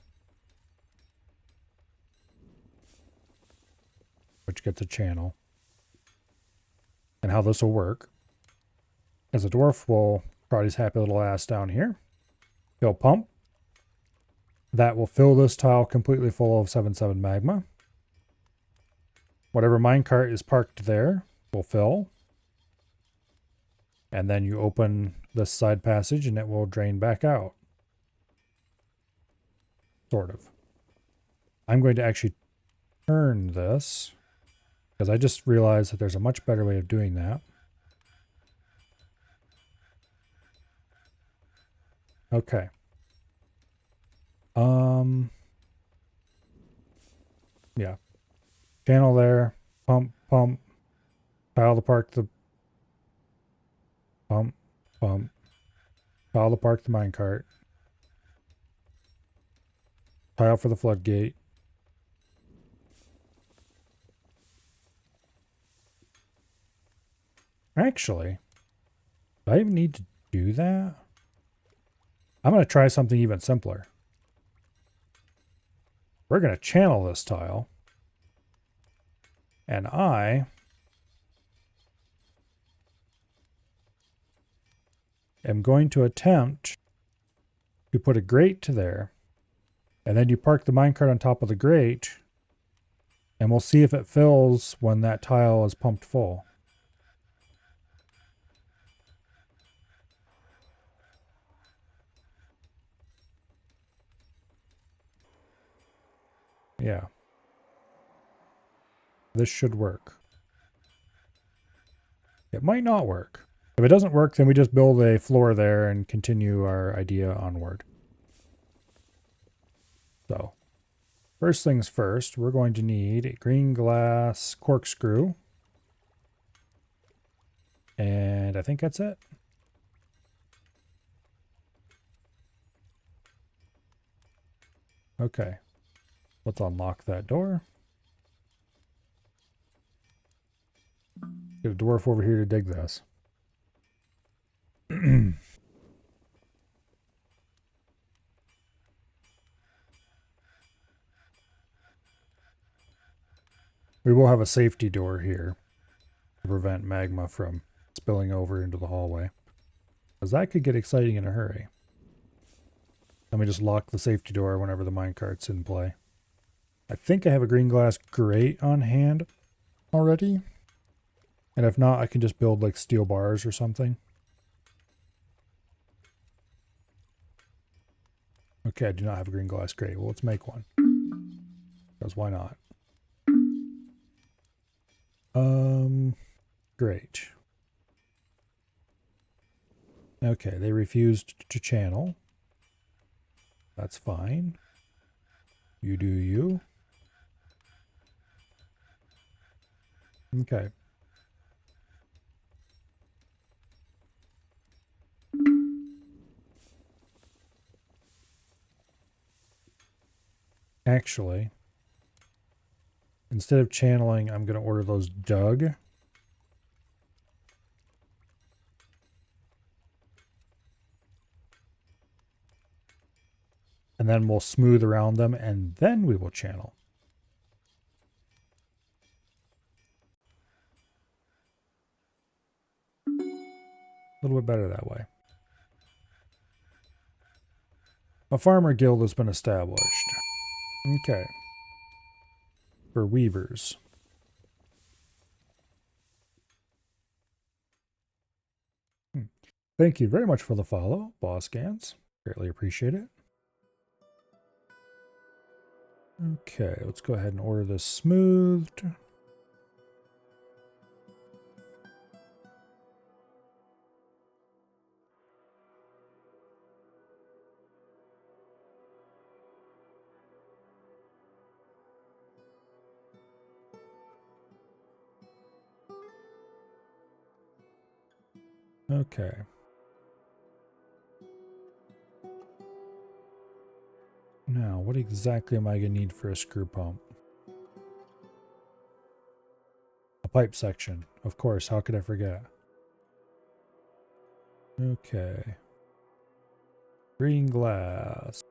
which gets a channel. And how this will work is a dwarf will trot his happy little ass down here. He'll pump. That will fill this tile completely full of 7/7 magma. Whatever minecart is parked there will fill. And then you open this side passage and it will drain back out. Sort of. I'm going to actually turn this because I just realized that there's a much better way of doing that. Okay. Yeah. Channel there. Pump. Tile to park the pump. Tile to park the minecart. Tile for the floodgate. Actually, do I even need to do that? I'm going to try something even simpler. We're going to channel this tile. And I am going to attempt to put a grate to there. And then you park the minecart on top of the grate. And we'll see if it fills when that tile is pumped full. Yeah. This should work. It might not work. If it doesn't work, then we just build a floor there and continue our idea onward. So, first things first, we're going to need a green glass corkscrew. And I think that's it. Okay. Let's unlock that door. Get a dwarf over here to dig this. We will have a safety door here to prevent magma from spilling over into the hallway, because that could get exciting in a hurry. Let me just lock the safety door whenever the minecart's in play. I think I have a green glass grate on hand already. And if not, I can just build like steel bars or something. Okay, I do not have a green glass grate. Well, let's make one. Because why not? Great. Okay, they refused to channel. That's fine. You do you. Okay. Actually, instead of channeling, I'm going to order those dug. And then we'll smooth around them, and then we will channel. little bit better that way. A farmer guild has been established. Okay. For weavers. Thank you very much for the follow, Boss Gans. Greatly appreciate it. Okay, let's go ahead and order this smoothed. Okay. Now, what exactly am I going to need for a screw pump? A pipe section. Of course, how could I forget? Okay. Green glass.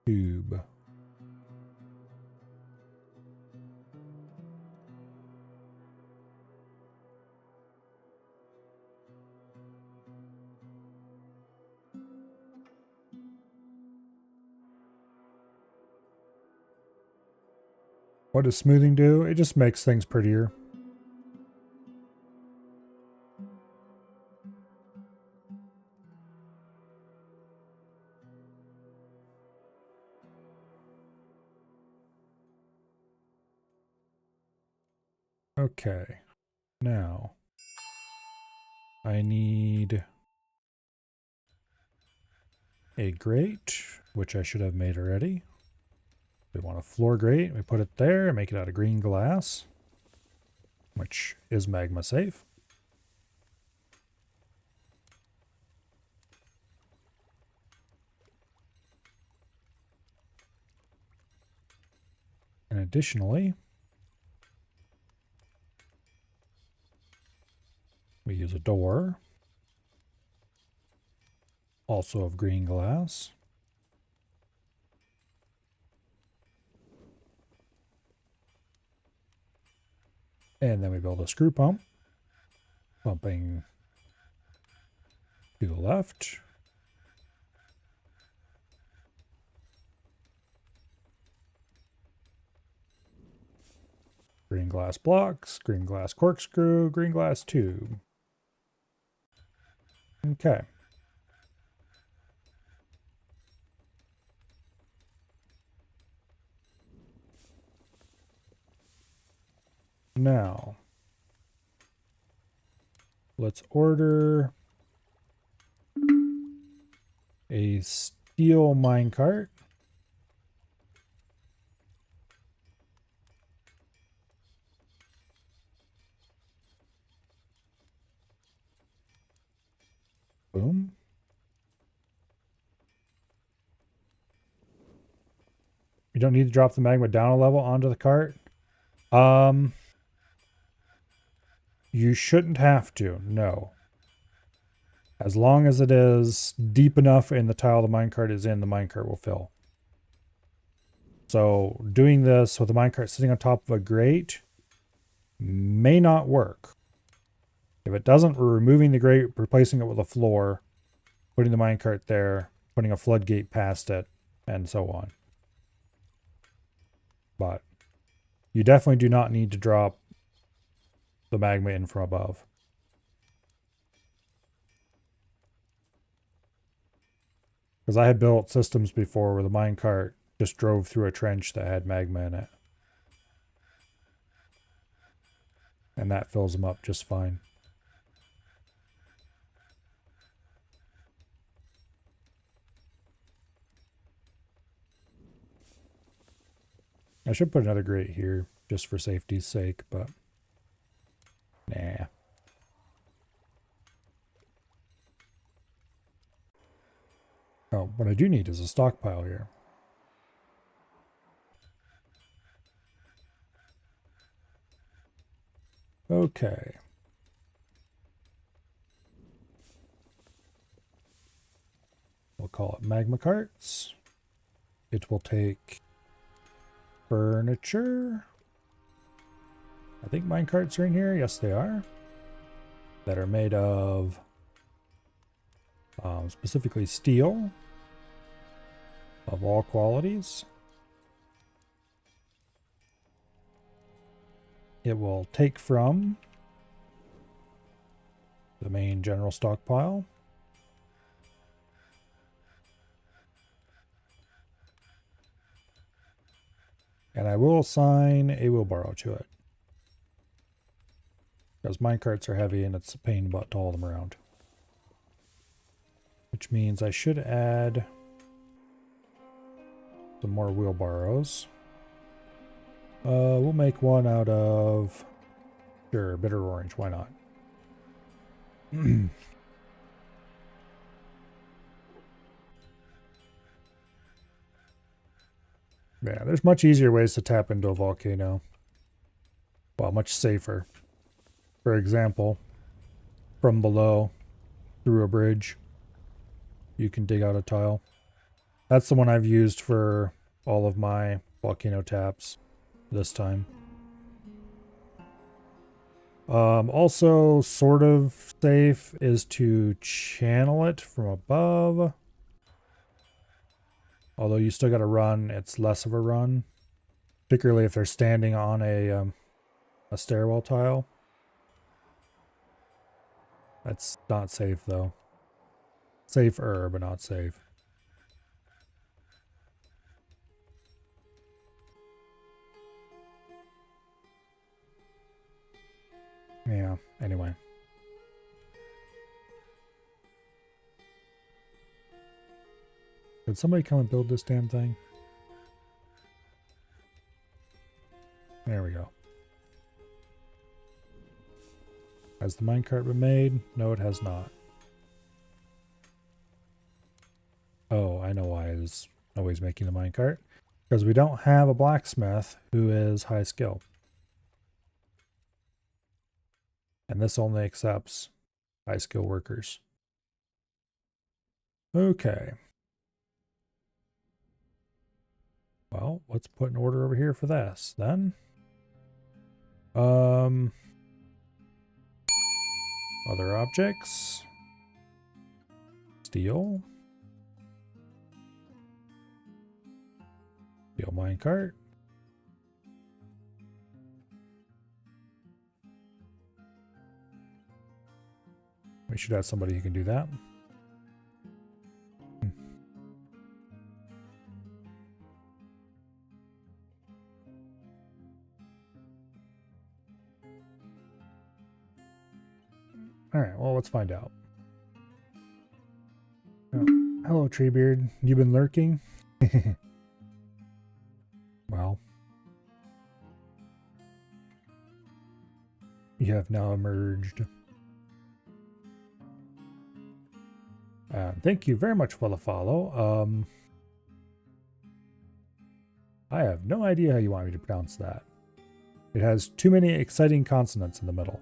Tube. What does smoothing do? It just makes things prettier. Okay. Now, I need a grate, which I should have made already. We want a floor grate. We put it there, make it out of green glass, which is magma safe. And additionally, we use a door, also of green glass. And then we build a screw pump, pumping to the left. Green glass blocks, green glass corkscrew, green glass tube. Okay. Now, let's order a steel minecart. Boom. You don't need to drop the magma down a level onto the cart. You shouldn't have to, no. As long as it is deep enough in the tile the minecart is in, the minecart will fill. So doing this with the minecart sitting on top of a grate may not work. If it doesn't, we're removing the grate, replacing it with a floor, putting the minecart there, putting a floodgate past it, and so on. But you definitely do not need to drop the magma in from above. Because I had built systems before where the minecart just drove through a trench that had magma in it. And that fills them up just fine. I should put another grate here just for safety's sake, but nah. Oh, what I do need is a stockpile here. Okay. We'll call it magma carts. It will take furniture. I think minecarts are in here. Yes, they are. That are made of specifically steel of all qualities. It will take from the main general stockpile. And I will assign a wheelbarrow to it. Because minecarts are heavy and it's a pain in the butt to haul them around. Which means I should add some more wheelbarrows. We'll make one out of, sure, bitter orange. Why not? Yeah, there's much easier ways to tap into a volcano. Well, much safer. For example, from below, through a bridge, you can dig out a tile. That's the one I've used for all of my volcano taps this time. Also, sort of safe is to channel it from above. Although you still got to run, it's less of a run. Particularly if they're standing on a stairwell tile. That's not safe though. Safer, but not safe. Yeah, anyway. Could somebody come and build this damn thing? There we go. Has the minecart been made? No, it has not. Oh, I know why it's always making the minecart. Because we don't have a blacksmith who is high skill. And this only accepts high skill workers. Okay. Well, let's put an order over here for this then. Other objects. Steel. Steel minecart. We should have somebody who can do that. Alright, well, let's find out. Oh, hello, Treebeard. You been lurking? Well. You have now emerged. Thank you very much for the follow. I have no idea how you want me to pronounce that. It has too many exciting consonants in the middle.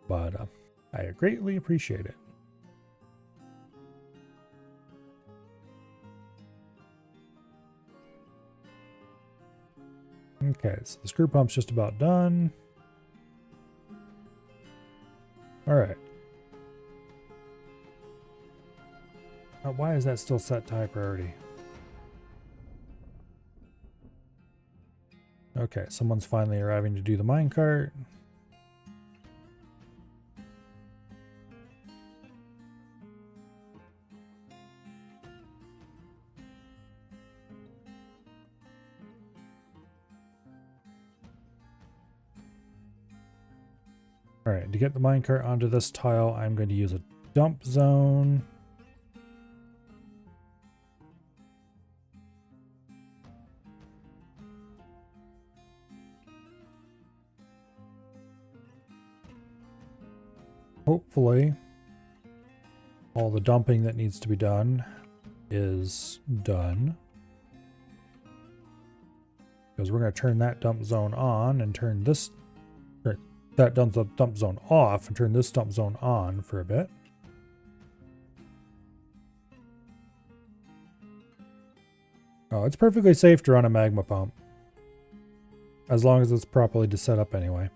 But I greatly appreciate it. Okay, so the screw pump's just about done. Alright. Why is that still set to high priority? Okay, someone's finally arriving to do the minecart. Alright, to get the minecart onto this tile, I'm going to use a dump zone. Hopefully, all the dumping that needs to be done is done. Because we're going to turn that dump zone on and turn this, or that dump zone off and turn this dump zone on for a bit. Oh, it's perfectly safe to run a magma pump. as long as it's properly set up anyway.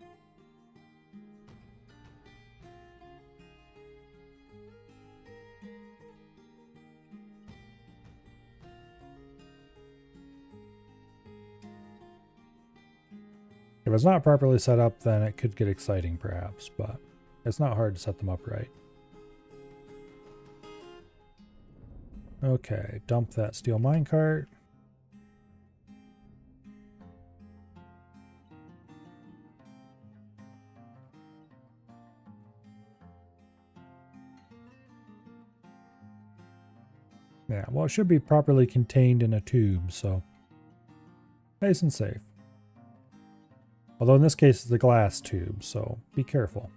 If it's not properly set up, then it could get exciting perhaps, but it's not hard to set them up right. Okay, dump that steel minecart. Yeah, well, it should be properly contained in a tube, so nice and safe. Although in this case it's a glass tube, so be careful.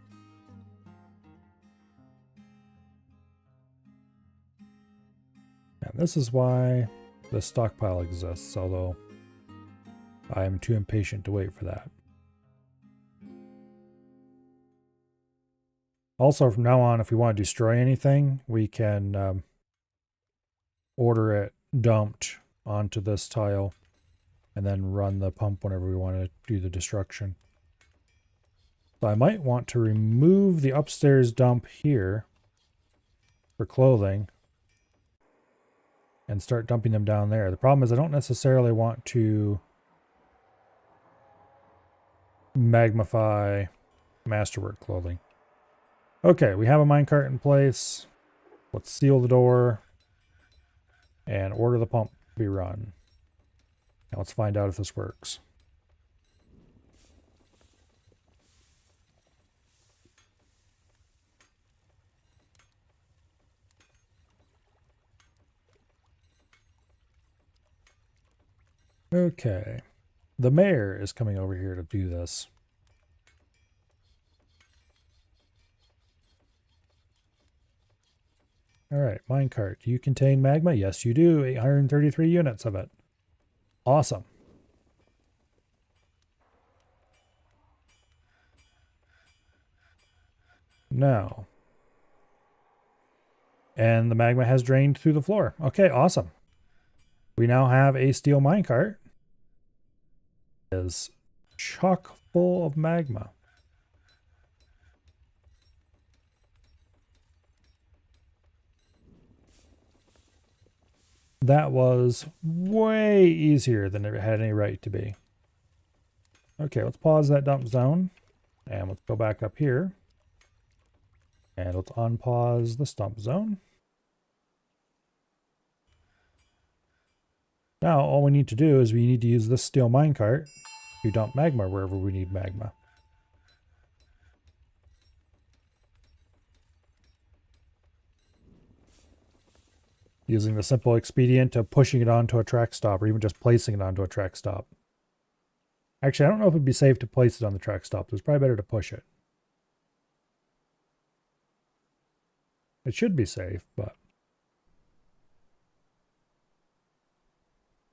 And this is why the stockpile exists, although I am too impatient to wait for that. Also, from now on, if we want to destroy anything, we can order it dumped onto this tile and then run the pump whenever we want to do the destruction. So I might want to remove the upstairs dump here for clothing and start dumping them down there. The problem is I don't necessarily want to magnify masterwork clothing. Okay, we have a minecart in place. Let's seal the door and order the pump to be run. Now let's find out if this works. Okay. The mayor is coming over here to do this. Alright, minecart. Do you contain magma? Yes, you do. 833 units of it. Awesome. Now. And the magma has drained through the floor. Okay, awesome. We now have a steel minecart. It is chock full of magma. That was way easier than it had any right to be. Okay, let's pause that dump zone. And let's go back up here. And let's unpause the dump zone. Now, all we need to do is we need to use this steel minecart to dump magma wherever we need magma. Using the simple expedient of pushing it onto a track stop or even just placing it onto a track stop. Actually, I don't know if it'd be safe to place it on the track stop. It's probably better to push it. It should be safe, but...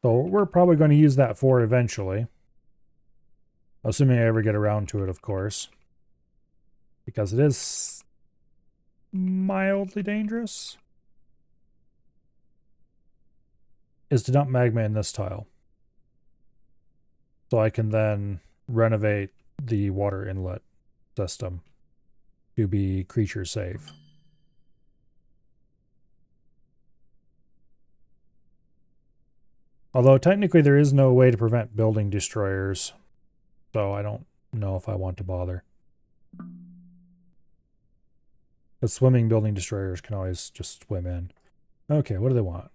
So we're probably going to use that for it eventually. Assuming I ever get around to it, of course. Because it is mildly dangerous. Is to dump magma in this tile. So I can then renovate the water inlet system to be creature safe. Although technically there is no way to prevent building destroyers, so I don't know if I want to bother. Because swimming building destroyers can always just swim in. Okay, what do they want?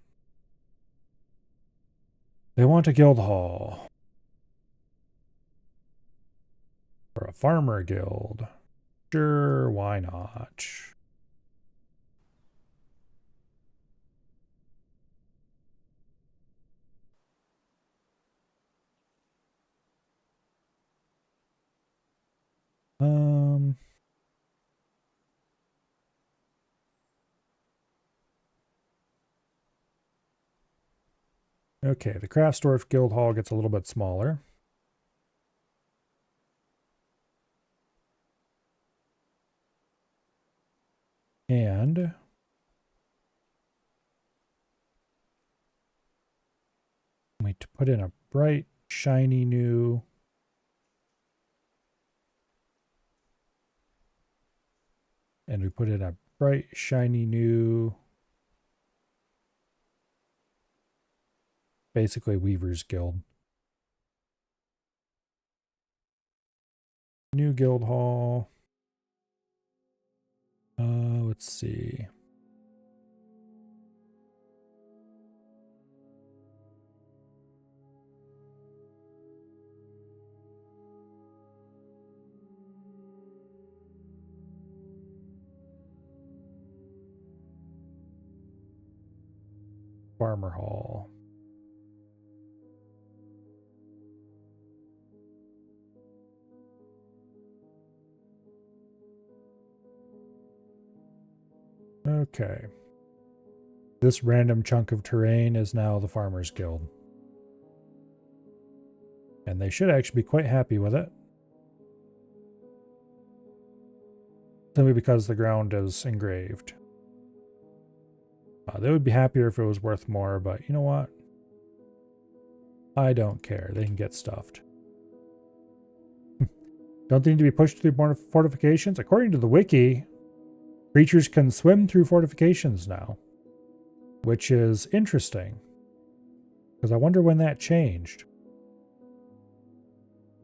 They want a guild hall. Or a farmer guild. Sure, why not? Okay, the Craftsdorf Guild Hall gets a little bit smaller. And we put in a bright, shiny new And we put in a bright, shiny new, basically Weaver's Guild. New guild hall. Let's see. Farmer hall. Okay. This random chunk of terrain is now the Farmer's Guild. And they should actually be quite happy with it. Simply because the ground is engraved. They would be happier if it was worth more, but you know what? I don't care. They can get stuffed. Don't they need to be pushed through more fortifications? According to the wiki, creatures can swim through fortifications now. Which is interesting. Because I wonder when that changed.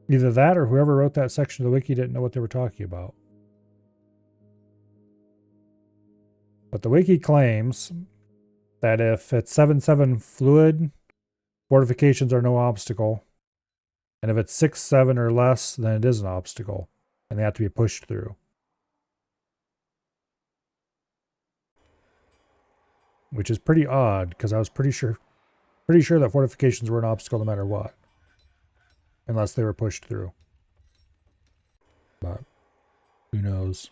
Either that or whoever wrote that section of the wiki didn't know what they were talking about. But the wiki claims that if it's 7/7 fluid, fortifications are no obstacle. And if it's 6/7 or less, then it is an obstacle. And they have to be pushed through. Which is pretty odd, because I was pretty sure that fortifications were an obstacle no matter what. Unless they were pushed through. But who knows?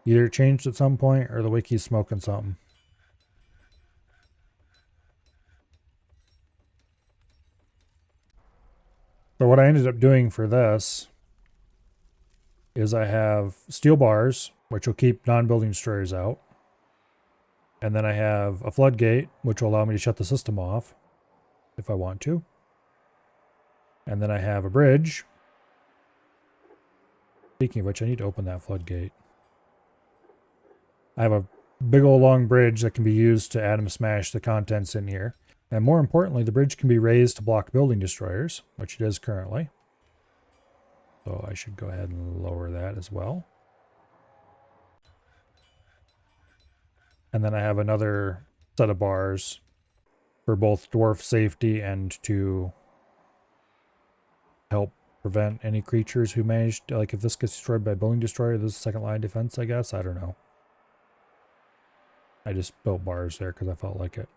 Either it changed at some point or the wiki's smoking something. So what I ended up doing for this is I have steel bars, which will keep non-building destroyers out. And then I have a floodgate, which will allow me to shut the system off if I want to. And then I have a bridge. Speaking of which, I need to open that floodgate. I have a big old long bridge that can be used to atom smash the contents in here. And more importantly, the bridge can be raised to block building destroyers, which it is currently. So I should go ahead and lower that as well. And then I have another set of bars for both dwarf safety and to help prevent any creatures who manage to, like if this gets destroyed by building destroyer, this is second line defense, I guess. I don't know. I just built bars there because I felt like it.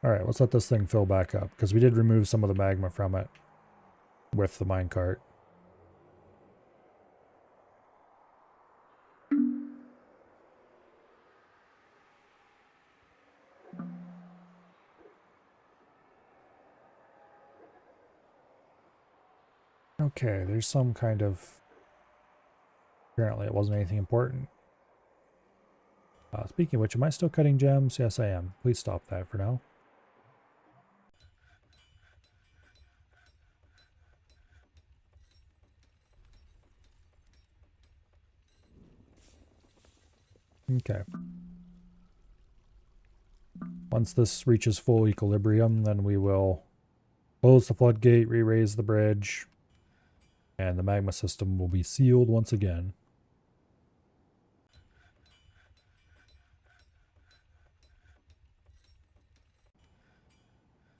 Alright, let's let this thing fill back up, because we did remove some of the magma from it with the minecart. Okay, there's some kind of... Apparently it wasn't anything important. Speaking of which, am I still cutting gems? Yes, I am. Please stop that for now. Okay. Once this reaches full equilibrium, then we will close the floodgate, re-raise the bridge, and the magma system will be sealed once again.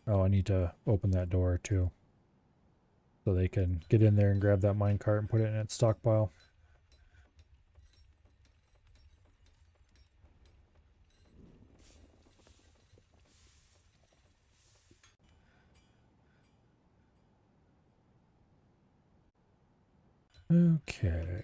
Oh, I need to open that door too. So they can get in there and grab that minecart and put it in its stockpile. Okay.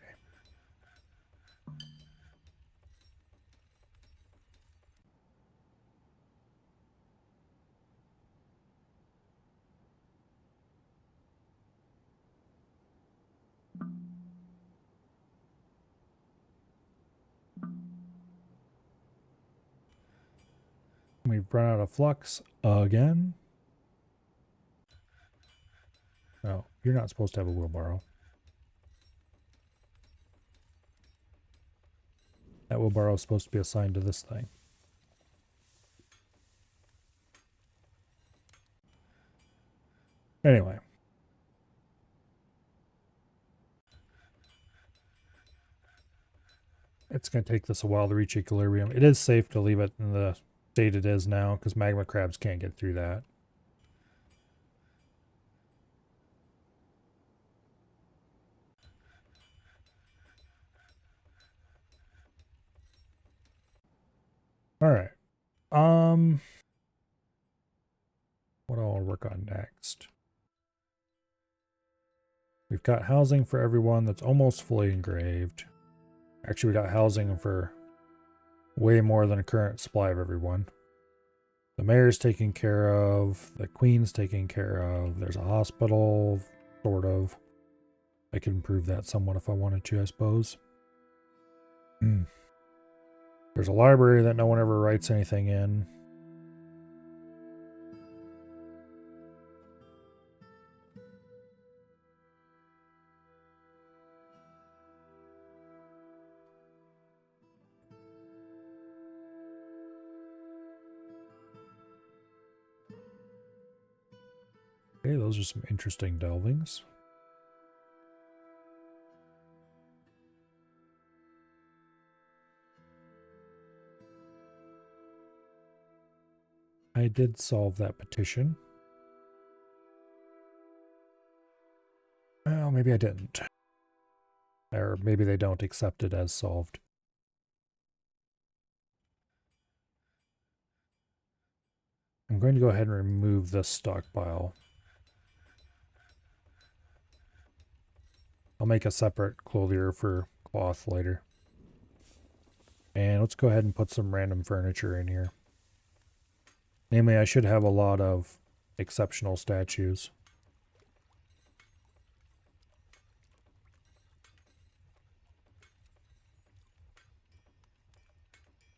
We've run out of flux again. Oh, you're not supposed to have a wheelbarrow. That wheelbarrow is supposed to be assigned to this thing. Anyway. It's going to take this a while to reach equilibrium. It is safe to leave it in the state it is now, because magma crabs can't get through that. Alright. What do I want to work on next? We've got housing for everyone that's almost fully engraved. Actually, we got housing for way more than a current supply of everyone. The mayor's taken care of. The queen's taken care of. There's a hospital, sort of. I could improve that somewhat if I wanted to, I suppose. There's a library that no one ever writes anything in. Okay, those are some interesting delvings. I did solve that petition. Well, maybe I didn't. Or maybe they don't accept it as solved. I'm going to go ahead and remove this stockpile. I'll make a separate clothier for cloth later. And let's go ahead and put some random furniture in here. Namely, I should have a lot of exceptional statues.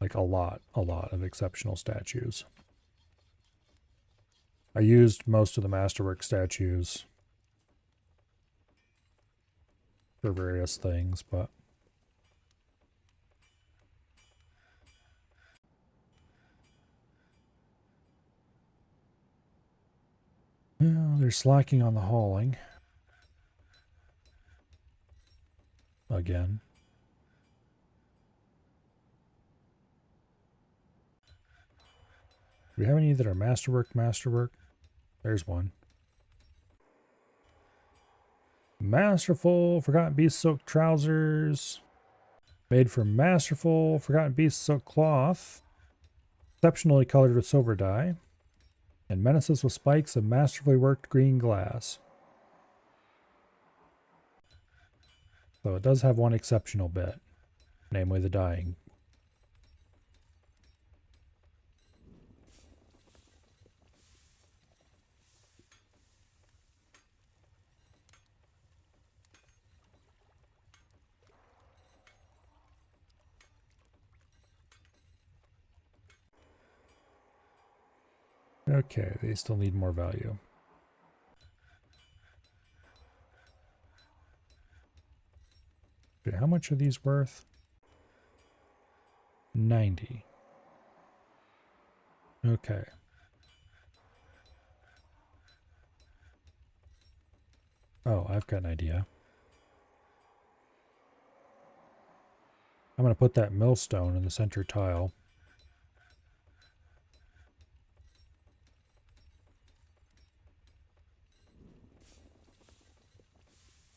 Like a lot of exceptional statues. I used most of the masterwork statues for various things, but well, they're slacking on the hauling. Again. Do we have any that are masterwork? There's one. Masterful Forgotten Beast silk trousers. Made from masterful Forgotten Beast silk cloth. Exceptionally colored with silver dye. And menaces with spikes of masterfully worked green glass. So it does have one exceptional bit. Namely the dyeing. Okay, they still need more value. Okay, how much are these worth? 90. Okay. Oh, I've got an idea. I'm going to put that millstone in the center tile.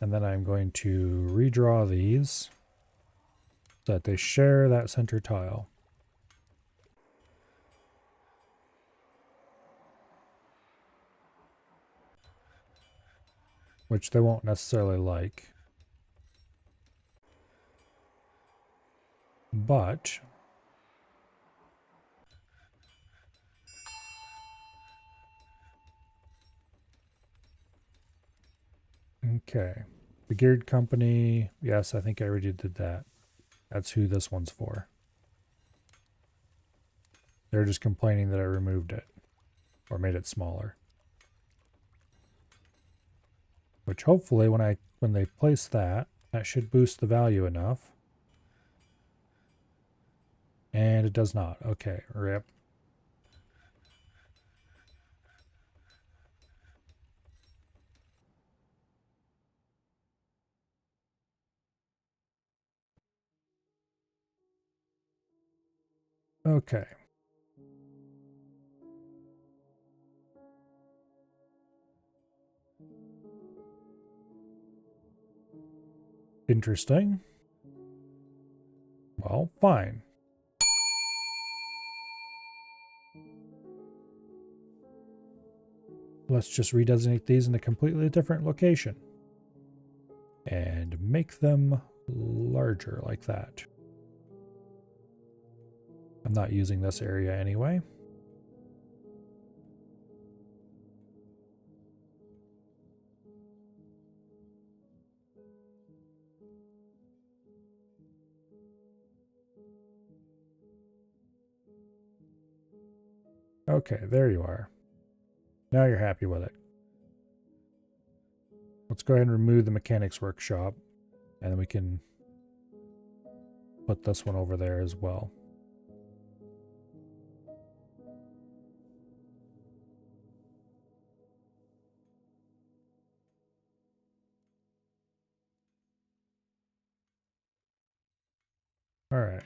And then I'm going to redraw these so that they share that center tile. Which they won't necessarily like. But okay. The Geared Company. Yes, I think I already did that. That's who this one's for. They're just complaining that I removed it. Or made it smaller. Which hopefully when they place that, that should boost the value enough And it does not. Okay, rip. Okay. Interesting. Well, fine. Let's just redesignate these in a completely different location. And make them larger like that. I'm not using this area anyway. Okay, there you are. Now you're happy with it. Let's go ahead and remove the mechanics workshop, and then we can put this one over there as well. All right.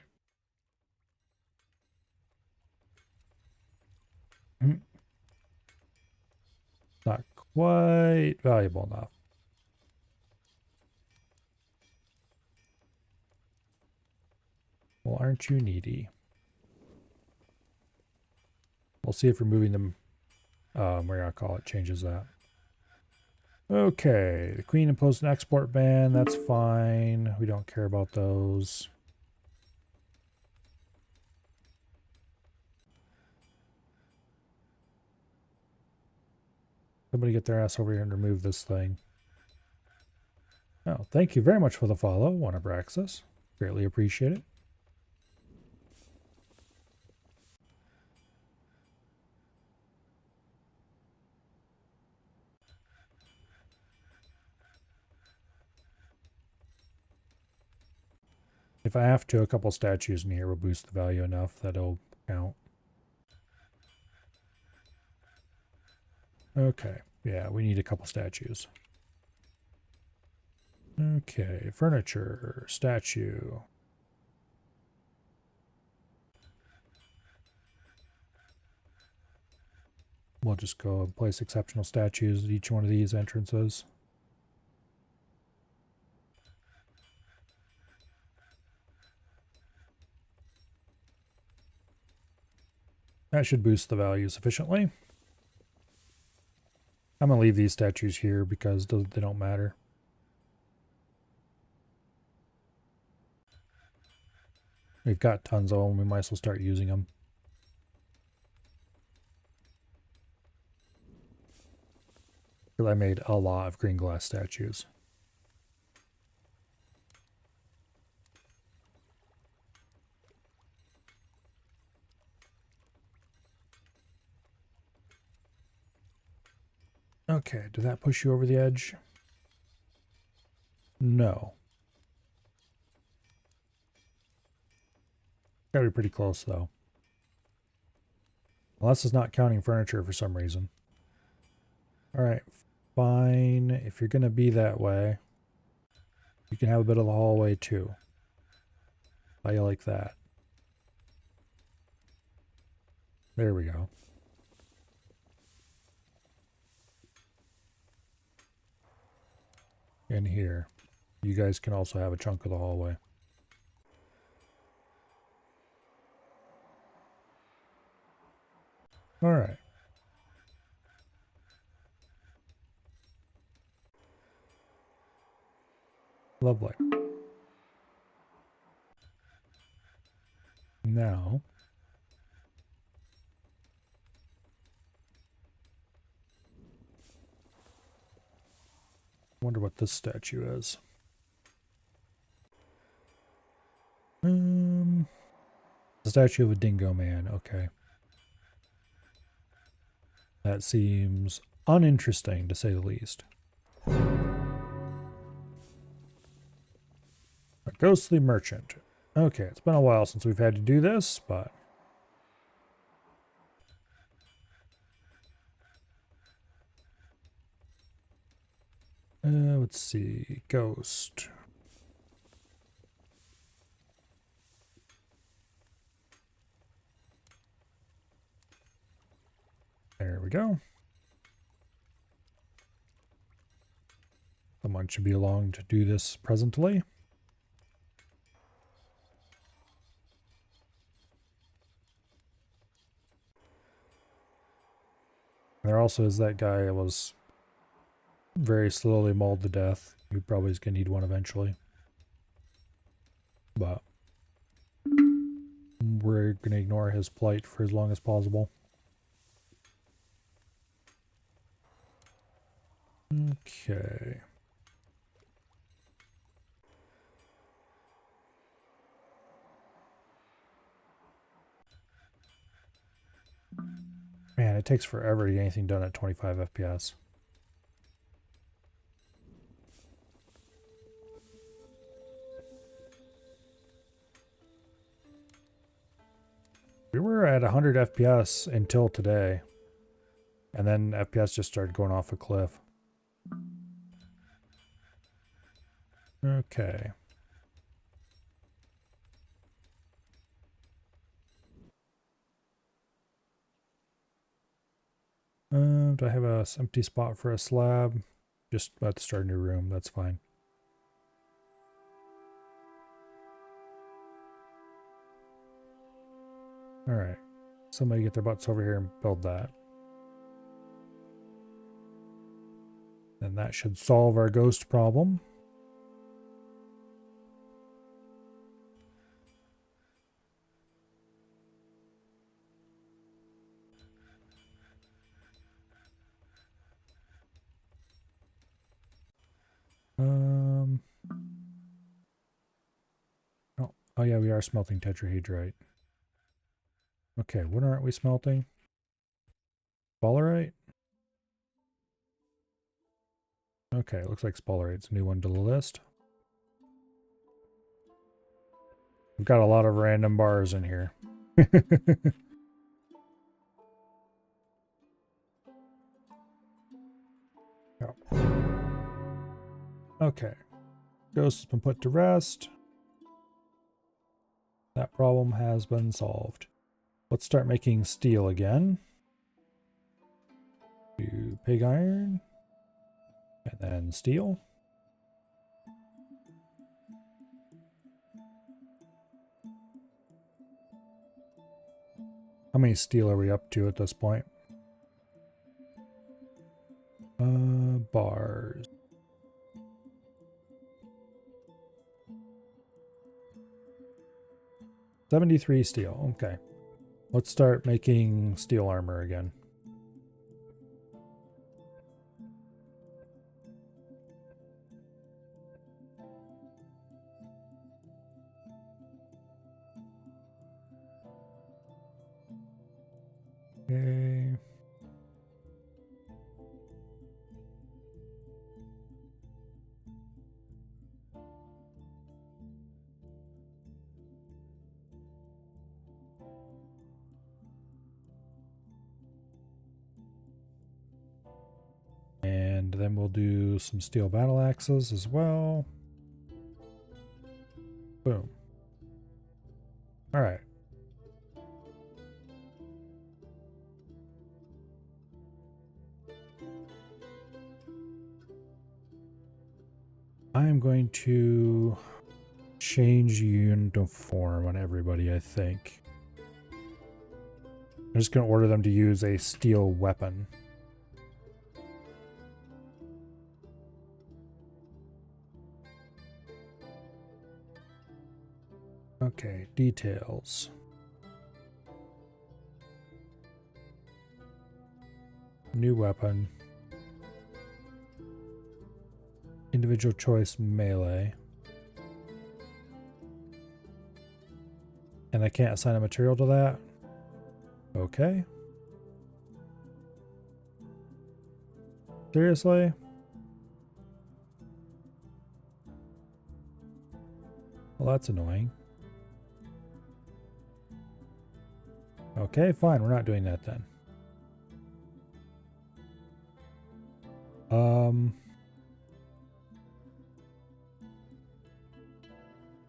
Not quite valuable enough. Well, aren't you needy? We'll see if removing them, we're gonna call it, changes that. Okay, the Queen imposed an export ban. That's fine. We don't care about those. Somebody get their ass over here and remove this thing. Oh, thank you very much for the follow, Wanabraxis. Greatly appreciate it. If I have to, a couple statues in here will boost the value enough that it'll count. Okay, yeah, we need a couple statues. Okay, furniture, statue. We'll just go and place exceptional statues at each one of these entrances. That should boost the value sufficiently. I'm going to leave these statues here because they don't matter. We've got tons of them. We might as well start using them. Because I made a lot of green glass statues. Okay, did that push you over the edge? No. Gotta be pretty close though. Unless it's not counting furniture for some reason. Alright, fine. If you're gonna be that way, you can have a bit of the hallway too. How you like that? There we go. And here. You guys can also have a chunk of the hallway. Alright. Lovely. Now, I wonder what this statue is. The statue of a dingo man, okay. That seems uninteresting to say the least. A ghostly merchant. Okay, it's been a while since we've had to do this, but let's see. Ghost. There we go. Someone should be along to do this presently. There also is that guy that was very slowly mauled to death. He probably is going to need one eventually. But we're going to ignore his plight for as long as possible. Okay. Man, it takes forever to get anything done at 25 FPS. We were at 100 FPS until today. And then FPS just started going off a cliff. Okay. Do I have a empty spot for a slab? Just about to start a new room. That's fine. Alright. Somebody get their butts over here and build that. And that should solve our ghost problem. Oh yeah, we are smelting tetrahedrite. Okay, what aren't we smelting? Sphalerite? Okay, looks like sphalerite's a new one to the list. We've got a lot of random bars in here. Okay. Ghost has been put to rest. That problem has been solved. Let's start making steel again. Do pig iron. And then steel. How many steel are we up to at this point? Bars. 73 steel. Okay. Let's start making steel armor again. Okay. And then we'll do some steel battle axes as well. Boom. All right. I'm going to change uniform on everybody, I think. I'm just going to order them to use a steel weapon. Okay, details. New weapon. Individual choice melee. And I can't assign a material to that? Okay. Seriously? Well, that's annoying. Okay, fine. We're not doing that then.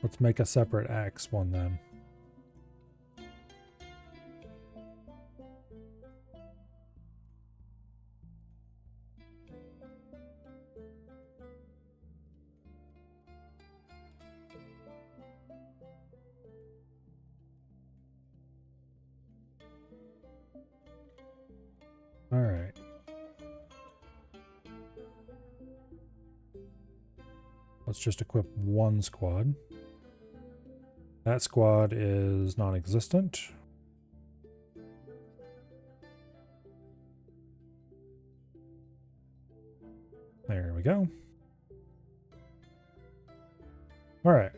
Let's make a separate axe one then. All right. Let's just equip one squad. That squad is non-existent. There we go. All right.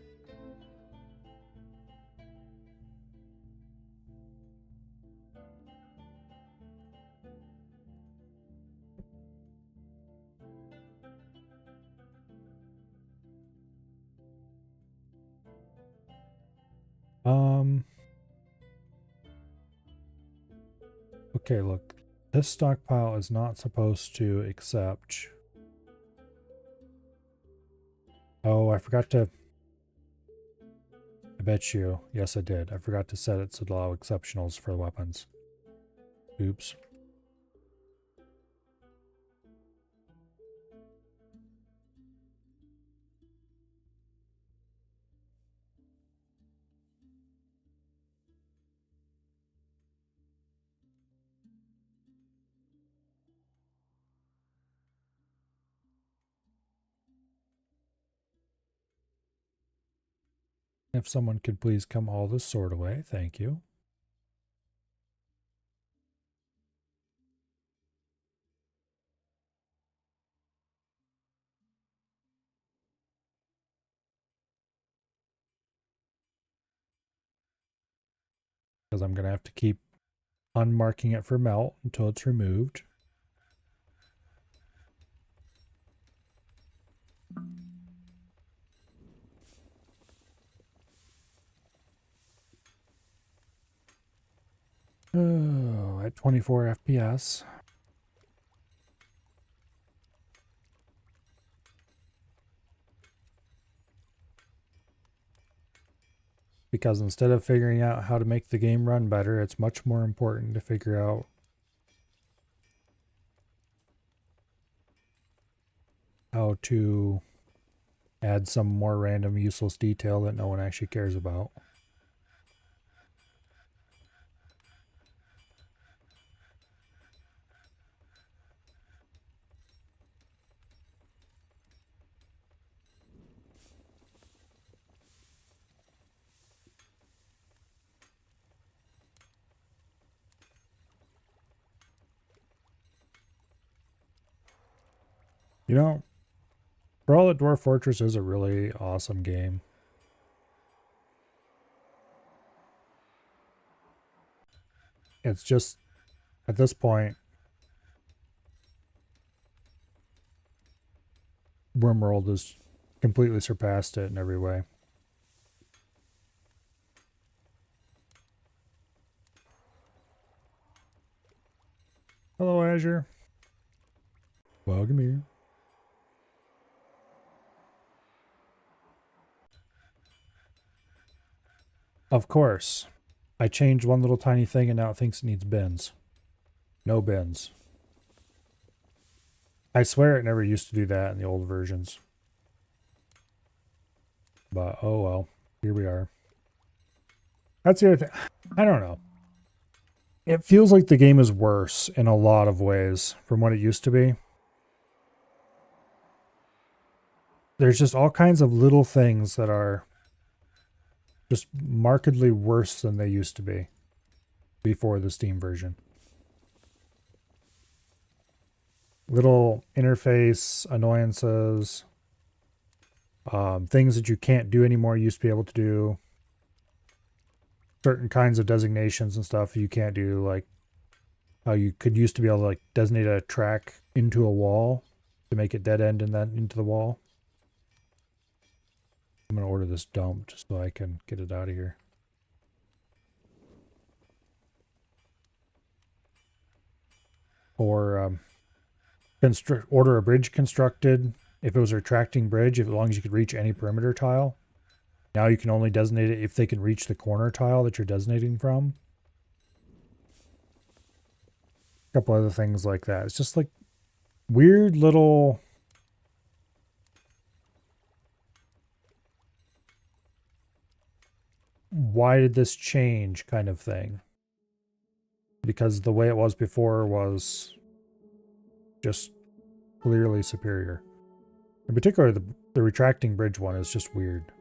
Okay, look. This stockpile is not supposed to accept. Oh, I forgot to. I bet you. Yes, I did. I forgot to set it to allow exceptionals for weapons. Oops. If someone could please come haul this sword away, thank you. Because I'm going to have to keep unmarking it for melt until it's removed. Oh, at 24 FPS. Because instead of figuring out how to make the game run better, it's much more important to figure out how to add some more random useless detail that no one actually cares about. You know, for all that Dwarf Fortress is a really awesome game. It's just, at this point, RimWorld has completely surpassed it in every way. Hello, Azure. Welcome here. Of course. I changed one little tiny thing and now it thinks it needs bins. No bins. I swear it never used to do that in the old versions. But oh well, here we are. That's the other thing. I don't know. It feels like the game is worse in a lot of ways from what it used to be. There's just all kinds of little things that are just markedly worse than they used to be before the Steam version. Little interface annoyances, things that you can't do anymore you used to be able to do. Certain kinds of designations and stuff you can't do, like how you could used to be able to like designate a track into a wall to make it dead end and then into the wall. I'm gonna order this dumped so I can get it out of here. order a bridge constructed. If it was a retracting bridge, as long as you could reach any perimeter tile. Now you can only designate it if they can reach the corner tile that you're designating from. A couple other things like that. It's just like weird little why did this change kind of thing. Because the way it was before was just clearly superior. In particular, the retracting bridge one is just weird.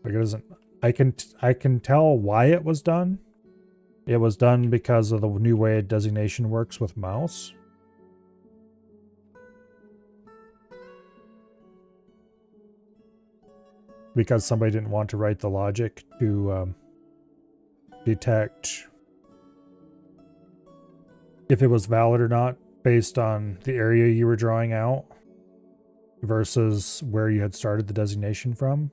Like it doesn't. I can tell why it was done. It was done because of the new way designation works with mouse. Because somebody didn't want to write the logic to detect if it was valid or not based on the area you were drawing out versus where you had started the designation from.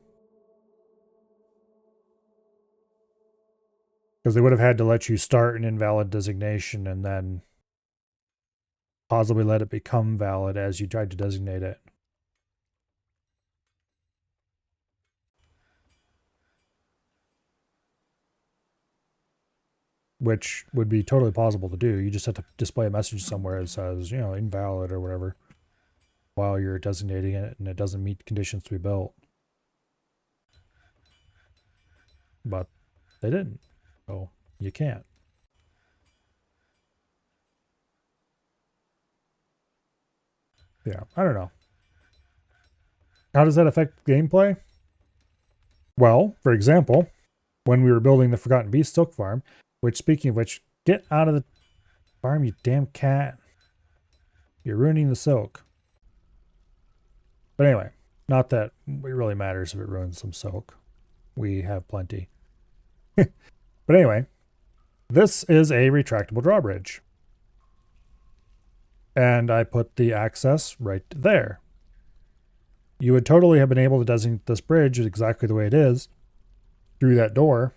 Because they would have had to let you start an invalid designation and then possibly let it become valid as you tried to designate it. Which would be totally possible to do. You just have to display a message somewhere that says, you know, invalid or whatever while you're designating it and it doesn't meet conditions to be built. But they didn't. So you can't. Yeah, I don't know. How does that affect gameplay? Well, for example, when we were building the Forgotten Beast Silk Farm, which, speaking of which, get out of the farm, you damn cat. You're ruining the silk. But anyway, not that it really matters if it ruins some silk. We have plenty. But anyway, this is a retractable drawbridge. And I put the access right there. You would totally have been able to designate this bridge exactly the way it is through that door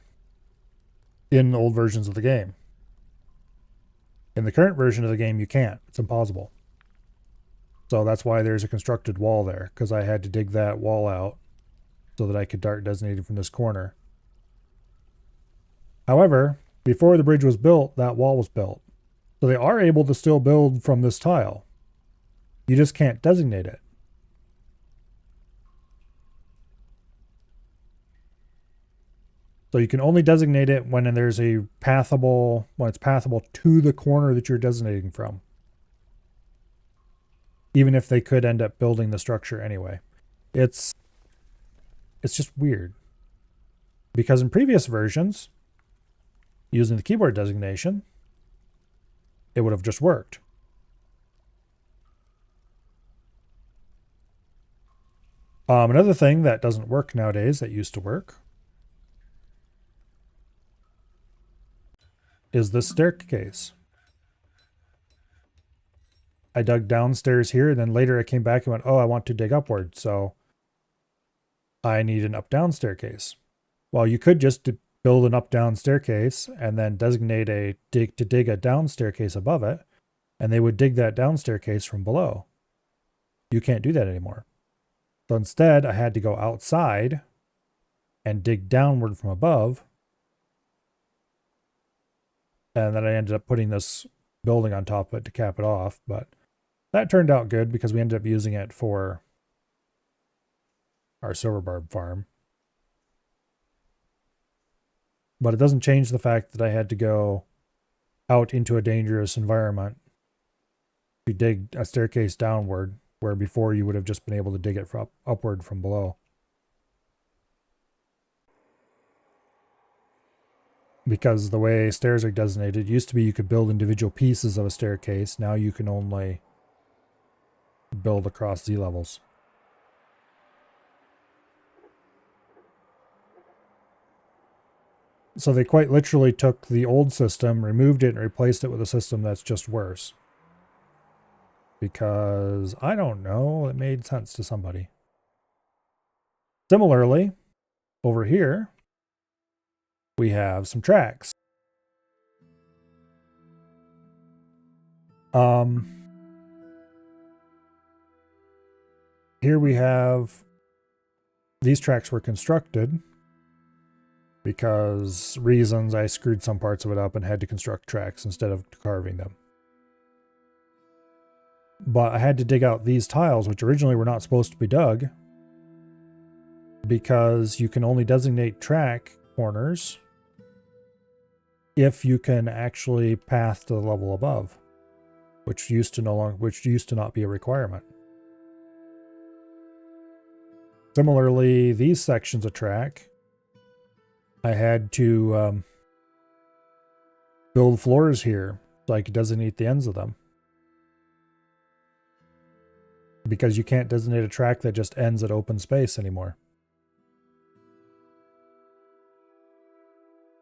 in old versions of the game. In the current version of the game, you can't. It's impossible. So that's why there's a constructed wall there, because I had to dig that wall out so that I could start designating from this corner. However, before the bridge was built, that wall was built. So they are able to still build from this tile. You just can't designate it. So you can only designate it when there's a pathable, when it's pathable to the corner that you're designating from. Even if they could end up building the structure anyway. It's just weird. Because in previous versions, using the keyboard designation, it would have just worked. Another thing that doesn't work nowadays that used to work is this staircase. I dug downstairs here, and then later I came back and went, oh, I want to dig upward, so I need an up-down staircase. Well, you could just build an up-down staircase and then designate a dig a down staircase above it, and they would dig that down staircase from below. You can't do that anymore. So instead, I had to go outside and dig downward from above. And then I ended up putting this building on top of it to cap it off. But that turned out good because we ended up using it for our silver barb farm. But it doesn't change the fact that I had to go out into a dangerous environment to dig a staircase downward, where before you would have just been able to dig it from upward from below. Because the way stairs are designated, used to be you could build individual pieces of a staircase. Now you can only build across Z levels. So they quite literally took the old system, removed it, and replaced it with a system that's just worse. Because, I don't know, it made sense to somebody. Similarly, over here, we have some tracks. Here we have these tracks were constructed because reasons I screwed some parts of it up and had to construct tracks instead of carving them. But I had to dig out these tiles, which originally were not supposed to be dug, because you can only designate track corners if you can actually path to the level above, which used to not be a requirement. Similarly, these sections of track, I had to build floors here so I could designate the ends of them. Because you can't designate a track that just ends at open space anymore.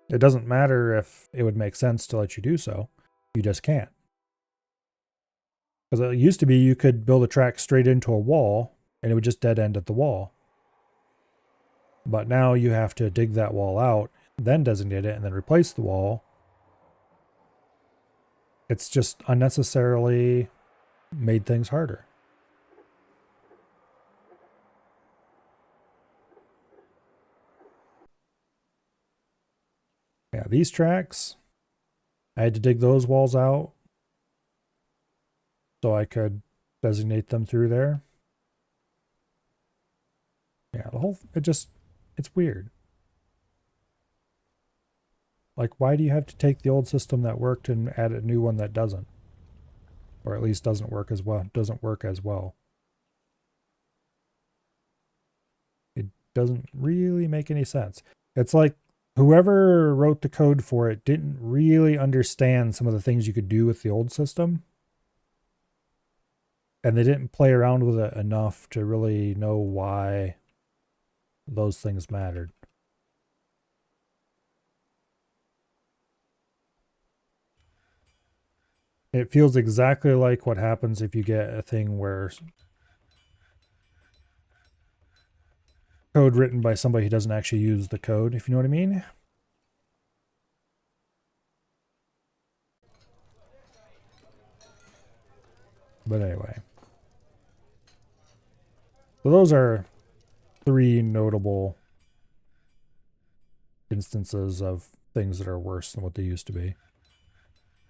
It doesn't matter if it would make sense to let you do so. You just can't. Because it used to be you could build a track straight into a wall and it would just dead end at the wall. But now you have to dig that wall out, then designate it, and then replace the wall. It's just unnecessarily made things harder. Yeah, these tracks, I had to dig those walls out so I could designate them through there. Yeah, it's weird. Like, why do you have to take the old system that worked and add a new one that doesn't? Or at least doesn't work as well. It doesn't really make any sense. It's like whoever wrote the code for it didn't really understand some of the things you could do with the old system. And they didn't play around with it enough to really know why those things mattered. It feels exactly like what happens if you get a thing where code written by somebody who doesn't actually use the code, if you know what I mean. But anyway. So those are 3 notable instances of things that are worse than what they used to be.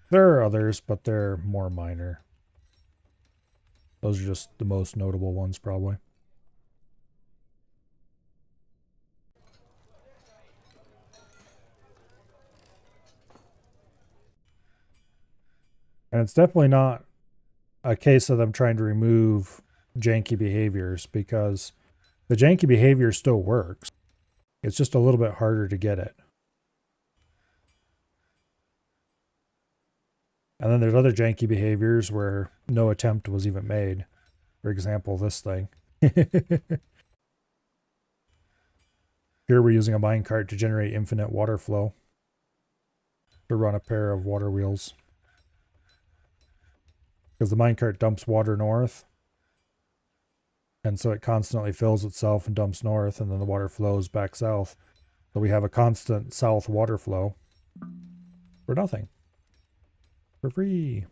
There are others, but they're more minor. Those are just the most notable ones, probably. And it's definitely not a case of them trying to remove janky behaviors, because the janky behavior still works. It's just a little bit harder to get it. And then there's other janky behaviors where no attempt was even made. For example, this thing. Here we're using a minecart to generate infinite water flow to run a pair of water wheels. Because the minecart dumps water north, and so it constantly fills itself and dumps north, and then the water flows back south. So we have a constant south water flow for nothing. For free.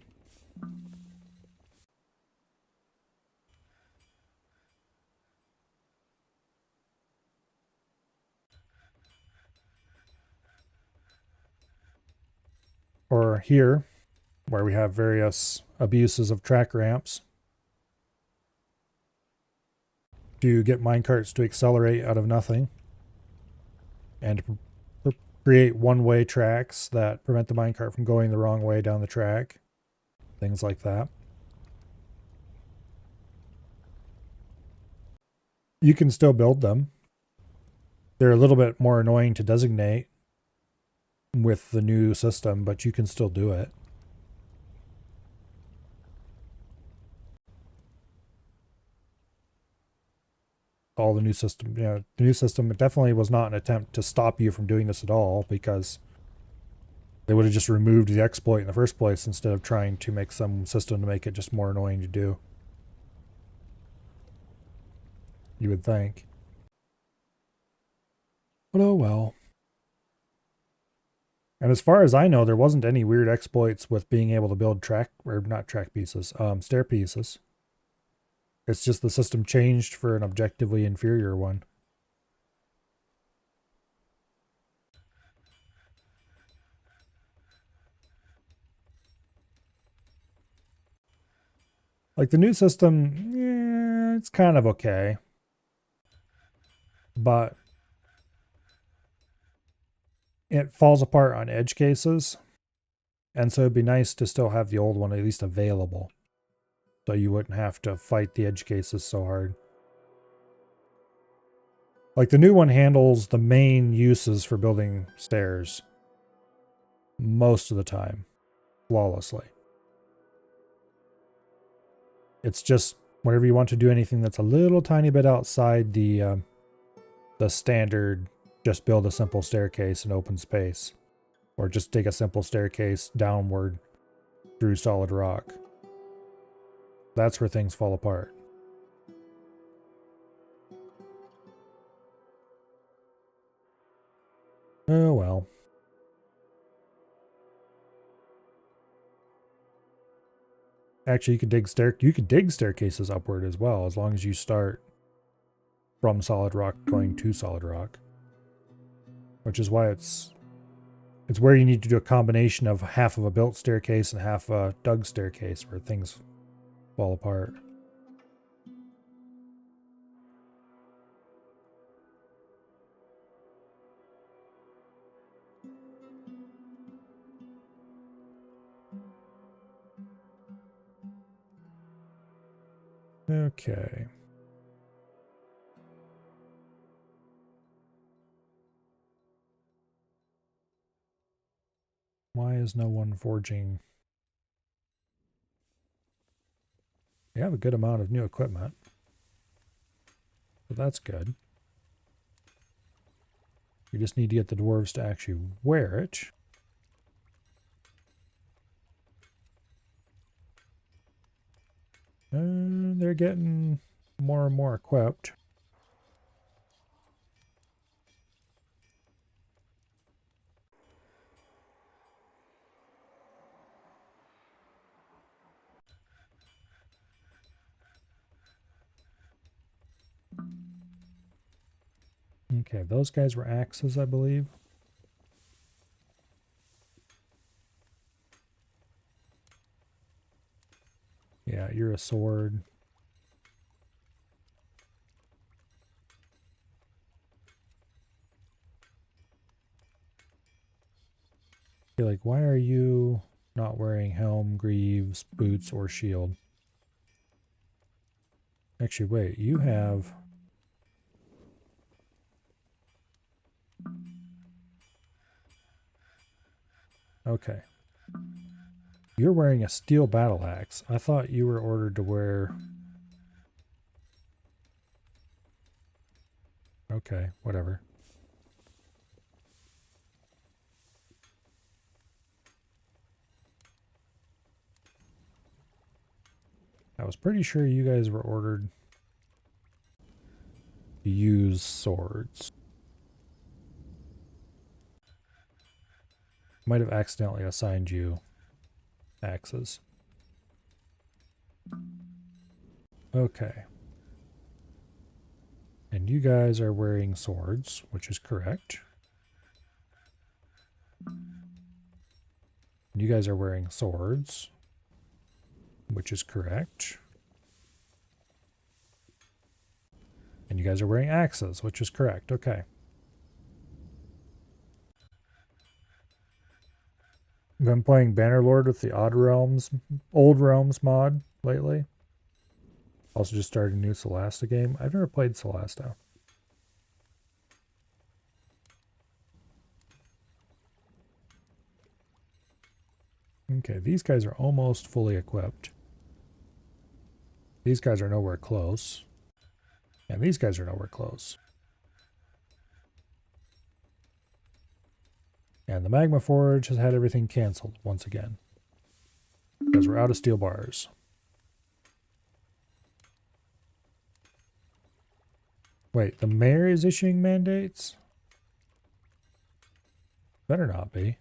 Or here, where we have various abuses of track ramps to get minecarts to accelerate out of nothing and create one-way tracks that prevent the minecart from going the wrong way down the track. Things like that. You can still build them. They're a little bit more annoying to designate with the new system, but you can still do it. All the new system, the new system, it definitely was not an attempt to stop you from doing this at all, because they would have just removed the exploit in the first place instead of trying to make some system to make it just more annoying to do. You would think. But oh well. And as far as I know, there wasn't any weird exploits with being able to build not track pieces, stair pieces. It's just the system changed for an objectively inferior one. Like the new system, yeah, it's kind of okay. But it falls apart on edge cases. And so it'd be nice to still have the old one at least available. So you wouldn't have to fight the edge cases so hard. Like the new one handles the main uses for building stairs most of the time flawlessly. It's just whenever you want to do anything that's a little tiny bit outside the standard, just build a simple staircase in open space, or just take a simple staircase downward through solid rock. That's where things fall apart. Oh well. Actually, you could dig staircases upward as well, as long as you start from solid rock going to solid rock. Which is why it's where you need to do a combination of half of a built staircase and half a dug staircase where things fall apart. Okay. Why is no one forging? We have a good amount of new equipment. So that's good. We just need to get the dwarves to actually wear it. And they're getting more and more equipped. Okay, those guys were axes, I believe. Yeah, you're a sword. You're like, why are you not wearing helm, greaves, boots, or shield? Actually, wait, you have... Okay. You're wearing a steel battle axe. I thought you were ordered to wear... Okay, whatever. I was pretty sure you guys were ordered to use swords. Might have accidentally assigned you axes. Okay. And you guys are wearing swords, which is correct. And you guys are wearing swords, which is correct. And you guys are wearing axes, which is correct. Okay. I've been playing Bannerlord with the Old Realms mod lately. Also just started a new Solasta game. I've never played Solasta. Okay, these guys are almost fully equipped. These guys are nowhere close. And these guys are nowhere close. And the Magma Forge has had everything canceled once again. Because we're out of steel bars. Wait, the mayor is issuing mandates? Better not be.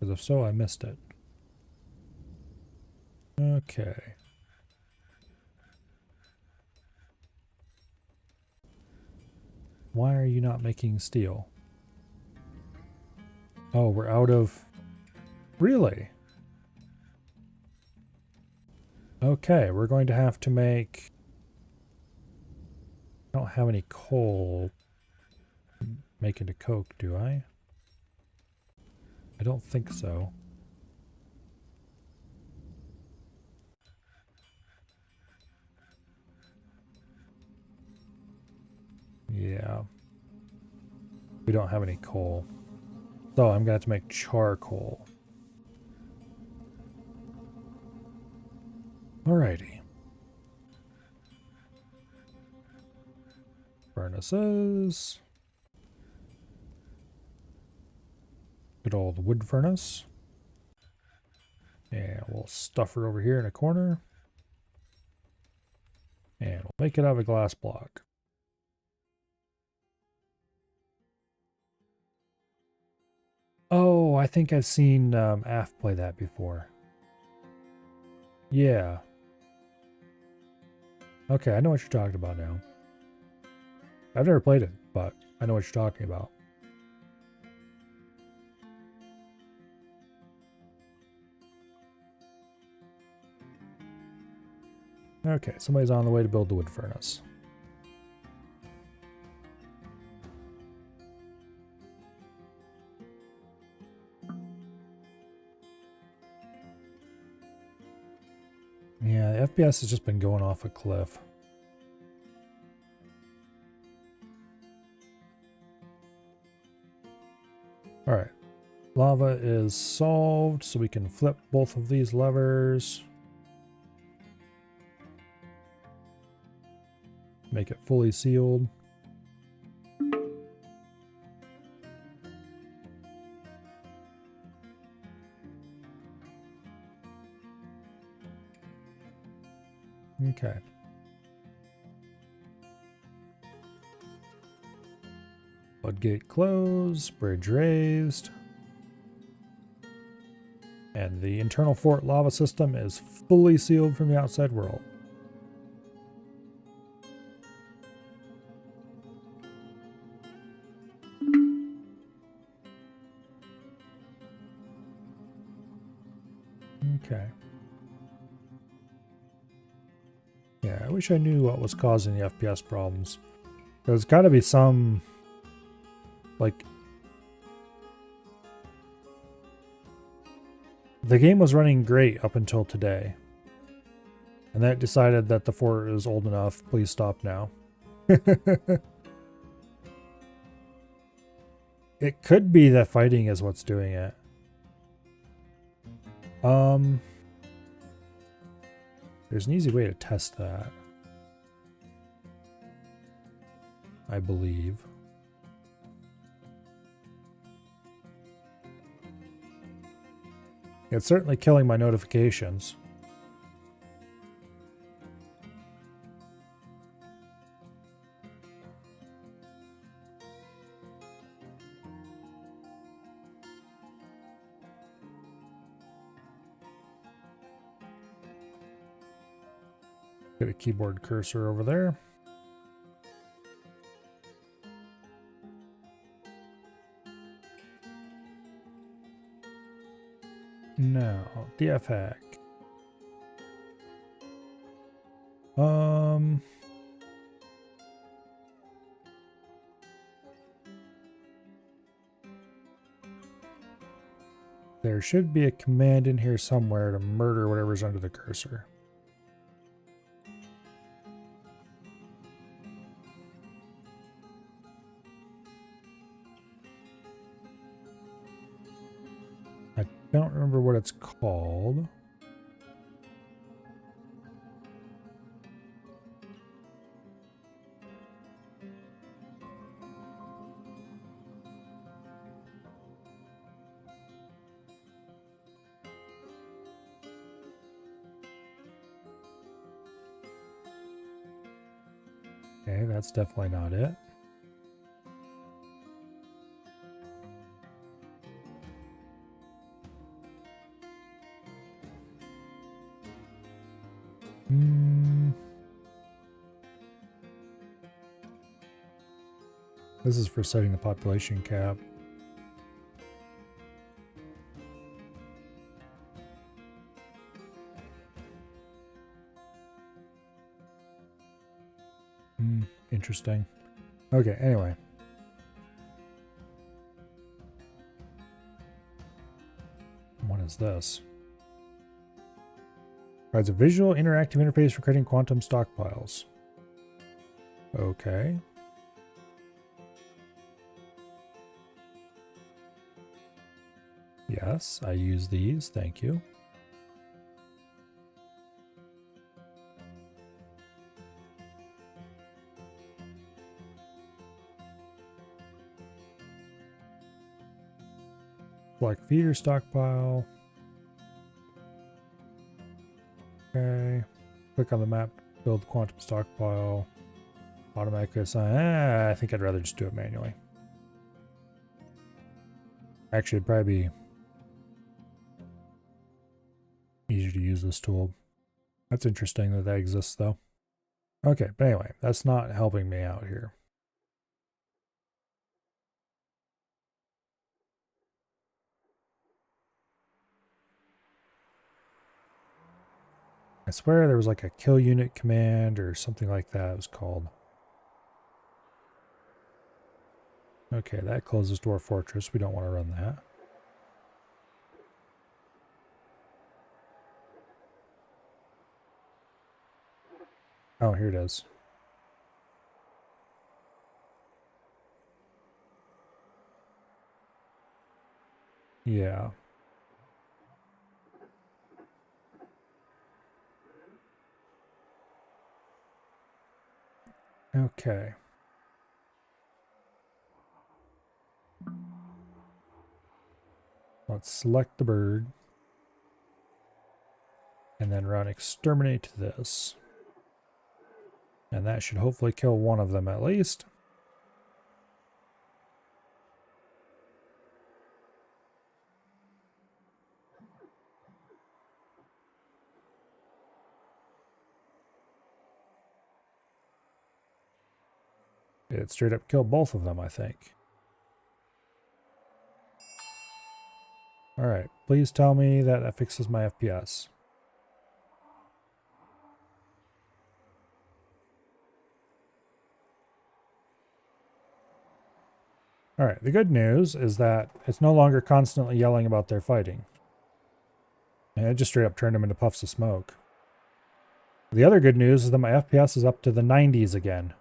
Because if so, I missed it. Okay. Why are you not making steel? Oh, we're out of... Really? Okay, we're going to have to make... I don't have any coal. Make into coke, do I? I don't think so. Yeah. We don't have any coal. So I'm going to have to make charcoal. Alrighty. Furnaces. Good old wood furnace. And we'll stuff her over here in a corner. And we'll make it out of a glass block. Oh, I think I've seen Af play that before. Yeah. Okay, I know what you're talking about now. I've never played it, but I know what you're talking about. Okay, somebody's on the way to build the wood furnace. Yeah, the FPS has just been going off a cliff. Alright. Lava is solved, so we can flip both of these levers. Make it fully sealed. Okay. Floodgate closed, bridge raised. And the internal fort lava system is fully sealed from the outside world. Okay. Yeah, I wish I knew what was causing the FPS problems. There's got to be some, like, the game was running great up until today. And then it decided that the fort is old enough. Please stop now. It could be that fighting is what's doing it. There's an easy way to test that, I believe. It's certainly killing my notifications. Get a keyboard cursor over there. Now, DF hack. There should be a command in here somewhere to murder whatever's under the cursor. I don't remember what it's called. Okay, that's definitely not it. This is for setting the population cap. Interesting. Okay, anyway. What is this? Provides a visual interactive interface for creating quantum stockpiles. Okay. Yes, I use these. Thank you. Black feeder stockpile. Okay. Click on the map, build quantum stockpile. Automatically assign. I think I'd rather just do it manually. Actually, it'd probably be easier to use this tool. That's interesting that that exists, though. Okay, but anyway, that's not helping me out here. I swear there was like a kill unit command or something like that it was called. Okay, that closes Dwarf Fortress. We don't want to run that. Oh, here it is. Yeah. Okay. Let's select the bird. And then run exterminate to this. And that should hopefully kill one of them at least. It straight up killed both of them, I think. Alright, please tell me that that fixes my FPS. Alright, the good news is that it's no longer constantly yelling about their fighting. And it just straight up turned them into puffs of smoke. The other good news is that my FPS is up to the 90s again.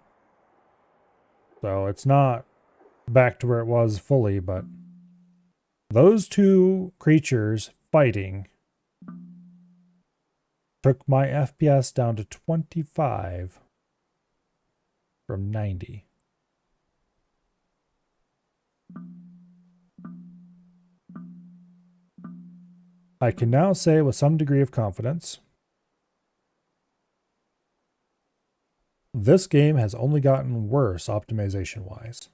So it's not back to where it was fully, but those two creatures fighting took my FPS down to 25 from 90. I can now say with some degree of confidence, this game has only gotten worse optimization-wise.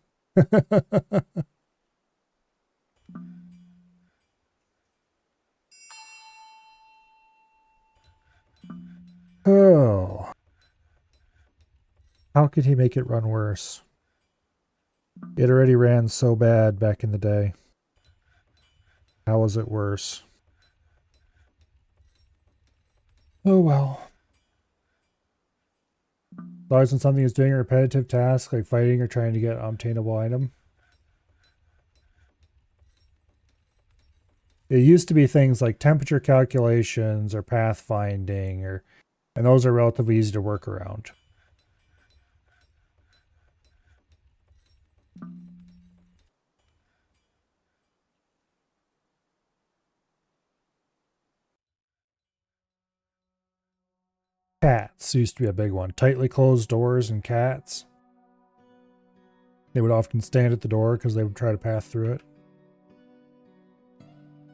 Oh. How could he make it run worse? It already ran so bad back in the day. How was it worse? Oh well. As long as something is doing a repetitive task like fighting or trying to get an obtainable item. It used to be things like temperature calculations or pathfinding, and those are relatively easy to work around. Cats used to be a big one. Tightly closed doors and cats. They would often stand at the door because they would try to pass through it.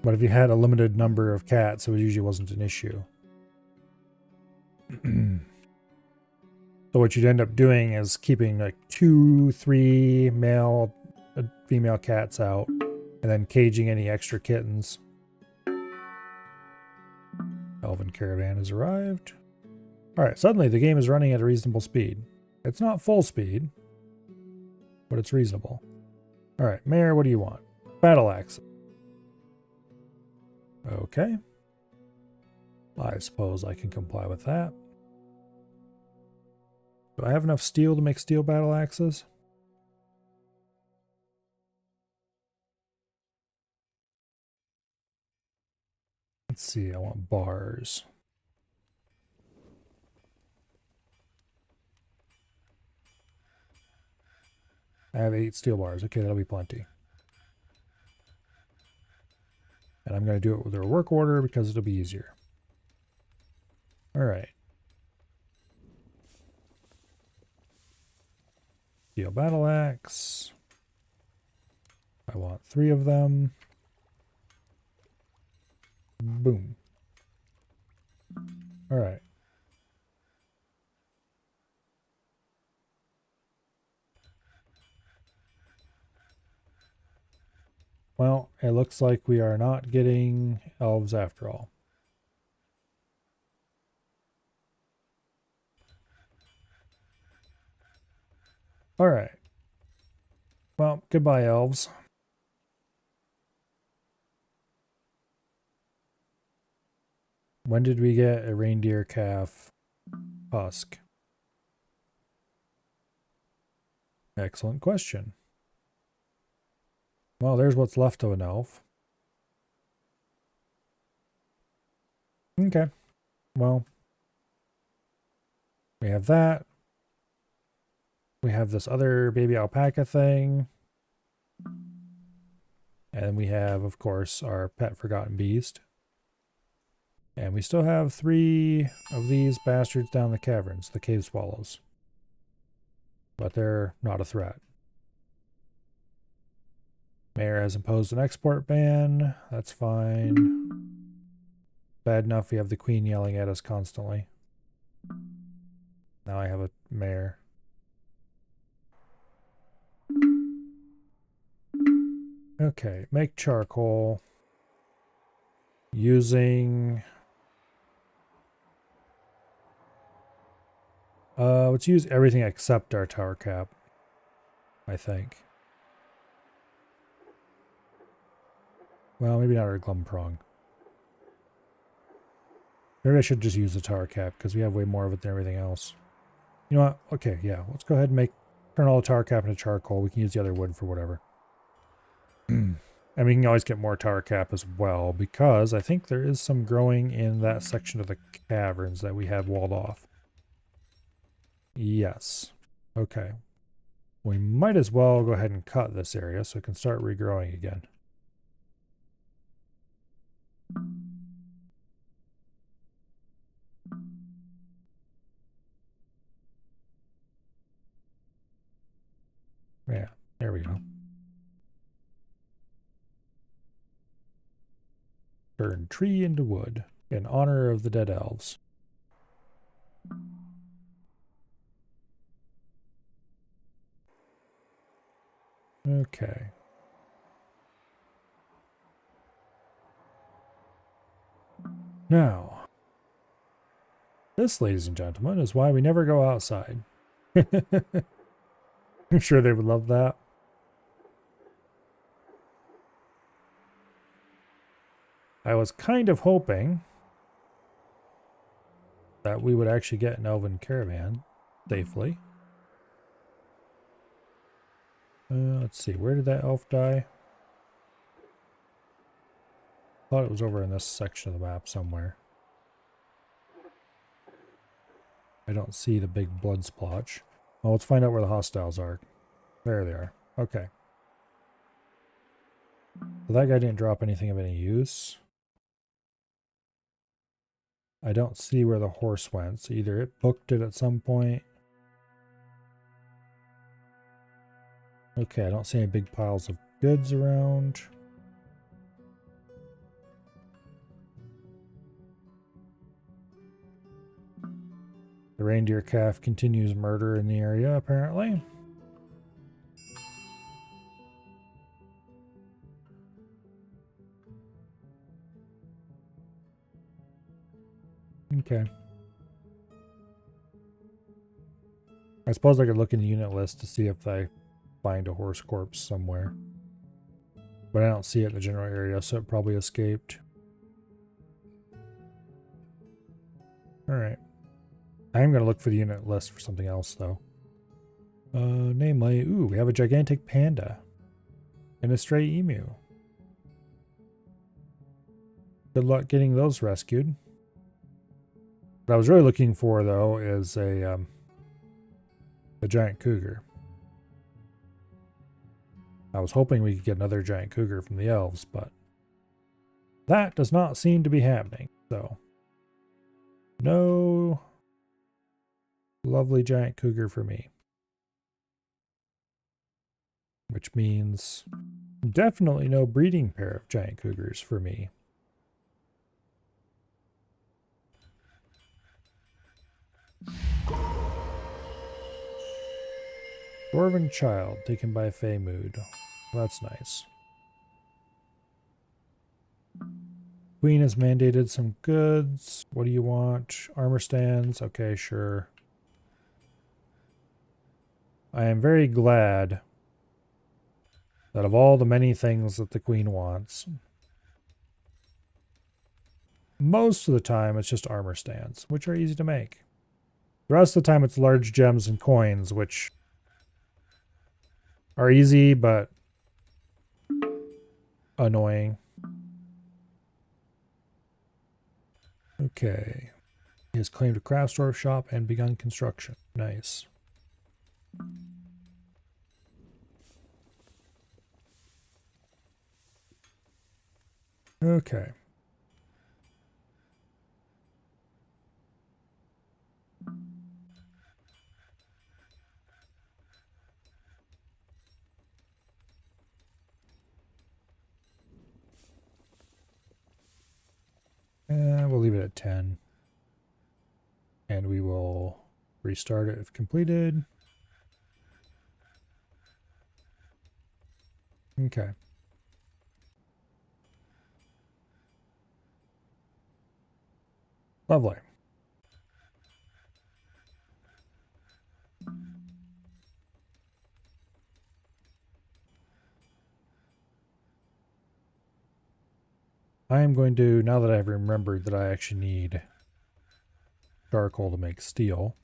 But if you had a limited number of cats, it usually wasn't an issue. So what you'd end up doing is keeping like 2, 3 male, female cats out, and then caging any extra kittens. Elven caravan has arrived. Alright, suddenly the game is running at a reasonable speed. It's not full speed. but it's reasonable. All right, Mayor, what do you want? Battle axe. Okay. I suppose I can comply with that. Do I have enough steel to make steel battle axes? Let's see, I want bars. I have 8 steel bars. Okay, that'll be plenty. And I'm going to do it with a work order because it'll be easier. All right. Steel battle axe. I want 3 of them. Boom. All right. Well, it looks like we are not getting elves after all. All right. Well, goodbye, elves. When did we get a reindeer calf husk? Excellent question. Well, there's what's left of an elf. Okay. Well, we have that. We have this other baby alpaca thing. And we have, of course, our pet forgotten beast. And we still have 3 of these bastards down the caverns, the cave swallows. But they're not a threat. Mayor has imposed an export ban. That's fine. Bad enough we have the queen yelling at us constantly. Now I have a mayor. Okay, make charcoal using let's use everything except our tower cap, I think. Well, maybe not our glum prong. Maybe I should just use the tower cap because we have way more of it than everything else. You know what? Okay, yeah. Let's go ahead and turn all the tower cap into charcoal. We can use the other wood for whatever. And we can always get more tower cap as well because I think there is some growing in that section of the caverns that we have walled off. Yes. Okay. We might as well go ahead and cut this area so it can start regrowing again. Yeah, there we go. Turn tree into wood in honor of the dead elves. Okay. Now, this, ladies and gentlemen, is why we never go outside. I'm sure they would love that. I was kind of hoping that we would actually get an elven caravan safely. Let's see, where did that elf die? Thought it was over in this section of the map somewhere. I don't see the big blood splotch. Well, let's find out where the hostiles are. There they are. Okay. So that guy didn't drop anything of any use. I don't see where the horse went, so either it booked it at some point. Okay, I don't see any big piles of goods around. The reindeer calf continues murder in the area, apparently. Okay. I suppose I could look in the unit list to see if I find a horse corpse somewhere. But I don't see it in the general area, so it probably escaped. Alright. I am going to look for the unit list for something else, though. Namely, ooh, we have a gigantic panda. And a stray emu. Good luck getting those rescued. What I was really looking for, though, is a giant cougar. I was hoping we could get another giant cougar from the elves, but that does not seem to be happening, so no lovely giant cougar for me. Which means definitely no breeding pair of giant cougars for me. Dwarven child taken by Feymood. That's nice. Queen has mandated some goods. What do you want? Armor stands. Okay, sure. I am very glad that of all the many things that the Queen wants, most of the time it's just armor stands, which are easy to make. The rest of the time it's large gems and coins, which are easy but annoying. Okay. He has claimed a craft store shop and begun construction. Nice. Okay. We'll leave it at 10. And we will restart it if completed. Okay. Lovely. I am going to, now that I've remembered that I actually need charcoal to make steel.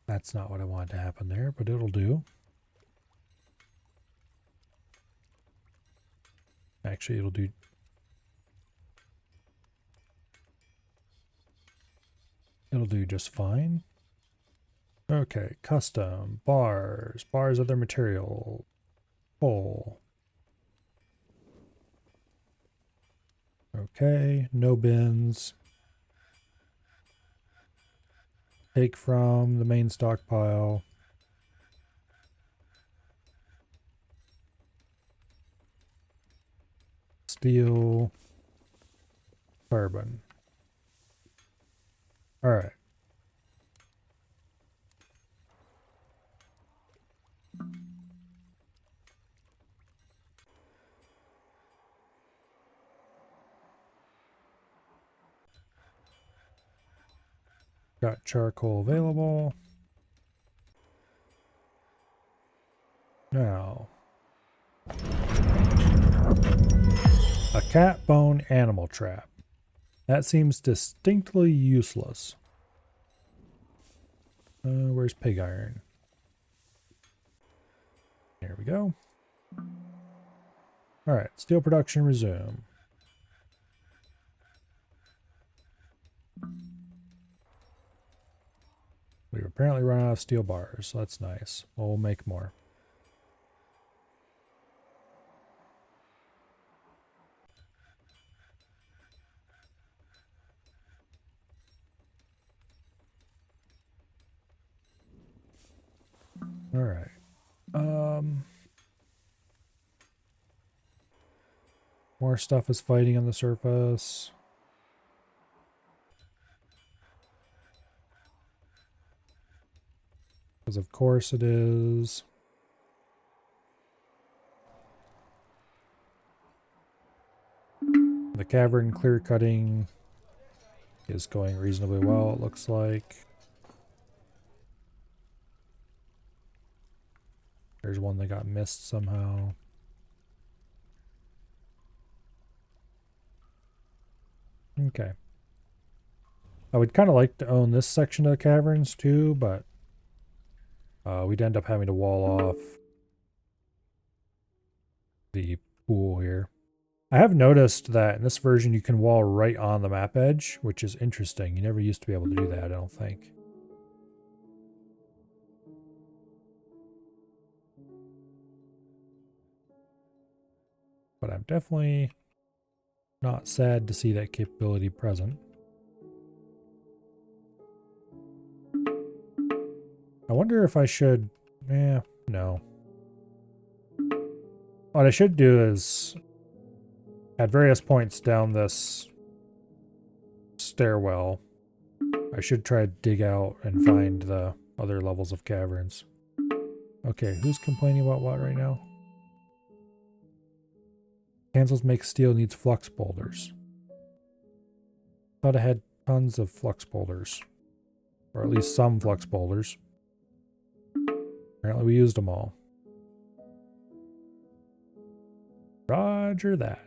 That's not what I wanted to happen there, but it'll do. Actually, it'll do. It'll do just fine. Okay, custom, bars, other material, coal. Okay, no bins. Take from the main stockpile. Steel. Carbon. All right. Got charcoal available. Now, a cat bone animal trap. That seems distinctly useless. Where's pig iron? There we go. All right, steel production resume. We've apparently run out of steel bars, so that's nice. Well, we'll make more. All right. More stuff is fighting on the surface. Because of course it is. The cavern clear cutting is going reasonably well, it looks like. There's one that got missed somehow. Okay. I would kind of like to own this section of the caverns too, but we'd end up having to wall off the pool here. I have noticed that in this version you can wall right on the map edge, which is interesting. You never used to be able to do that, I don't think. But I'm definitely not sad to see that capability present. I wonder if I should... no. What I should do is, at various points down this stairwell, I should try to dig out and find the other levels of caverns. Okay, who's complaining about what right now? Cancels make steel needs flux boulders. Thought I had tons of flux boulders. Or at least some flux boulders. Apparently we used them all. Roger that.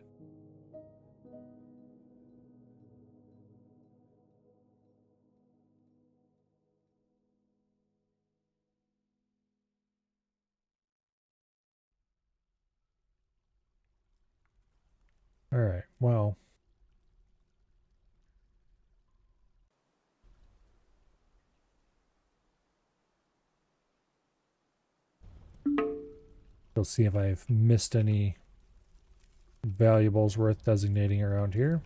Alright, well. We'll see if I've missed any valuables worth designating around here.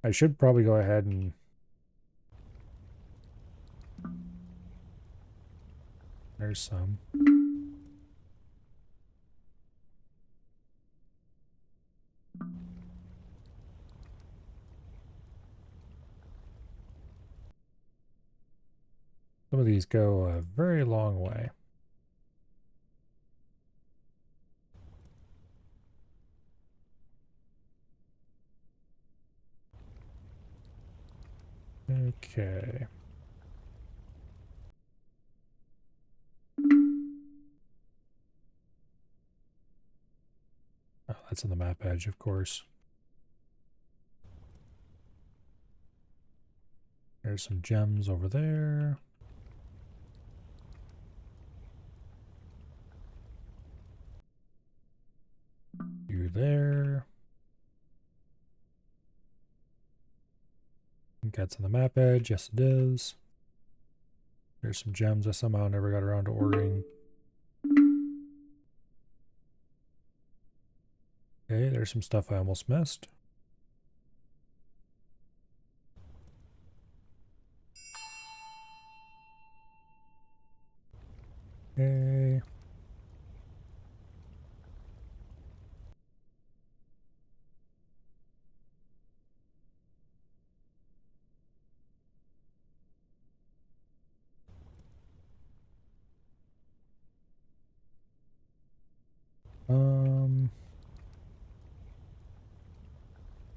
I should probably go ahead and... There's some. Some of these go a very long way. Okay. Oh, that's on the map edge, of course. There's some gems over there. You there. I think that's on the map edge. Yes, it is. There's some gems I somehow never got around to ordering. Okay, there's some stuff I almost missed. Okay.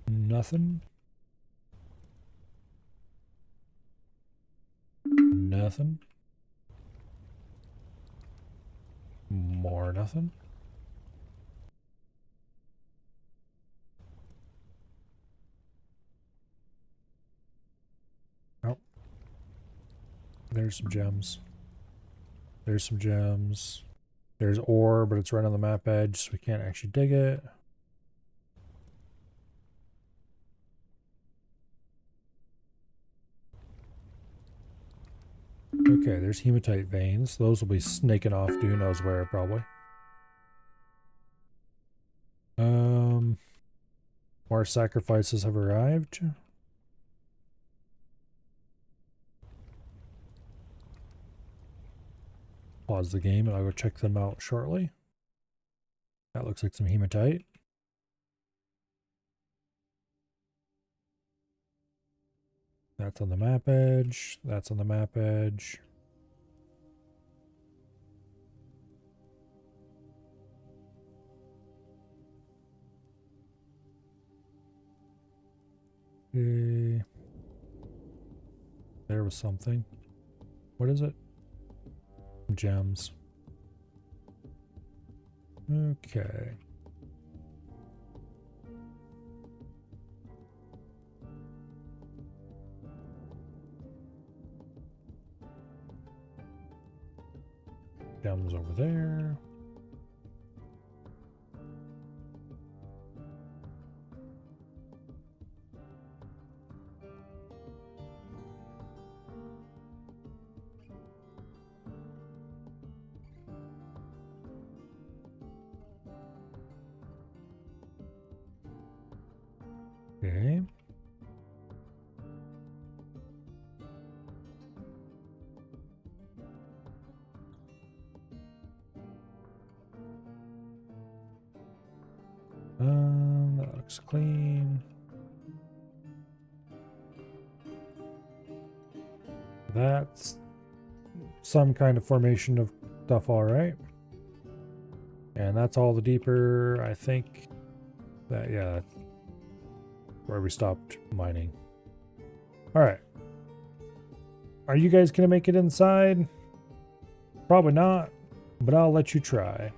Nothing. Nothing. More nothing. Oh. There's some gems. There's some gems. There's ore, but it's right on the map edge, so we can't actually dig it. Okay, there's hematite veins. Those will be snaking off to who knows where, probably. More sacrifices have arrived. Pause the game and I'll go check them out shortly. That looks like some hematite. That's on the map edge. That's on the map edge. There was something. What is it? Gems. Okay. Gems over there. Okay. That looks clean. That's some kind of formation of stuff, all right. And that's all the deeper, I think. That, yeah, that's where we stopped mining. All right. Are you guys gonna make it inside? Probably not, but I'll let you try.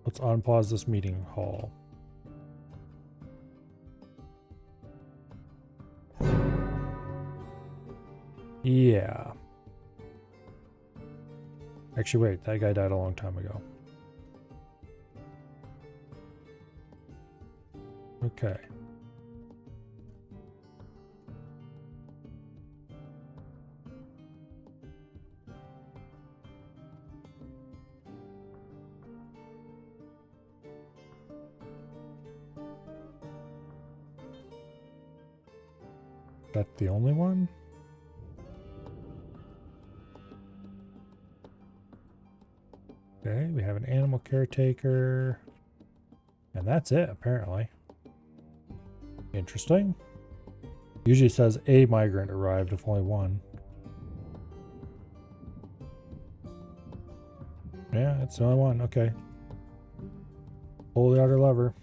Let's unpause this meeting hall. Yeah. Actually, wait, that guy died a long time ago. Okay. That the only one? Okay, we have an animal caretaker. And that's it, apparently. Interesting. Usually says a migrant arrived if only one. Yeah, it's the only one. Okay. Pull the outer lever.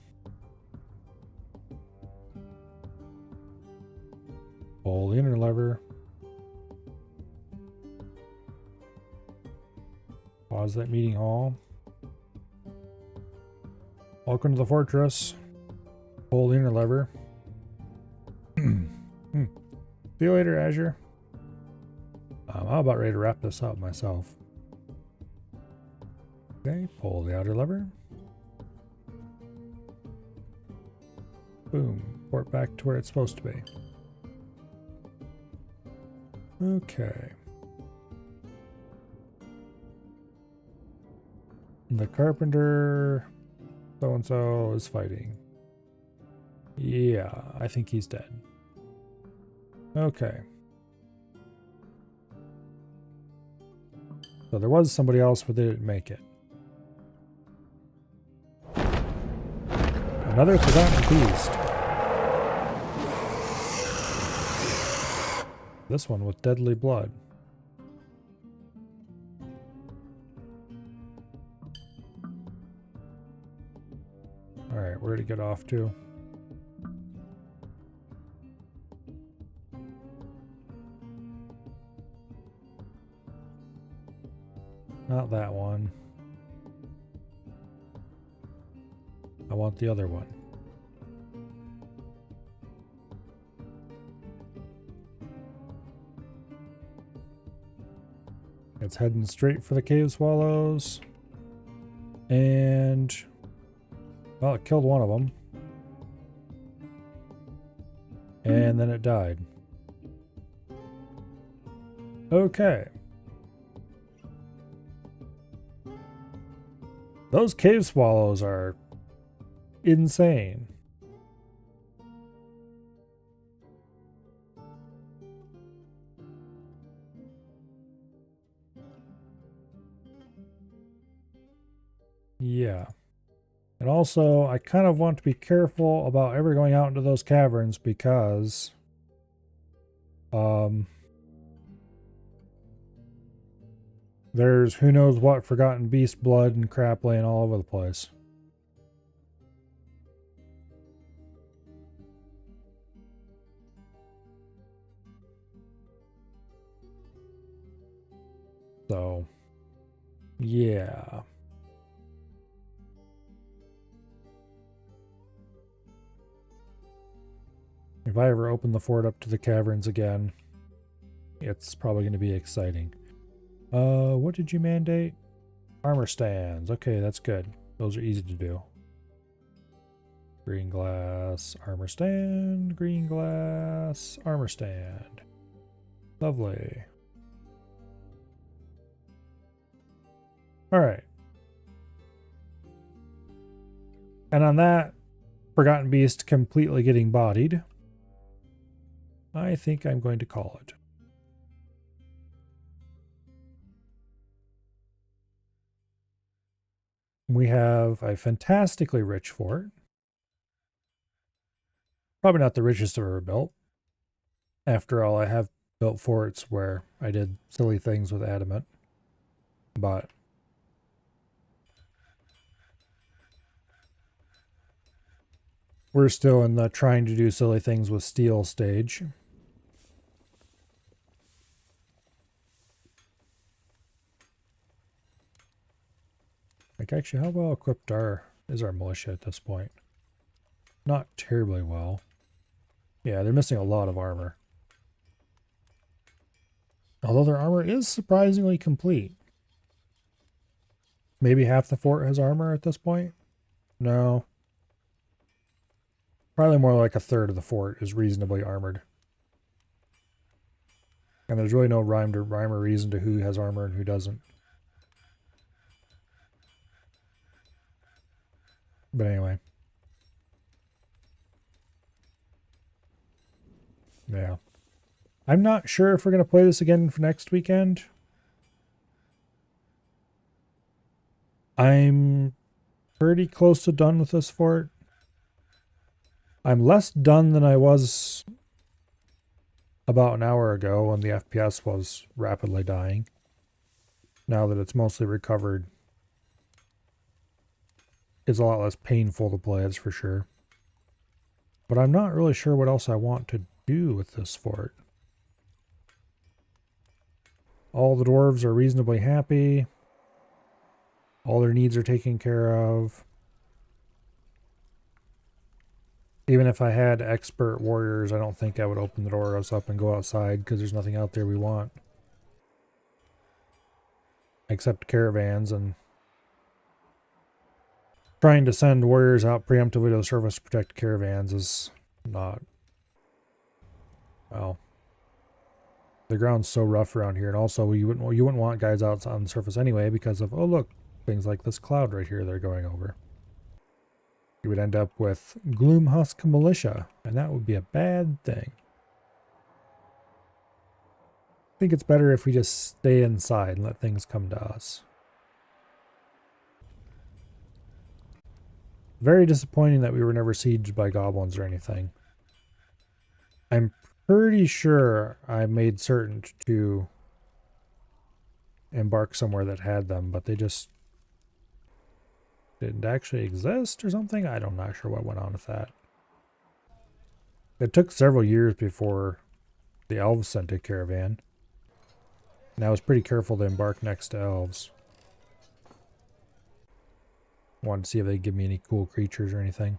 Pull the inner lever. Pause that meeting hall. Welcome to the fortress. Pull the inner lever. See you later, Azure. I'm about ready to wrap this up myself. Okay, pull the outer lever. Boom. Port back to where it's supposed to be. Okay. The carpenter so-and-so is fighting. Yeah, I think he's dead. Okay. So there was somebody else, but they didn't make it. Another forgotten beast. This one with deadly blood. Alright, where to get off to? Not that one. I want the other one. It's heading straight for the cave swallows. And well, it killed one of them. And then it died. Okay. Those cave swallows are insane. Yeah. And also, I kind of want to be careful about ever going out into those caverns because there's who knows what forgotten beast blood and crap laying all over the place. So, yeah. If I ever open the fort up to the caverns again, it's probably going to be exciting. What did you mandate? Armor stands. Okay, that's good. Those are easy to do. Green glass, armor stand, green glass, armor stand. Lovely. All right. And on that, Forgotten Beast completely getting bodied, I think I'm going to call it. We have a fantastically rich fort. Probably not the richest I've ever built. After all, I have built forts where I did silly things with adamant. But we're still in the trying to do silly things with steel stage. Like, actually, how well equipped is our militia at this point? Not terribly well. Yeah, they're missing a lot of armor. Although their armor is surprisingly complete. Maybe half the fort has armor at this point? No. Probably more like a third of the fort is reasonably armored. And there's really no rhyme or reason to who has armor and who doesn't. But anyway. Yeah. I'm not sure if we're going to play this again for next weekend. I'm pretty close to done with this fort. I'm less done than I was about an hour ago when the FPS was rapidly dying. Now that it's mostly recovered, it's a lot less painful to play, that's for sure. But I'm not really sure what else I want to do with this fort. All the dwarves are reasonably happy. All their needs are taken care of. Even if I had expert warriors, I don't think I would open the doors up and go outside because there's nothing out there we want. Except caravans, and trying to send warriors out preemptively to the surface to protect caravans is not... Well, the ground's so rough around here, and also you wouldn't want guys out on the surface anyway because of, oh look, things like this cloud right here they're going over. You would end up with Gloomhusk militia, and that would be a bad thing. I think it's better if we just stay inside and let things come to us. Very disappointing that we were never sieged by goblins or anything. I'm pretty sure I made certain to embark somewhere that had them, but they just didn't actually exist or something. I'm not sure what went on with that. It took several years before the elves sent a caravan. And I was pretty careful to embark next to elves. Wanted to see if they'd give me any cool creatures or anything.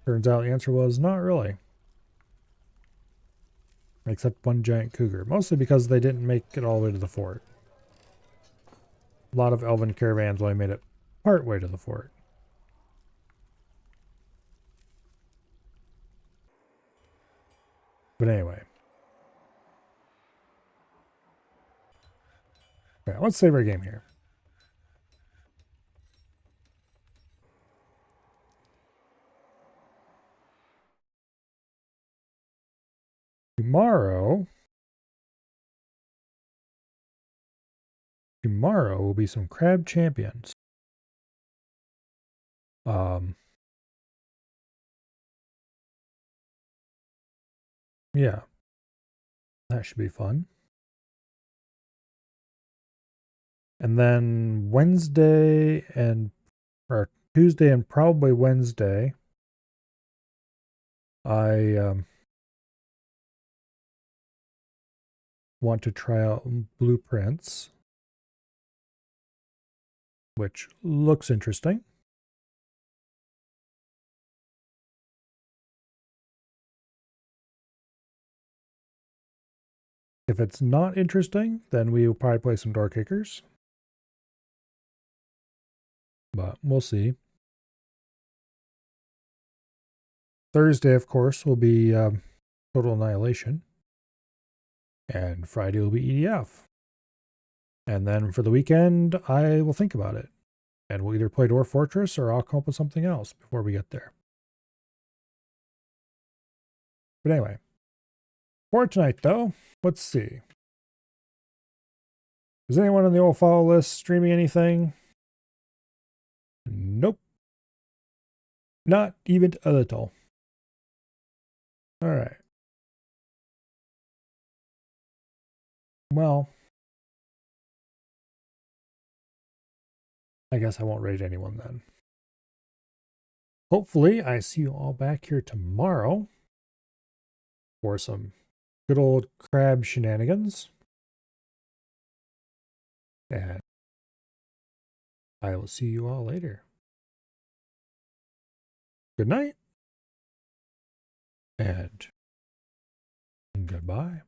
Turns out the answer was not really. Except one giant cougar. Mostly because they didn't make it all the way to the fort. A lot of elven caravans only made it part way to the fort. But anyway. Okay, let's save our game here. Tomorrow will be some crab champions. Yeah. That should be fun. And then Tuesday and probably Wednesday, I want to try out blueprints, which looks interesting. If it's not interesting, then we will probably play some door kickers. But we'll see. Thursday, of course, will be Total Annihilation. And Friday will be EDF. And then for the weekend, I will think about it. And we'll either play Dwarf Fortress or I'll come up with something else before we get there. But anyway, for tonight, though, let's see. Is anyone on the old follow list streaming anything? Nope. Not even a little. All right. Well, I guess I won't raid anyone then. Hopefully, I see you all back here tomorrow for some good old crab shenanigans. And I will see you all later. Good night. And goodbye.